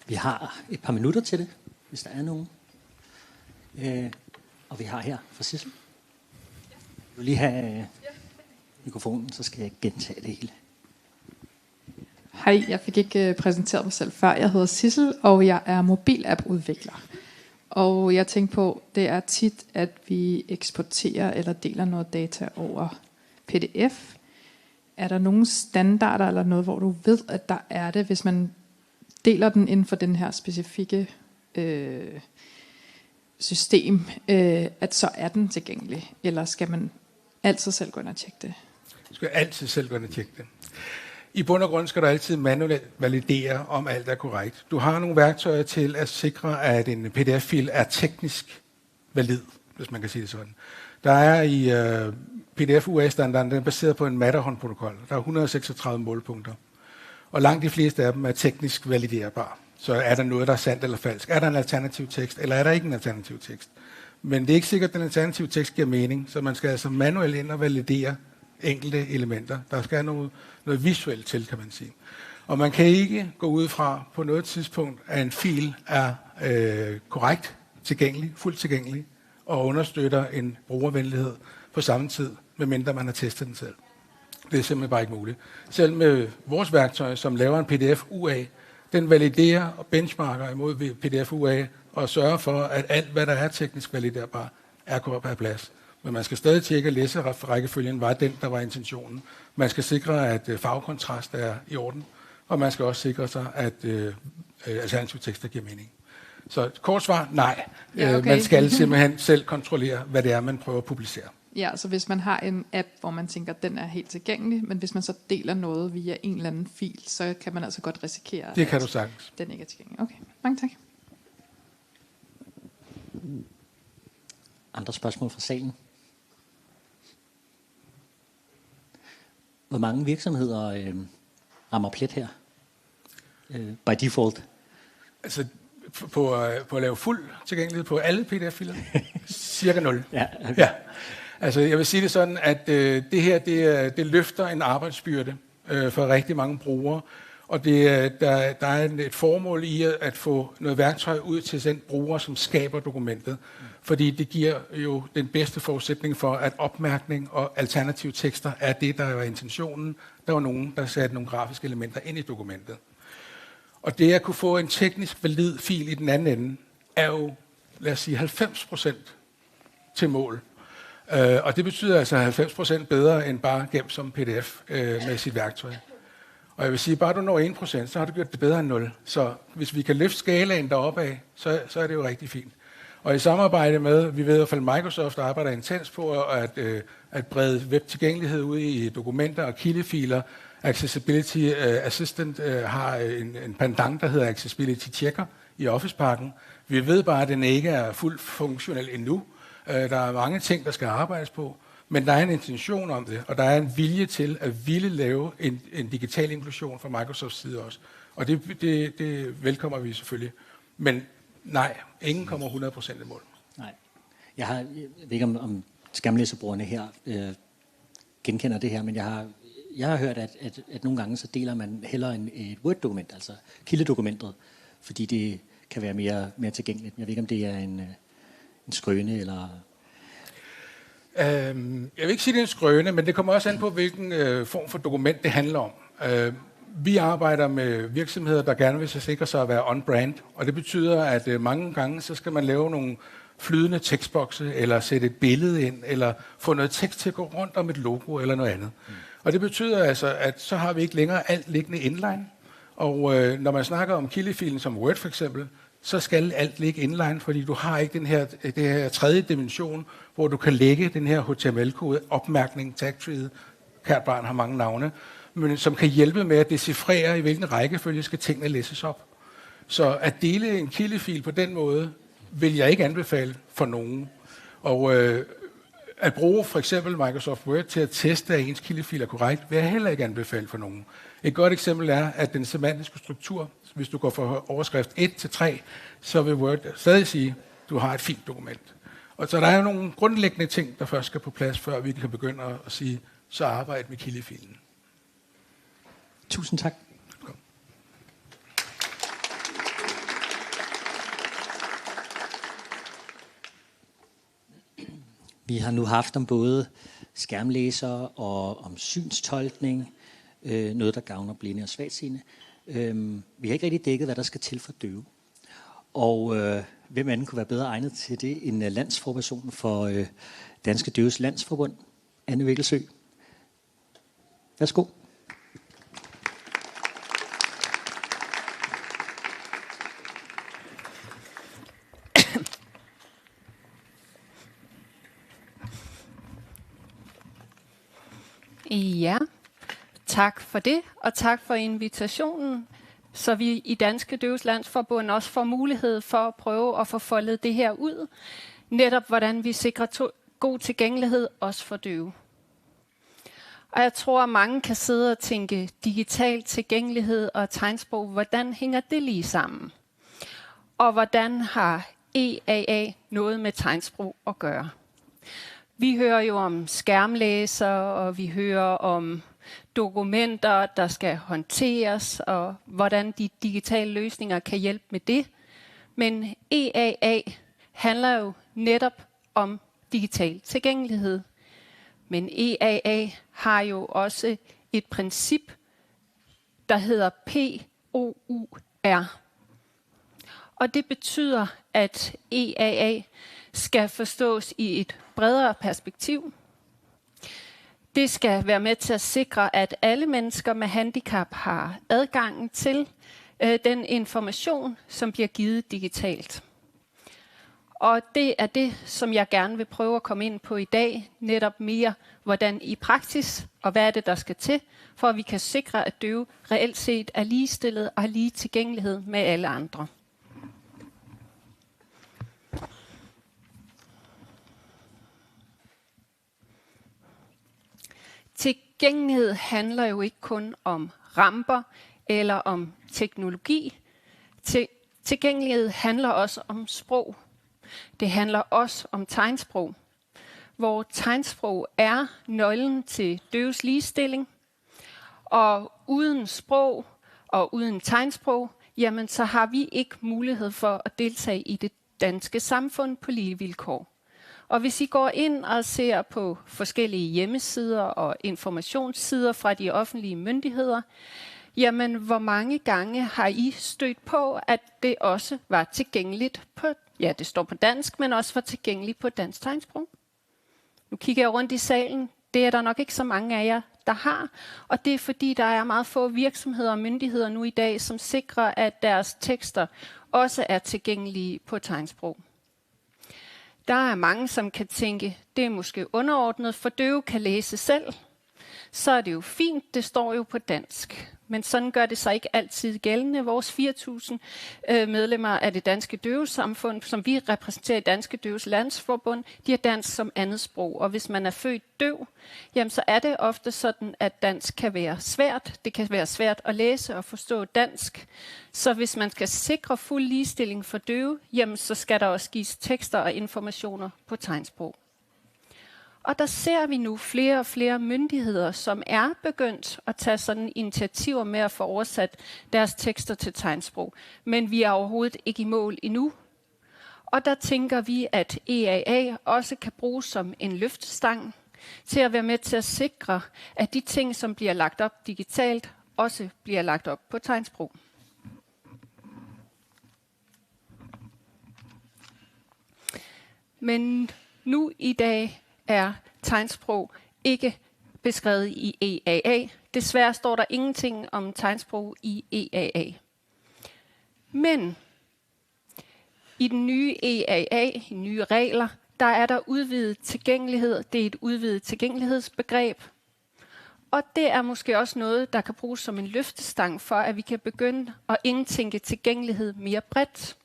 Vi har et par minutter til det, hvis der er nogen. Og vi har her fra Sissel. Jeg vil lige have mikrofonen, så skal jeg gentage det hele. Hej, jeg fik ikke præsenteret mig selv før. Jeg hedder Sissel, og jeg er mobilapp-udvikler. Og jeg tænker på, det er tit, at vi eksporterer eller deler noget data over PDF. Er der nogle standarder eller noget, hvor du ved, at der er det, hvis man deler den inden for den her specifikke system, at så er den tilgængelig? Eller skal man altid selv gå ind og tjekke det? Du skal altid selv gå ind og tjekke det. I bund og grund skal du altid manuelt validere, om alt er korrekt. Du har nogle værktøjer til at sikre, at en PDF-fil er teknisk valid, hvis man kan sige det sådan. Der er i PDF-UA-standarden, den er baseret på en Matterhorn-protokol. Der er 136 målpunkter. Og langt de fleste af dem er teknisk validerbare. Så er der noget, der er sandt eller falsk. Er der en alternativ tekst, eller er der ikke en alternativ tekst? Men det er ikke sikkert, at den alternative tekst giver mening, så man skal altså manuelt ind og validere enkelte elementer. Der skal noget visuelt til, kan man sige. Og man kan ikke gå ud fra på noget tidspunkt, at en fil er korrekt tilgængelig, fuldt tilgængelig, og understøtter en brugervenlighed på samme tid, medmindre man har testet den selv. Det er simpelthen bare ikke muligt. Selv med vores værktøj, som laver en PDF-UA, den validerer og benchmarker imod PDF-UA og sørger for, at alt, hvad der er teknisk validerbart, er på plads. Men man skal stadig tjekke, at læserækkefølgen var den, der var intentionen. Man skal sikre, at farvekontrast er i orden, og man skal også sikre sig, at alternative tekster giver mening. Så kort svar, nej. Ja, okay. Man skal simpelthen selv kontrollere, hvad det er, man prøver at publicere. Ja, så hvis man har en app, hvor man tænker, at den er helt tilgængelig, men hvis man så deler noget via en eller anden fil, så kan man altså godt risikere, det kan du sagtens. Den ikke er tilgængelig. Okay, mange tak. Andre spørgsmål fra salen? Hvor mange virksomheder rammer plet her? By default? Altså på at lave fuld tilgængelighed på alle PDF-filer? Cirka 0. Ja, okay. Ja. Altså jeg vil sige det sådan, at det her det løfter en arbejdsbyrde for rigtig mange brugere. Og der er et formål i at få noget værktøj ud til den bruger, som skaber dokumentet. Fordi det giver jo den bedste forudsætning for, at opmærkning og alternative tekster er det, der var intentionen. Der var nogen, der satte nogle grafiske elementer ind i dokumentet. Og det at kunne få en teknisk valid fil i den anden ende, er jo, lad os sige, 90% til mål. Og det betyder altså 90% bedre end bare gemt som PDF med sit værktøj. Og jeg vil sige, bare du når 1%, så har du gjort det bedre end 0. Så hvis vi kan løfte skalaen deroppe af, så er det jo rigtig fint. Og i samarbejde med, vi ved i hvert fald Microsoft arbejder intens på at brede webtilgængelighed ud i dokumenter og kildefiler. Accessibility Assistant har en pendant, der hedder Accessibility Checker i Office-pakken. Vi ved bare, at den ikke er fuldt funktionel endnu. Der er mange ting, der skal arbejdes på. Men der er en intention om det, og der er en vilje til at ville lave en digital inklusion fra Microsofts side også. Og det velkommer vi selvfølgelig. Men nej, ingen kommer 100% i mål. Nej. Jeg ved ikke, om skærmlæserbrugerne her genkender det her, men jeg har hørt, at nogle gange så deler man hellere et Word-dokument, altså kildedokumentet, fordi det kan være mere tilgængeligt. Jeg ved ikke, om det er en skrøne eller... Jeg vil ikke sige, det er en skrøne, men det kommer også an på, hvilken form for dokument det handler om. Vi arbejder med virksomheder, der gerne vil sikre sig at være on-brand, og det betyder, at mange gange så skal man lave nogle flydende tekstbokse, eller sætte et billede ind, eller få noget tekst til at gå rundt om et logo eller noget andet. Og det betyder altså, at så har vi ikke længere alt liggende inline. Og når man snakker om kildefilen som Word for eksempel, så skal alt ligge inline, fordi du har ikke det her tredje dimension, hvor du kan lægge den her HTML-kode, opmærkning, tagtreet, kært barn har mange navne, men som kan hjælpe med at decifrere, i hvilken rækkefølge skal tingene læses op. Så at dele en kildefil på den måde, vil jeg ikke anbefale for nogen. Og at bruge for eksempel Microsoft Word til at teste, at ens kildefil er korrekt, vil jeg heller ikke anbefale for nogen. Et godt eksempel er, at den semantiske struktur, hvis du går fra overskrift 1 til 3, så vil Word stadig sige, at du har et fint dokument. Og så der er jo nogle grundlæggende ting, der først skal på plads, før vi kan begynde at sige, så arbejde med kildefilen. Tusind tak. Vi har nu haft om både skærmlæsere og om synstolkning, noget der gavner blinde og svagtseende. Vi har ikke rigtig dækket, hvad der skal til for døve. Og hvem anden kunne være bedre egnet til det end landsforpersonen for Danske Døves Landsforbund, Anne Vikkelsø. Værsgo. Ja, tak for det, og tak for invitationen, så vi i Danske Døves Landsforbund også får mulighed for at prøve at få foldet det her ud. Netop hvordan vi sikrer god tilgængelighed, også for døve. Og jeg tror, at mange kan sidde og tænke digital tilgængelighed og tegnsprog, hvordan hænger det lige sammen? Og hvordan har EAA noget med tegnsprog at gøre? Vi hører jo om skærmlæser, og vi hører om dokumenter, der skal håndteres, og hvordan de digitale løsninger kan hjælpe med det. Men EAA handler jo netop om digital tilgængelighed. Men EAA har jo også et princip, der hedder POUR. Og det betyder, at EAA skal forstås i et bredere perspektiv. Det skal være med til at sikre, at alle mennesker med handicap har adgang til den information, som bliver givet digitalt. Og det er det, som jeg gerne vil prøve at komme ind på i dag, netop mere, hvordan i praksis, og hvad er det, der skal til, for at vi kan sikre, at døve reelt set er ligestillet og har lige tilgængelighed med alle andre. Tilgængelighed handler jo ikke kun om ramper eller om teknologi. Tilgængelighed handler også om sprog. Det handler også om tegnsprog, hvor tegnsprog er nøglen til døves ligestilling. Og uden sprog og uden tegnsprog, jamen så har vi ikke mulighed for at deltage i det danske samfund på lige vilkår. Og hvis I går ind og ser på forskellige hjemmesider og informationssider fra de offentlige myndigheder, jamen hvor mange gange har I stødt på, at det også var tilgængeligt på, ja det står på dansk, men også var tilgængeligt på dansk tegnsprog? Nu kigger jeg rundt i salen. Det er der nok ikke så mange af jer, der har. Og det er fordi, der er meget få virksomheder og myndigheder nu i dag, som sikrer, at deres tekster også er tilgængelige på tegnsprog. Der er mange, som kan tænke, det er måske underordnet, for døve kan læse selv. Så er det jo fint, det står jo på dansk. Men sådan gør det sig ikke altid gældende. Vores 4.000 medlemmer af det danske døvesamfund, som vi repræsenterer i Danske Døves Landsforbund, de har dansk som andet sprog. Og hvis man er født døv, jamen så er det ofte sådan, at dansk kan være svært. Det kan være svært at læse og forstå dansk. Så hvis man skal sikre fuld ligestilling for døve, jamen så skal der også gives tekster og informationer på tegnsprog. Og der ser vi nu flere og flere myndigheder, som er begyndt at tage sådan initiativer med at få oversat deres tekster til tegnsprog. Men vi er overhovedet ikke i mål endnu. Og der tænker vi, at EAA også kan bruges som en løftestang til at være med til at sikre, at de ting, som bliver lagt op digitalt, også bliver lagt op på tegnsprog. Men nu i dag er tegnsprog ikke beskrevet i EAA. Desværre står der ingenting om tegnsprog i EAA. Men i den nye EAA, i nye regler, der er der udvidet tilgængelighed. Det er et udvidet tilgængelighedsbegreb. Og det er måske også noget, der kan bruges som en løftestang for, at vi kan begynde at indtænke tilgængelighed mere bredt.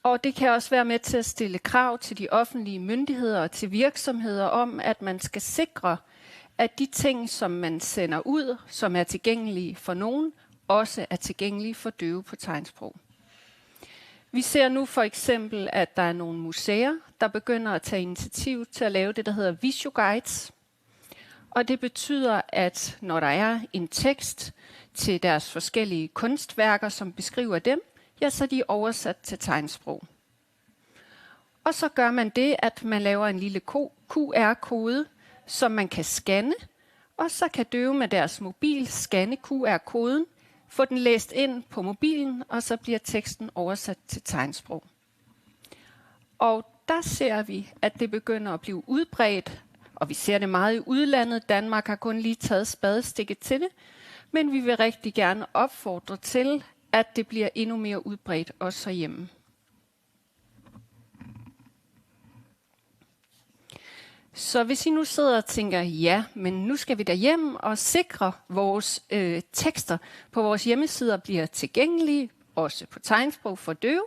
Og det kan også være med til at stille krav til de offentlige myndigheder og til virksomheder om, at man skal sikre, at de ting, som man sender ud, som er tilgængelige for nogen, også er tilgængelige for døve på tegnsprog. Vi ser nu for eksempel, at der er nogle museer, der begynder at tage initiativ til at lave det, der hedder VisuGuides. Og det betyder, at når der er en tekst til deres forskellige kunstværker, som beskriver dem, ja, så er de oversat til tegnsprog. Og så gør man det, at man laver en lille QR-kode, som man kan scanne, og så kan døve med deres mobil scanne QR-koden, få den læst ind på mobilen, og så bliver teksten oversat til tegnsprog. Og der ser vi, at det begynder at blive udbredt, og vi ser det meget i udlandet. Danmark har kun lige taget spadestikket til det, men vi vil rigtig gerne opfordre til, at det bliver endnu mere udbredt også herhjemme. Så hvis I nu sidder og tænker, ja, men nu skal vi derhjem og sikre vores tekster på vores hjemmesider bliver tilgængelige, også på tegnsprog for døve,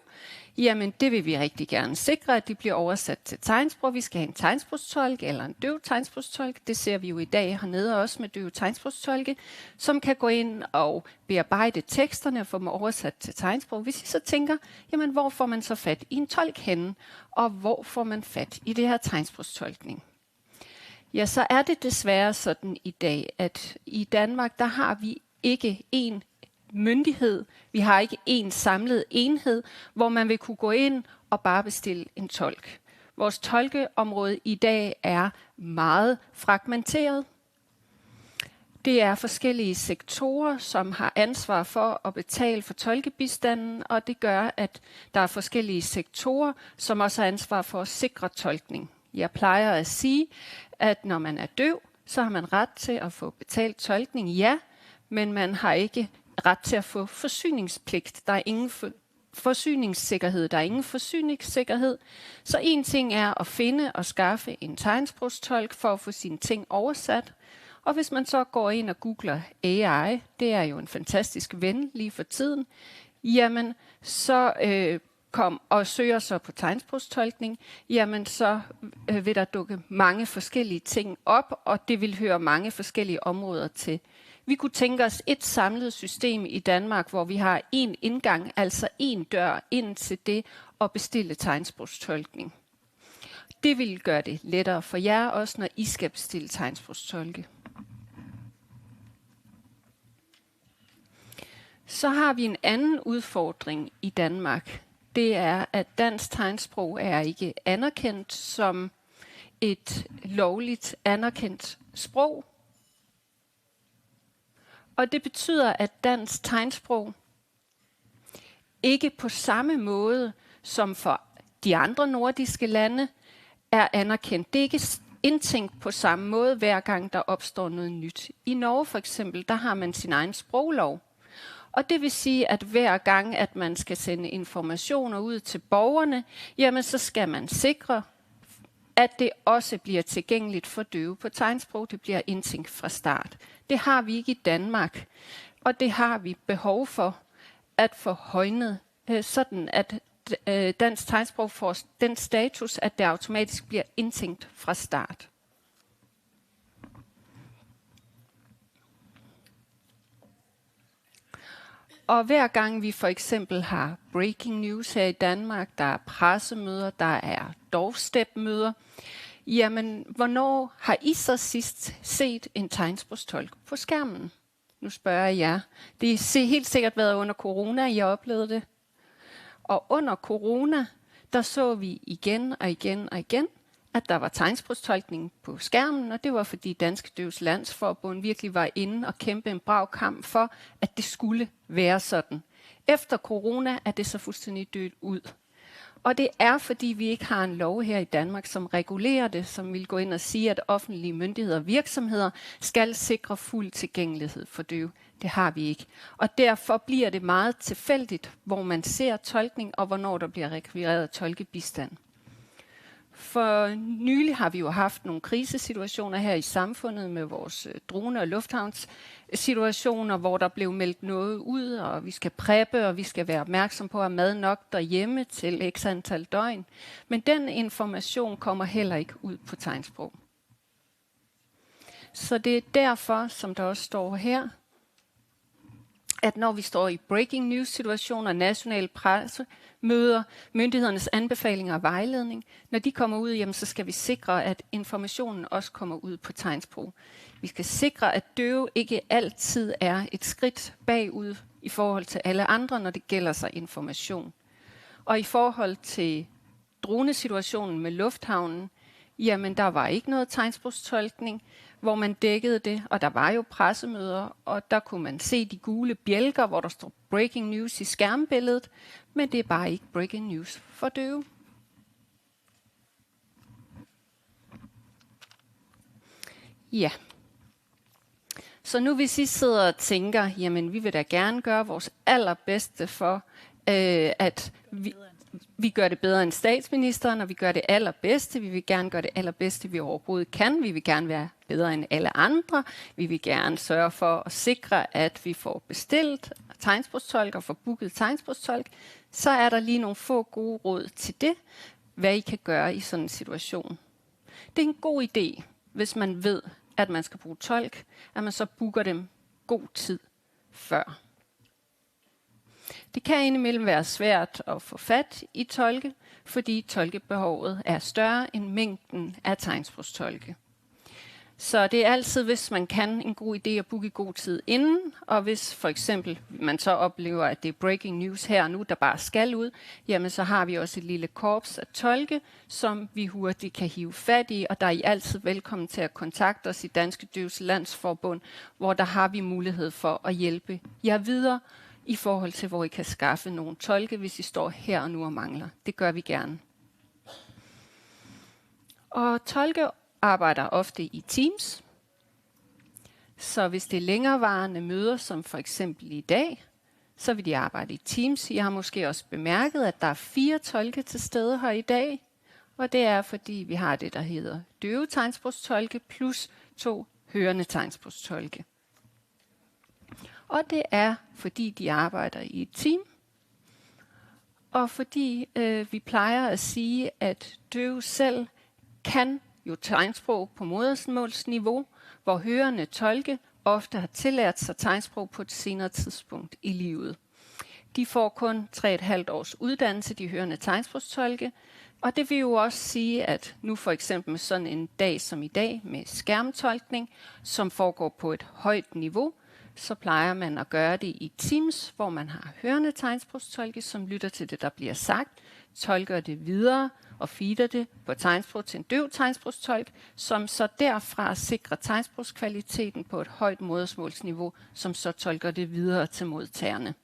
jamen det vil vi rigtig gerne sikre, at de bliver oversat til tegnsprog. Vi skal have en tegnsprogstolk eller en døv tegnsprogstolk. Det ser vi jo i dag hernede også med døve tegnsprogstolke, som kan gå ind og bearbejde teksterne og få dem oversat til tegnsprog. Hvis I så tænker, jamen hvor får man så fat i en tolk henne, og hvor får man fat i det her tegnsprogstolkning? Ja, så er det desværre sådan i dag, at i Danmark, der har vi ikke én myndighed. Vi har ikke én samlet enhed, hvor man vil kunne gå ind og bare bestille en tolk. Vores tolkeområde i dag er meget fragmenteret. Det er forskellige sektorer, som har ansvar for at betale for tolkebistanden, og det gør, at der er forskellige sektorer, som også har ansvar for at sikre tolkning. Jeg plejer at sige, at når man er døv, så har man ret til at få betalt tolkning, ja, men man har ikke ret til at få forsyningspligt. Der er ingen forsyningssikkerhed, der er ingen forsyningssikkerhed. Så en ting er at finde og skaffe en tegnsprogstolk for at få sine ting oversat. Og hvis man så går ind og googler AI, det er jo en fantastisk ven lige for tiden, jamen så kom og søger så på tegnsprogstolkning, jamen så vil der dukke mange forskellige ting op, og det vil høre mange forskellige områder til. Vi kunne tænke os et samlet system i Danmark, hvor vi har én indgang, altså én dør ind til det at bestille tegnsprogstolkning. Det vil gøre det lettere for jer også, når I skal bestille tegnsprogstolke. Så har vi en anden udfordring i Danmark. Det er, at dansk tegnsprog er ikke anerkendt som et lovligt anerkendt sprog. Og det betyder, at dansk tegnsprog ikke på samme måde som for de andre nordiske lande er anerkendt. Det er ikke indtænkt på samme måde, hver gang der opstår noget nyt. I Norge for eksempel, der har man sin egen sproglov. Og det vil sige, at hver gang, at man skal sende informationer ud til borgerne, jamen så skal man sikre, at det også bliver tilgængeligt for døve på tegnsprog. Det bliver indtænkt fra start. Det har vi ikke i Danmark, og det har vi behov for at få højnet, sådan at dansk tegnsprog får den status, at det automatisk bliver indtænkt fra start. Og hver gang vi for eksempel har breaking news her i Danmark, der er pressemøder, der er doorstep-møder, jamen hvornår har I så sidst set en tegnsprogstolk på skærmen? Nu spørger jeg jer. Det har helt sikkert været under corona, I har oplevet det. Og under corona, der så vi igen og igen og igen, at der var tegnsprogstolkning på skærmen, og det var fordi Danske Døves Landsforbund virkelig var inde og kæmpe en brav kamp for, at det skulle være sådan. Efter corona er det så fuldstændig dødt ud. Og det er, fordi vi ikke har en lov her i Danmark, som regulerer det, som vil gå ind og sige, at offentlige myndigheder og virksomheder skal sikre fuld tilgængelighed for døve. Det har vi ikke. Og derfor bliver det meget tilfældigt, hvor man ser tolkning, og hvornår der bliver rekvireret tolkebistand. For nylig har vi jo haft nogle krisesituationer her i samfundet med vores drone- og lufthavnssituationer, hvor der blev meldt noget ud, og vi skal preppe, og vi skal være opmærksom på at have mad nok derhjemme til x antal døgn. Men den information kommer heller ikke ud på tegnsprog. Så det er derfor, som der også står her, at når vi står i breaking news-situationer, nationale pressemøder, myndighedernes anbefalinger og vejledning, når de kommer ud, jamen, så skal vi sikre, at informationen også kommer ud på tegnsprog. Vi skal sikre, at døve ikke altid er et skridt bagud i forhold til alle andre, når det gælder sig information. Og i forhold til dronesituationen med lufthavnen, jamen der var ikke noget tegnsprogstolkning, hvor man dækkede det, og der var jo pressemøder, og der kunne man se de gule bjælker, hvor der står breaking news i skærmbilledet, men det er bare ikke breaking news for døve. Ja. Så nu hvis I sidder og tænker, jamen vi vil da gerne gøre vores allerbedste for, at vi gør det bedre end statsministeren, og vi gør det allerbedste. Vi vil gerne gøre det allerbedste, vi overhovedet kan. Vi vil gerne være bedre end alle andre. Vi vil gerne sørge for at sikre, at vi får bestilt tegnsprogstolk og får booket tegnsprogstolk. Så er der lige nogle få gode råd til det, hvad I kan gøre i sådan en situation. Det er en god idé, hvis man ved, at man skal bruge tolk, at man så booker dem god tid før. Det kan indimellem være svært at få fat i tolke, fordi tolkebehovet er større end mængden af tegnsprogstolke. Så det er altid, hvis man kan, en god idé at booke i god tid inden, og hvis for eksempel man så oplever, at det er breaking news her og nu, der bare skal ud, jamen så har vi også et lille korps af tolke, som vi hurtigt kan hive fat i, og der er I altid velkommen til at kontakte os i Danske Døves Landsforbund, hvor der har vi mulighed for at hjælpe jer videre, i forhold til, hvor I kan skaffe nogle tolke, hvis I står her og nu og mangler. Det gør vi gerne. Og tolke arbejder ofte i teams. Så hvis det er længerevarende møder, som for eksempel i dag, så vil de arbejde i teams. Jeg har måske også bemærket, at der er 4 tolke til stede her i dag. Og det er, fordi vi har det, der hedder døve tegnsprogstolke plus 2 hørende tegnsprogstolke. Og det er, fordi de arbejder i et team, og fordi vi plejer at sige, at døve selv kan jo tegnsprog på modersmålsniveau, hvor hørende tolke ofte har tillært sig tegnsprog på et senere tidspunkt i livet. De får kun 3,5 års uddannelse, de hørende tegnsprogstolke, og det vil jo også sige, at nu for eksempel med sådan en dag som i dag med skærmtolkning, som foregår på et højt niveau, så plejer man at gøre det i teams, hvor man har hørende tegnsprogstolke, som lytter til det, der bliver sagt, tolker det videre og feeder det på tegnsprog til en døv tegnsprogstolk, som så derfra sikrer tegnsprogskvaliteten på et højt modersmålsniveau, som så tolker det videre til modtagerne.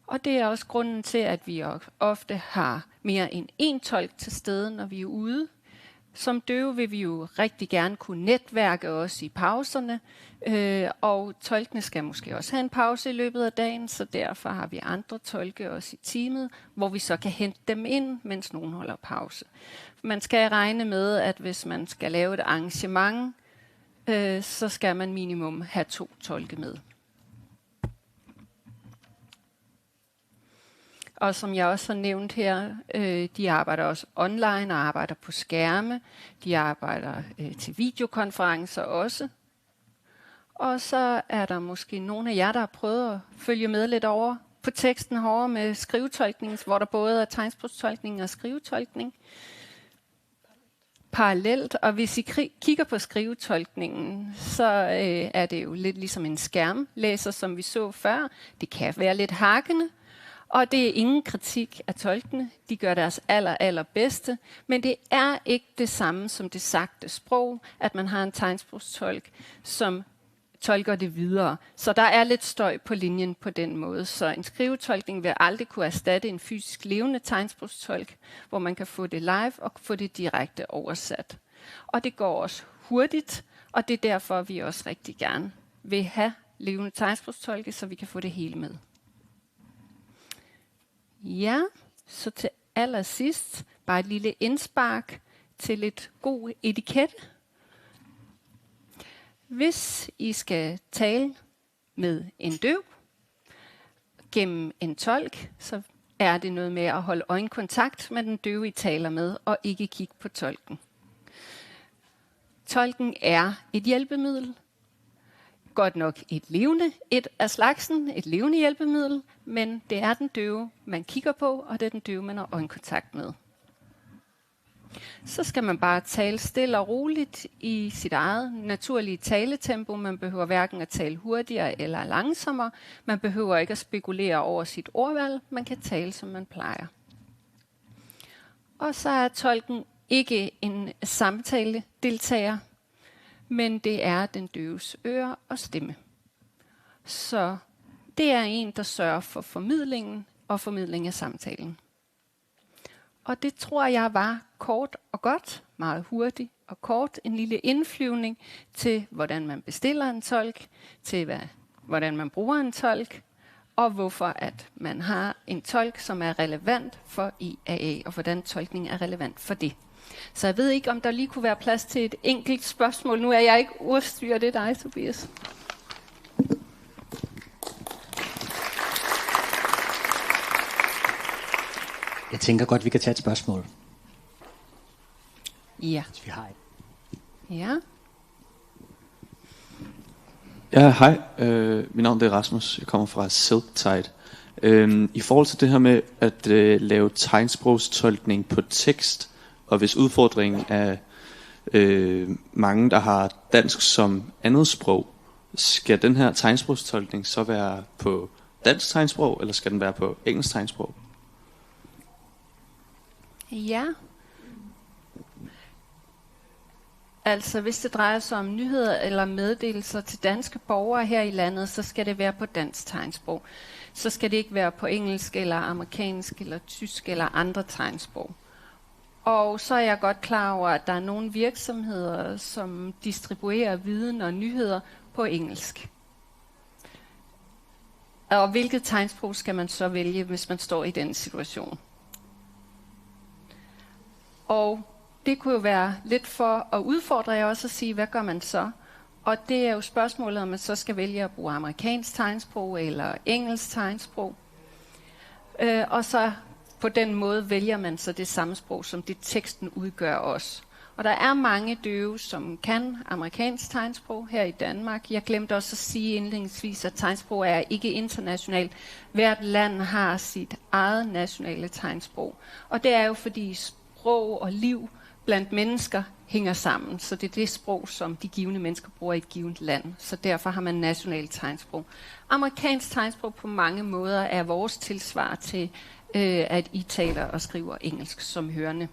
Og det er også grunden til, at vi ofte har mere end 1 tolk til stede, når vi er ude. Som døve vil vi jo rigtig gerne kunne netværke også i pauserne, og tolkene skal måske også have en pause i løbet af dagen, så derfor har vi andre tolke også i teamet, hvor vi så kan hente dem ind, mens nogen holder pause. Man skal regne med, at hvis man skal lave et arrangement, så skal man minimum have 2 tolke med. Og som jeg også har nævnt her, de arbejder også online og arbejder på skærme. De arbejder til videokonferencer også. Og så er der måske nogle af jer, der har prøvet at følge med lidt over på teksten herovre med skrivetolkning, hvor der både er tegnsprogstolkning og skrivetolkning parallelt. Og hvis I kigger på skrivetolkningen, så er det jo lidt ligesom en skærmlæser, som vi så før. Det kan være lidt hakkende. Og det er ingen kritik af tolkene. De gør deres allerbedste. Men det er ikke det samme som det sagte sprog, at man har en tegnsprogstolk, som tolker det videre. Så der er lidt støj på linjen på den måde. Så en skrivetolkning vil aldrig kunne erstatte en fysisk levende tegnsprogstolk, hvor man kan få det live og få det direkte oversat. Og det går også hurtigt, og det er derfor, vi også rigtig gerne vil have levende tegnsprogstolke, så vi kan få det hele med. Ja, så til allersidst bare et lille indspark til lidt god etikette. Hvis I skal tale med en døv gennem en tolk, så er det noget med at holde øjenkontakt med den døve, I taler med, og ikke kigge på tolken. Tolken er et hjælpemiddel. Godt nok et af slagsen, et levende hjælpemiddel, men det er den døve, man kigger på, og det er den døve, man har øjenkontakt med. Så skal man bare tale stille og roligt i sit eget naturlige taletempo. Man behøver hverken at tale hurtigere eller langsommere. Man behøver ikke at spekulere over sit ordvalg. Man kan tale, som man plejer. Og så er tolken ikke en samtaledeltager, men det er den døves øre og stemme. Så det er en, der sørger for formidlingen og formidling af samtalen. Og det tror jeg var kort og godt, meget hurtigt og kort, en lille indflyvning til, hvordan man bestiller en tolk, til hvordan man bruger en tolk, og hvorfor at man har en tolk, som er relevant for IAA, og hvordan tolkning er relevant for det. Så jeg ved ikke, om der lige kunne være plads til et enkelt spørgsmål. Nu er jeg ikke ordstyrer, det er dig, Tobias. Jeg tænker godt, vi kan tage et spørgsmål. Ja. Hvis vi har et. Ja. Ja, hej. Mit navn er Rasmus. Jeg kommer fra Silktide. I forhold til det her med at lave tegnsprogstolkning på tekst, og hvis udfordringen er mange, der har dansk som andet sprog, skal den her tegnsprogstolkning så være på dansk tegnsprog, eller skal den være på engelsk tegnsprog? Ja. Altså, hvis det drejer sig om nyheder eller meddelelser til danske borgere her i landet, så skal det være på dansk tegnsprog. Så skal det ikke være på engelsk eller amerikansk eller tysk eller andre tegnsprog. Og så er jeg godt klar over, at der er nogle virksomheder, som distribuerer viden og nyheder på engelsk. Og hvilket tegnsprog skal man så vælge, hvis man står i den situation? Og det kunne jo være lidt for at udfordre jer også at sige, hvad gør man så? Og det er jo spørgsmålet, om man så skal vælge at bruge amerikansk tegnsprog eller engelsk tegnsprog. Og så på den måde vælger man så det samme sprog, som det teksten udgør også. Og der er mange døve, som kan amerikansk tegnsprog her i Danmark. Jeg glemte også at sige indledningsvis, at tegnsprog er ikke internationalt. Hvert land har sit eget nationale tegnsprog. Og det er jo fordi sprog og liv blandt mennesker hænger sammen. Så det er det sprog, som de givne mennesker bruger i et givet land. Så derfor har man nationalt tegnsprog. Amerikansk tegnsprog på mange måder er vores tilsvar til, at I taler og skriver engelsk som hørende.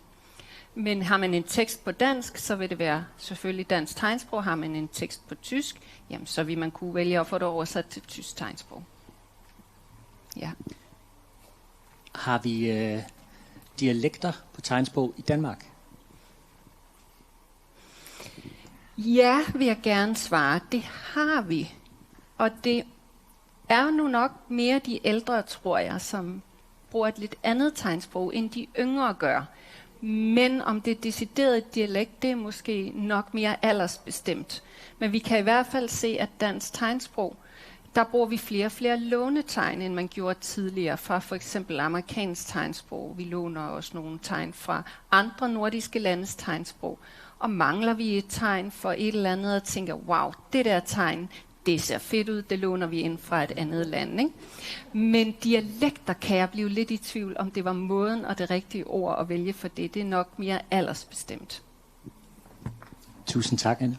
Men har man en tekst på dansk, så vil det være selvfølgelig dansk tegnsprog. Har man en tekst på tysk, jamen, så vil man kunne vælge at få det oversat til tysk tegnsprog. Ja. Har vi dialekter på tegnsprog i Danmark? Ja, vil jeg gerne svare. Det har vi. Og det er nu nok mere de ældre, tror jeg, som bruger et lidt andet tegnsprog, end de yngre gør. Men om det er decideret dialekt, det er måske nok mere aldersbestemt. Men vi kan i hvert fald se, at dansk tegnsprog, der bruger vi flere og flere lånetegn, end man gjorde tidligere fra for eksempel amerikansk tegnsprog. Vi låner også nogle tegn fra andre nordiske landes tegnsprog. Og mangler vi et tegn for et eller andet og tænker, wow, det der tegn, det ser fedt ud, det låner vi ind fra et andet land. Ikke? Men dialekter kan jeg blive lidt i tvivl, om det var måden og det rigtige ord at vælge for det. Det er nok mere aldersbestemt. Tusind tak, Anne.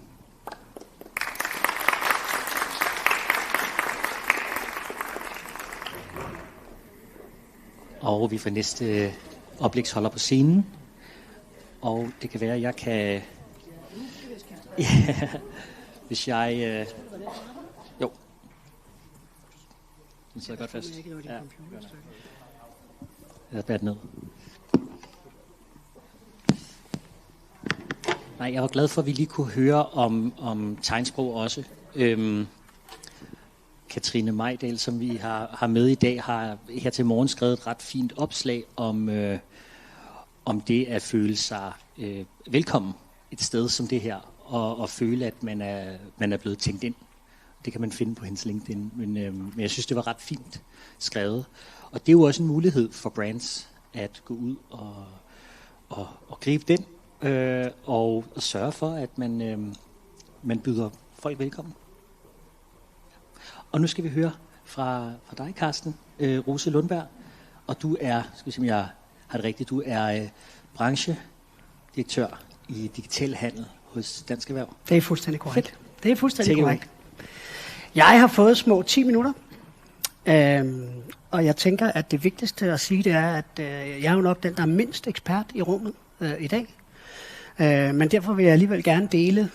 Og vi får næste oplægsholder på scenen. Og det kan være, at jeg kan... Ja, hvis jeg... Jo. Den sidder godt fast. Ja. Jeg har ned. Nej, jeg var glad for, at vi lige kunne høre om tegnsprog også. Katrine Mejdal, som vi har med i dag, har her til morgen skrevet et ret fint opslag om det at føle sig velkommen et sted som det her, og føle, at man er blevet tænkt ind. Det kan man finde på hendes LinkedIn, men jeg synes, det var ret fint skrevet. Og det er jo også en mulighed for brands at gå ud og gribe den, og sørge for, at man byder folk velkommen. Og nu skal vi høre fra dig, Carsten, Rose Lundberg, og du er, skal vi se, om jeg har det rigtigt, du er branchedirektør i digital handel hos Dansk Erhverv. Det er fuldstændig korrekt. Fedt. Det er fuldstændig korrekt. Jeg har fået små 10 minutter, og jeg tænker, at det vigtigste at sige, det er, at jeg er jo nok den, der er mindst ekspert i rummet i dag. Men derfor vil jeg alligevel gerne dele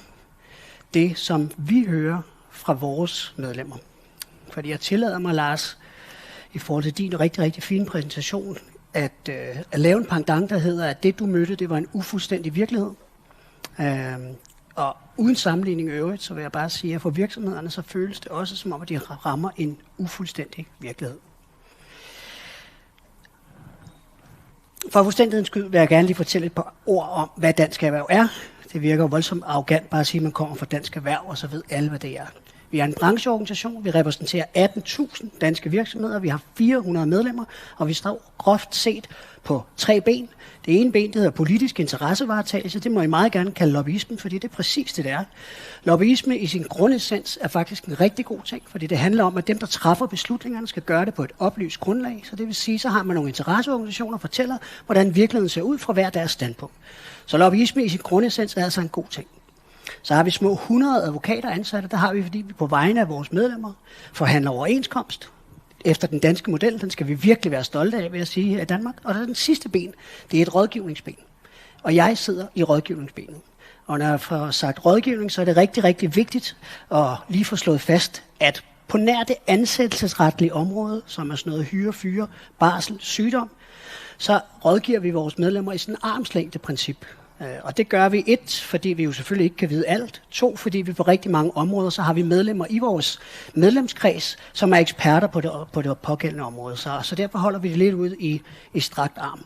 det, som vi hører fra vores medlemmer. Fordi jeg tillader mig, Lars, i forhold til din rigtig, rigtig fine præsentation, at lave en pendant, der hedder, at det du mødte, det var en ufuldstændig virkelighed. Og uden sammenligning i øvrigt, så vil jeg bare sige, at for virksomhederne, så føles det også som om, at de rammer en ufuldstændig virkelighed. For fuldstændighedens skyld vil jeg gerne lige fortælle et par ord om, hvad Dansk Erhverv er. Det virker jo voldsomt arrogant bare at sige, at man kommer fra Dansk Erhverv, og så ved alle, hvad det er. Vi er en brancheorganisation, vi repræsenterer 18.000 danske virksomheder, vi har 400 medlemmer, og vi står groft set på 3 ben. Det ene ben, det hedder politisk interessevaretagelse, det må I meget gerne kalde lobbyisme, fordi det er præcis det, er. Lobbyisme i sin grundessens er faktisk en rigtig god ting, fordi det handler om, at dem, der træffer beslutningerne, skal gøre det på et oplyst grundlag. Så det vil sige, så har man nogle interesseorganisationer, der fortæller, hvordan virkeligheden ser ud fra hver deres standpunkt. Så lobbyisme i sin grundessens er altså en god ting. Så har vi små 100 advokater ansatte, der har vi, fordi vi på vegne af vores medlemmer forhandler overenskomst. Efter den danske model, den skal vi virkelig være stolte af, vil jeg sige, her i Danmark. Og så den sidste ben, det er et rådgivningsben. Og jeg sidder i rådgivningsbenet. Og når jeg får sagt rådgivning, så er det rigtig, rigtig vigtigt at lige få slået fast, at på nær det ansættelsesretlige område, som er sådan noget hyre, fyre, barsel, sygdom, så rådgiver vi vores medlemmer i sådan en armslængdeprincip. Og det gør vi 1, fordi vi jo selvfølgelig ikke kan vide alt. 2, fordi vi på rigtig mange områder, så har vi medlemmer i vores medlemskreds, som er eksperter på det pågældende område. Så derfor holder vi det lidt ud i strakt arm.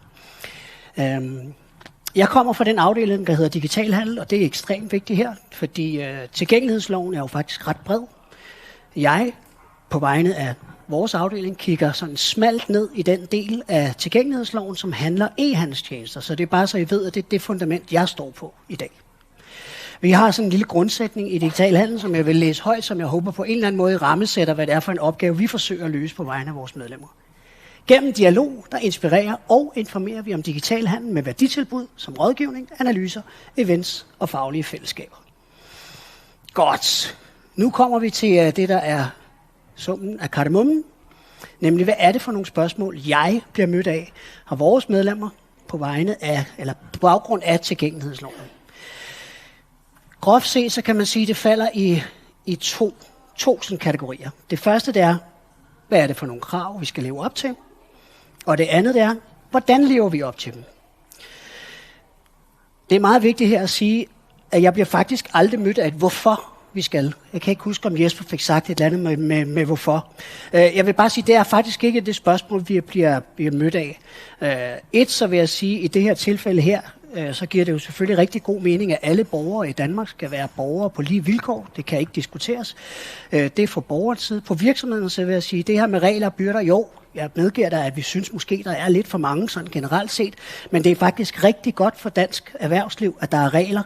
Jeg kommer fra den afdeling, der hedder digital handel, og det er ekstremt vigtigt her, fordi tilgængelighedsloven er jo faktisk ret bred. Jeg på vegne af vores afdeling kigger sådan smalt ned i den del af tilgængelighedsloven, som handler e-handelstjenester. Så det er bare så I ved, at det er det fundament, jeg står på i dag. Vi har sådan en lille grundsætning i digital handel, som jeg vil læse højt, som jeg håber på en eller anden måde rammesætter, hvad det er for en opgave, vi forsøger at løse på vegne af vores medlemmer. Gennem dialog, der inspirerer og informerer vi om digital handel med værditilbud som rådgivning, analyser, events og faglige fællesskaber. Godt. Nu kommer vi til det, der er summen af kardemommen, nemlig hvad er det for nogle spørgsmål, jeg bliver mødt af vores medlemmer på vegne af, eller på baggrund af tilgængelighedsloven. Groft set, så kan man sige, at det falder i to sådan kategorier. Det første, det er, hvad er det for nogle krav, vi skal leve op til? Og det andet, det er, hvordan lever vi op til dem? Det er meget vigtigt her at sige, at jeg bliver faktisk aldrig mødt af et hvorfor vi skal. Jeg kan ikke huske, om Jesper fik sagt et eller andet med hvorfor. Jeg vil bare sige, det er faktisk ikke det spørgsmål, vi bliver mødt af. Så vil jeg sige, i det her tilfælde her, så giver det jo selvfølgelig rigtig god mening, at alle borgere i Danmark skal være borgere på lige vilkår. Det kan ikke diskuteres. Det er fra borgerens side. På virksomheden, så vil jeg sige, det her med regler og byrder, jo, jeg medgiver dig, at vi synes måske, der er lidt for mange sådan generelt set, men det er faktisk rigtig godt for dansk erhvervsliv, at der er regler,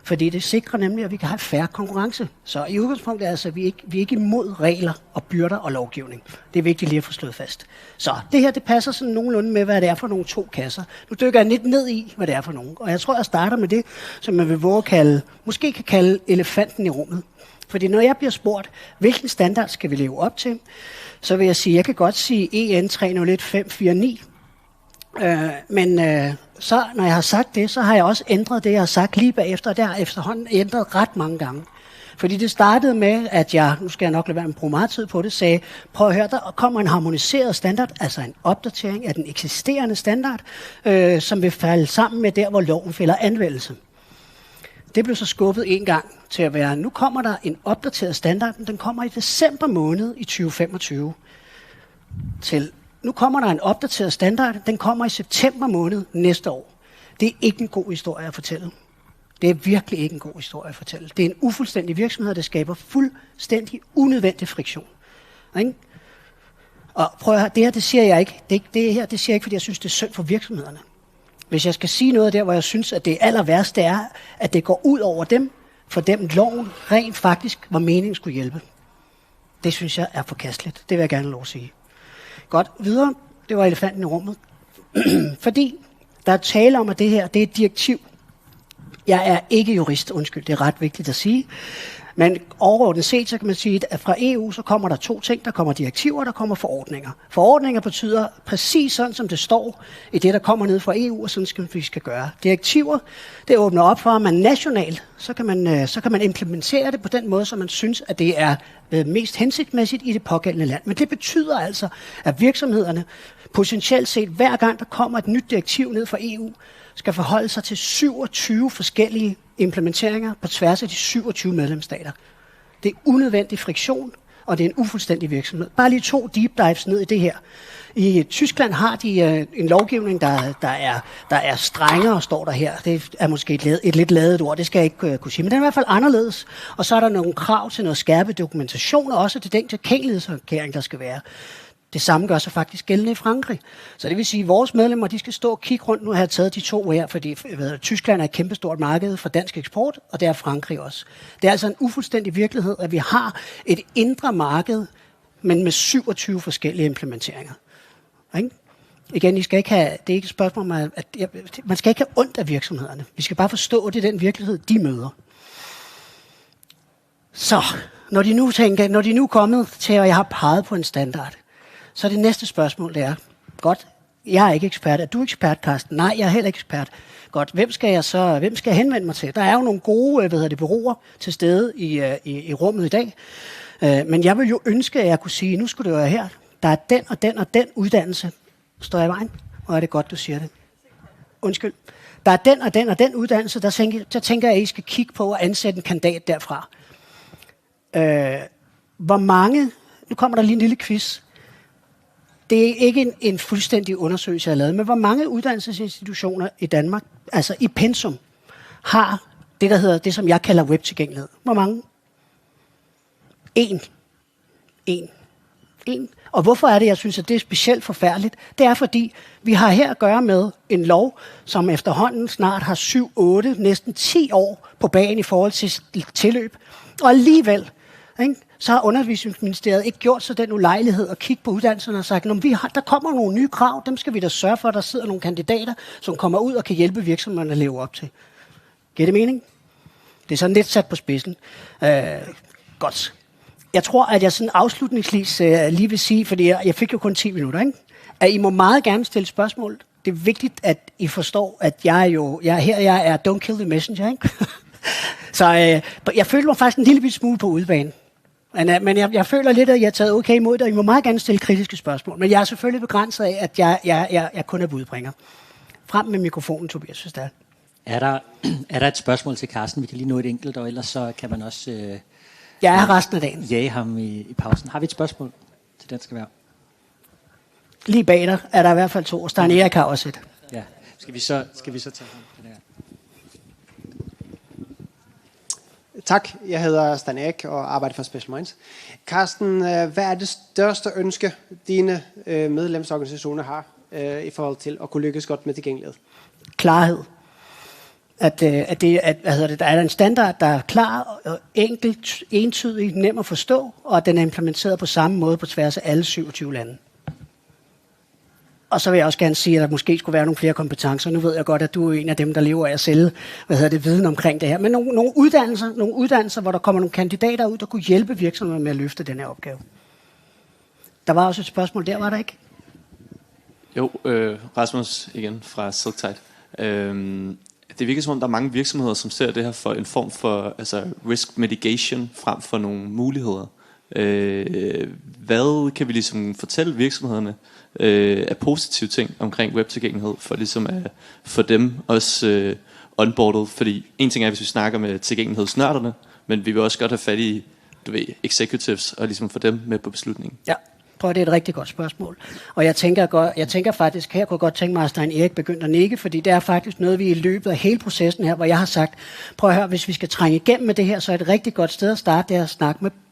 fordi det sikrer nemlig, at vi kan have fair konkurrence. Så i udgangspunktet er altså, at vi er ikke imod regler og byrder og lovgivning. Det er vigtigt lige at få slået fast. Så det her, det passer sådan nogenlunde med, hvad det er for nogle 2 kasser. Nu dykker jeg lidt ned i, hvad det er for nogle. Og jeg tror, jeg starter med det, som man vil våge kalde, måske kan kalde elefanten i rummet. Fordi når jeg bliver spurgt, hvilken standard skal vi leve op til, så vil jeg sige, jeg kan godt sige EN 301549. Så når jeg har sagt det, så har jeg også ændret det, jeg har sagt lige bagefter, og det har efterhånden ændret ret mange gange. Fordi det startede med, at jeg, nu skal jeg nok lade være med at bruge meget tid på det, sagde, prøv at høre, der kommer en harmoniseret standard, altså en opdatering af den eksisterende standard, som vil falde sammen med der, hvor loven fælder anvendelse. Det blev så skubbet en gang til at være, nu kommer der en opdateret standard, den kommer i december måned i 2025. Til nu kommer der en opdateret standard, den kommer i september måned næste år. Det er ikke en god historie at fortælle. Det er virkelig ikke en god historie at fortælle. Det er en ufuldstændig virksomhed, der skaber fuldstændig unødvendig friktion. Ikke? Og prøv at høre, det her, det siger jeg ikke. Det siger jeg ikke, fordi jeg synes, det er synd for virksomhederne. Hvis jeg skal sige noget der, hvor jeg synes, at det aller værste er, at det går ud over dem, for dem loven rent faktisk var meningen skulle hjælpe. Det synes jeg er forkasteligt. Det vil jeg gerne lov at sige. Godt, videre. Det var elefanten i rummet. Fordi der er tale om, at det her, det er et direktiv. Jeg er ikke jurist, undskyld, det er ret vigtigt at sige. Men overordnet set, så kan man sige, at fra EU, så kommer der to ting. Der kommer direktiver, der kommer forordninger. Forordninger betyder præcis sådan, som det står i det, der kommer ned fra EU, og sådan vi skal gøre. Direktiver, det åbner op for, at man nationalt, så kan man implementere det på den måde, som man synes, at det er mest hensigtsmæssigt i det pågældende land. Men det betyder altså, at virksomhederne potentielt set, hver gang der kommer et nyt direktiv ned fra EU, skal forholde sig til 27 forskellige implementeringer på tværs af de 27 medlemsstater. Det er unødvendig friktion, og det er en ufuldstændig virksomhed. Bare lige 2 deep dives ned i det her. I Tyskland har de en lovgivning, der er strengere, står der her. Det er måske et lidt ladet ord, det skal jeg ikke kunne sige, men det er i hvert fald anderledes. Og så er der nogle krav til noget skærpet dokumentation, og også til den tilgængelighedserklæring, der skal være. Det samme gør sig faktisk gældende i Frankrig. Så det vil sige, at vores medlemmer, de skal stå og kigge rundt. Nu har jeg taget de 2 her, fordi Tyskland er et kæmpestort marked for dansk eksport, og det er Frankrig også. Det er altså en ufuldstændig virkelighed, at vi har et indre marked, men med 27 forskellige implementeringer. Ikke? Igen, det er ikke et spørgsmål om, at man skal ikke have ondt af virksomhederne. Vi skal bare forstå, at det er den virkelighed, de møder. Så, når de nu er kommet til, og jeg har peget på en standard, så det næste spørgsmål, det er, godt, jeg er ikke ekspert. Er du ekspert, Carsten? Nej, jeg er heller ikke ekspert. Godt, hvem skal jeg henvende mig til? Der er jo nogle gode, bureauer til stede i rummet i dag. Men jeg vil jo ønske, at jeg kunne sige, nu skulle det være her. Der er den og den og den uddannelse. Står jeg i vejen? Og er det godt, du siger det? Undskyld. Der er den og den og den uddannelse, der tænker jeg, at I skal kigge på at ansætte en kandidat derfra. Hvor mange, nu kommer der lige en lille quiz. Det er ikke en fuldstændig undersøgelse, jeg har lavet, men hvor mange uddannelsesinstitutioner i Danmark, altså i pensum, har det, der hedder det, som jeg kalder webtilgængelighed? Hvor mange? 1. Og hvorfor er det, jeg synes, at det er specielt forfærdeligt? Det er, fordi vi har her at gøre med en lov, som efterhånden snart har 7, 8, næsten 10 år på bagen i forhold til tilløb. Og alligevel, ikke? Så har Undervisningsministeriet ikke gjort sig den ulejlighed at kigge på uddannelserne og sagt, der kommer nogle nye krav, dem skal vi da sørge for, at der sidder nogle kandidater, som kommer ud og kan hjælpe virksomhederne at leve op til. Giver det mening? Det er sådan lidt sat på spidsen. Godt. Jeg tror, at jeg sådan afslutningsvis lige vil sige, fordi jeg fik jo kun 10 minutter, ikke? At I må meget gerne stille spørgsmål. Det er vigtigt, at I forstår, at jeg er don't kill the messenger, ikke? Så jeg føler mig faktisk en lille smule på udebane. Men jeg føler lidt, at jeg har taget okay imod det, og I må meget gerne stille kritiske spørgsmål. Men jeg er selvfølgelig begrænset af, at jeg kun er budbringer. Frem med mikrofonen, Tobias, hvis der er. Er der et spørgsmål til Carsten? Vi kan lige nå et enkelt, og ellers så kan man også jeg er resten af dagen. Jage ham i pausen. Har vi et spørgsmål til Dansk Erhverv? Lige bag dig er der i hvert fald 2, og Stein Erik har også et. Ja, skal vi så tage ham på det her? Tak, jeg hedder Stein Erik og arbejder for Special Minds. Carsten, hvad er det største ønske, dine medlemsorganisationer har i forhold til at kunne lykkes godt med tilgængelighed? Klarhed. At der er en standard, der er klar, og enkelt, entydig, nem at forstå, og at den er implementeret på samme måde på tværs af alle 27 lande. Og så vil jeg også gerne sige, at der måske skulle være nogle flere kompetencer. Nu ved jeg godt, at du er en af dem, der lever af at sælge viden omkring det her. Men nogle uddannelser, hvor der kommer nogle kandidater ud, der kunne hjælpe virksomheden med at løfte den her opgave. Der var også et spørgsmål der, var der ikke? Jo, Rasmus igen fra Silktide. Det virker som om, der er mange virksomheder, som ser det her for en form for risk mitigation frem for nogle muligheder. Hvad kan vi ligesom fortælle virksomhederne af positive ting omkring webtilgængelighed, for ligesom at få dem også onboardet? Fordi en ting er, hvis vi snakker med tilgængelighedsnørderne, men vi vil også godt have fat i, executives, og ligesom få dem med på beslutningen. Ja. Prøv, det er et rigtig godt spørgsmål. Og jeg tænker faktisk, her kunne jeg godt tænke mig, at Stein Erik begyndte at nikke, fordi det er faktisk noget, vi i løbet af hele processen her, hvor jeg har sagt, prøv at høre, hvis vi skal trænge igennem med det her, så er et rigtig godt sted at starte, det er at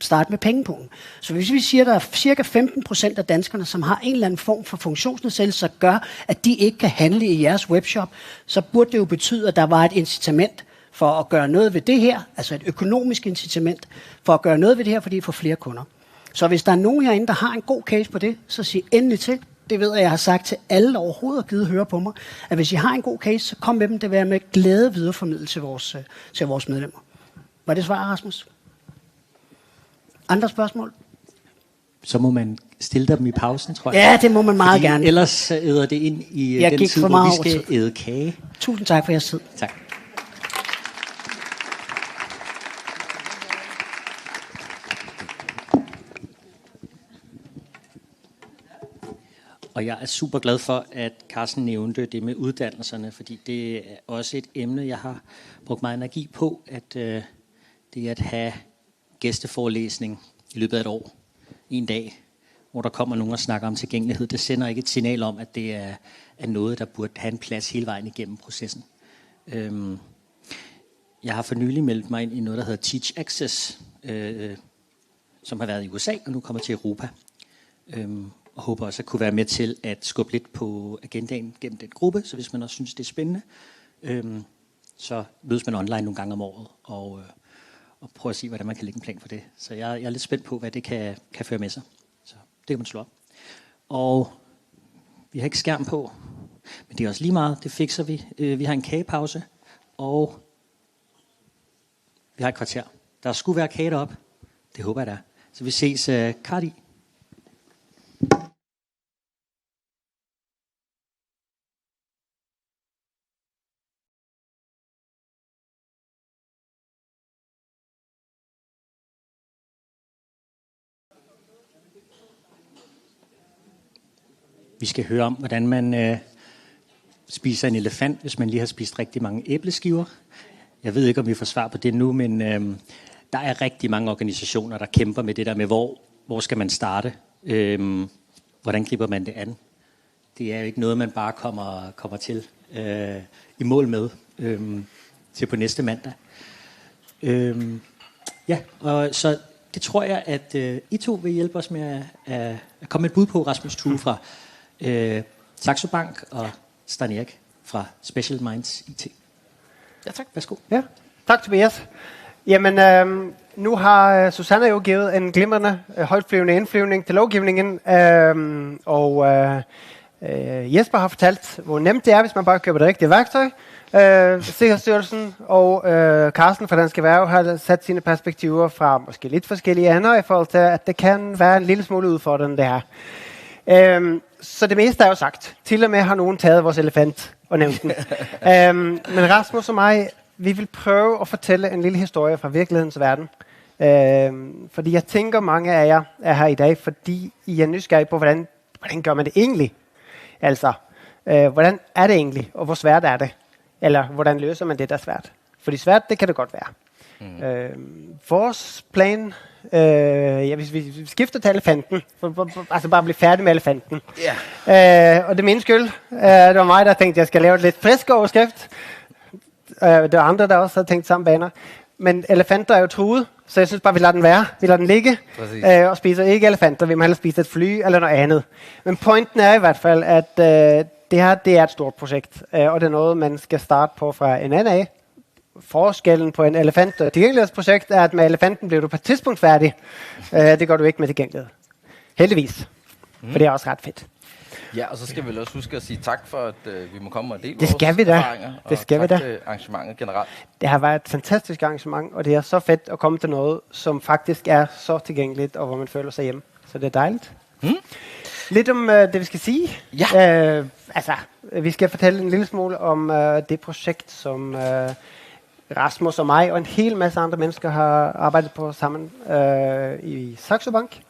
starte med pengepunkten. Så hvis vi siger, at der er cirka 15% af danskerne, som har en eller anden form for funktionsnedsættelse, der gør, at de ikke kan handle i jeres webshop, så burde det jo betyde, at der var et incitament for at gøre noget ved det her, altså et økonomisk incitament for at gøre noget ved det her, fordi I får flere kunder. Så hvis der er nogen herinde, der har en god case på det, så sig endelig til. Det ved jeg har sagt til alle, der overhovedet har givet høre på mig, at hvis I har en god case, så kom med dem. Det vil jeg med glæde videreformidle til vores medlemmer. Var det svar, Rasmus? Andre spørgsmål? Så må man stille dem i pausen, tror jeg. Ja, det må man meget gerne. Ellers æder det ind i den tid, hvor vi skal æde kage. Tusind tak for jeres tid. Tak. Og jeg er super glad for, at Carsten nævnte det med uddannelserne, fordi det er også et emne, jeg har brugt meget energi på, at det at have gæsteforelæsning i løbet af et år, en dag, hvor der kommer nogen og snakker om tilgængelighed, det sender ikke et signal om, at det er noget, der burde have en plads hele vejen igennem processen. Jeg har for nylig meldt mig ind i noget, der hedder Teach Access, som har været i USA og nu kommer til Europa. Og håber også at kunne være med til at skubbe lidt på agendaen gennem den gruppe, så hvis man også synes, det er spændende, så mødes man online nogle gange om året, og prøver at se, hvordan man kan lægge en plan for det. Så jeg er lidt spændt på, hvad det kan føre med sig. Så det kan man slå op. Og vi har ikke skærm på, men det er også lige meget, det fikser vi. Vi har en kagepause, og vi har et kvarter. Der skulle være kage deroppe. Det håber jeg, der er. Så vi ses Cardi. Vi skal høre om, hvordan man spiser en elefant, hvis man lige har spist rigtig mange æbleskiver. Jeg ved ikke, om vi får svar på det nu, men der er rigtig mange organisationer, der kæmper med det der med, hvor skal man starte? Hvordan griber man det an? Det er jo ikke noget, man bare kommer til i mål med til på næste mandag. Ja, og så det tror jeg, at I to vil hjælpe os med at komme med et bud på. Rasmus Thue fra Saxo Bank og Stein Erik fra Special Minds IT. Ja, tak. Værsgo. Ja, tak Tobias. Jamen, nu har Susanne jo givet en glimrende højtflyvende indflyvning til lovgivningen, og Jesper har fortalt, hvor nemt det er, hvis man bare køber det rigtige værktøj. Sikkerhedsstyrelsen og Carsten fra Dansk Erhverv har sat sine perspektiver fra måske lidt forskellige andre i forhold til, at det kan være en lille smule udfordrende det her. Så det meste er jo sagt. Til og med har nogen taget vores elefant og nævnt den. Men Rasmus og mig, vi vil prøve at fortælle en lille historie fra virkelighedens verden. Fordi jeg tænker, mange af jer er her i dag, fordi I er nysgerrige på, hvordan gør man det egentlig? Altså, hvordan er det egentlig, og hvor svært er det? Eller hvordan løser man det, der er svært? Fordi svært, det kan det godt være. Vores plan, hvis vi skifter til elefanten, altså bare blive færdig med elefanten. Og det er min skyld. Det var mig, der tænkte, at jeg skal lave et lidt frisk overskrift. Det var andre, der også havde tænkt samme baner. Men elefanter er jo truet, så jeg synes bare, vi lader den være. Vi lader den ligge, og spiser ikke elefanter. Vi må hellere spise et fly eller noget andet. Men pointen er i hvert fald, at det her det er et stort projekt, og det er noget, man skal starte på fra en anden af. Forskellen på en elefant- og tilgængelighedsprojekt er, at med elefanten bliver du på et tidspunkt færdig. Det gør du ikke med tilgængelighed. Heldigvis. For det er også ret fedt. Ja, og så skal vi også huske at sige tak for, at vi må komme og dele vores erfaringer. Det skal vi da. Og tak til arrangementet generelt. Det har været et fantastisk arrangement, og det er så fedt at komme til noget, som faktisk er så tilgængeligt, og hvor man føler sig hjemme. Så det er dejligt. Lidt om det, vi skal sige. Ja. Vi skal fortælle en lille smule om det projekt, som Rasmus og mig og en hel masse andre mennesker har arbejdet på sammen i Saxo Bank,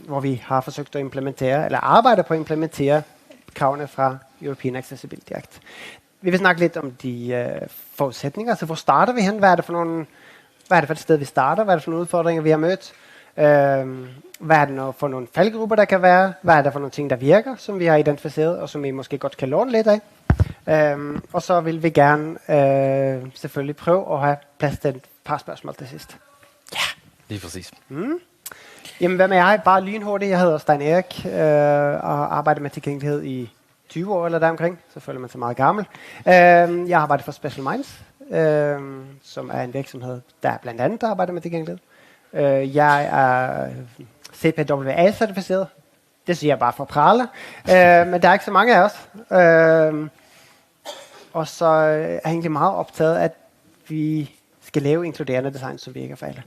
hvor vi har forsøgt at implementere, eller arbejder på at implementere kravene fra European Accessibility Act. Vi vil snakke lidt om de forudsætninger, så hvor starter vi hen? Hvad er det for et sted, vi starter? Hvad er det for nogle udfordringer, vi har mødt? Hvad er det for nogle faldgrupper, der kan være? Hvad er det for nogle ting, der virker, som vi har identificeret, og som vi måske godt kan låne lidt af? Og så vil vi gerne selvfølgelig prøve at have plads til et par spørgsmål til sidst. Ja, lige præcis. Jamen, hvad med jeg? Bare lynhurtigt. Jeg hedder Stein Erik og arbejder med tilgængelighed i 20 år eller deromkring. Så føler man sig meget gammel. Jeg arbejder for Special Minds, som er en virksomhed, der blandt andet arbejder med tilgængelighed. Jeg er CPWA-certificeret. Det siger jeg bare for at prale. Men der er ikke så mange af os. Og så er jeg egentlig meget optaget, at vi skal lave inkluderende design, som virker for alle.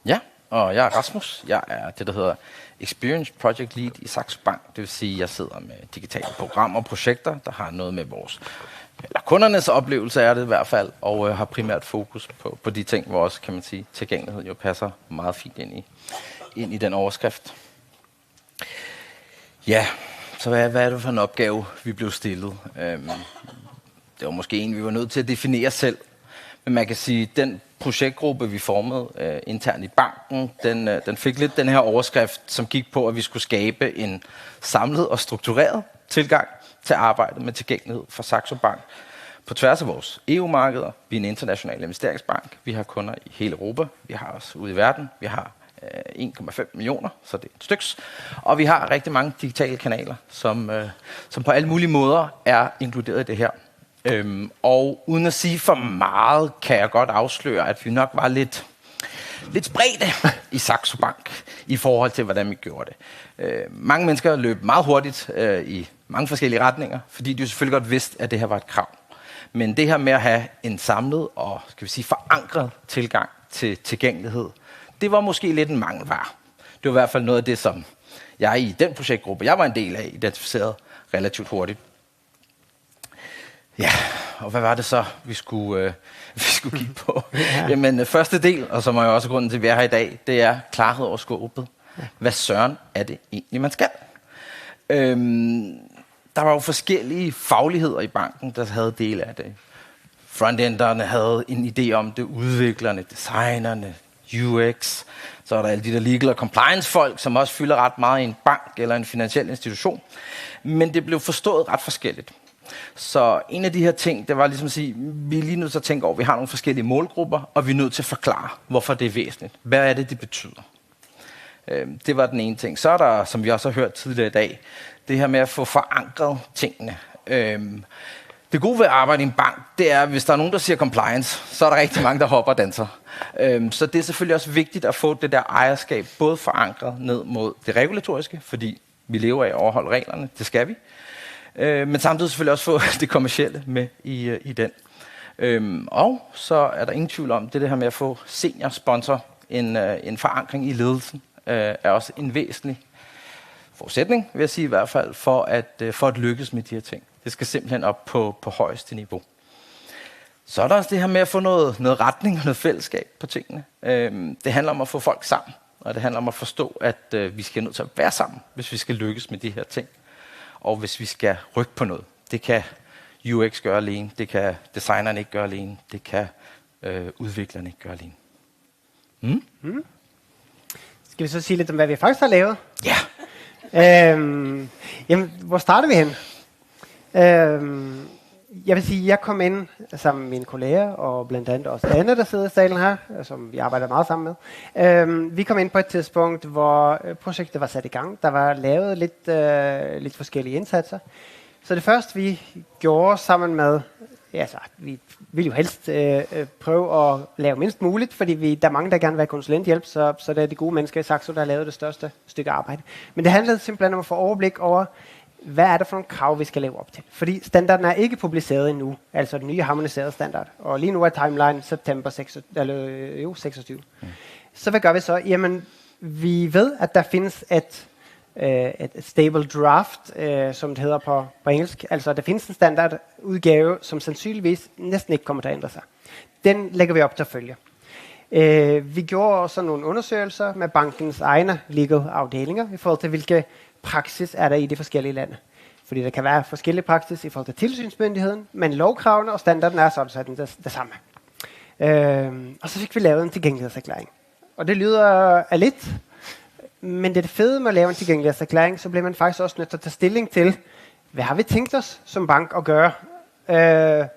Ja, og jeg er Rasmus. Jeg er det, der hedder Experience Project Lead i Saxo Bank. Det vil sige, at jeg sidder med digitale programmer og projekter, der har noget med kundernes oplevelse er det i hvert fald, og har primært fokus på de ting, hvor også, kan man sige, tilgængelighed jo passer meget fint ind i den overskrift. Ja, så hvad er det for en opgave, vi blev stillet? Det var måske en, vi var nødt til at definere selv. Men man kan sige, at den projektgruppe, vi formede internt i banken, den fik lidt den her overskrift, som gik på, at vi skulle skabe en samlet og struktureret tilgang til arbejdet med tilgængelighed for Saxo Bank på tværs af vores EU-markeder. Vi er en international investeringsbank. Vi har kunder i hele Europa. Vi har også ude i verden. Vi har 1,5 millioner, så det er et styks. Og vi har rigtig mange digitale kanaler, som på alle mulige måder er inkluderet i det her. Og uden at sige for meget, kan jeg godt afsløre, at vi nok var lidt spredte i Saxo Bank i forhold til, hvordan vi gjorde det. Mange mennesker løb meget hurtigt i mange forskellige retninger, fordi de selvfølgelig godt vidste, at det her var et krav. Men det her med at have en samlet og forankret tilgang til tilgængelighed, det var måske lidt en mangelvare. Det var i hvert fald noget af det, som jeg i den projektgruppe, jeg var en del af, identificerede relativt hurtigt. Ja, og hvad var det så, vi skulle kigge på? Ja. Jamen, første del, og så må jeg også grunden til, at vi er her i dag, det er klarhed over skåbet. Hvad søren er det egentlig, man skal? Der var jo forskellige fagligheder i banken, der havde dele af det. Frontenderne havde en idé om det, udviklerne, designerne, UX. Så er der alle de der legal og compliance folk, som også fylder ret meget i en bank eller en finansiel institution. Men det blev forstået ret forskelligt. Så en af de her ting, det var ligesom at sige, vi er lige nødt til at tænke over, at vi har nogle forskellige målgrupper, og vi er nødt til at forklare, hvorfor det er væsentligt. Hvad er det betyder? Det var den ene ting. Så er der, som vi også har hørt tidligere i dag, det her med at få forankret tingene. Det gode ved at arbejde i en bank, det er, at hvis der er nogen, der siger compliance, så er der rigtig mange, der hopper og danser. Så det er selvfølgelig også vigtigt at få det der ejerskab, både forankret ned mod det regulatoriske, fordi vi lever af at overholde reglerne, det skal vi. Men samtidig selvfølgelig også få det kommercielle med i den. Og så er der ingen tvivl om, det her med at få seniorsponsor, en forankring i ledelsen, er også en væsentlig forudsætning, vil jeg sige i hvert fald, for at lykkes med de her ting. Det skal simpelthen op på højeste niveau. Så er der også det her med at få noget retning og noget fællesskab på tingene. Det handler om at få folk sammen, og det handler om at forstå, at vi skal nødt til at være sammen, hvis vi skal lykkes med de her ting. Og hvis vi skal rykke på noget. Det kan UX gøre alene, det kan designerne ikke gøre alene, det kan udviklerne ikke gøre alene. Skal vi så sige lidt om, hvad vi faktisk har lavet? Ja. Jamen, hvor starter vi hen? Jeg vil sige, jeg kom ind sammen med mine kolleger, og blandt andet også Anne, der sidder i salen her, som vi arbejder meget sammen med. Vi kom ind på et tidspunkt, hvor projektet var sat i gang. Der var lavet lidt forskellige indsatser. Så det første, vi gjorde sammen med, vi ville jo helst prøve at lave mindst muligt, fordi der er mange, der gerne vil have konsulenthjælp, så det er de gode mennesker i Saxo, der har lavet det største stykke arbejde. Men det handlede simpelthen om at få overblik over, hvad er det for nogle krav, vi skal leve op til? Fordi standarden er ikke publiceret endnu, altså den nye harmoniserede standard. Og lige nu er timeline september 26. Så hvad gør vi så? Jamen, Vi ved, at der findes et stable draft, som det hedder på engelsk. Altså, der findes en standardudgave, som sandsynligvis næsten ikke kommer til at ændre sig. Den lægger vi op til at følge. Vi gjorde også nogle undersøgelser med bankens egne legal afdelinger i forhold til, hvilke praksis er der i de forskellige lande. Fordi der kan være forskellige praksis i forhold til tilsynsmyndigheden, men lovkravene og standarden er sådan det samme. Og så fik vi lavet en tilgængelighedserklæring. Og det lyder af lidt, men det fede med at lave en tilgængelighedserklæring, så bliver man faktisk også nødt til at tage stilling til, hvad har vi tænkt os som bank at gøre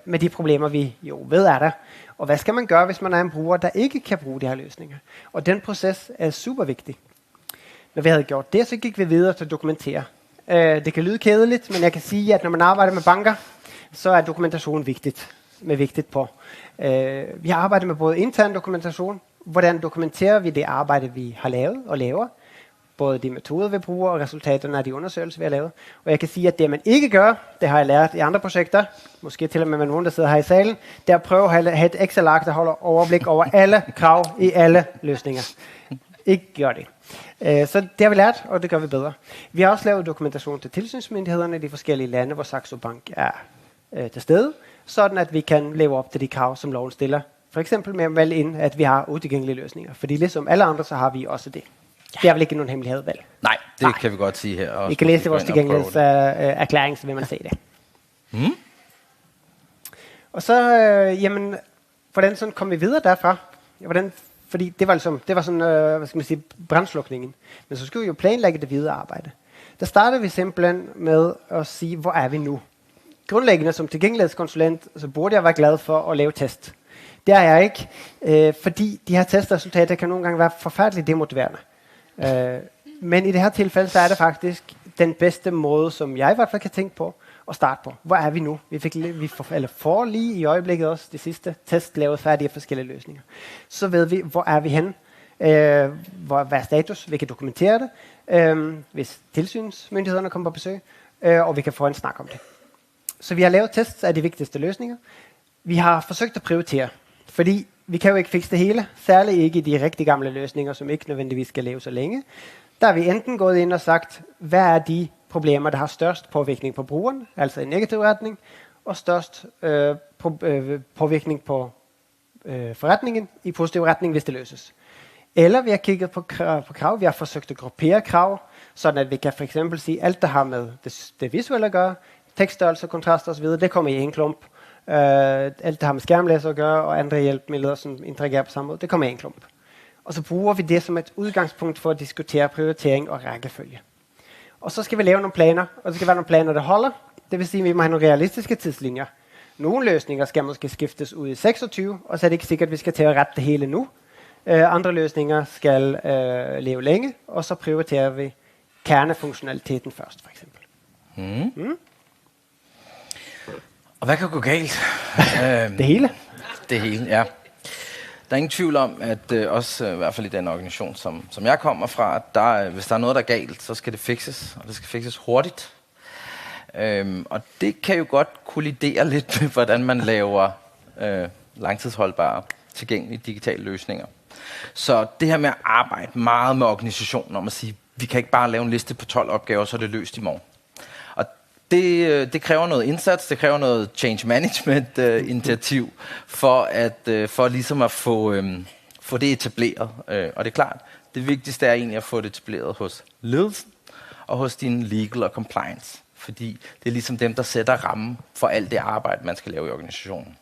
med de problemer, vi jo ved er der. Og hvad skal man gøre, hvis man er en bruger, der ikke kan bruge de her løsninger? Og den proces er super vigtig. Når vi havde gjort det, så gik vi videre til at dokumentere. Det kan lyde kedeligt, men jeg kan sige, at når man arbejder med banker, så er dokumentation vigtigt på. Vi har arbejdet med både intern dokumentation, hvordan dokumenterer vi det arbejde, vi har lavet og laver, både de metoder, vi bruger, og resultaterne af de undersøgelser, vi har lavet. Og jeg kan sige, at det, man ikke gør, det har jeg lært i andre projekter, måske til og med nogen, der sidder her i salen, det er at prøve at have et Excel-ark, der holder overblik over alle krav i alle løsninger. Ikke gør det. Så det har vi lært, og det gør vi bedre. Vi har også lavet dokumentation til tilsynsmyndighederne i de forskellige lande, hvor Saxo Bank er til stede, sådan at vi kan leve op til de krav, som loven stiller. For eksempel med at vælge ind, at vi har utilgængelige løsninger. Fordi ligesom alle andre, så har vi også det. Det er vel ikke nogen hemmelighed, vel? Nej, det kan vi godt sige her. Også I kan læse vores tilgængelighedserklæring, så vil man se det. Og så, hvordan sådan kom vi videre derfra? Fordi det var sådan, hvad skal man sige, brandslukningen. Men så skulle vi jo planlægge det videre arbejde. Der startede vi simpelthen med at sige, hvor er vi nu? Grundlæggende som tilgængelighedskonsulent, så burde jeg være glad for at lave test. Det er jeg ikke, fordi de her testresultater kan nogle gange være forfærdeligt demotiverende. Men i det her tilfælde, så er det faktisk den bedste måde, som jeg i hvert fald kan tænke på, at starte på. Hvor er vi nu? Vi får lige i øjeblikket også de sidste test lavet færdige af forskellige løsninger. Så ved vi, hvor er vi henne? Hvad er status? Vi kan dokumentere det, hvis tilsynsmyndighederne kommer på besøg, og vi kan få en snak om det. Så vi har lavet tests af de vigtigste løsninger. Vi har forsøgt at prioritere, fordi vi kan jo ikke fikse det hele, særligt ikke i de rigtig gamle løsninger, som ikke nødvendigvis skal leve så længe. Der har vi enten gået ind og sagt, hvad er de problemer, der har størst påvirkning på brugeren, altså i negativ retning, og størst påvirkning på forretningen i positiv retning, hvis det løses. Eller vi har kigget på krav, vi har forsøgt at gruppere krav, sådan at vi kan for eksempel sige, alt der har med det visuelle at gøre, tekststørrelse, kontraster osv., det kommer i en klump. Alt der har med skærmlæser at gøre, og andre hjælpemidler, som interagerer på samme måde, det kommer i en klump. Og så bruger vi det som et udgangspunkt for at diskutere prioritering og rækkefølge. Og så skal vi lave nogle planer, og det skal være nogle planer, der holder. Det vil sige, at vi må have nogle realistiske tidslinjer. Nogle løsninger skal måske skiftes ud i 26, og så er det ikke sikkert, at vi skal til at rette det hele nu. Andre løsninger skal leve længe, og så prioriterer vi kernefunktionaliteten først, for eksempel. Og hvad kan gå galt? Det hele. Det hele, ja. Der er ingen tvivl om, at også i hvert fald i den organisation, som jeg kommer fra, hvis der er noget, der er galt, så skal det fikses, og det skal fikses hurtigt. Og det kan jo godt kollidere lidt med, hvordan man laver langtidsholdbare, tilgængelige digitale løsninger. Så det her med at arbejde meget med organisationen, om at sige, vi kan ikke bare lave en liste på 12 opgaver, så er det løst i morgen. Og det kræver noget indsats, det kræver noget change management initiativ, for ligesom at få det etableret. Og det er klart, det vigtigste er egentlig at få det etableret hos ledelsen og hos din legal og compliance. Fordi det er ligesom dem, der sætter rammen for alt det arbejde, man skal lave i organisationen.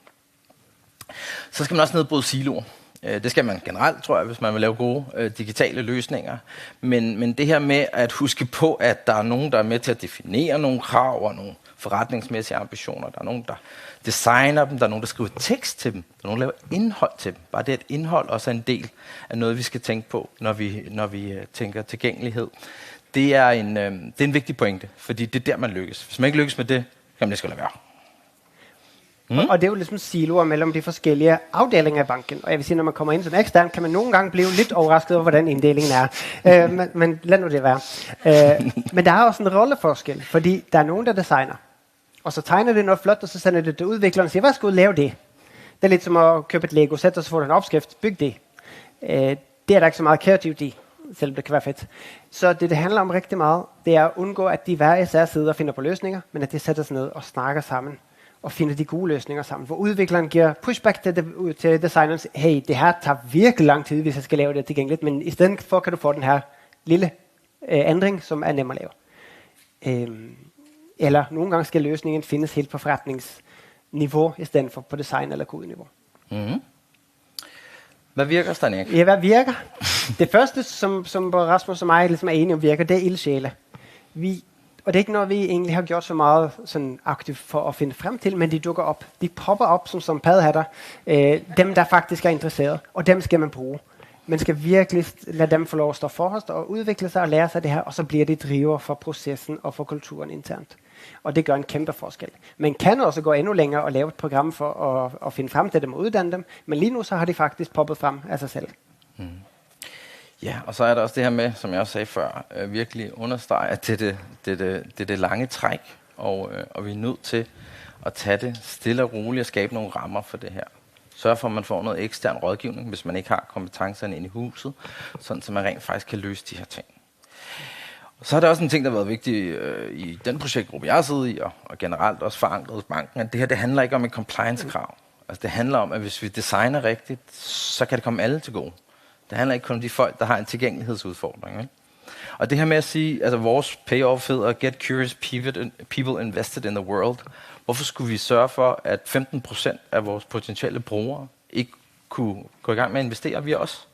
Så skal man også nedbryde siloer. Det skal man generelt, tror jeg, hvis man vil lave gode digitale løsninger. Men det her med at huske på, at der er nogen, der er med til at definere nogle krav og nogle forretningsmæssige ambitioner. Der er nogen, der designer dem. Der er nogen, der skriver tekst til dem. Der er nogen, der laver indhold til dem. Bare det, at indhold også er en del af noget, vi skal tænke på, når vi tænker tilgængelighed. Det er en vigtig pointe, fordi det er der, man lykkes. Hvis man ikke lykkes med det, kan man det sgu lade være. Og det er jo ligesom siloer mellem de forskellige afdelinger af banken. Og jeg vil sige, når man kommer ind som ekstern, kan man nogle gange blive lidt overrasket over, hvordan inddelingen er. Men lad nu det være. Men der er også en rolleforskel, fordi der er nogen, der designer. Og så tegner det noget flot, og så sender det til udvikleren og siger, hvad skal du lave det? Det er lidt som at købe et Lego-sæt, og så får du en opskrift. Byg det. Det er der ikke så meget kreativt i. selvom det kan være fedt. Så det handler om rigtig meget, det er at undgå, at de hver især sidder og finder på løsninger, men at de sætter sig ned og snakker sammen og finder de gode løsninger sammen. Hvor udvikleren giver pushback til designeren, hey, det her tager virkelig lang tid, hvis jeg skal lave det tilgængeligt, men i stedet for kan du få den her lille ændring, som er nem at lave. Eller nogle gange skal løsningen findes helt på forretningsniveau, i stedet for på design- eller kodeniveau. Mm-hmm. Hvad virker, Stanek? Ja, hvad virker? Det første, som Rasmus og mig ligesom er enige om virker, det er ildsjæle. Og det er ikke noget, vi egentlig har gjort så meget sådan aktivt for at finde frem til, men de dukker op. De popper op som paddehatter. Dem, der faktisk er interesseret, og dem skal man bruge. Man skal virkelig lade dem få lov at stå forrest og udvikle sig og lære sig det her, og så bliver de driver for processen og for kulturen internt. Og det gør en kæmpe forskel. Man kan også gå endnu længere og lave et program for at finde frem til dem og uddanne dem, men lige nu så har de faktisk poppet frem af sig selv. Mm. Ja, og så er der også det her med, som jeg også sagde før, virkelig understrege, at det er det lange træk, og vi er nødt til at tage det stille og roligt og skabe nogle rammer for det her. Sørg for, at man får noget ekstern rådgivning, hvis man ikke har kompetencerne inde i huset, sådan så man rent faktisk kan løse de her ting. Og så er der også en ting, der har været vigtig i den projektgruppe, jeg har siddet i, og generelt også forankret hos banken, at det her, det handler ikke om et compliance-krav. Altså det handler om, at hvis vi designer rigtigt, så kan det komme alle til gode. Det handler ikke kun om de folk, der har en tilgængelighedsudfordring. Ikke? Og det her med at sige, altså vores payoff hedder Get Curious People Invested in the World. Hvorfor skulle vi sørge for, at 15% af vores potentielle brugere ikke kunne gå i gang med at investere via os?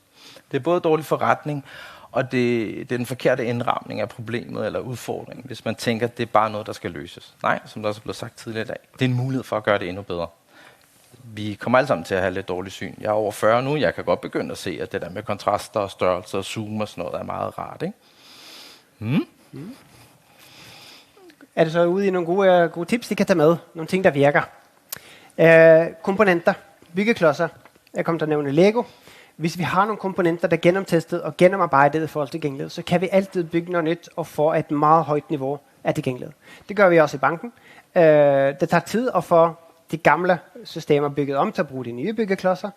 Det er både dårlig forretning, og det er den forkerte indramning af problemet eller udfordringen, hvis man tænker, at det er bare noget, der skal løses. Nej, som der også er blevet sagt tidligere i dag, det er en mulighed for at gøre det endnu bedre. Vi kommer alle sammen til at have lidt dårligt syn. Jeg er over 40 nu, jeg kan godt begynde at se, at det der med kontraster og størrelser og zoom og sådan noget er meget rart, ikke? Er det så ude i nogle gode tips, I kan tage med? Nogle ting, der virker. Komponenter, byggeklodser. Jeg kommer til at nævne Lego. Hvis vi har nogle komponenter, der er gennemtestet og gennemarbejdet i forhold til tilgængelighed, så kan vi altid bygge noget nyt og få et meget højt niveau af tilgængelighed. Det gør vi også i banken. Det tager tid at få de gamle systemer bygget om til at bruge de nye byggeklodser,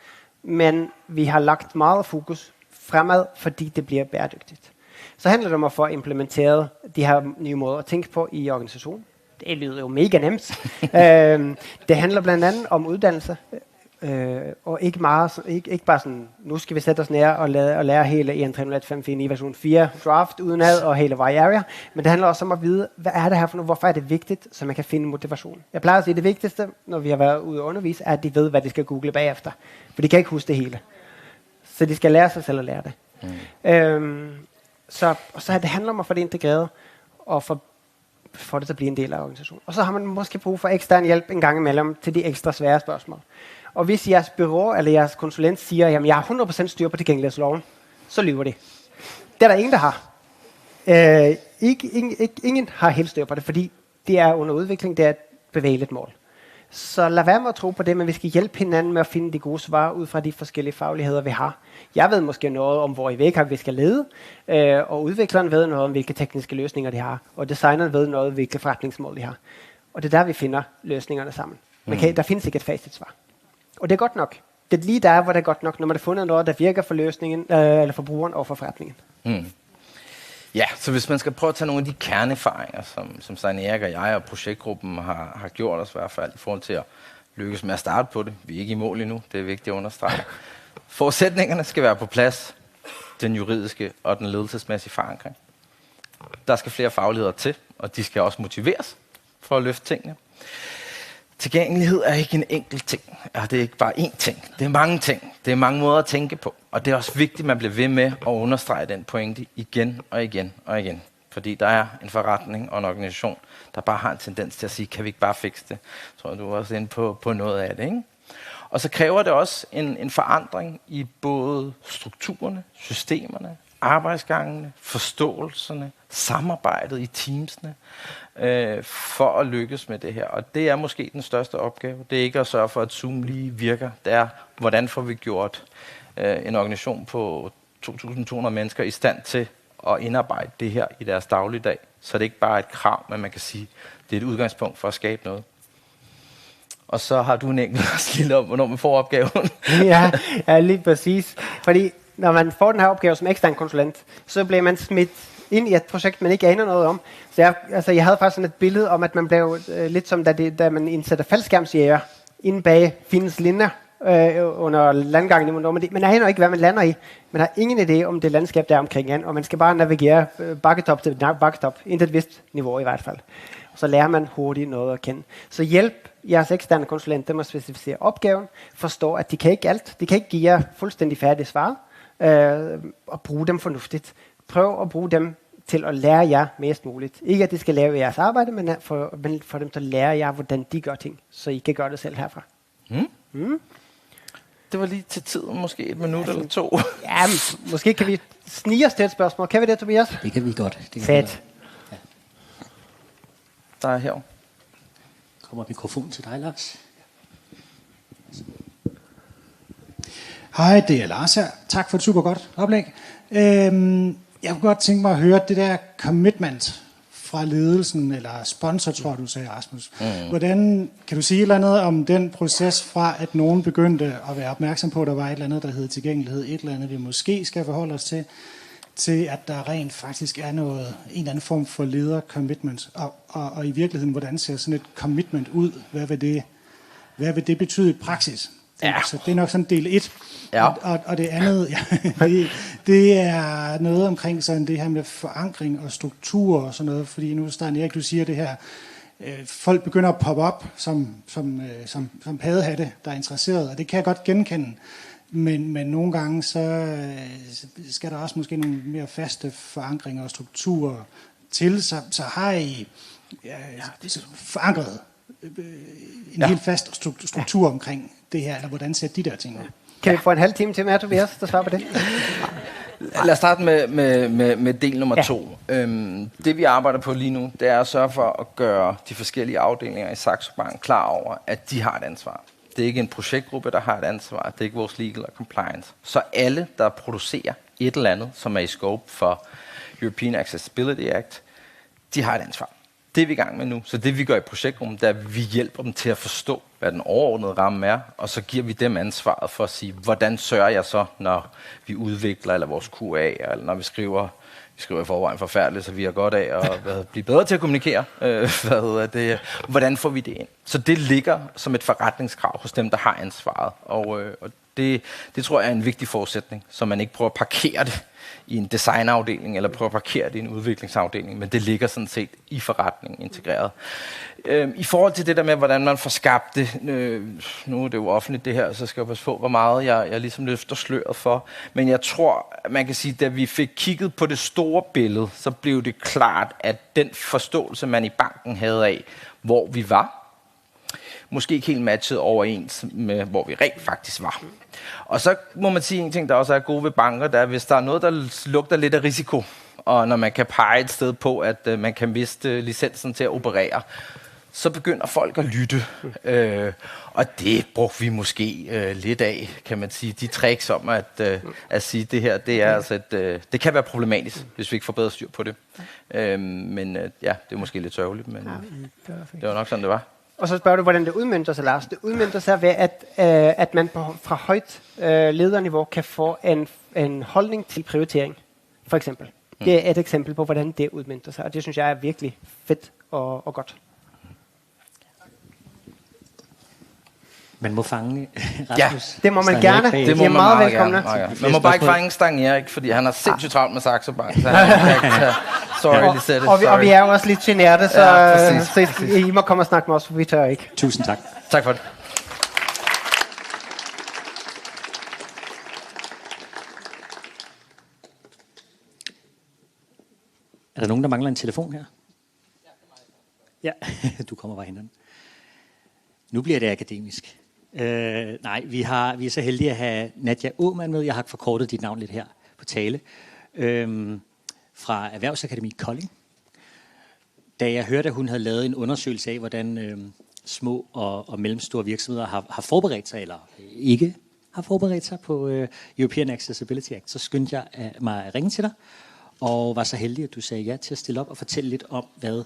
men vi har lagt meget fokus fremad, fordi det bliver bæredygtigt. Så handler det om at få implementeret de her nye måder at tænke på i organisationen. Det lyder jo mega nemt. Det handler blandt andet om uddannelse, og ikke bare sådan, nu skal vi sætte os ned og lære hele EN305 i version 4 draft udenad og hele Y-area, men det handler også om at vide, hvad er det her for noget, hvorfor er det vigtigt, så man kan finde motivation. Jeg plejer at sige, at det vigtigste, når vi har været ude og undervise, er, at de ved, hvad de skal google bagefter, for de kan ikke huske det hele. Så de skal lære sig selv at lære det. Så det handler om at få det integreret og få det til at blive en del af organisationen. Og så har man måske brug for ekstern hjælp en gang imellem til de ekstra svære spørgsmål. Og hvis jeres bureau eller jeres konsulent siger, at jeg har 100% styr på tilgængelighedsloven, så lyver det. Det er der ingen, der har. Ingen har helt styr på det, fordi det er under udvikling, det er et bevægeligt mål. Så lad være med at tro på det, men vi skal hjælpe hinanden med at finde de gode svar ud fra de forskellige fagligheder, vi har. Jeg ved måske noget om, hvor i væk vi skal lede, og udvikleren ved noget om, hvilke tekniske løsninger de har, og designeren ved noget om, hvilke forretningsmål de har. Og det er der, vi finder løsningerne sammen. Der findes ikke et facitsvar. Og det er godt nok. Det er lige der, hvor det er godt nok, når man har fundet noget, der virker for løsningen, eller for brugeren og for forretningen. Ja, så hvis man skal prøve at tage nogle af de kerneerfaringer, som Stein Erik og jeg og projektgruppen har gjort os i hvert fald, i forhold til at lykkes med at starte på det. Vi er ikke i mål endnu, det er vigtigt at understrege. Forudsætningerne skal være på plads, den juridiske og den ledelsesmæssige forankring. Der skal flere fagligheder til, og de skal også motiveres for at løfte tingene. Tilgængelighed er ikke en enkelt ting. Ja, det er ikke bare én ting. Det er mange ting. Det er mange måder at tænke på. Og det er også vigtigt, at man bliver ved med at understrege den pointe igen og igen og igen. Fordi der er en forretning og en organisation, der bare har en tendens til at sige, kan vi ikke bare fikse det? Jeg tror, du er også inde på noget af det, ikke? Og så kræver det også en forandring i både strukturerne, systemerne, arbejdsgangene, forståelserne, samarbejdet i teamsene, for at lykkes med det her. Og det er måske den største opgave. Det er ikke at sørge for, at Zoom lige virker. Det er, hvordan får vi gjort en organisation på 2.200 mennesker i stand til at indarbejde det her i deres dagligdag. Så det er ikke bare et krav, men man kan sige, det er et udgangspunkt for at skabe noget. Og så har du en enkelt lille om, hvornår man får opgaven. Ja, lige præcis. Fordi når man får den her opgave som ekstern konsulent, så bliver man smidt ind i et projekt, man ikke aner noget om. Så jeg havde faktisk sådan et billede om, at man blev lidt som, da man indsætter faldskærmsjæger inde bag fjendens linjer under landgangen i Normandiet. Man aner ikke, hvad man lander i. Man har ingen idé om det landskab, der er omkring en, og man skal bare navigere bakketop til bakketop, intet vist niveau i hvert fald. Og så lærer man hurtigt noget at kende. Så hjælp jeres eksterne konsulenter med at specificere opgaven, forstå, at de kan ikke alt. De kan ikke give jer fuldstændig færdige svar, og bruge dem fornuftigt. Prøv at bruge dem til at lære jer mest muligt. Ikke at de skal lave jeres arbejde, men for dem til at lære jer, hvordan de gør ting, så I kan gøre det selv herfra. Det var lige til tiden, måske et minut eller 2. Ja, måske kan vi snige os til et spørgsmål. Kan vi det, Tobias? Det kan vi godt. Fedt. Ja. Der er her. Kommer mikrofonen til dig, Lars? Hej, det er Lars her. Tak for et super godt oplæg. Jeg kunne godt tænke mig at høre det der commitment fra ledelsen, eller sponsor, tror du sagde, Rasmus. Hvordan kan du sige et eller andet om den proces fra, at nogen begyndte at være opmærksom på, at der var et eller andet, der hed tilgængelighed, et eller andet, vi måske skal forholde os til at der rent faktisk er en eller anden form for leder-commitment, og i virkeligheden, hvordan ser sådan et commitment ud? Hvad vil det betyde i praksis? Ja. Så det er nok sådan del 1. Ja. Og det andet, det er noget omkring sådan det her med forankring og struktur og sådan noget, fordi nu, Stein Erik, du siger det her, folk begynder at poppe op som paddehatte, der er interesseret, og det kan jeg godt genkende. Men nogle gange, så skal der også måske nogle mere faste forankringer og strukturer til, så har I forankret en helt fast struktur omkring det her, eller hvordan ser de der ting ud? Kan vi få en halv time til med, Tobias, der svarer på det? Lad os starte med del nummer 2. Det vi arbejder på lige nu, det er at sørge for at gøre de forskellige afdelinger i Saxo Bank klar over, at de har et ansvar. Det er ikke en projektgruppe, der har et ansvar. Det er ikke vores legal og compliance. Så alle, der producerer et eller andet, som er i scope for European Accessibility Act, de har et ansvar. Det er vi i gang med nu. Så det vi gør i projektgruppen, det er, at vi hjælper dem til at forstå, hvad den overordnede ramme er, og så giver vi dem ansvaret for at sige, hvordan sørger jeg så, når vi udvikler, eller vores QA, eller når vi skriver i forvejen forfærdeligt, så vi har godt af at blive bedre til at kommunikere. Hvordan får vi det ind? Så det ligger som et forretningskrav hos dem, der har ansvaret. Og det tror jeg er en vigtig forudsætning, så man ikke prøver at parkere det i en designafdeling, eller prøver at parkere det i en udviklingsafdeling, men det ligger sådan set i forretningen integreret. I forhold til det der med, hvordan man får skabt det, nu er det jo offentligt det her, så skal jeg passe på, hvor meget jeg ligesom løfter sløret for, men jeg tror, man kan sige, da vi fik kigget på det store billede, så blev det klart, at den forståelse, man i banken havde af, hvor vi var, måske ikke helt matchet overens med, hvor vi rent faktisk var. Og så må man sige en ting, der også er gode ved banker, der er, hvis der er noget, der lugter lidt af risiko, og når man kan pege et sted på, at man kan miste licensen til at operere, så begynder folk at lytte. Og det brugte vi måske lidt af, kan man sige. De tricks om at sige, det her, det er altså det kan være problematisk, hvis vi ikke får bedre styr på det. Men det er måske lidt sørgeligt, men det var nok sådan, det var. Og så spørger du, hvordan det udmønter sig, Lars. Det udmønter sig ved, at man fra højt lederniveau kan få en holdning til prioritering, for eksempel. Det er et eksempel på, hvordan det udmønter sig, og det synes jeg er virkelig fedt og godt. Man må fange Rasmus. Ja, det må man gerne. Det må man meget velkomne. Man må bare ikke fange Stein Erik, fordi han har sindssygt travlt med Saxo Bank. Sorry, og vi er jo også lidt generte, så I må komme og snakke med os, for vi tør ikke. Tusind tak. Tak for det. Er der nogen, der mangler en telefon her? Ja, du kommer bare hen. Nu bliver det akademisk. Nej, vi er så heldige at have Nadia Aamand med. Jeg har forkortet dit navn lidt her på tale. Fra Erhvervsakademi Kolding. Da jeg hørte, at hun havde lavet en undersøgelse af, hvordan små og mellemstore virksomheder har forberedt sig, eller ikke har forberedt sig på European Accessibility Act, så skyndte jeg mig at ringe til dig, og var så heldig, at du sagde ja til at stille op og fortælle lidt om, hvad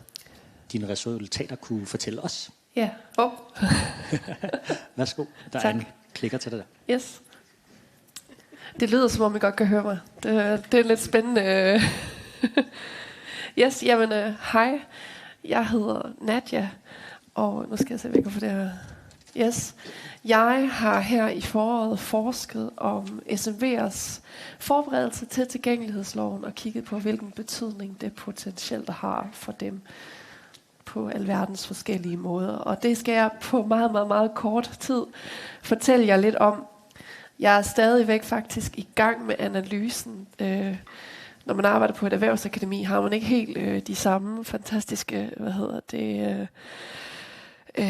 dine resultater kunne fortælle os. Ja. Værsgo, der tak. er en klikker til dig der. Yes. Det lyder, som om I godt kan høre mig. Det er lidt spændende. Yes, jamen, hej. Jeg hedder Nadja, og nu skal jeg se, hvad jeg kan få det her. Yes. Jeg har her i foråret forsket om SMV'ers forberedelse til tilgængelighedsloven og kigget på, hvilken betydning det potentielt har for dem på alverdens forskellige måder. Og det skal jeg på meget, meget, meget kort tid fortælle jer lidt om. Jeg er stadigvæk faktisk i gang med analysen. Når man arbejder på et erhvervsakademi, har man ikke helt de samme fantastiske,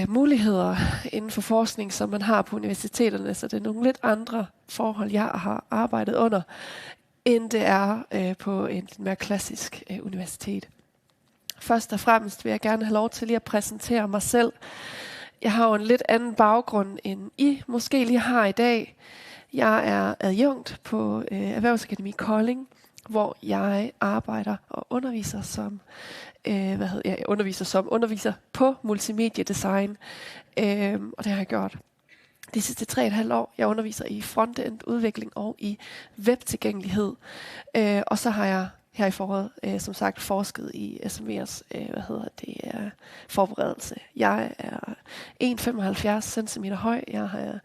muligheder inden for forskning, som man har på universiteterne. Så det er nogle lidt andre forhold, jeg har arbejdet under, end det er på et mere klassisk universitet. Først og fremmest vil jeg gerne have lov til lige at præsentere mig selv. Jeg har jo en lidt anden baggrund, end I måske lige har i dag. Jeg er adjunkt på Erhvervsakademi Kolding, hvor jeg arbejder og underviser som underviser på multimediedesign, og det har jeg gjort de sidste 3,5 år. Jeg underviser i frontend udvikling og i webtilgængelighed, og så har jeg her i foråret som sagt forsket i SMV'ers forberedelse. Jeg er 1,75 cm høj. Jeg har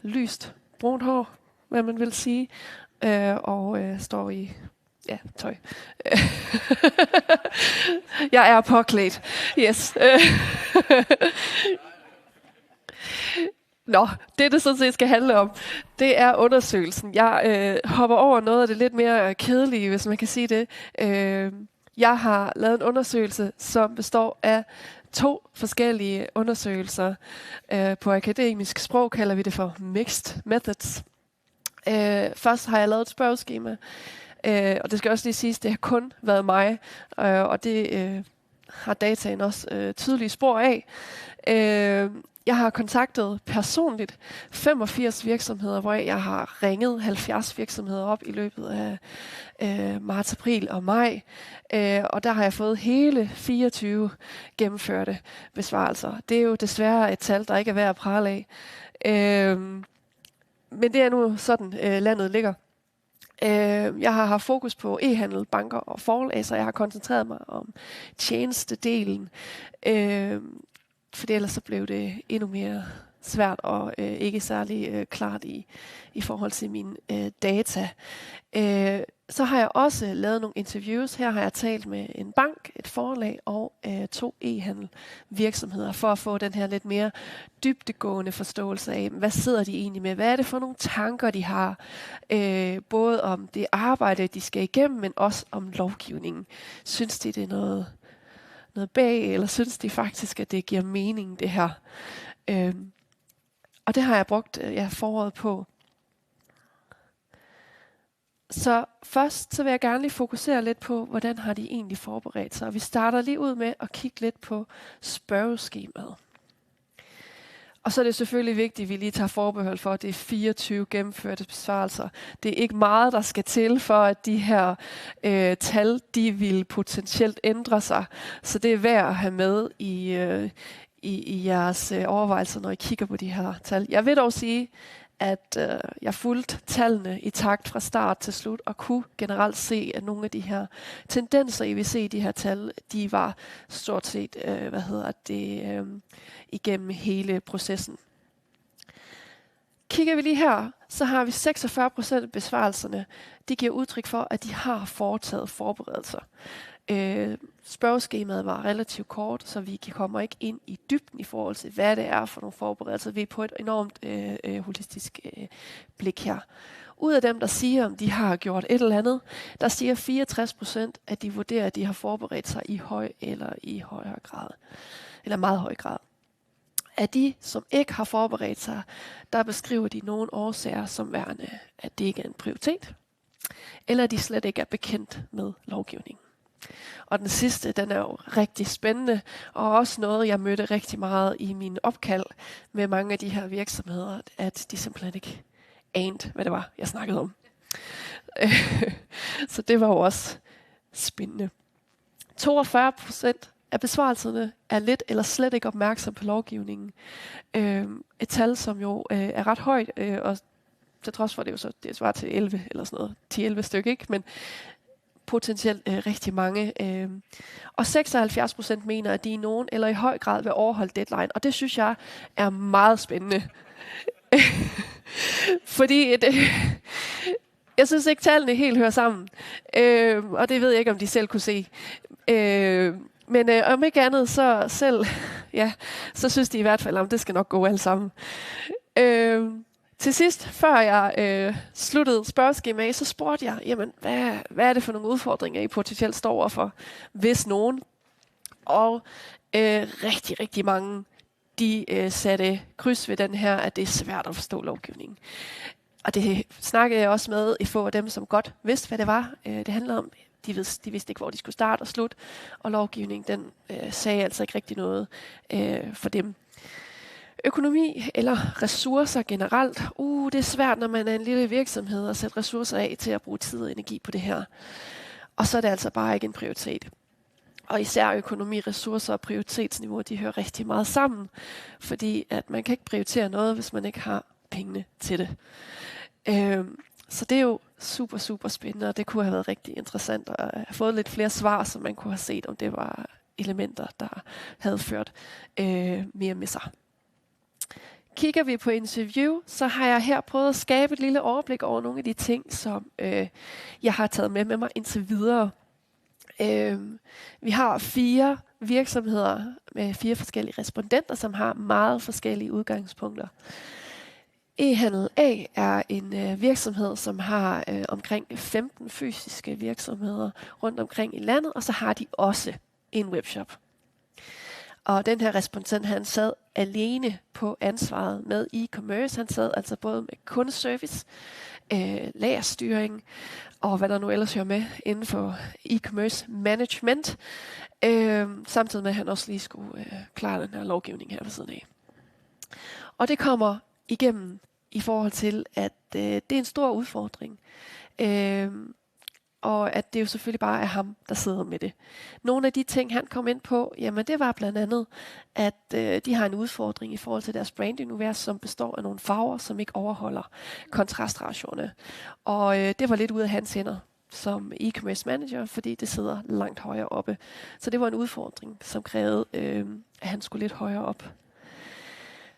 lyst brunt hår, hvad man vil sige, og står i tøj. Jeg er påklædt. Yes. Nå, det sådan set skal handle om, det er undersøgelsen. Jeg hopper over noget af det lidt mere kedelige, hvis man kan sige det. Jeg har lavet en undersøgelse, som består af 2 forskellige undersøgelser. På akademisk sprog kalder vi det for mixed methods. Først har jeg lavet et spørgeskema, og det skal også lige siges, det har kun været mig, og det har dataen også tydelige spor af. Jeg har kontaktet personligt 85 virksomheder, hvor jeg har ringet 70 virksomheder op i løbet af marts, april og maj. Og der har jeg fået hele 24 gennemførte besvarelser. Det er jo desværre et tal, der ikke er værd at prale af. Men det er nu sådan, landet ligger. Jeg har haft fokus på e-handel, banker og forlag, så jeg har koncentreret mig om tjenestedelen. For ellers så blev det endnu mere svært og ikke særlig klart i forhold til mine data. Så har jeg også lavet nogle interviews. Her har jeg talt med en bank, et forlag og 2 e-handel virksomheder for at få den her lidt mere dybdegående forståelse af, hvad sidder de egentlig med? Hvad er det for nogle tanker, de har? Både om det arbejde, de skal igennem, men også om lovgivningen. Synes de, det er noget bag, eller synes de faktisk, at det giver mening, det her? Og det har jeg brugt foråret på. Så først så vil jeg gerne lige fokusere lidt på, hvordan har de egentlig forberedt sig. Og vi starter lige ud med at kigge lidt på spørgeskemaet. Og så er det selvfølgelig vigtigt, at vi lige tager forbehold for, at det er 24 gennemførte besvarelser. Det er ikke meget, der skal til for, at de her tal, de vil potentielt ændre sig. Så det er værd at have med i jeres overvejelser, når I kigger på de her tal. Jeg vil dog sige, at jeg fulgte tallene i takt fra start til slut, og kunne generelt se, at nogle af de her tendenser, I vil se i de her tal, de var stort set, igennem hele processen. Kigger vi lige her, så har vi 46% af besvarelserne, de giver udtryk for, at de har foretaget forberedelser. Spørgeskemaet var relativt kort, så vi kommer ikke ind i dybden i forhold til, hvad det er for nogle forberedelser. Vi er på et enormt holistisk blik her. Ud af dem, der siger, om de har gjort et eller andet, der siger 64%, at de vurderer, at de har forberedt sig i høj eller i højere grad, eller meget høj grad. Af de, som ikke har forberedt sig, der beskriver de nogle årsager som værende, at det ikke er en prioritet, eller at de slet ikke er bekendt med lovgivningen. Og den sidste, den er jo rigtig spændende, og også noget, jeg mødte rigtig meget i mine opkald med mange af de her virksomheder, at de simpelthen ikke anede, hvad det var, jeg snakkede om. Så det var jo også spændende. 42% af besvarelserne er lidt eller slet ikke opmærksom på lovgivningen. Et tal, som jo er ret højt, og til trods for, det jo så det svarer til 11 eller sådan noget, 10-11 stykker, ikke? Men potentielt rigtig mange. Og 76% mener, at de i nogen eller i høj grad vil overholde deadline. Og det synes jeg er meget spændende. Fordi jeg synes ikke, tallene helt hører sammen. Og det ved jeg ikke, om de selv kunne se. Men om ikke andet, så selv, så synes de i hvert fald, at det skal nok gå alle sammen. Til sidst, før jeg sluttede spørgeskemaet, så spurgte jeg, jamen, hvad er det for nogle udfordringer, I potentielt står overfor, hvis nogen? Og rigtig, rigtig mange, de satte kryds ved den her, at det er svært at forstå lovgivningen. Og det snakkede jeg også med få af dem, som godt vidste, hvad det var. Det handlede om, de vidste ikke, hvor de skulle starte og slutte, og lovgivningen, den sagde altså ikke rigtig noget for dem. Økonomi eller ressourcer generelt. Det er svært, når man er en lille virksomhed, at sætte ressourcer af til at bruge tid og energi på det her. Og så er det altså bare ikke en prioritet. Og især økonomi, ressourcer og prioritetsniveau, de hører rigtig meget sammen. Fordi at man kan ikke prioritere noget, hvis man ikke har pengene til det. Så det er jo super, super spændende, og det kunne have været rigtig interessant at have fået lidt flere svar, så man kunne have set, om det var elementer, der havde ført mere med sig. Kigger vi på interview, så har jeg her prøvet at skabe et lille overblik over nogle af de ting, som jeg har taget med mig indtil videre. Vi har 4 virksomheder med 4 forskellige respondenter, som har meget forskellige udgangspunkter. E-handel A er en virksomhed, som har omkring 15 fysiske virksomheder rundt omkring i landet, og så har de også en webshop. Og den her respondent, han sad alene på ansvaret med e-commerce. Han sad altså både med kundeservice, lagerstyring og hvad der nu ellers hører med inden for e-commerce management. Samtidig med, at han også lige skulle klare den her lovgivning her ved siden af. Og det kommer igennem i forhold til, at det er en stor udfordring. Og at det jo selvfølgelig bare er ham, der sidder med det. Nogle af de ting, han kom ind på, jamen det var blandt andet, at de har en udfordring i forhold til deres brandunivers, som består af nogle farver, som ikke overholder kontrastrationerne. Og det var lidt ude af hans hænder som e-commerce manager, fordi det sidder langt højere oppe. Så det var en udfordring, som krævede, at han skulle lidt højere op.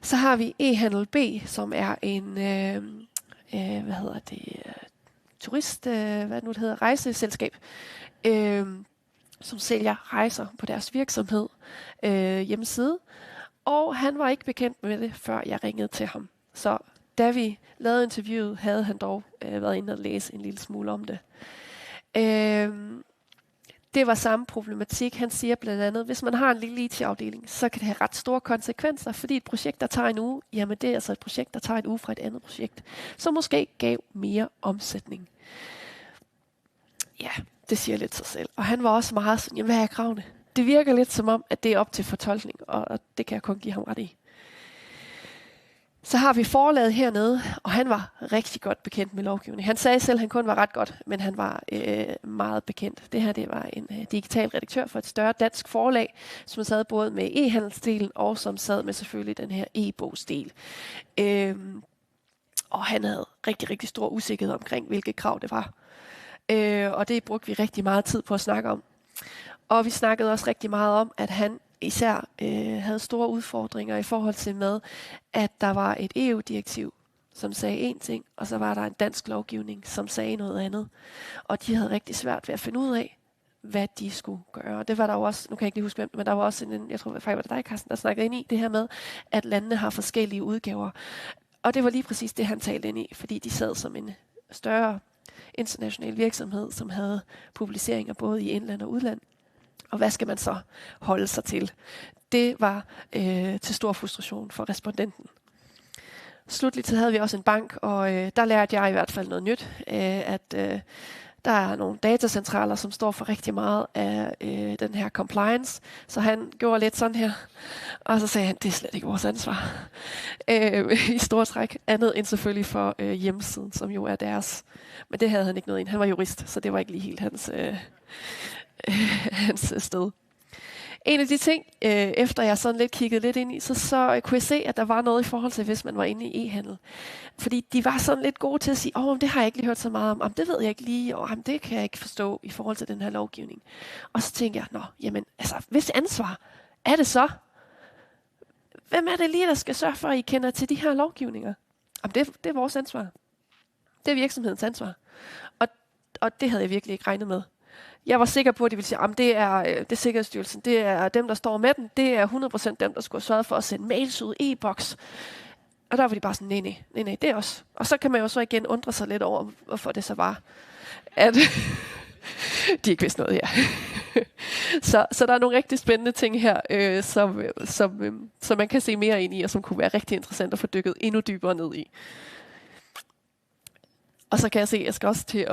Så har vi e-handel B, som er en, rejseselskab, som sælger rejser på deres virksomhed hjemmeside. Og han var ikke bekendt med det, før jeg ringede til ham. Så da vi lavede interviewet, havde han dog været inde og læse en lille smule om det. Det var samme problematik. Han siger blandt andet, hvis man har en lille IT-afdeling, så kan det have ret store konsekvenser, fordi et projekt, der tager en uge, jamen det er altså et projekt, der tager en uge fra et andet projekt, som måske gav mere omsætning. Ja, det siger lidt sig selv. Og han var også meget sådan, jamen hvad er kravene? Det virker lidt som om, at det er op til fortolkning, og det kan jeg kun give ham ret i. Så har vi forlaget hernede, og han var rigtig godt bekendt med lovgivning. Han sagde selv, at han kun var ret godt, men han var meget bekendt. Det her det var en digital redaktør for et større dansk forlag, som sad både med e-handelsdelen, og som sad med selvfølgelig den her e-bogsdel. Og han havde rigtig, rigtig stor usikkerhed omkring, hvilke krav det var. Og det brugte vi rigtig meget tid på at snakke om. Og vi snakkede også rigtig meget om, at han især havde store udfordringer i forhold til med, at der var et EU-direktiv, som sagde én ting, og så var der en dansk lovgivning, som sagde noget andet. Og de havde rigtig svært ved at finde ud af, hvad de skulle gøre. Og det var der jo også, nu kan jeg ikke lige huske hvem, men der var også jeg tror faktisk var det dig, Carsten, der snakkede ind i det her med, at landene har forskellige udgaver. Og det var lige præcis det, han talte ind i, fordi de sad som en større international virksomhed, som havde publiceringer både i indland og udland. Og hvad skal man så holde sig til? Det var til stor frustration for respondenten. Slutligt så havde vi også en bank, og der lærte jeg i hvert fald noget nyt, at der er nogle datacentraler, som står for rigtig meget af den her compliance. Så han gjorde lidt sådan her, og så sagde han, det er slet ikke vores ansvar. I store træk, andet end selvfølgelig for hjemmesiden, som jo er deres. Men det havde han ikke noget ind. Han var jurist, så det var ikke lige helt hans sted. En af de ting, efter jeg sådan lidt kiggede lidt ind i, så kunne jeg se, at der var noget i forhold til, hvis man var inde i e-handel. Fordi de var sådan lidt gode til at sige, det har jeg ikke lige hørt så meget om, det ved jeg ikke lige, og det kan jeg ikke forstå i forhold til den her lovgivning. Og så tænkte jeg, hvis ansvar er det så? Hvem er det lige, der skal sørge for, at I kender til de her lovgivninger? Det er vores ansvar. Det er virksomhedens ansvar. Og det havde jeg virkelig ikke regnet med. Jeg var sikker på, at de ville sige, at det er Sikkerhedsstyrelsen, det er dem, der står med den, det er 100% dem, der skulle have sørget for at sende mails ud, e-boks. Og der var de bare sådan, nej, det er også. Og så kan man jo så igen undre sig lidt over, hvorfor det så var, at de ikke vidste noget her. Så der er nogle rigtig spændende ting her, som man kan se mere ind i, og som kunne være rigtig interessant at få dykket endnu dybere ned i. Og så kan jeg se, at jeg skal også til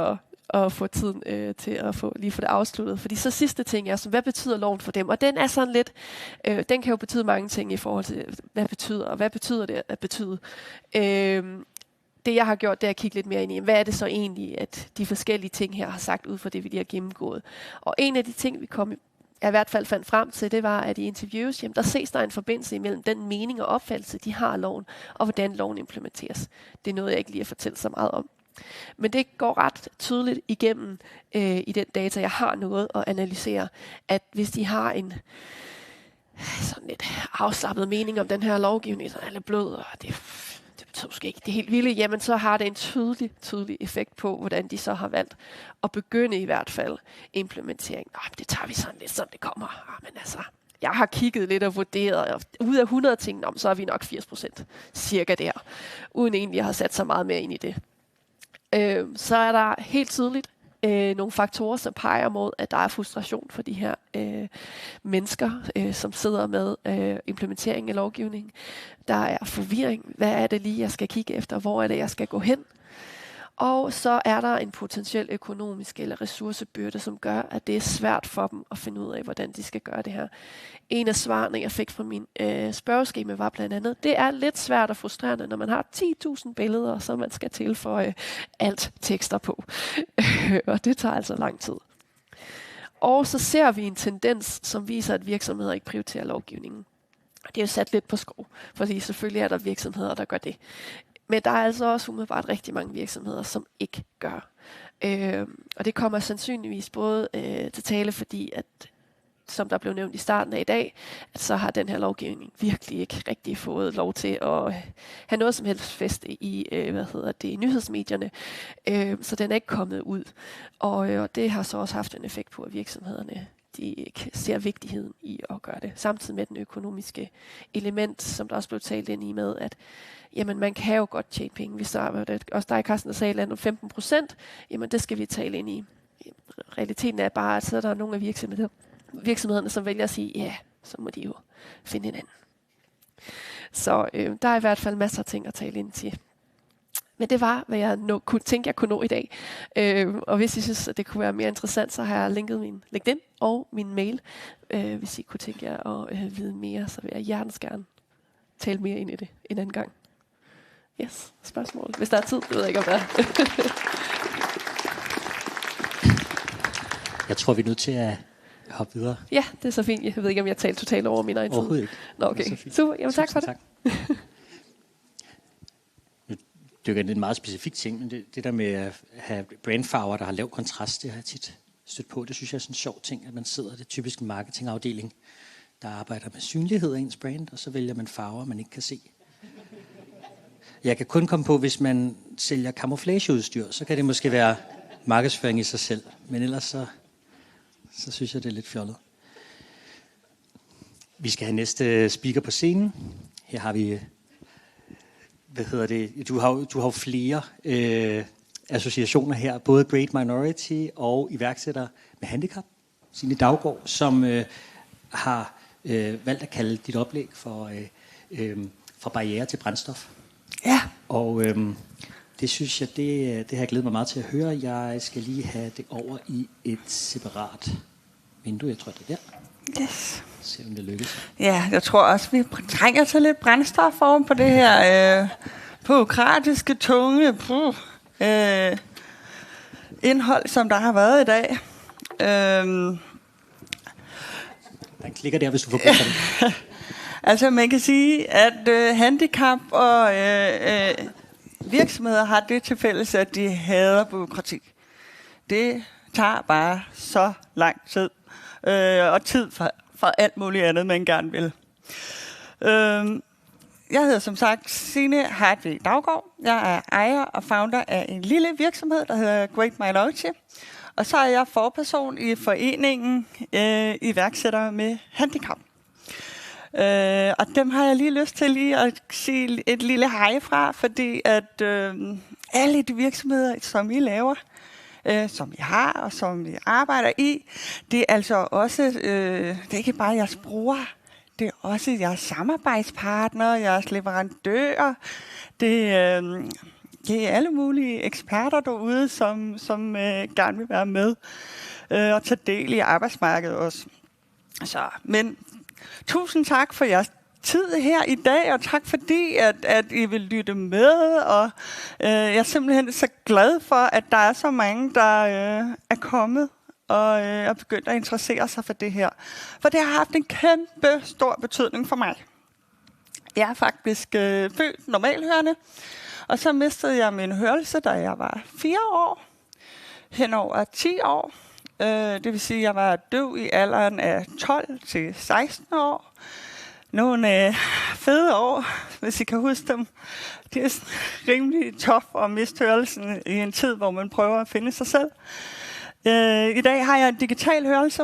at få tiden til at få det afsluttet. Fordi så sidste ting er, så hvad betyder loven for dem? Og den er sådan lidt, den kan jo betyde mange ting i forhold til, hvad betyder det at betyde? Det jeg har gjort, det er at kigge lidt mere ind i, hvad er det så egentlig, at de forskellige ting her har sagt ud fra det, vi lige har gennemgået. Og en af de ting, jeg i hvert fald fandt frem til, det var, at i interviews, der ses der en forbindelse imellem den mening og opfattelse, de har af loven, og hvordan loven implementeres. Det er noget, jeg ikke lige har fortalt så meget om. Men det går ret tydeligt igennem i den data, jeg har noget at analysere, at hvis de har en sådan lidt afslappet mening om den her lovgivning, så er lidt blød, og det betyder måske ikke det helt vilde, jamen så har det en tydelig effekt på, hvordan de så har valgt at begynde i hvert fald implementeringen. Det tager vi sådan lidt, som det kommer. Men altså, jeg har kigget lidt og vurderet, og ud af 100 ting, så er vi nok 80% cirka der, uden egentlig at have sat så meget mere ind i det. Så er der helt tydeligt nogle faktorer, som peger mod, at der er frustration for de her mennesker, som sidder med implementering af lovgivningen. Der er forvirring. Hvad er det lige, jeg skal kigge efter? Hvor er det, jeg skal gå hen? Og så er der en potentiel økonomisk eller ressourcebyrde, som gør, at det er svært for dem at finde ud af, hvordan de skal gøre det her. En af svarene, jeg fik fra min spørgeskema, var blandt andet, det er lidt svært og frustrerende, når man har 10.000 billeder, som man skal tilføje alt tekster på. Og det tager altså lang tid. Og så ser vi en tendens, som viser, at virksomheder ikke prioriterer lovgivningen. Det er jo sat lidt på skrå, fordi selvfølgelig er der virksomheder, der gør det. Men der er altså også umiddelbart rigtig mange virksomheder, som ikke gør. Og det kommer sandsynligvis både til tale, fordi at, som der blev nævnt i starten af i dag, at så har den her lovgivning virkelig ikke rigtig fået lov til at have noget som helst fæste i nyhedsmedierne. Så den er ikke kommet ud. Og det har så også haft en effekt på, at virksomhederne de ikke ser vigtigheden i at gøre det. Samtidig med den økonomiske element, som der også blev talt ind i med, at jamen, man kan jo godt tjene penge. Hvis der var det også dig, Carsten, der sagde om 15%, jamen det skal vi tale ind i. Realiteten er bare, at så er der nogle af virksomhederne, som vælger at sige, ja, så må de jo finde hinanden. Så der er i hvert fald masser af ting at tale ind til. Men det var, hvad jeg kunne tænke, jeg kunne nå i dag. Og hvis I synes, at det kunne være mere interessant, så har jeg linket min LinkedIn og min mail. Hvis I kunne tænke jer at vide mere, så vil jeg hjertens gerne tale mere ind i det en anden gang. Yes, spørgsmål. Hvis der er tid, det ved jeg ikke, om der er. Jeg tror, vi er nødt til at hoppe videre. Ja, det er så fint. Jeg ved ikke, om jeg talte totalt over min egen tid. Overhovedet ikke. Nå, okay. Super. Jamen, tak for det. Det er en meget specifik ting, men det der med at have brandfarver, der har lav kontrast, det har jeg tit stødt på. Det synes jeg er sådan en sjov ting, at man sidder i det typiske marketingafdeling, der arbejder med synlighed af ens brand, og så vælger man farver, man ikke kan se. Jeg kan kun komme på, hvis man sælger camouflageudstyr, så kan det måske være markedsføring i sig selv. Men ellers så synes jeg, det er lidt fjollet. Vi skal have næste speaker på scenen. Her har vi... Du har flere associationer her, både Great Minority og iværksættere med handicap, Signe Daugaard, som har valgt at kalde dit oplæg for fra barriere til brændstof. Ja. Og det synes jeg, det har jeg glædet mig meget til at høre. Jeg skal lige have det over i et separat vindue. Jeg tror, det er der. Yes. Se om det lykkes. Ja, jeg tror også, vi trænger til lidt brændstof oven på det her bureaukratiske, tunge indhold, som der har været i dag. Der Den klikker der, hvis du får brug for den. Altså man kan sige, at handicap og virksomheder har det til fælles, at de hader bureaukrati. Det tager bare så lang tid. Og tid for alt muligt andet, man gerne vil. Jeg hedder som sagt Signe Hartvig Daugaard. Jeg er ejer og founder af en lille virksomhed, der hedder Great Minority. Og så er jeg forperson i foreningen iværksættere med handicap. Og dem har jeg lige lyst til lige at sige et lille hej fra, fordi at alle de virksomheder, som I laver, som I har og som I arbejder i, det er altså også, det er ikke bare jeres brugere, det er også jeres samarbejdspartnere, jeres leverandører, det er alle mulige eksperter derude, som gerne vil være med og tage del i arbejdsmarkedet også. Så, men tusind tak for jeres tid her i dag, og tak fordi, at I vil lytte med, og jeg er simpelthen så glad for, at der er så mange, der er kommet og er begyndt at interessere sig for det her. For det har haft en kæmpe stor betydning for mig. Jeg er faktisk født normalhørende, og så mistede jeg min hørelse, da jeg var 4 år, hen over 10 år. Det vil sige, at jeg var døv i alderen af 12 til 16 år. Nogle fede år, hvis I kan huske dem. Det er rimelig tough at miste hørelsen i en tid, hvor man prøver at finde sig selv. I dag har jeg en digital hørelse.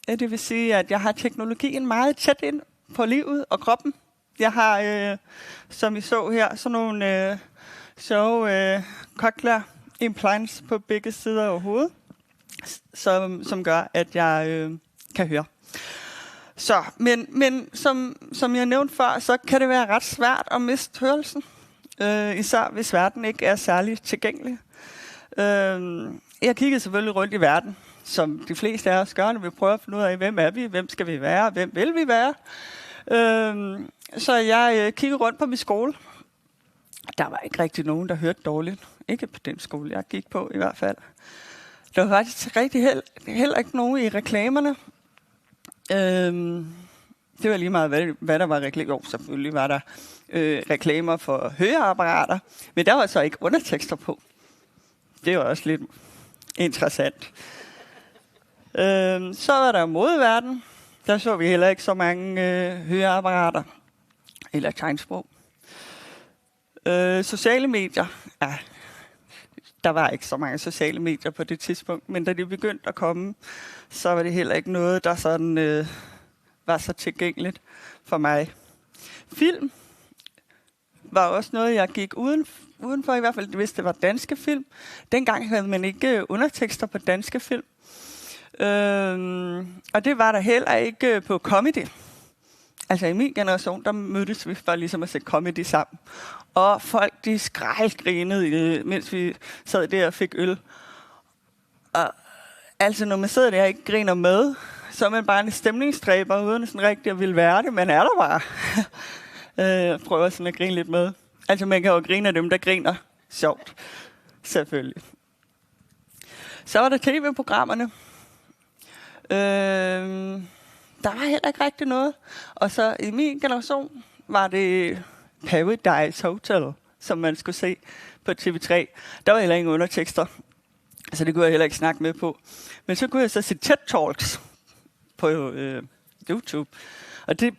Det vil sige, at jeg har teknologien meget tæt ind på livet og kroppen. Jeg har, som I så her, sådan nogle sjove cochlear implants på begge sider af hovedet, som gør, at jeg kan høre. Så, men som jeg nævnte før, så kan det være ret svært at miste hørelsen. Især hvis verden ikke er særlig tilgængelig. Jeg kiggede selvfølgelig rundt i verden, som de fleste af os gør, når vi prøver at finde ud af, hvem er vi, hvem skal vi være, hvem vil vi være. Så jeg kiggede rundt på min skole. Der var ikke rigtig nogen, der hørte dårligt. Ikke på den skole, jeg gik på i hvert fald. Der var faktisk rigtig heller ikke nogen i reklamerne. Det var lige meget, hvad der var reklamer. Jo, selvfølgelig var der reklamer for høreapparater, men der var så ikke undertekster på. Det var også lidt interessant. Så var der modeverden. Der så vi heller ikke så mange høreapparater eller tegnsprog. Sociale medier. Ja, der var ikke så mange sociale medier på det tidspunkt, men da de begyndte at komme, så var det heller ikke noget, der sådan var så tilgængeligt for mig. Film var også noget, jeg gik udenfor, i hvert fald hvis det var danske film. Dengang havde man ikke undertekster på danske film. Og det var der heller ikke på comedy. Altså i min generation, der mødtes vi for ligesom at se comedy sammen. Og folk, de skraldgrinede, mens vi sad der og fik øl. Og altså, når man sidder der og ikke griner med, så er man bare en stemningsdræber, uden sådan rigtig at ville være det. Man er der bare. Prøver sådan at grine lidt med. Altså, man kan jo grine af dem, der griner. Sjovt. Selvfølgelig. Så var der tv-programmerne. Der var heller ikke rigtig noget. Og så i min generation var det Paradise Hotel, som man skulle se på TV3. Der var heller ingen undertekster, så det kunne jeg heller ikke snakke med på. Men så kunne jeg så se TED Talks på YouTube. Og det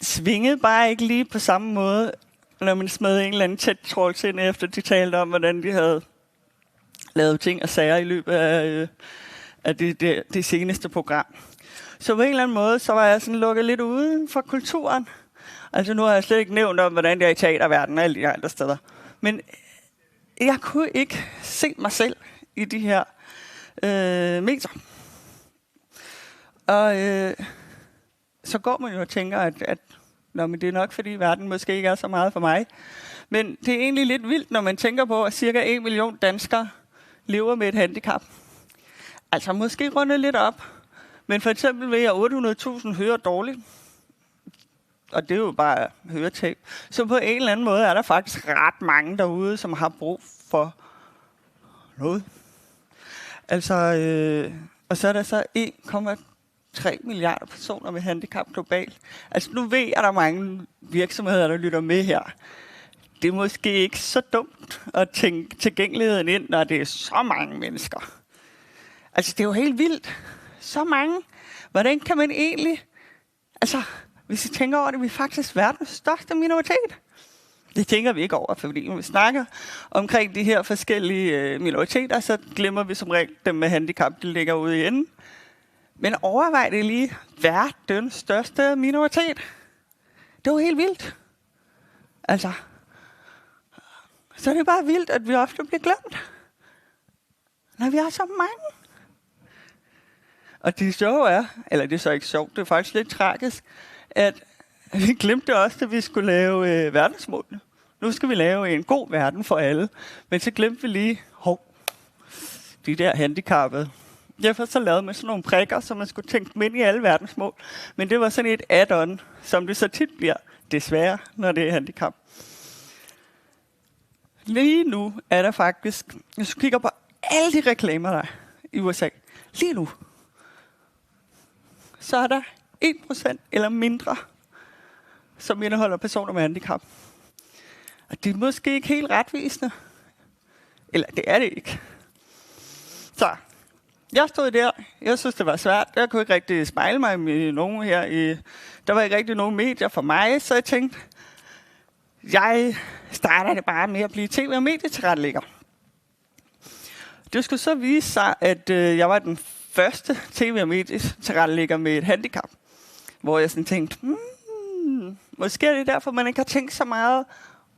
svingede bare ikke lige på samme måde, når man smed en eller anden TED Talks ind, efter de talte om, hvordan de havde lavet ting og sager i løbet af det seneste program. Så på en eller anden måde, så var jeg sådan lukket lidt uden for kulturen. Altså nu har jeg slet ikke nævnt om, hvordan det er i teaterverdenen og alle de andre steder. Men jeg kunne ikke se mig selv i de her medier. Og så går man jo og tænker, at men det er nok, fordi verden måske ikke er så meget for mig. Men det er egentlig lidt vildt, når man tænker på, at cirka 1 million danskere lever med et handicap. Altså måske rundet lidt op. Men for eksempel vil jeg 800.000 høre dårligt. Og det er jo bare høretab. Så på en eller anden måde er der faktisk ret mange derude, som har brug for noget. Altså, og så er der så 3 milliarder personer med handicap globalt. Altså nu ved jeg, at der er mange virksomheder, der lytter med her. Det er måske ikke så dumt at tænke tilgængeligheden ind, når det er så mange mennesker. Altså det er jo helt vildt. Så mange. Hvordan kan man egentlig... Altså, hvis I tænker over det, vi er faktisk verdens største minoritet. Det tænker vi ikke over, fordi når vi snakker omkring de her forskellige minoriteter, så glemmer vi som regel dem med handicap, de ligger ude i enden. Men overvej det lige, verdens største minoritet. Det var helt vildt. Altså, så er det bare vildt, at vi ofte bliver glemt, når vi er så mange. Og det sjove er, eller det er så ikke sjovt, det er faktisk lidt tragisk, at vi glemte også, at vi skulle lave verdensmålene. Nu skal vi lave en god verden for alle. Men så glemte vi lige, de der handicappede. Derfor så lavede man sådan nogle prikker, så man skulle tænke dem ind i alle verdensmål. Men det var sådan et add-on, som det så tit bliver, desværre, når det er handicap. Lige nu er der faktisk, hvis du kigger på alle de reklamer, der er i USA, lige nu, så er der 1% eller mindre, som indeholder personer med handicap. Og det er måske ikke helt retvisende. Eller det er det ikke. Så, jeg stod der. Jeg synes, det var svært. Jeg kunne ikke rigtig spejle mig med nogen her. Der var ikke rigtig nogen medier for mig, så jeg tænkte, jeg starter det bare med at blive tv- og medietilrettelægger. Det skulle så vise sig, at jeg var den første tv- og medietilrettelægger med et handicap. Hvor jeg sådan tænkte, måske er det derfor, man ikke har tænkt så meget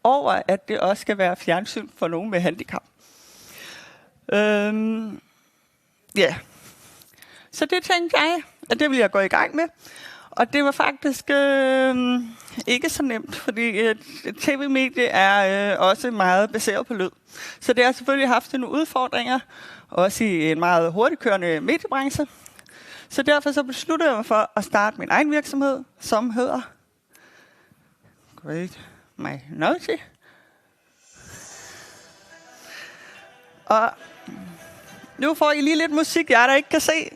over, at det også skal være fjernsyn for nogen med handicap. Ja. Så det tænkte jeg, at det ville jeg gå i gang med. Og det var faktisk ikke så nemt, fordi tv-medie er også meget baseret på lyd. Så det har selvfølgelig haft nogle udfordringer, også i en meget hurtigtkørende mediebranche. Så derfor så besluttede jeg mig for at starte min egen virksomhed, som hedder Great Minority. Og nu får I lige lidt musik, jeg der ikke kan se.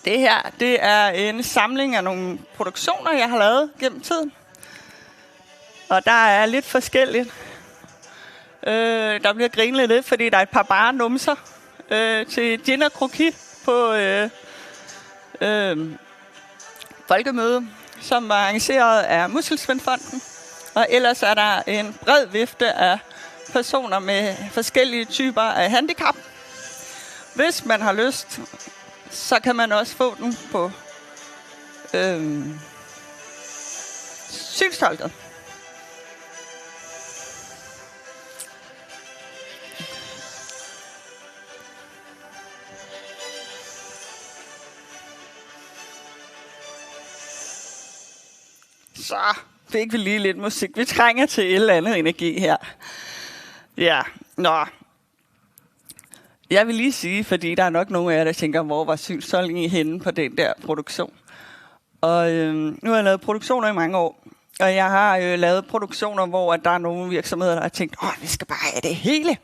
Det her, det er en samling af nogle produktioner, jeg har lavet gennem tiden. Og der er lidt forskelligt. Der bliver grinet lidt, fordi der er et par bare numser til gin og croquis på folkemøde, som var arrangeret af Muskelsvindfonden. Og ellers er der en bred vifte af personer med forskellige typer af handicap. Hvis man har lyst, så kan man også få den på synstolket. Så fik vi lige lidt musik. Vi trænger til et eller andet energi her. Ja, nå. Jeg vil lige sige, fordi der er nok nogle af jer, der tænker, hvor var synstolkningen henne på den der produktion. Og nu har jeg lavet produktioner i mange år. Og jeg har lavet produktioner, hvor der er nogle virksomheder, der har tænkt, vi skal bare have det hele.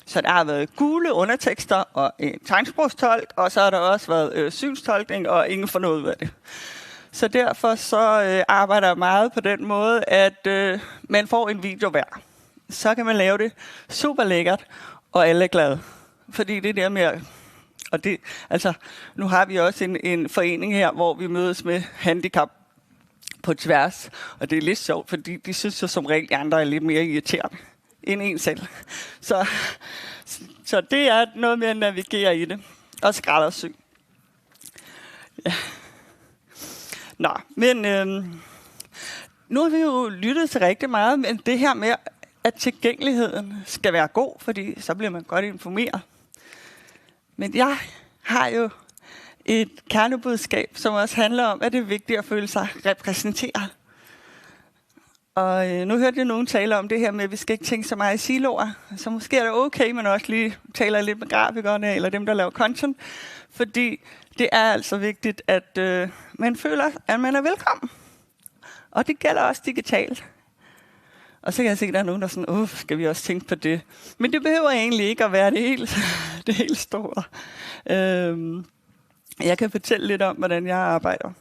Så der har været gule undertekster og en tegnsprogstolk, og så har der også været synstolkning, og ingen får noget ud af det. Så derfor så arbejder jeg meget på den måde, at man får en video hver. Så kan man lave det super lækkert, og alle er glade. Fordi det der med, og det, altså, nu har vi også en forening her, hvor vi mødes med handicap på tværs. Og det er lidt sjovt, fordi de synes jo som regel, at andre er lidt mere irriterende end en selv. Så det er noget med at navigere i det. Og skræddersy. Ja. Nå, men nu har vi jo lyttet til rigtig meget, men det her med, at tilgængeligheden skal være god, fordi så bliver man godt informeret. Men jeg har jo et kernebudskab, som også handler om, at det er vigtigt at føle sig repræsenteret. Og nu hørte jeg nogen tale om det her med, at vi skal ikke tænke så meget i siloer. Så måske er det okay, men også lige taler lidt med grafikerne eller dem, der laver content. Fordi det er altså vigtigt, at man føler, at man er velkommen. Og det gælder også digitalt. Og så kan jeg se, at der er nogen, der er sådan, skal vi også tænke på det? Men det behøver egentlig ikke at være det helt store. Jeg kan fortælle lidt om, hvordan jeg arbejder.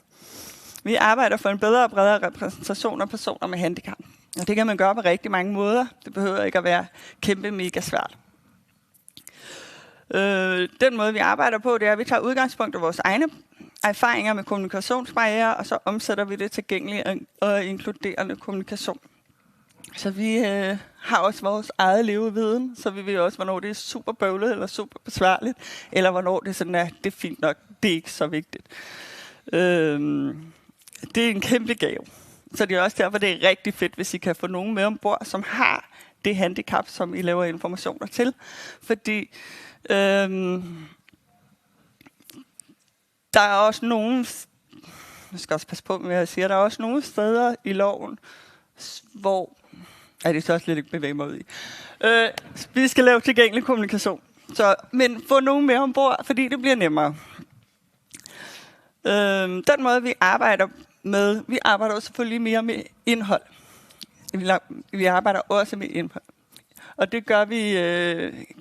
Vi arbejder for en bedre og bredere repræsentation af personer med handicap. Og det kan man gøre på rigtig mange måder. Det behøver ikke at være kæmpe mega svært. Den måde, vi arbejder på, det er, at vi tager udgangspunkt i vores egne erfaringer med kommunikationsbarrierer, og så omsætter vi det tilgængelig og inkluderende kommunikation. Så vi har også vores eget leveviden, så vi ved også, hvornår det er super bøvlet eller super besværligt, eller hvornår det sådan er, det er fint nok, det er ikke så vigtigt. Det er en kæmpe gave. Så det er også derfor, det er rigtig fedt, hvis I kan få nogen med ombord, som har det handicap, som I laver informationer til. Fordi der er også nogle, jeg skal også passe på med at sige, der er også nogle steder i loven, hvor, det er så også lidt ikke bevæge mig ud i. Vi skal lave tilgængelig kommunikation. Men få nogen med ombord, fordi det bliver nemmere. Den måde, vi arbejder med, vi arbejder også selvfølgelig mere med indhold. Vi arbejder også med indhold. Og det gør vi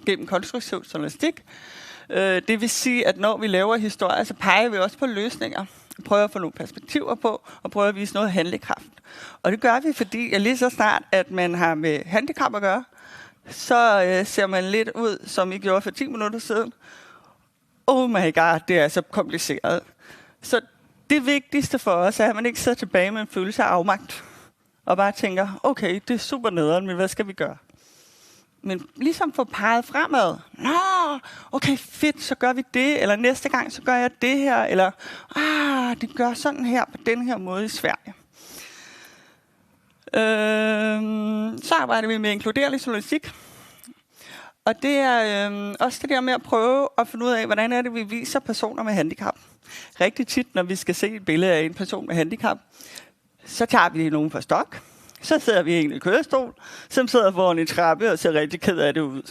gennem konstruktiv journalistik. Det vil sige, at når vi laver historier, så peger vi også på løsninger. Prøver at få nogle perspektiver på, og prøver at vise noget handlekraft. Og det gør vi, fordi lige så snart, at man har med handicap at gøre, så ser man lidt ud, som I gjorde for 10 minutter siden. Oh my god, det er så kompliceret. Så det vigtigste for os er, at man ikke sidder tilbage med en følelse af afmagt. Og bare tænker, okay, det er super nederen, men hvad skal vi gøre? Men ligesom få peget fremad. Nå, okay, fedt, så gør vi det. Eller næste gang, så gør jeg det her. Eller, det gør sådan her på den her måde i Sverige. Så arbejder vi med inkluderende journalistik. Og det er også det der med at prøve at finde ud af, hvordan er det, vi viser personer med handicap. Rigtig tit, når vi skal se et billede af en person med handicap, så tager vi nogen på stok. Så sidder vi i en kørestol, som sidder foran en trappe og ser rigtig ked af det ud.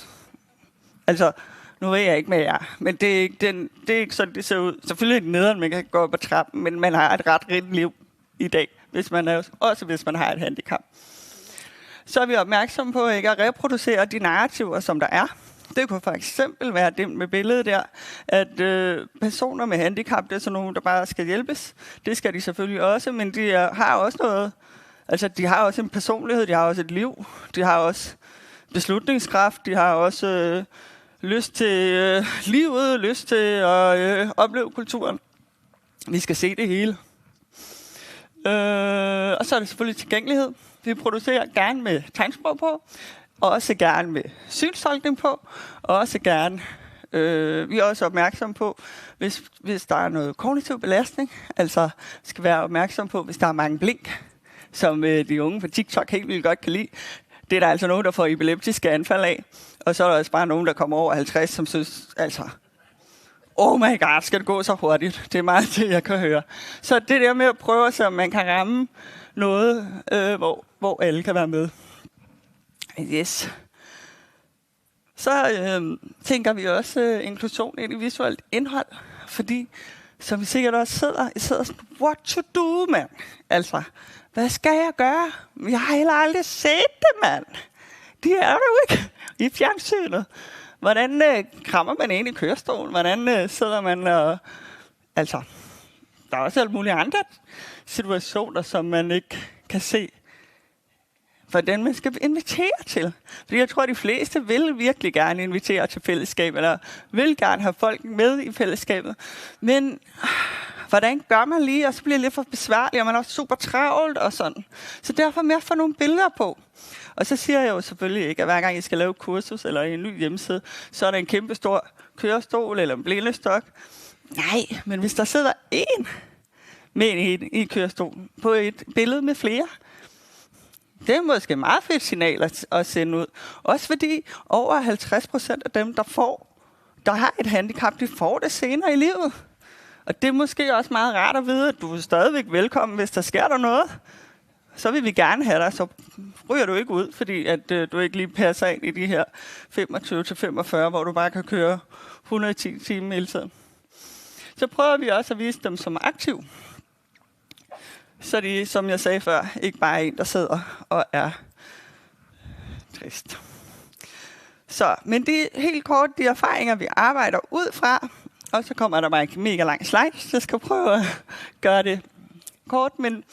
Altså, nu ved jeg ikke med jer, men det er ikke sådan, det ser ud. Selvfølgelig er det nederen, man kan gå op ad trappen, men man har et ret rigt liv i dag, hvis man har et handicap. Så er vi opmærksomme på ikke at reproducere de narrativer, som der er. Det kunne for eksempel være det med billedet der, at personer med handicap, det er sådan nogen, der bare skal hjælpes. Det skal de selvfølgelig også, men de har også noget. Altså, de har også en personlighed, de har også et liv, de har også beslutningskraft, de har også lyst til livet, lyst til at opleve kulturen. Vi skal se det hele. Og så er det selvfølgelig tilgængelighed. Vi producerer gerne med tegnsprog på, og også gerne med synstolkning på, og også gerne, vi er også opmærksomme på, hvis der er noget kognitiv belastning, altså skal være opmærksom på, hvis der er mange blink, som de unge på TikTok helt vildt godt kan lide. Det er der altså nogen, der får epileptiske anfald af. Og så er der også bare nogen, der kommer over 50, som synes, altså, oh my god, skal det gå så hurtigt? Det er meget det, jeg kan høre. Så det der med at prøve at se, om man kan ramme noget, hvor alle kan være med. Yes. Så tænker vi også inklusion ind i visuelt indhold, fordi, som vi sikkert også sidder sådan, what to do, mand? Altså, hvad skal jeg gøre? Jeg har heller aldrig set det, mand. De er der jo ikke i fjernsynet. Hvordan krammer man ind i kørestolen? Hvordan sidder man og... Altså, der er også alle mulige andre situationer, som man ikke kan se, hvordan man skal invitere til. Fordi jeg tror, at de fleste vil virkelig gerne invitere til fællesskab, eller vil gerne have folk med i fællesskabet. Men hvordan gør man lige, og så bliver det lidt for besværligt, og man er også super travlt og sådan. Så derfor med at få nogle billeder på. Og så siger jeg jo selvfølgelig ikke, at hver gang I skal lave kursus eller en ny hjemmeside, så er der en kæmpe stor kørestol eller en blindestok. Nej, men hvis der sidder en med i kørestolen på et billede med flere, det er måske et meget fedt signal at sende ud. Også fordi over 50% af dem, der har et handicap, de får det senere i livet. Og det er måske også meget rart at vide, at du er stadigvæk velkommen, hvis der sker der noget. Så vil vi gerne have dig, så ryger du ikke ud, fordi at du ikke lige passer ind i de her 25-45, hvor du bare kan køre 110 timer hele tiden. Så prøver vi også at vise dem som aktiv. Så de, som jeg sagde før, ikke bare en, der sidder og er trist. Så, men det er helt kort de erfaringer, vi arbejder ud fra. Og så kommer der bare en mega lang slide. Jeg skal prøve at gøre det kort, men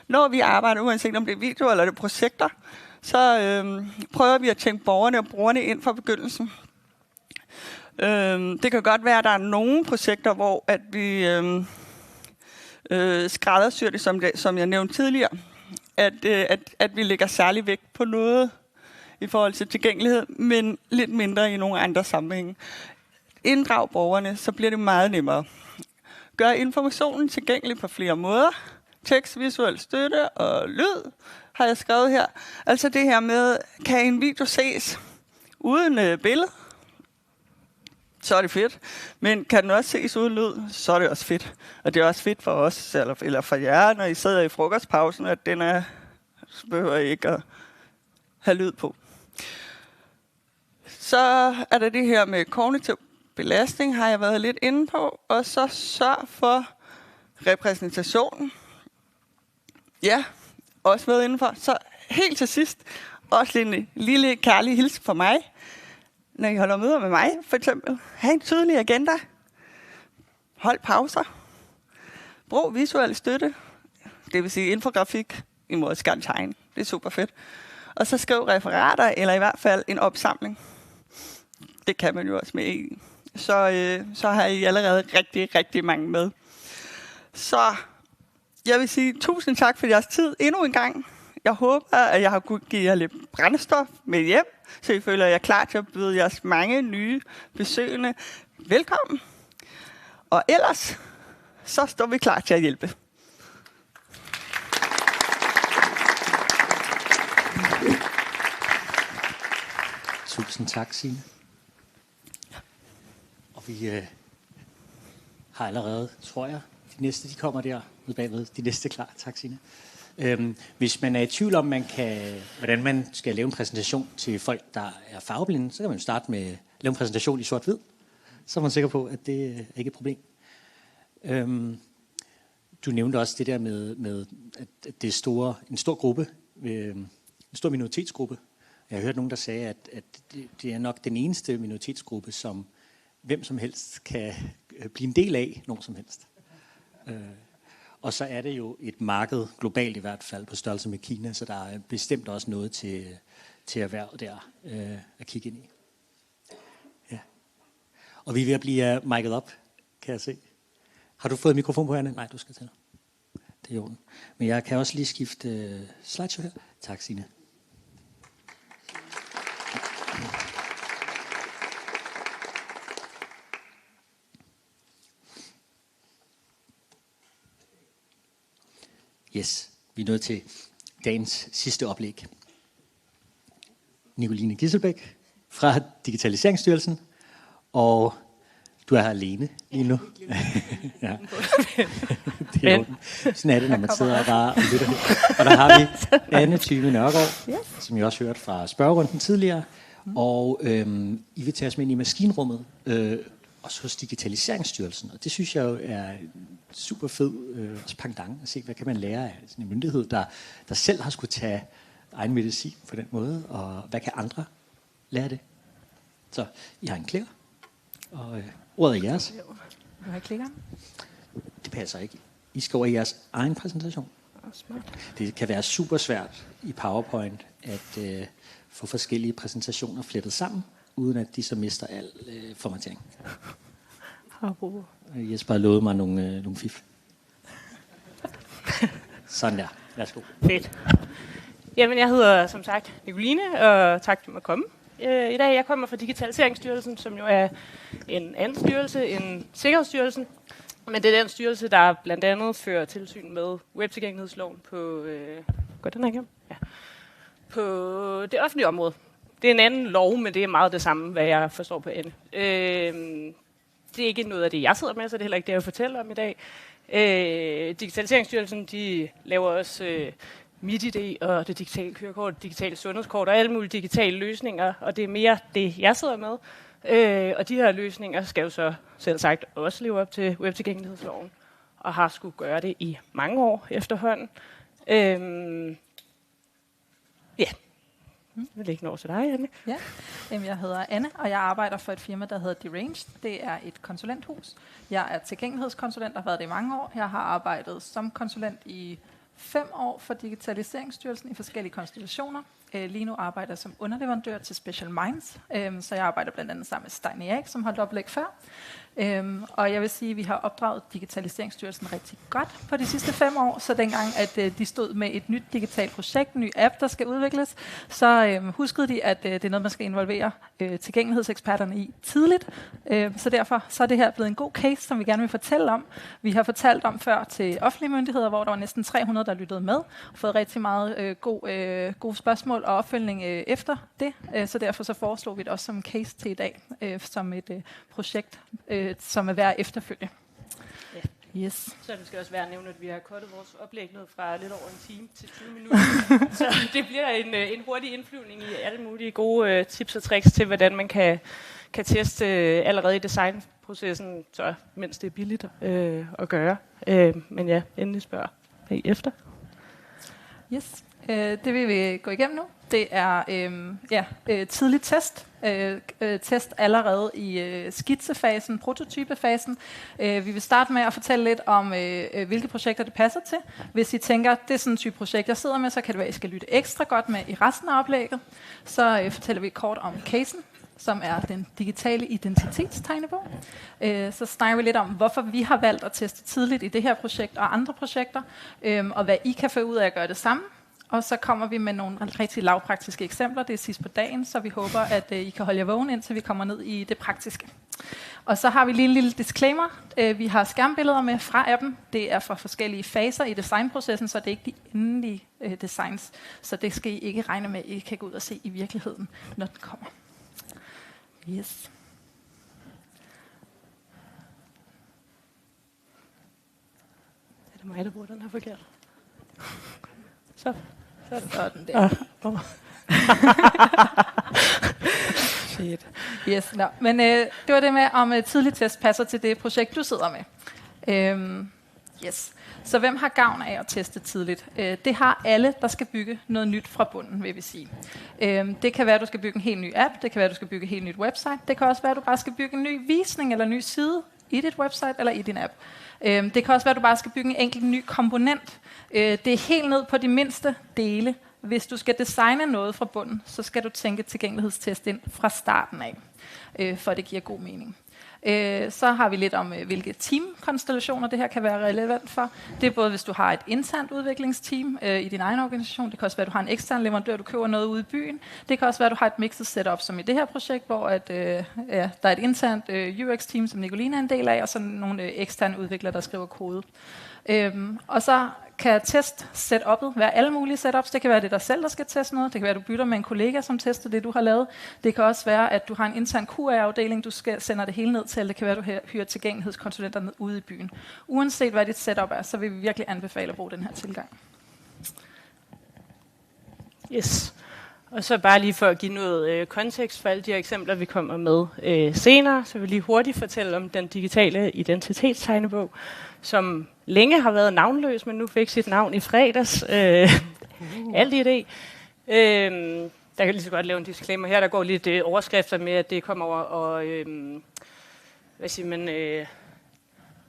når vi arbejder, uanset om det er video eller det er projekter, så prøver vi at tænke borgerne og brugerne ind fra begyndelsen. Det kan godt være, at der er nogle projekter, hvor at vi skræddersyr det, som jeg nævnte tidligere, at vi lægger særlig vægt på noget i forhold til tilgængelighed, men lidt mindre i nogle andre sammenhænge. Inddrag borgerne, så bliver det meget nemmere. Gør informationen tilgængelig på flere måder. Tekst, visuel støtte og lyd har jeg skrevet her. Altså det her med, kan en video ses uden billede? Så er det fedt. Men kan den også ses uden lyd, så er det også fedt. Og det er også fedt for os, eller for jer, når I sidder i frokostpausen, at så behøver I ikke at have lyd på. Så er der det her med kognitiv belastning, har jeg været lidt inde på. Og så sørg for repræsentationen. Ja, også været inde for. Så helt til sidst, også en lille kærlig hilsen for mig. Når I holder møder med mig, for eksempel. Ha' en tydelig agenda. Hold pauser. Brug visuel støtte. Det vil sige infografik i måde scantegn. Det er super fedt. Og så skriv referater, eller i hvert fald en opsamling. Det kan man jo også med i. Så har I allerede rigtig, rigtig mange med. Så jeg vil sige tusind tak for jeres tid endnu en gang. Jeg håber, at jeg har kunnet give jer lidt brændstof med hjem, så I føler jer klar til at byde jeres mange nye besøgende velkommen. Og ellers, så står vi klar til at hjælpe. Tusind tak, Signe. Og vi har allerede, tror jeg, de næste, de kommer der ude bagved. De næste klar. Tak, Signe. Hvis man er i tvivl om, hvordan man skal lave en præsentation til folk, der er farveblinde, så kan man jo starte med at lave en præsentation i sort-hvid. Så er man sikker på, at det er ikke et problem. Du nævnte også det der med at det er en stor gruppe, en stor minoritetsgruppe. Jeg har hørt nogen, der sagde, at det er nok den eneste minoritetsgruppe, som hvem som helst kan blive en del af, nogen som helst. Og så er det jo et marked, globalt i hvert fald, på størrelse med Kina, så der er bestemt også noget til erhvervet der at kigge ind i. Ja. Og vi er ved at blive mic'et op, kan jeg se. Har du fået mikrofon på, Anne? Nej, du skal til. Det er i orden. Men jeg kan også lige skifte slideshow her. Tak, Signe. Yes, vi er nået til dagens sidste oplæg. Nicoline Gisselbæk fra Digitaliseringsstyrelsen, og du er her alene lige nu. Ja. Det er sådan er det, når man sidder og bare og lytter. Og der har vi Anne Thyme Nørgaard, som jeg også hørte fra spørgerunden tidligere, og I vil tage os med ind i maskinrummet, også hos Digitaliseringsstyrelsen, og det synes jeg jo er super fed pendant at se, hvad kan man lære af sådan en myndighed, der selv har skulle tage egen medicin på den måde, og hvad kan andre lære det? Så I har en klikker, og ordet er jeres. Du har klikker? Det passer ikke. I skal over i jeres egen præsentation. Det kan være super svært i PowerPoint at få forskellige præsentationer flettet sammen, uden at de så mister al formatering. Jesper har lovet mig nogle fif. Sådan der. Værsgo. Fedt. Jamen, jeg hedder som sagt Nicoline, og tak for at komme. I dag jeg kommer fra Digitaliseringsstyrelsen, som jo er en anden styrelse end Sikkerhedsstyrelsen. Men det er den styrelse, der blandt andet fører tilsyn med webtilgængelighedsloven på, på det offentlige område. Det er en anden lov, men det er meget det samme, hvad jeg forstår på Anne. Det er ikke noget af det, jeg sidder med, så det er heller ikke det, jeg vil fortælle om i dag. Digitaliseringsstyrelsen, de laver også MitID og det digitale kørekort, det digitale sundhedskort og alle mulige digitale løsninger, og det er mere det, jeg sidder med. Og de her løsninger skal jo så selv sagt også leve op til webtilgængelighedsloven, og har skulle gøre det i mange år efterhånden. Ja, jeg vil lægge den over til dig, Anne. Ja. Jeg hedder Anne, og jeg arbejder for et firma, der hedder Deranged. Det er et konsulenthus. Jeg er tilgængelighedskonsulent og har været det i mange år. Jeg har arbejdet som konsulent i 5 år for Digitaliseringsstyrelsen i forskellige konstellationer. Lige nu arbejder jeg som underleverandør til Special Minds, så jeg arbejder blandt andet sammen med Stein Erik, som holdt oplæg før. Og jeg vil sige, at vi har opdraget Digitaliseringsstyrelsen rigtig godt på de sidste 5 år, så dengang, at de stod med et nyt digitalt projekt, en ny app, der skal udvikles, så huskede de, at det er noget, man skal involvere tilgængelighedseksperterne i tidligt. Så derfor så er det her blevet en god case, som vi gerne vil fortælle om. Vi har fortalt om før til offentlige myndigheder, hvor der var næsten 300, der lyttede med, og fået rigtig meget gode spørgsmål og opfølgning efter det. Så derfor så foreslog vi det også som en case til i dag, som et projekt, som er værd at efterfølge. Ja. Yes. Så det skal også være at nævne, at vi har kortet vores oplæg ned fra lidt over en time til 20 minutter. Så det bliver en hurtig indflyvning i alle mulige gode tips og tricks til, hvordan man kan teste allerede i designprocessen, så mens det er billigt at gøre. Men ja, endelig spørg bagefter. Yes. Det vil vi gå igennem nu. Det er tidlig test. Test allerede i skitsefasen, prototypefasen. Vi vil starte med at fortælle lidt om, hvilke projekter det passer til. Hvis I tænker, det er sådan en type projekt, jeg sidder med, så kan det være, at I skal lytte ekstra godt med i resten af oplægget. Så fortæller vi kort om casen, som er den digitale identitetstegnebog. Så snakker vi lidt om, hvorfor vi har valgt at teste tidligt i det her projekt og andre projekter, og hvad I kan få ud af at gøre det samme. Og så kommer vi med nogle rigtig lavpraktiske eksempler. Det er sidst på dagen, så vi håber, at I kan holde jer vågen, indtil vi kommer ned i det praktiske. Og så har vi lige en lille disclaimer. Vi har skærmbilleder med fra appen. Det er fra forskellige faser i designprocessen, så det er ikke de endelige designs. Så det skal I ikke regne med, at I kan gå ud og se i virkeligheden, når den kommer. Yes. Er det mig, der bruger den her forkert? Så er den der. Shit. Yes, no. Men det var det med, om tidlig test passer til det projekt, du sidder med. Yes. Så hvem har gavn af at teste tidligt? Det har alle, der skal bygge noget nyt fra bunden, vil vi sige. Det kan være, at du skal bygge en helt ny app. Det kan være, at du skal bygge et helt nyt website. Det kan også være, at du bare skal bygge en ny visning eller en ny side i dit website eller i din app. Det kan også være, at du bare skal bygge en enkelt ny komponent. Det er helt ned på de mindste dele. Hvis du skal designe noget fra bunden, så skal du tænke tilgængelighedstest ind fra starten af, for det giver god mening. Så har vi lidt om, hvilke teamkonstellationer det her kan være relevant for. Det er både, hvis du har et internt udviklingsteam i din egen organisation. Det kan også være, at du har en ekstern leverandør, du køber noget ude i byen. Det kan også være, at du har et mixet setup, som i det her projekt, hvor der er et internt UX-team, som Nicoline er en del af, og så nogle eksterne udviklere, der skriver kode. Og så kan test-setup'et være alle mulige setups. Det kan være det dig selv, der skal teste noget. Det kan være, at du bytter med en kollega, som tester det, du har lavet. Det kan også være, at du har en intern QA-afdeling, du sender det hele ned til. Det kan være, at du hyrer tilgængelighedskonsulenter ned ude i byen. Uanset hvad dit setup er, så vil vi virkelig anbefale at bruge den her tilgang. Yes. Og så bare lige for at give noget kontekst for alle de her eksempler, vi kommer med senere, så vil jeg lige hurtigt fortælle om den digitale identitetstegnebog, som længe har været navnløs, men nu fik sit navn i fredags. Alt idé. Der kan lige så godt lave en disclaimer her. Der går lidt overskrifter med, at det kommer over og hvad siger man,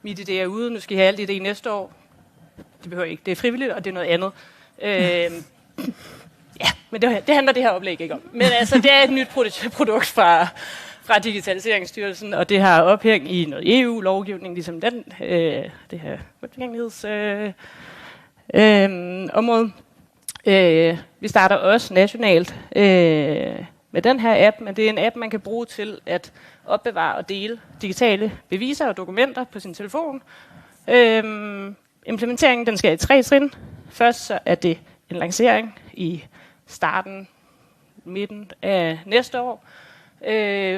mit idé er ude. Nu skal I have alt idé næste år. Det behøver ikke. Det er frivilligt, og det er noget andet. Ja, men det handler det her oplæg ikke om. Men altså, det er et nyt produkt fra Digitaliseringsstyrelsen, og det har ophæng i noget EU-lovgivning, ligesom det her tilgængelighedsområde. Vi starter også nationalt med den her app, men det er en app, man kan bruge til at opbevare og dele digitale beviser og dokumenter på sin telefon. Implementeringen den skal i 3 trin. Først så er det en lancering i midten af næste år,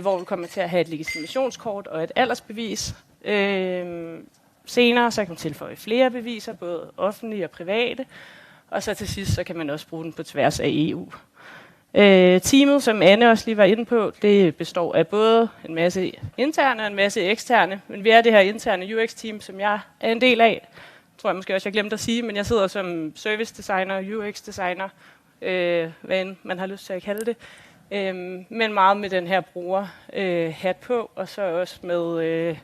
hvor vi kommer til at have et legitimationskort og et aldersbevis. Senere så kan man tilføje flere beviser, både offentlige og private, og så til sidst så kan man også bruge den på tværs af EU. Teamet, som Anne også lige var inde på, det består af både en masse interne og en masse eksterne, men vi er det her interne UX-team, som jeg er en del af. Tror jeg måske også, jeg glemte at sige, men jeg sidder som service designer, UX designer, hvad end man har lyst til at kalde det. Men meget med den her bruger-hat på, og så også med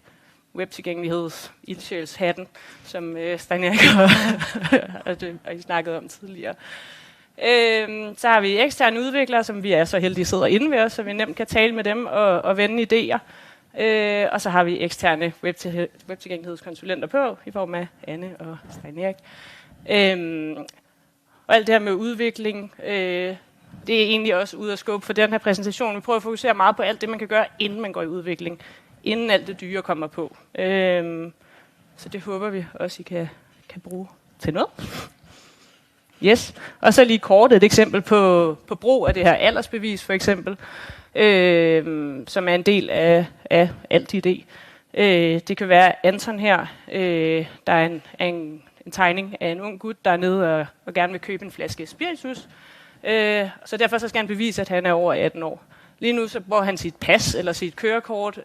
webtilgængelighed-ildsjælshatten, som Stein Erik har snakket om tidligere. Så har vi eksterne udviklere, som vi er så heldige sidder inde ved os, så vi nemt kan tale med dem og vende idéer. Og så har vi eksterne webtilgængelighedskonsulenter på, i form af Anne og Stein Erik. Og alt det her med udvikling, det er egentlig også ude at skubbe for den her præsentation. Vi prøver at fokusere meget på alt det, man kan gøre, inden man går i udvikling. Inden alt det dyre kommer på. Så det håber vi også, I kan bruge til noget. Yes. Og så lige kort et eksempel på brug af det her aldersbevis, for eksempel. Som er en del af alt idé. Det kan være Anton her. Der er en tegning af en ung gut, der er nede og gerne vil købe en flaske spiritus. Så derfor så skal han bevise, at han er over 18 år. Lige nu så bruger han sit pas eller sit kørekort.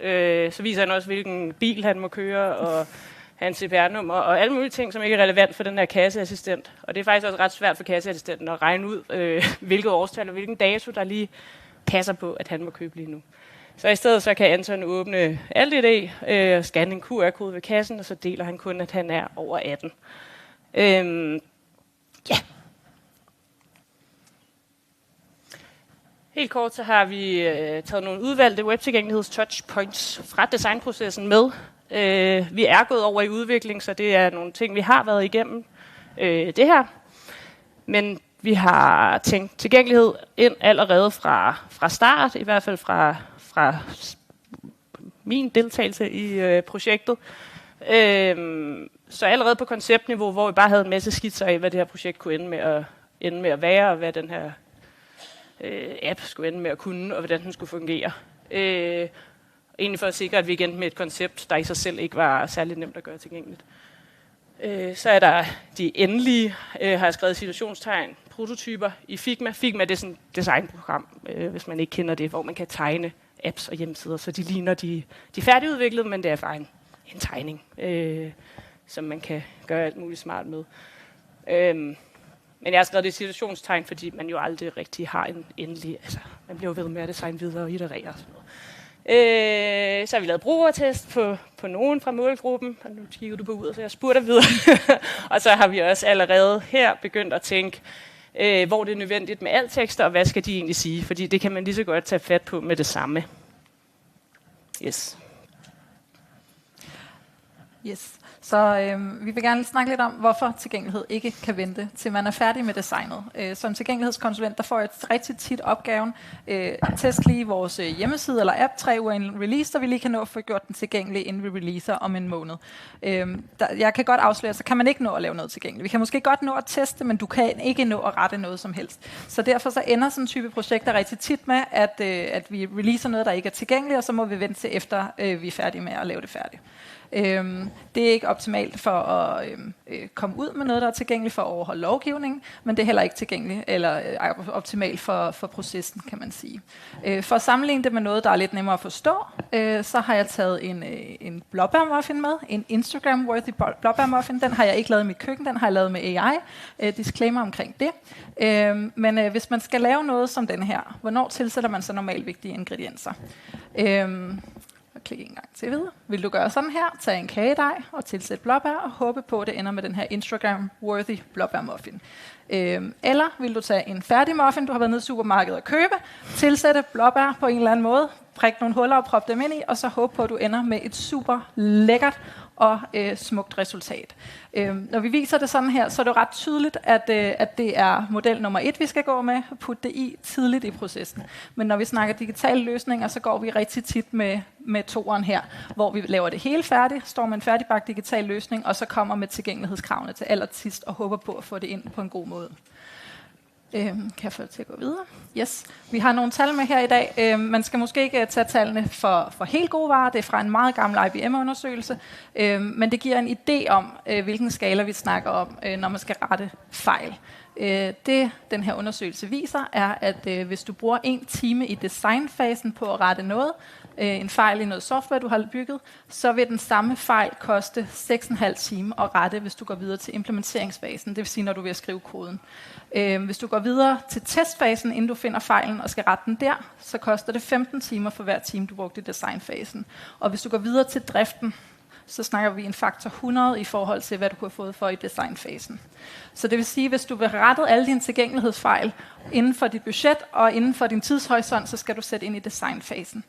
Så viser han også, hvilken bil han må køre, og hans CPR-nummer, og alle mulige ting, som ikke er relevant for den her kasseassistent. Og det er faktisk også ret svært for kasseassistenten at regne ud, hvilket årstal og hvilken dato, der lige passer på, at han må købe lige nu. Så i stedet så kan Anton åbne alt det, scanne en QR-kode ved kassen, og så deler han kun, at han er over 18. Ja. Helt kort så har vi taget nogle udvalgte webtilgængeligheds-touchpoints fra designprocessen med. Vi er gået over i udvikling, så det er nogle ting, vi har været igennem det her. Men vi har tænkt tilgængelighed ind allerede fra start, i hvert fald fra min deltagelse i projektet. Så allerede på konceptniveau, hvor vi bare havde en masse skitser af, hvad det her projekt kunne ende med at være, og hvad den her app skulle ende med at kunne, og hvordan den skulle fungere. Egentlig for at sikre, at vi igen med et koncept, der i sig selv ikke var særlig nemt at gøre tilgængeligt. Så er der de endelige, har jeg skrevet situationstegn, prototyper i Figma. Figma det er sådan et designprogram, hvis man ikke kender det, hvor man kan tegne apps og hjemmesider, så de ligner de færdigudviklede, men det er bare en tegning, som man kan gøre alt muligt smart med. Men jeg har skrevet det situationstegn, fordi man jo aldrig rigtig har en endelig, altså man bliver jo ved med at designe videre og iterere og sådan noget. Så har vi lavet brugertest på nogen fra målgruppen, og nu kigger du på ud, så jeg spurgte videre. Og så har vi også allerede her begyndt at tænke, hvor det er nødvendigt med alt-tekster, og hvad skal de egentlig sige, fordi det kan man lige så godt tage fat på med det samme. Yes. Yes. Så vi vil gerne snakke lidt om, hvorfor tilgængelighed ikke kan vente, til man er færdig med designet. Som tilgængelighedskonsulent, der får jeg rigtig tit opgaven, test lige vores hjemmeside eller app 3 uger inden release, så vi lige kan nå at få gjort den tilgængelig, inden vi releaser om en måned. Jeg kan godt afsløre, så kan man ikke nå at lave noget tilgængeligt. Vi kan måske godt nå at teste, men du kan ikke nå at rette noget som helst. Så derfor så ender sådan en type projekter rigtig tit med, at vi releaser noget, der ikke er tilgængeligt, og så må vi vente til efter, vi er færdige med at lave det færdigt. Det er ikke optimalt for at komme ud med noget, der er tilgængeligt for at overholde lovgivningen, men det er heller ikke tilgængeligt eller optimalt for processen, kan man sige. For at sammenligne det med noget, der er lidt nemmere at forstå, så har jeg taget en blåbærmuffin med, en Instagram-worthy blåbærmuffin. Den har jeg ikke lavet i mit køkken, den har jeg lavet med AI. Disclaimer omkring det. Men hvis man skal lave noget som den her, hvornår tilsætter man så normalt vigtige ingredienser? Klik en gang til videre. Vil du gøre sådan her, tag en kagedej og tilsæt blåbær og håbe på, at det ender med den her Instagram-worthy blåbærmuffin. Eller vil du tage en færdig muffin, du har været nede i supermarkedet og købe, tilsætte blåbær på en eller anden måde, prik nogle huller og prop dem ind i, og så håbe på, at du ender med et super lækkert og smukt resultat. Når vi viser det sådan her, så er det jo ret tydeligt, at det er model nummer 1, vi skal gå med, putte det i tidligt i processen. Men når vi snakker digitale løsninger, så går vi rigtig tit med toeren her, hvor vi laver det hele færdigt, står med en færdigbagt digital løsning, og så kommer med tilgængelighedskravene til allersidst og håber på at få det ind på en god måde. Kan jeg få det til at gå videre? Yes. Vi har nogle tal med her i dag. Man skal måske ikke tage tallene for helt gode varer. Det er fra en meget gammel IBM-undersøgelse. Men det giver en idé om, hvilken skala vi snakker om, når man skal rette fejl. Det, den her undersøgelse viser, er, at hvis du bruger 1 time i designfasen på at rette noget, en fejl i noget software, du har bygget, så vil den samme fejl koste 6,5 timer at rette, hvis du går videre til implementeringsfasen, det vil sige, når du vil skrive koden. Hvis du går videre til testfasen, inden du finder fejlen og skal rette den der, så koster det 15 timer for hver time, du brugte i designfasen. Og hvis du går videre til driften, så snakker vi en faktor 100 i forhold til, hvad du kunne have fået for i designfasen. Så det vil sige, at hvis du vil rette alle dine tilgængelighedsfejl inden for dit budget og inden for din tidshorisont, så skal du sætte ind i designfasen.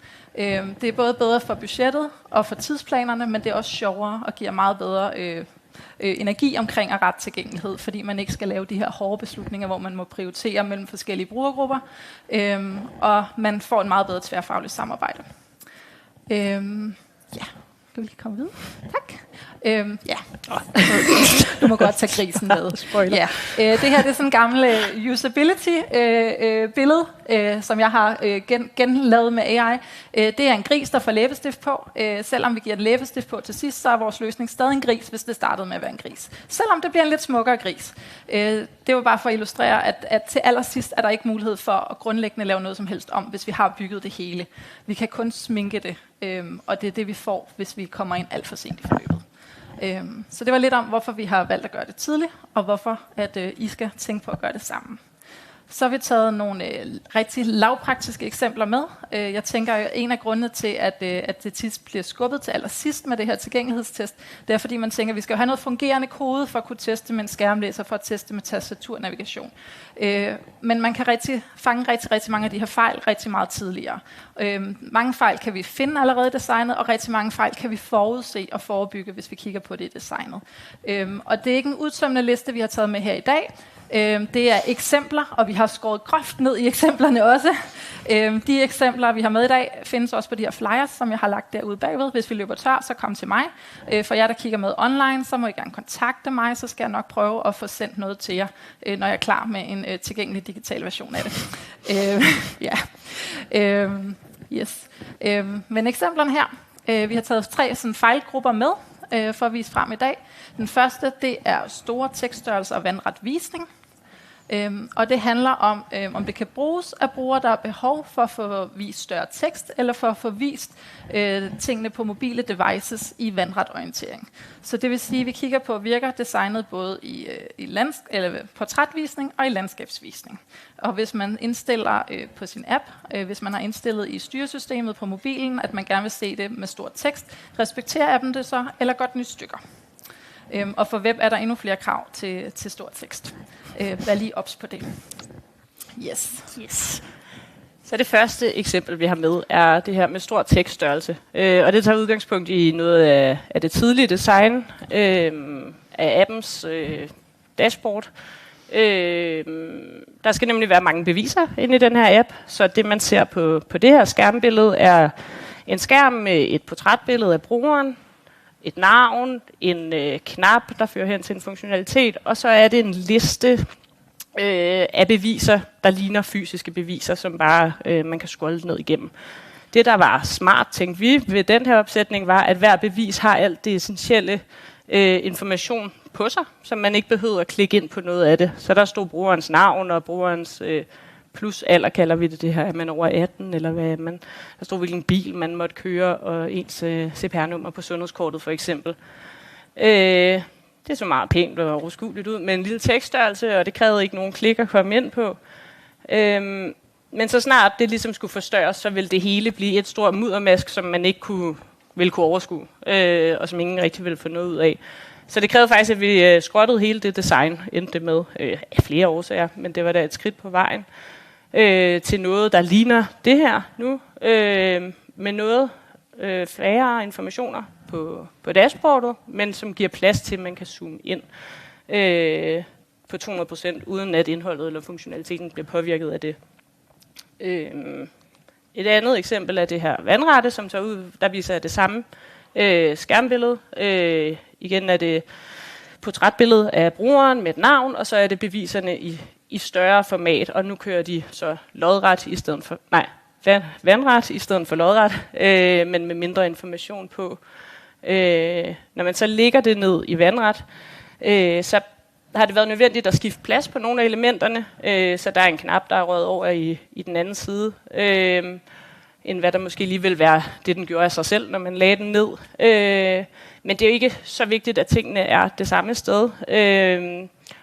Det er både bedre for budgettet og for tidsplanerne, men det er også sjovere og giver meget bedre energi omkring at rette tilgængelighed, fordi man ikke skal lave de her hårde beslutninger, hvor man må prioritere mellem forskellige brugergrupper, og man får en meget bedre tværfagligt samarbejde. Ja. Skal vi lige komme videre? Tak. Ja. Du må godt tage grisen med. Ja. Det her det er sådan en gammel usability-billede, som jeg har genlavet med AI. Det er en gris, der får læbestift på. Selvom vi giver et læbestift på til sidst, så er vores løsning stadig en gris, hvis det startede med at være en gris. Selvom det bliver en lidt smukkere gris. Det var bare for at illustrere, at til allersidst er der ikke mulighed for at grundlæggende lave noget som helst om, hvis vi har bygget det hele. Vi kan kun sminke det, og det er det, vi får, hvis vi kommer ind alt for sent i forløbet. Så det var lidt om, hvorfor vi har valgt at gøre det tidligt, og hvorfor at I skal tænke på at gøre det sammen. Så har vi taget nogle rigtig lavpraktiske eksempler med. Jeg tænker, at en af grundene til, at det tit bliver skubbet til allersidst med det her tilgængelighedstest, det er, fordi man tænker, at vi skal have noget fungerende kode for at kunne teste med en skærmlæser, for at teste med tastaturnavigation. Men man kan fange rigtig mange af de her fejl rigtig meget tidligere. Mange fejl kan vi finde allerede i designet, og rigtig mange fejl kan vi forudse og forebygge, hvis vi kigger på det i designet. Og det er ikke en udtømmende liste, vi har taget med her i dag. Det er eksempler, og vi har skåret groft ned i eksemplerne også. De eksempler, vi har med i dag, findes også på de her flyers, som jeg har lagt derude bagved. Hvis vi løber tør, så kom til mig. For jer, der kigger med online, så må I gerne kontakte mig, så skal jeg nok prøve at få sendt noget til jer, når jeg er klar med en tilgængelig digital version af det. Yes. Men eksemplerne her, vi har taget 3 sådan fejlgrupper med, for at vise frem i dag. Den første, det er store tekststørrelser og vandret visning. Og det handler om, om det kan bruges af brugere, der har behov for at få vist større tekst, eller for at få vist tingene på mobile devices i vandret orientering. Så det vil sige, at vi kigger på, virker designet både i portrætvisning og i landskabsvisning. Og hvis man indstiller på sin app, hvis man har indstillet i styresystemet på mobilen, at man gerne vil se det med stor tekst, respekterer appen det så, eller godt nyt stykker. Og for web er der endnu flere krav til stor tekst. Vær lige ops på det. Yes. Så det første eksempel, vi har med, er det her med stor tekststørrelse. Og det tager udgangspunkt i noget af det tidlige design af appens dashboard. Der skal nemlig være mange beviser inde i den her app, så det man ser på det her skærmbillede er en skærm med et portrætbillede af brugeren, et navn, en knap, der fører hen til en funktionalitet, og så er det en liste af beviser, der ligner fysiske beviser, som bare man kan scrolle ned igennem. Det, der var smart, tænkte vi ved den her opsætning, var, at hver bevis har alt det essentielle information på sig, så man ikke behøver at klikke ind på noget af det. Så der stod brugerens navn og brugerens plus alder, kalder vi det her, er man over 18, eller hvad man. Der stod hvilken bil man måtte køre, og ens CPR-nummer på sundhedskortet for eksempel. Det så meget pænt og overskueligt ud med en lille tekststørrelse, og det krævede ikke nogen klik at komme ind på. Men så snart det ligesom skulle forstørres, så ville det hele blive et stort muddermask, som man ikke ville kunne overskue, og som ingen rigtig ville få noget ud af. Så det krævede faktisk, at vi skrottede hele det design, endte det med af flere årsager, men det var da et skridt på vejen til noget, der ligner det her nu, med noget færre informationer på dashboardet, men som giver plads til, at man kan zoome ind på 200%, uden at indholdet eller funktionaliteten bliver påvirket af det. Et andet eksempel er det her vandrette, som tager ud, der viser det samme skærmbillede. Igen er det portrætbillede af brugeren med et navn, og så er det beviserne i større format, og nu kører de så lodret i stedet for, vandret i stedet for lodret, men med mindre information på. Når man så lægger det ned i vandret, så har det været nødvendigt at skifte plads på nogle af elementerne, så der er en knap, der er røget over i den anden side, end hvad der måske lige vil være det, den gjorde af sig selv, når man lagde den ned. Men det er jo ikke så vigtigt, at tingene er det samme sted.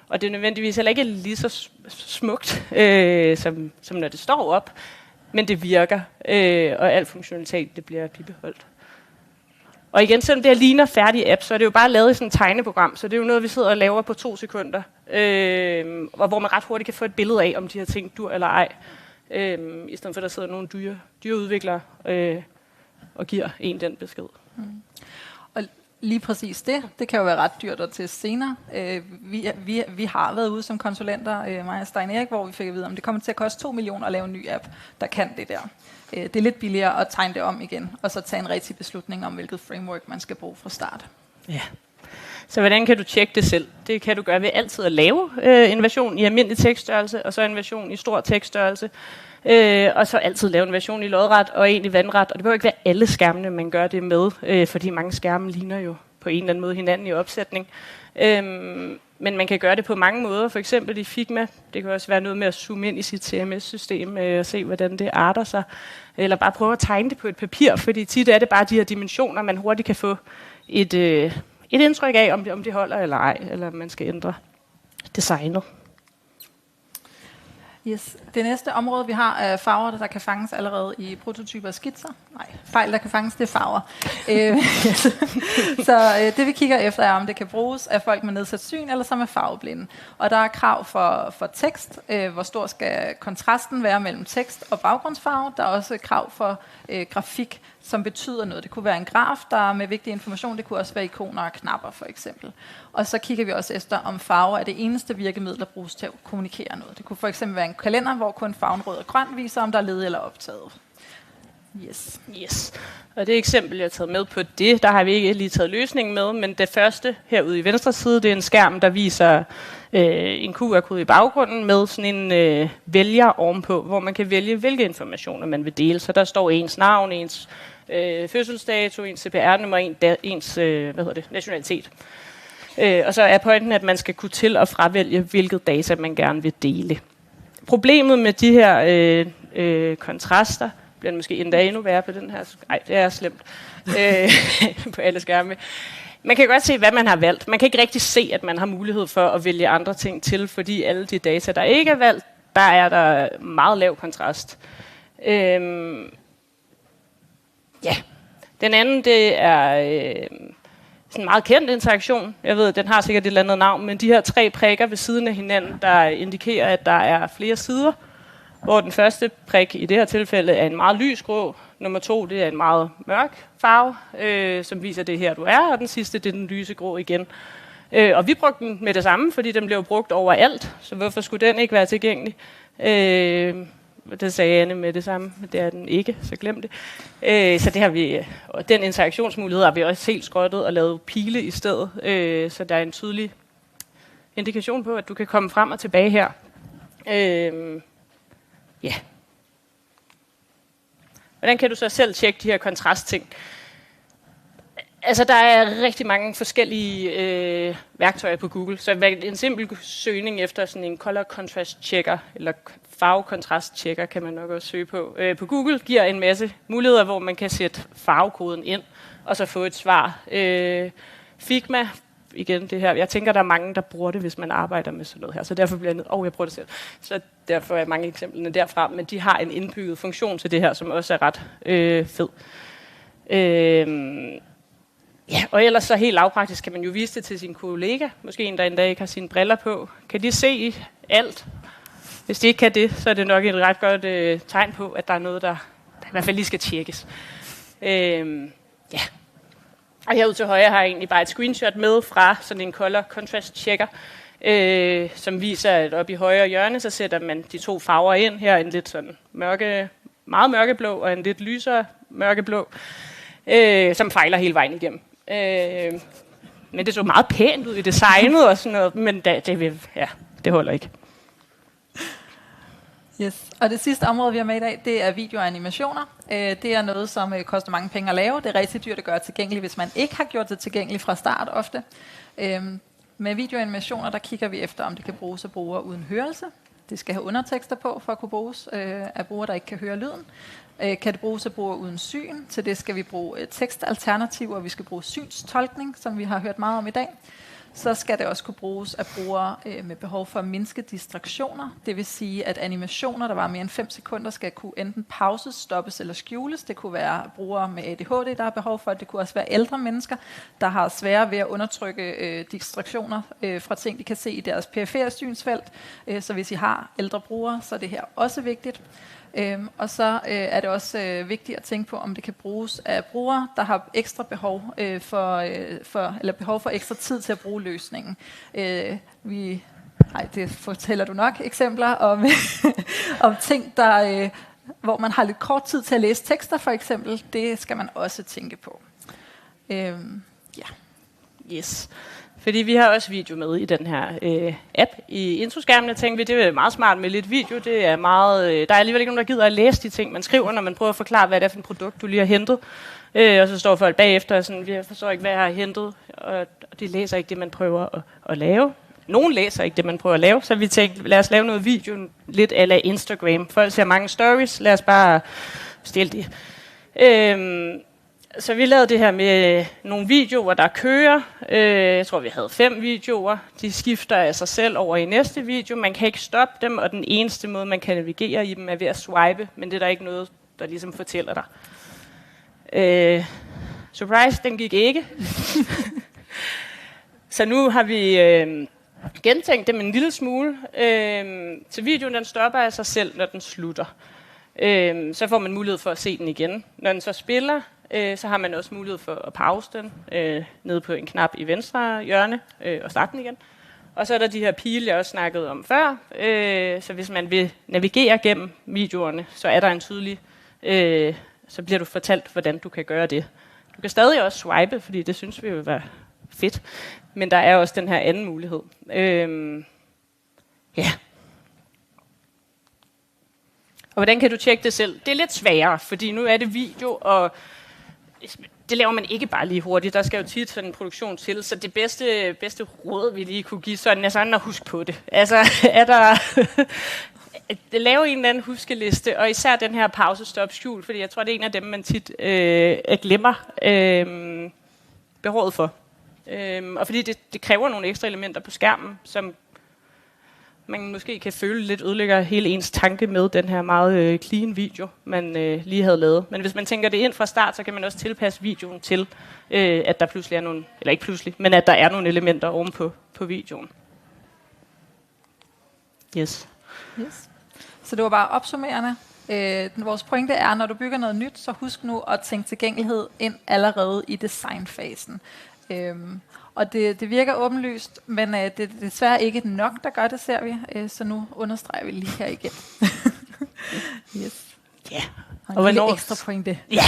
Og det er nødvendigvis heller ikke lige så smukt, som når det står op, men det virker, og al funktionalitet det bliver bibeholdt. Og igen, selvom det her ligner færdige app, så er det jo bare lavet i sådan et tegneprogram, så det er jo noget, vi sidder og laver på 2 sekunder, og hvor man ret hurtigt kan få et billede af, om de her ting dur eller ej, i stedet for, at der sidder nogle dyreudviklere og giver en den besked. Og lige præcis det kan jo være ret dyrt at teste senere. Vi har været ude som konsulenter, mig og Stein Erik, hvor vi fik at vide, om det kommer til at koste 2 millioner at lave en ny app, der kan det der. Det er lidt billigere at tegne det om igen, og så tage en rigtig beslutning om, hvilket framework man skal bruge fra start. Ja. Så hvordan kan du tjekke det selv? Det kan du gøre ved altid at lave en version i almindelig tekststørrelse, og så en version i stor tekststørrelse, og så altid lave en version i lodret og en i vandret. Og det behøver ikke være alle skærmene, man gør det med, fordi mange skærme ligner jo på en eller anden måde hinanden i opsætning. Men man kan gøre det på mange måder, for eksempel i Figma. Det kan også være noget med at zoome ind i sit CMS-system og se, hvordan det arter sig. Eller bare prøve at tegne det på et papir, fordi tit er det bare de her dimensioner, man hurtigt kan få et indtryk af, om det holder eller ej, eller om man skal ændre designet. Yes. Det næste område, vi har, er farver, der kan fanges allerede i prototyper og skitser. Nej, fejl, der kan fanges, det er farver. Så det vi kigger efter er, om det kan bruges af folk med nedsat syn, eller som er farveblinde. Og der er krav for tekst. Hvor stor skal kontrasten være mellem tekst og baggrundsfarve? Der er også krav for grafik, som betyder noget. Det kunne være en graf, der er med vigtig information. Det kunne også være ikoner og knapper, for eksempel. Og så kigger vi også efter, om farver er det eneste virkemiddel, der bruges til at kommunikere noget. Det kunne for eksempel være en kalender, hvor kun farven rød og grøn viser, om der er ledig eller optaget. Yes. Og det eksempel, jeg har taget med på det, der har vi ikke lige taget løsningen med, men det første herude i venstre side, det er en skærm, der viser en QR-kode i baggrunden med sådan en vælger ovenpå, hvor man kan vælge, hvilke informationer man vil dele. Så der står ens navn, ens fødselsdato, ens CPR-nummer, ens nationalitet. Og så er pointen, at man skal kunne til- og fravælge, hvilket data man gerne vil dele. Problemet med de her kontraster, bliver det måske endda endnu værre på den her. Nej, det er slemt på alle skærme. Man kan godt se, hvad man har valgt. Man kan ikke rigtig se, at man har mulighed for at vælge andre ting til, fordi alle de data, der ikke er valgt, der er der meget lav kontrast. Ja. Den anden, det er sådan en meget kendt interaktion. Jeg ved, den har sikkert et eller andet navn, men de her 3 prikker ved siden af hinanden, der indikerer, at der er flere sider, hvor den første prik i det her tilfælde er en meget lys grå, nummer 2 det er en meget mørk farve, som viser det her du er, og den sidste det er den lyse grå igen. Og vi brugte den med det samme, fordi den blev brugt overalt, så hvorfor skulle den ikke være tilgængelig? Det sagde Anne med det samme, men det er den ikke, så glem det. Så det har vi, og den interaktionsmulighed har vi også helt skrottet og lavet pile i stedet, så der er en tydelig indikation på, at du kan komme frem og tilbage her. Ja. Hvordan kan du så selv tjekke de her kontrastting? Altså, der er rigtig mange forskellige værktøjer på Google. Så en simpel søgning efter sådan en color contrast checker, eller farvekontrast checker, kan man nok også søge på. På Google giver en masse muligheder, hvor man kan sætte farvekoden ind, og så få et svar. Figma, igen det her. Jeg tænker, der er mange, der bruger det, hvis man arbejder med sådan noget her. Så derfor bliver jeg jeg bruger det selv. Så derfor er mange eksemplerne derfra. Men de har en indbygget funktion til det her, som også er ret fed. Ja, og ellers så helt lavpraktisk kan man jo vise det til sin kollega. Måske en, der endda ikke har sine briller på. Kan de se alt? Hvis de ikke kan det, så er det nok et ret godt tegn på, at der er noget, der i hvert fald lige skal tjekkes. Ja. Og herude til højre har jeg egentlig bare et screenshot med fra sådan en color contrast checker, som viser, at oppe i højre hjørne, så sætter man de 2 farver ind. Her en lidt sådan meget mørkeblå og en lidt lysere mørkeblå, som fejler hele vejen igennem. Men det så meget pænt ud i designet og sådan noget, men det holder ikke. Yes. Og det sidste område, vi har med i dag, det er video og animationer. Det er noget, som koster mange penge at lave. Det er rigtig dyrt at gøre tilgængeligt, hvis man ikke har gjort det tilgængeligt fra start ofte. Med videoanimationer, der kigger vi efter, om det kan bruges af brugere uden hørelse. Det skal have undertekster på, for at kunne bruges af brugere, der ikke kan høre lyden. Kan det bruges af brugere uden syn? Til det skal vi bruge tekstalternativer, vi skal bruge synstolkning, som vi har hørt meget om i dag. Så skal det også kunne bruges af brugere med behov for at mindske distraktioner. Det vil sige, at animationer, der var mere end 5 sekunder, skal kunne enten pauses, stoppes eller skjules. Det kunne være brugere med ADHD, der har behov for det. Det kunne også være ældre mennesker, der har svære ved at undertrykke distraktioner fra ting, de kan se i deres perifere synsfelt. Så hvis I har ældre brugere, så er det her også vigtigt. Og så er det også vigtigt at tænke på, om det kan bruges af brugere, der har ekstra behov eller behov for ekstra tid til at bruge løsningen. Det fortæller du nok eksempler om, om ting, hvor man har lidt kort tid til at læse tekster, for eksempel. Det skal man også tænke på. Yes. Fordi vi har også video med i den her app. I introskærmene tænkte vi, det er meget smart med lidt video. Det er meget, der er alligevel ikke nogen, der gider at læse de ting, man skriver, når man prøver at forklare, hvad det er for et produkt, du lige har hentet. Og så står folk bagefter og sådan, jeg forstår ikke, hvad jeg har hentet. Og de læser ikke det, man prøver at lave. Nogen læser ikke det, man prøver at lave. Så vi tænkte, lad os lave noget video lidt a la Instagram. Folk ser mange stories, lad os bare stille det. Så vi lavede det her med nogle videoer, der kører. Jeg tror, vi havde 5 videoer. De skifter af sig selv over i næste video. Man kan ikke stoppe dem, og den eneste måde, man kan navigere i dem, er ved at swipe. Men det er der ikke noget, der ligesom fortæller dig. Surprise, den gik ikke. Så nu har vi gentænkt dem en lille smule. Så videoen den stopper af sig selv, når den slutter. Så får man mulighed for at se den igen. Når den så spiller, så har man også mulighed for at pause den nede på en knap i venstre hjørne og starte den igen. Og så er der de her pile, jeg også snakkede om før. Så hvis man vil navigere gennem videoerne, så er der en tydelig, så bliver du fortalt, hvordan du kan gøre det. Du kan stadig også swipe, fordi det synes vi vil være fedt. Men der er også den her anden mulighed. Ja. Og hvordan kan du tjekke det selv? Det er lidt sværere, fordi nu er det video, og det laver man ikke bare lige hurtigt. Der skal jo tit sådan en produktion til, så det bedste råd, vi lige kunne give, sådan er sådan at huske på det. Altså, er der lave en eller anden huskeliste, og især den her pause, stop, skjul, fordi jeg tror, det er en af dem, man tit glemmer behovet for. Og fordi det kræver nogle ekstra elementer på skærmen, som man måske kan føle lidt ødelægger hele ens tanke med den her meget clean video, man lige havde lavet. Men hvis man tænker det ind fra start, så kan man også tilpasse videoen til, at der pludselig er nogle, eller ikke pludselig, men at der er nogle elementer oven på videoen. Yes. Så det var bare opsummerende. Vores pointe er, når du bygger noget nyt, så husk nu at tænke tilgængelighed ind allerede i designfasen. Og det virker åbenlyst, men det er desværre ikke nok, der gør det, ser vi. Så nu understreger vi lige her igen. Yes. Ja. Og hvornår ekstra pointe. Ja.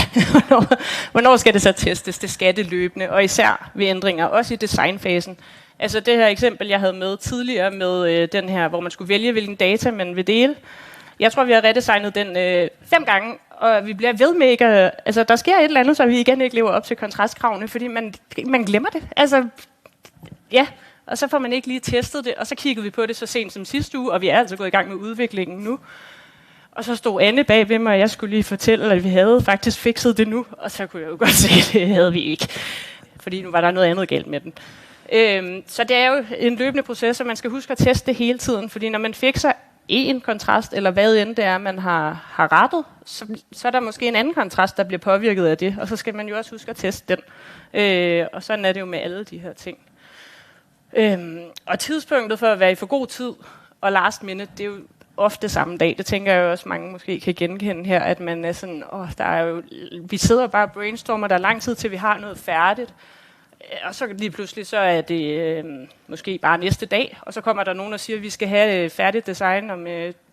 Hvornår skal det så testes? Det skal det løbende, og især ved ændringer, også i designfasen. Altså det her eksempel, jeg havde med tidligere med den her, hvor man skulle vælge, hvilken data man vil dele. Jeg tror, vi har redesignet den 5 gange, og vi bliver ved med ikke altså der sker et eller andet, så vi igen ikke lever op til kontrastkravene, fordi man glemmer det. Altså, ja, og så får man ikke lige testet det, og så kiggede vi på det så sent som sidste uge, og vi er altså gået i gang med udviklingen nu. Og så stod Anne bag ved mig, og jeg skulle lige fortælle, at vi havde faktisk fikset det nu, og så kunne jeg jo godt se, at det havde vi ikke, fordi nu var der noget andet galt med den. Så det er jo en løbende proces, og man skal huske at teste det hele tiden, fordi når man fikser en kontrast, eller hvad end det er, man har rettet, så er der måske en anden kontrast, der bliver påvirket af det, og så skal man jo også huske at teste den. Og sådan er det jo med alle de her ting. Og tidspunktet for at være i for god tid og last minute, det er jo ofte samme dag. Det tænker jeg også, mange måske kan genkende her, at man er sådan, der er jo, vi sidder bare og brainstormer, der er lang tid til, vi har noget færdigt. Og så lige pludselig, så er det måske bare næste dag, og så kommer der nogen og siger, at vi skal have færdigt design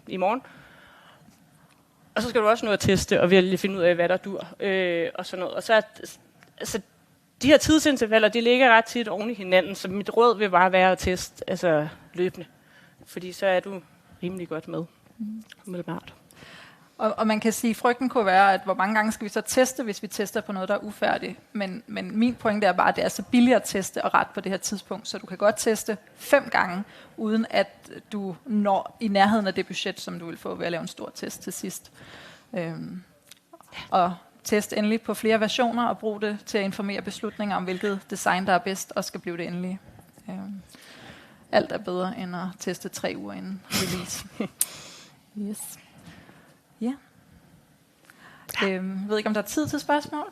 i morgen. Og så skal du også nå at teste og virkelig finde ud af, hvad der dur, og sådan noget. Og så altså, de her tidsintervaller, de ligger ret tit oven i hinanden, så mit råd vil bare være at teste løbende. Fordi så er du rimelig godt med. Umiddelbart. Og man kan sige, at frygten kunne være, at hvor mange gange skal vi så teste, hvis vi tester på noget, der er ufærdigt. Men min pointe er bare, at det er så billigt at teste og ret på det her tidspunkt, så du kan godt teste 5 gange, uden at du når i nærheden af det budget, som du vil få ved at lave en stor test til sidst. Og test endelig på flere versioner og brug det til at informere beslutninger om, hvilket design, der er bedst og skal blive det endelige. Alt er bedre end at teste 3 uger inden release. Yes. Ja. Jeg ved ikke, om der er tid til spørgsmål?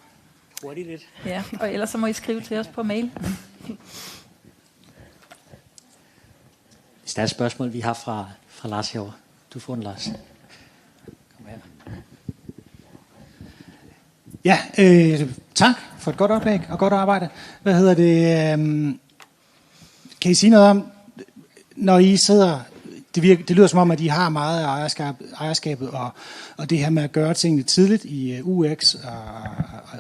Hurtigt lidt. Ja, og ellers så må I skrive til os på mail. Hvis der er et spørgsmål, vi har fra Lars herovre. Du får den, Lars. Kom her. Ja, tak for et godt oplæg og godt arbejde. Hvad hedder det? Kan I sige noget om, når I sidder... Det lyder som om, at I har meget af ejerskabet og det her med at gøre tingene tidligt i UX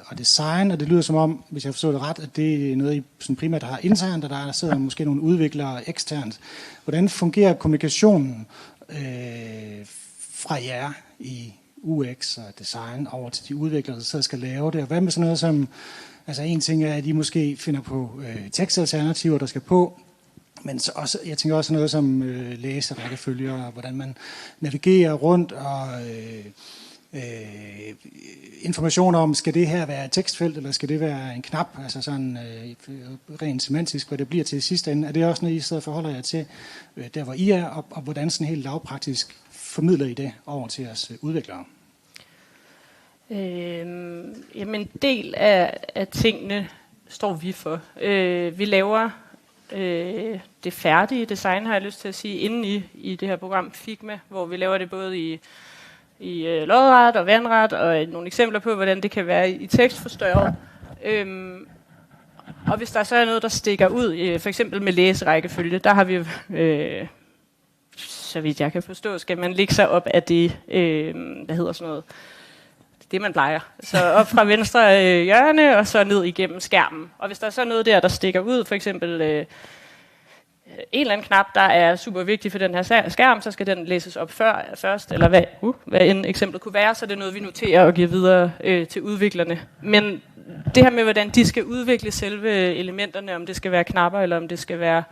og design, og det lyder som om, hvis jeg forstår det ret, at det er noget, I sådan primært har internt, og der sidder måske nogle udviklere eksternt. Hvordan fungerer kommunikationen fra jer i UX og design over til de udviklere, der sidder og skal lave det? Og hvad med sådan noget som, altså en ting er, at I måske finder på tekstalternativer, der skal på, men så også, jeg tænker også noget som læserækkefølger, hvordan man navigerer rundt, og information om, skal det her være et tekstfelt, eller skal det være en knap, altså sådan rent semantisk, hvad det bliver til sidste ende. Er det også noget, I sidder og forholder jer til, der hvor I er, og hvordan sådan helt lavpraktisk formidler I det over til jeres udviklere? Jamen, en del af tingene står vi for. Vi laver det færdige design, har jeg lyst til at sige, inde i det her program Figma, hvor vi laver det både i lodret og vandret, og nogle eksempler på, hvordan det kan være i tekstforstørret. Og hvis der så er noget, der stikker ud, for eksempel med læserækkefølge, der har vi, så vidt jeg kan forstå, skal man lægge sig op af det, hvad hedder sådan noget, det man plejer. Så op fra venstre hjørne, og så ned igennem skærmen. Og hvis der er så noget der stikker ud, for eksempel en eller anden knap, der er super vigtig for den her skærm, så skal den læses op først, eller hvad end eksemplet kunne være, så det er noget, vi noterer og giver videre til udviklerne. Men det her med, hvordan de skal udvikle selve elementerne, om det skal være knapper, eller om det skal være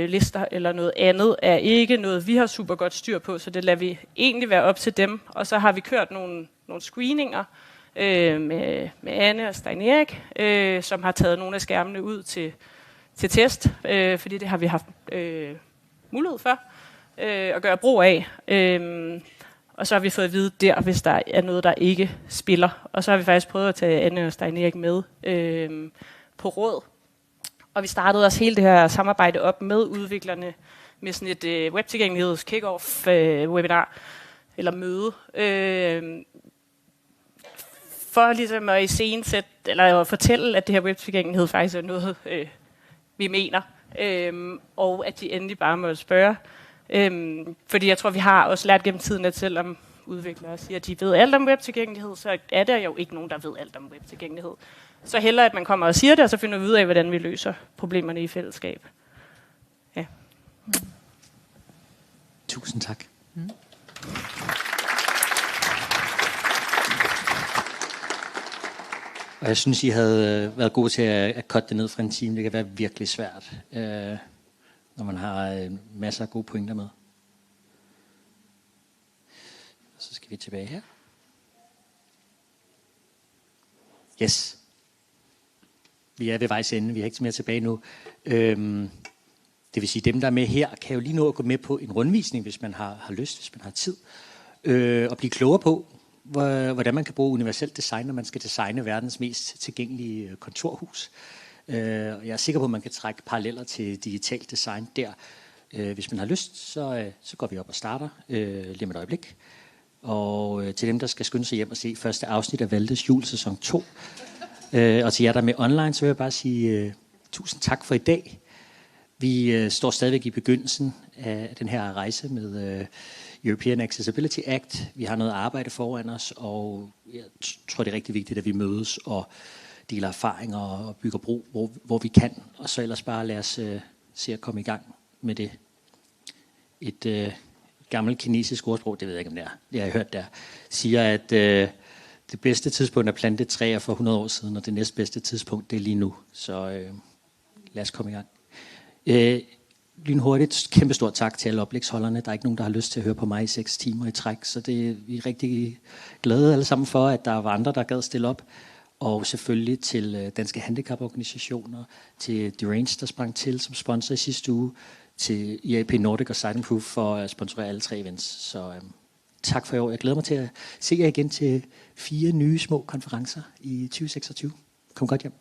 lister eller noget andet, er ikke noget, vi har super godt styr på, så det lader vi egentlig være op til dem. Og så har vi kørt nogle screeninger med Anne og Stein Erik, som har taget nogle af skærmene ud til test, fordi det har vi haft mulighed for at gøre brug af. Og så har vi fået at vide der, hvis der er noget, der ikke spiller. Og så har vi faktisk prøvet at tage Anne og Stein Erik med på råd. Og vi startede også hele det her samarbejde op med udviklerne med sådan et webtilgængeligheds kick-off webinar eller møde. For ligesom at iscenesætte, eller at fortælle, at det her webtilgængelighed faktisk er noget, vi mener. Og at de endelig bare må spørge. Fordi jeg tror, vi har også lært gennem tiden, at selvom udviklere siger, at de ved alt om webtilgængelighed, så er der jo ikke nogen, der ved alt om webtilgængelighed. Så hellere, at man kommer og siger det, og så finder vi ud af, hvordan vi løser problemerne i fællesskab. Ja. Tusind tak. Og jeg synes, I havde været gode til at cutte det ned fra en time. Det kan være virkelig svært, når man har masser af gode pointer med. Så skal vi tilbage her. Yes. Vi er ved vejs ende. Vi har ikke mere tilbage nu. Det vil sige, dem, der er med her, kan jo lige nå at gå med på en rundvisning, hvis man har lyst, hvis man har tid. Og blive klogere på, hvordan man kan bruge universelt design, når man skal designe verdens mest tilgængelige kontorhus. Jeg er sikker på, at man kan trække paralleller til digitalt design der. Hvis man har lyst, så går vi op og starter lige om et øjeblik. Og til dem, der skal skynde sig hjem og se første afsnit af Valdes jul sæson 2, og til jer, der er med online, så vil jeg bare sige tusind tak for i dag. Vi står stadigvæk i begyndelsen af den her rejse med European Accessibility Act. Vi har noget arbejde foran os, og jeg tror, det er rigtig vigtigt, at vi mødes og deler erfaringer og bygger bro, hvor vi kan. Og så ellers bare lad os se at komme i gang med det. Et gammelt kinesisk ordsprog, det ved jeg ikke om det er, det har jeg hørt der, siger, at det bedste tidspunkt at plante et træ er for 100 år siden, og det næstbedste tidspunkt, det er lige nu. Så lad os komme i gang. Lynhurtigt, kæmpestort tak til alle oplægsholderne. Der er ikke nogen, der har lyst til at høre på mig i 6 timer i træk, så vi er rigtig glade alle sammen for, at der var andre, der gad stille op. Og selvfølgelig til Danske Handicaporganisationer, til Derange, der sprang til som sponsor i sidste uge, til IAP Nordic og Sightimprove for at sponsorere alle 3 events. Så tak for i år. Jeg glæder mig til at se jer igen til 4 nye små konferencer i 2026. Kom godt hjem.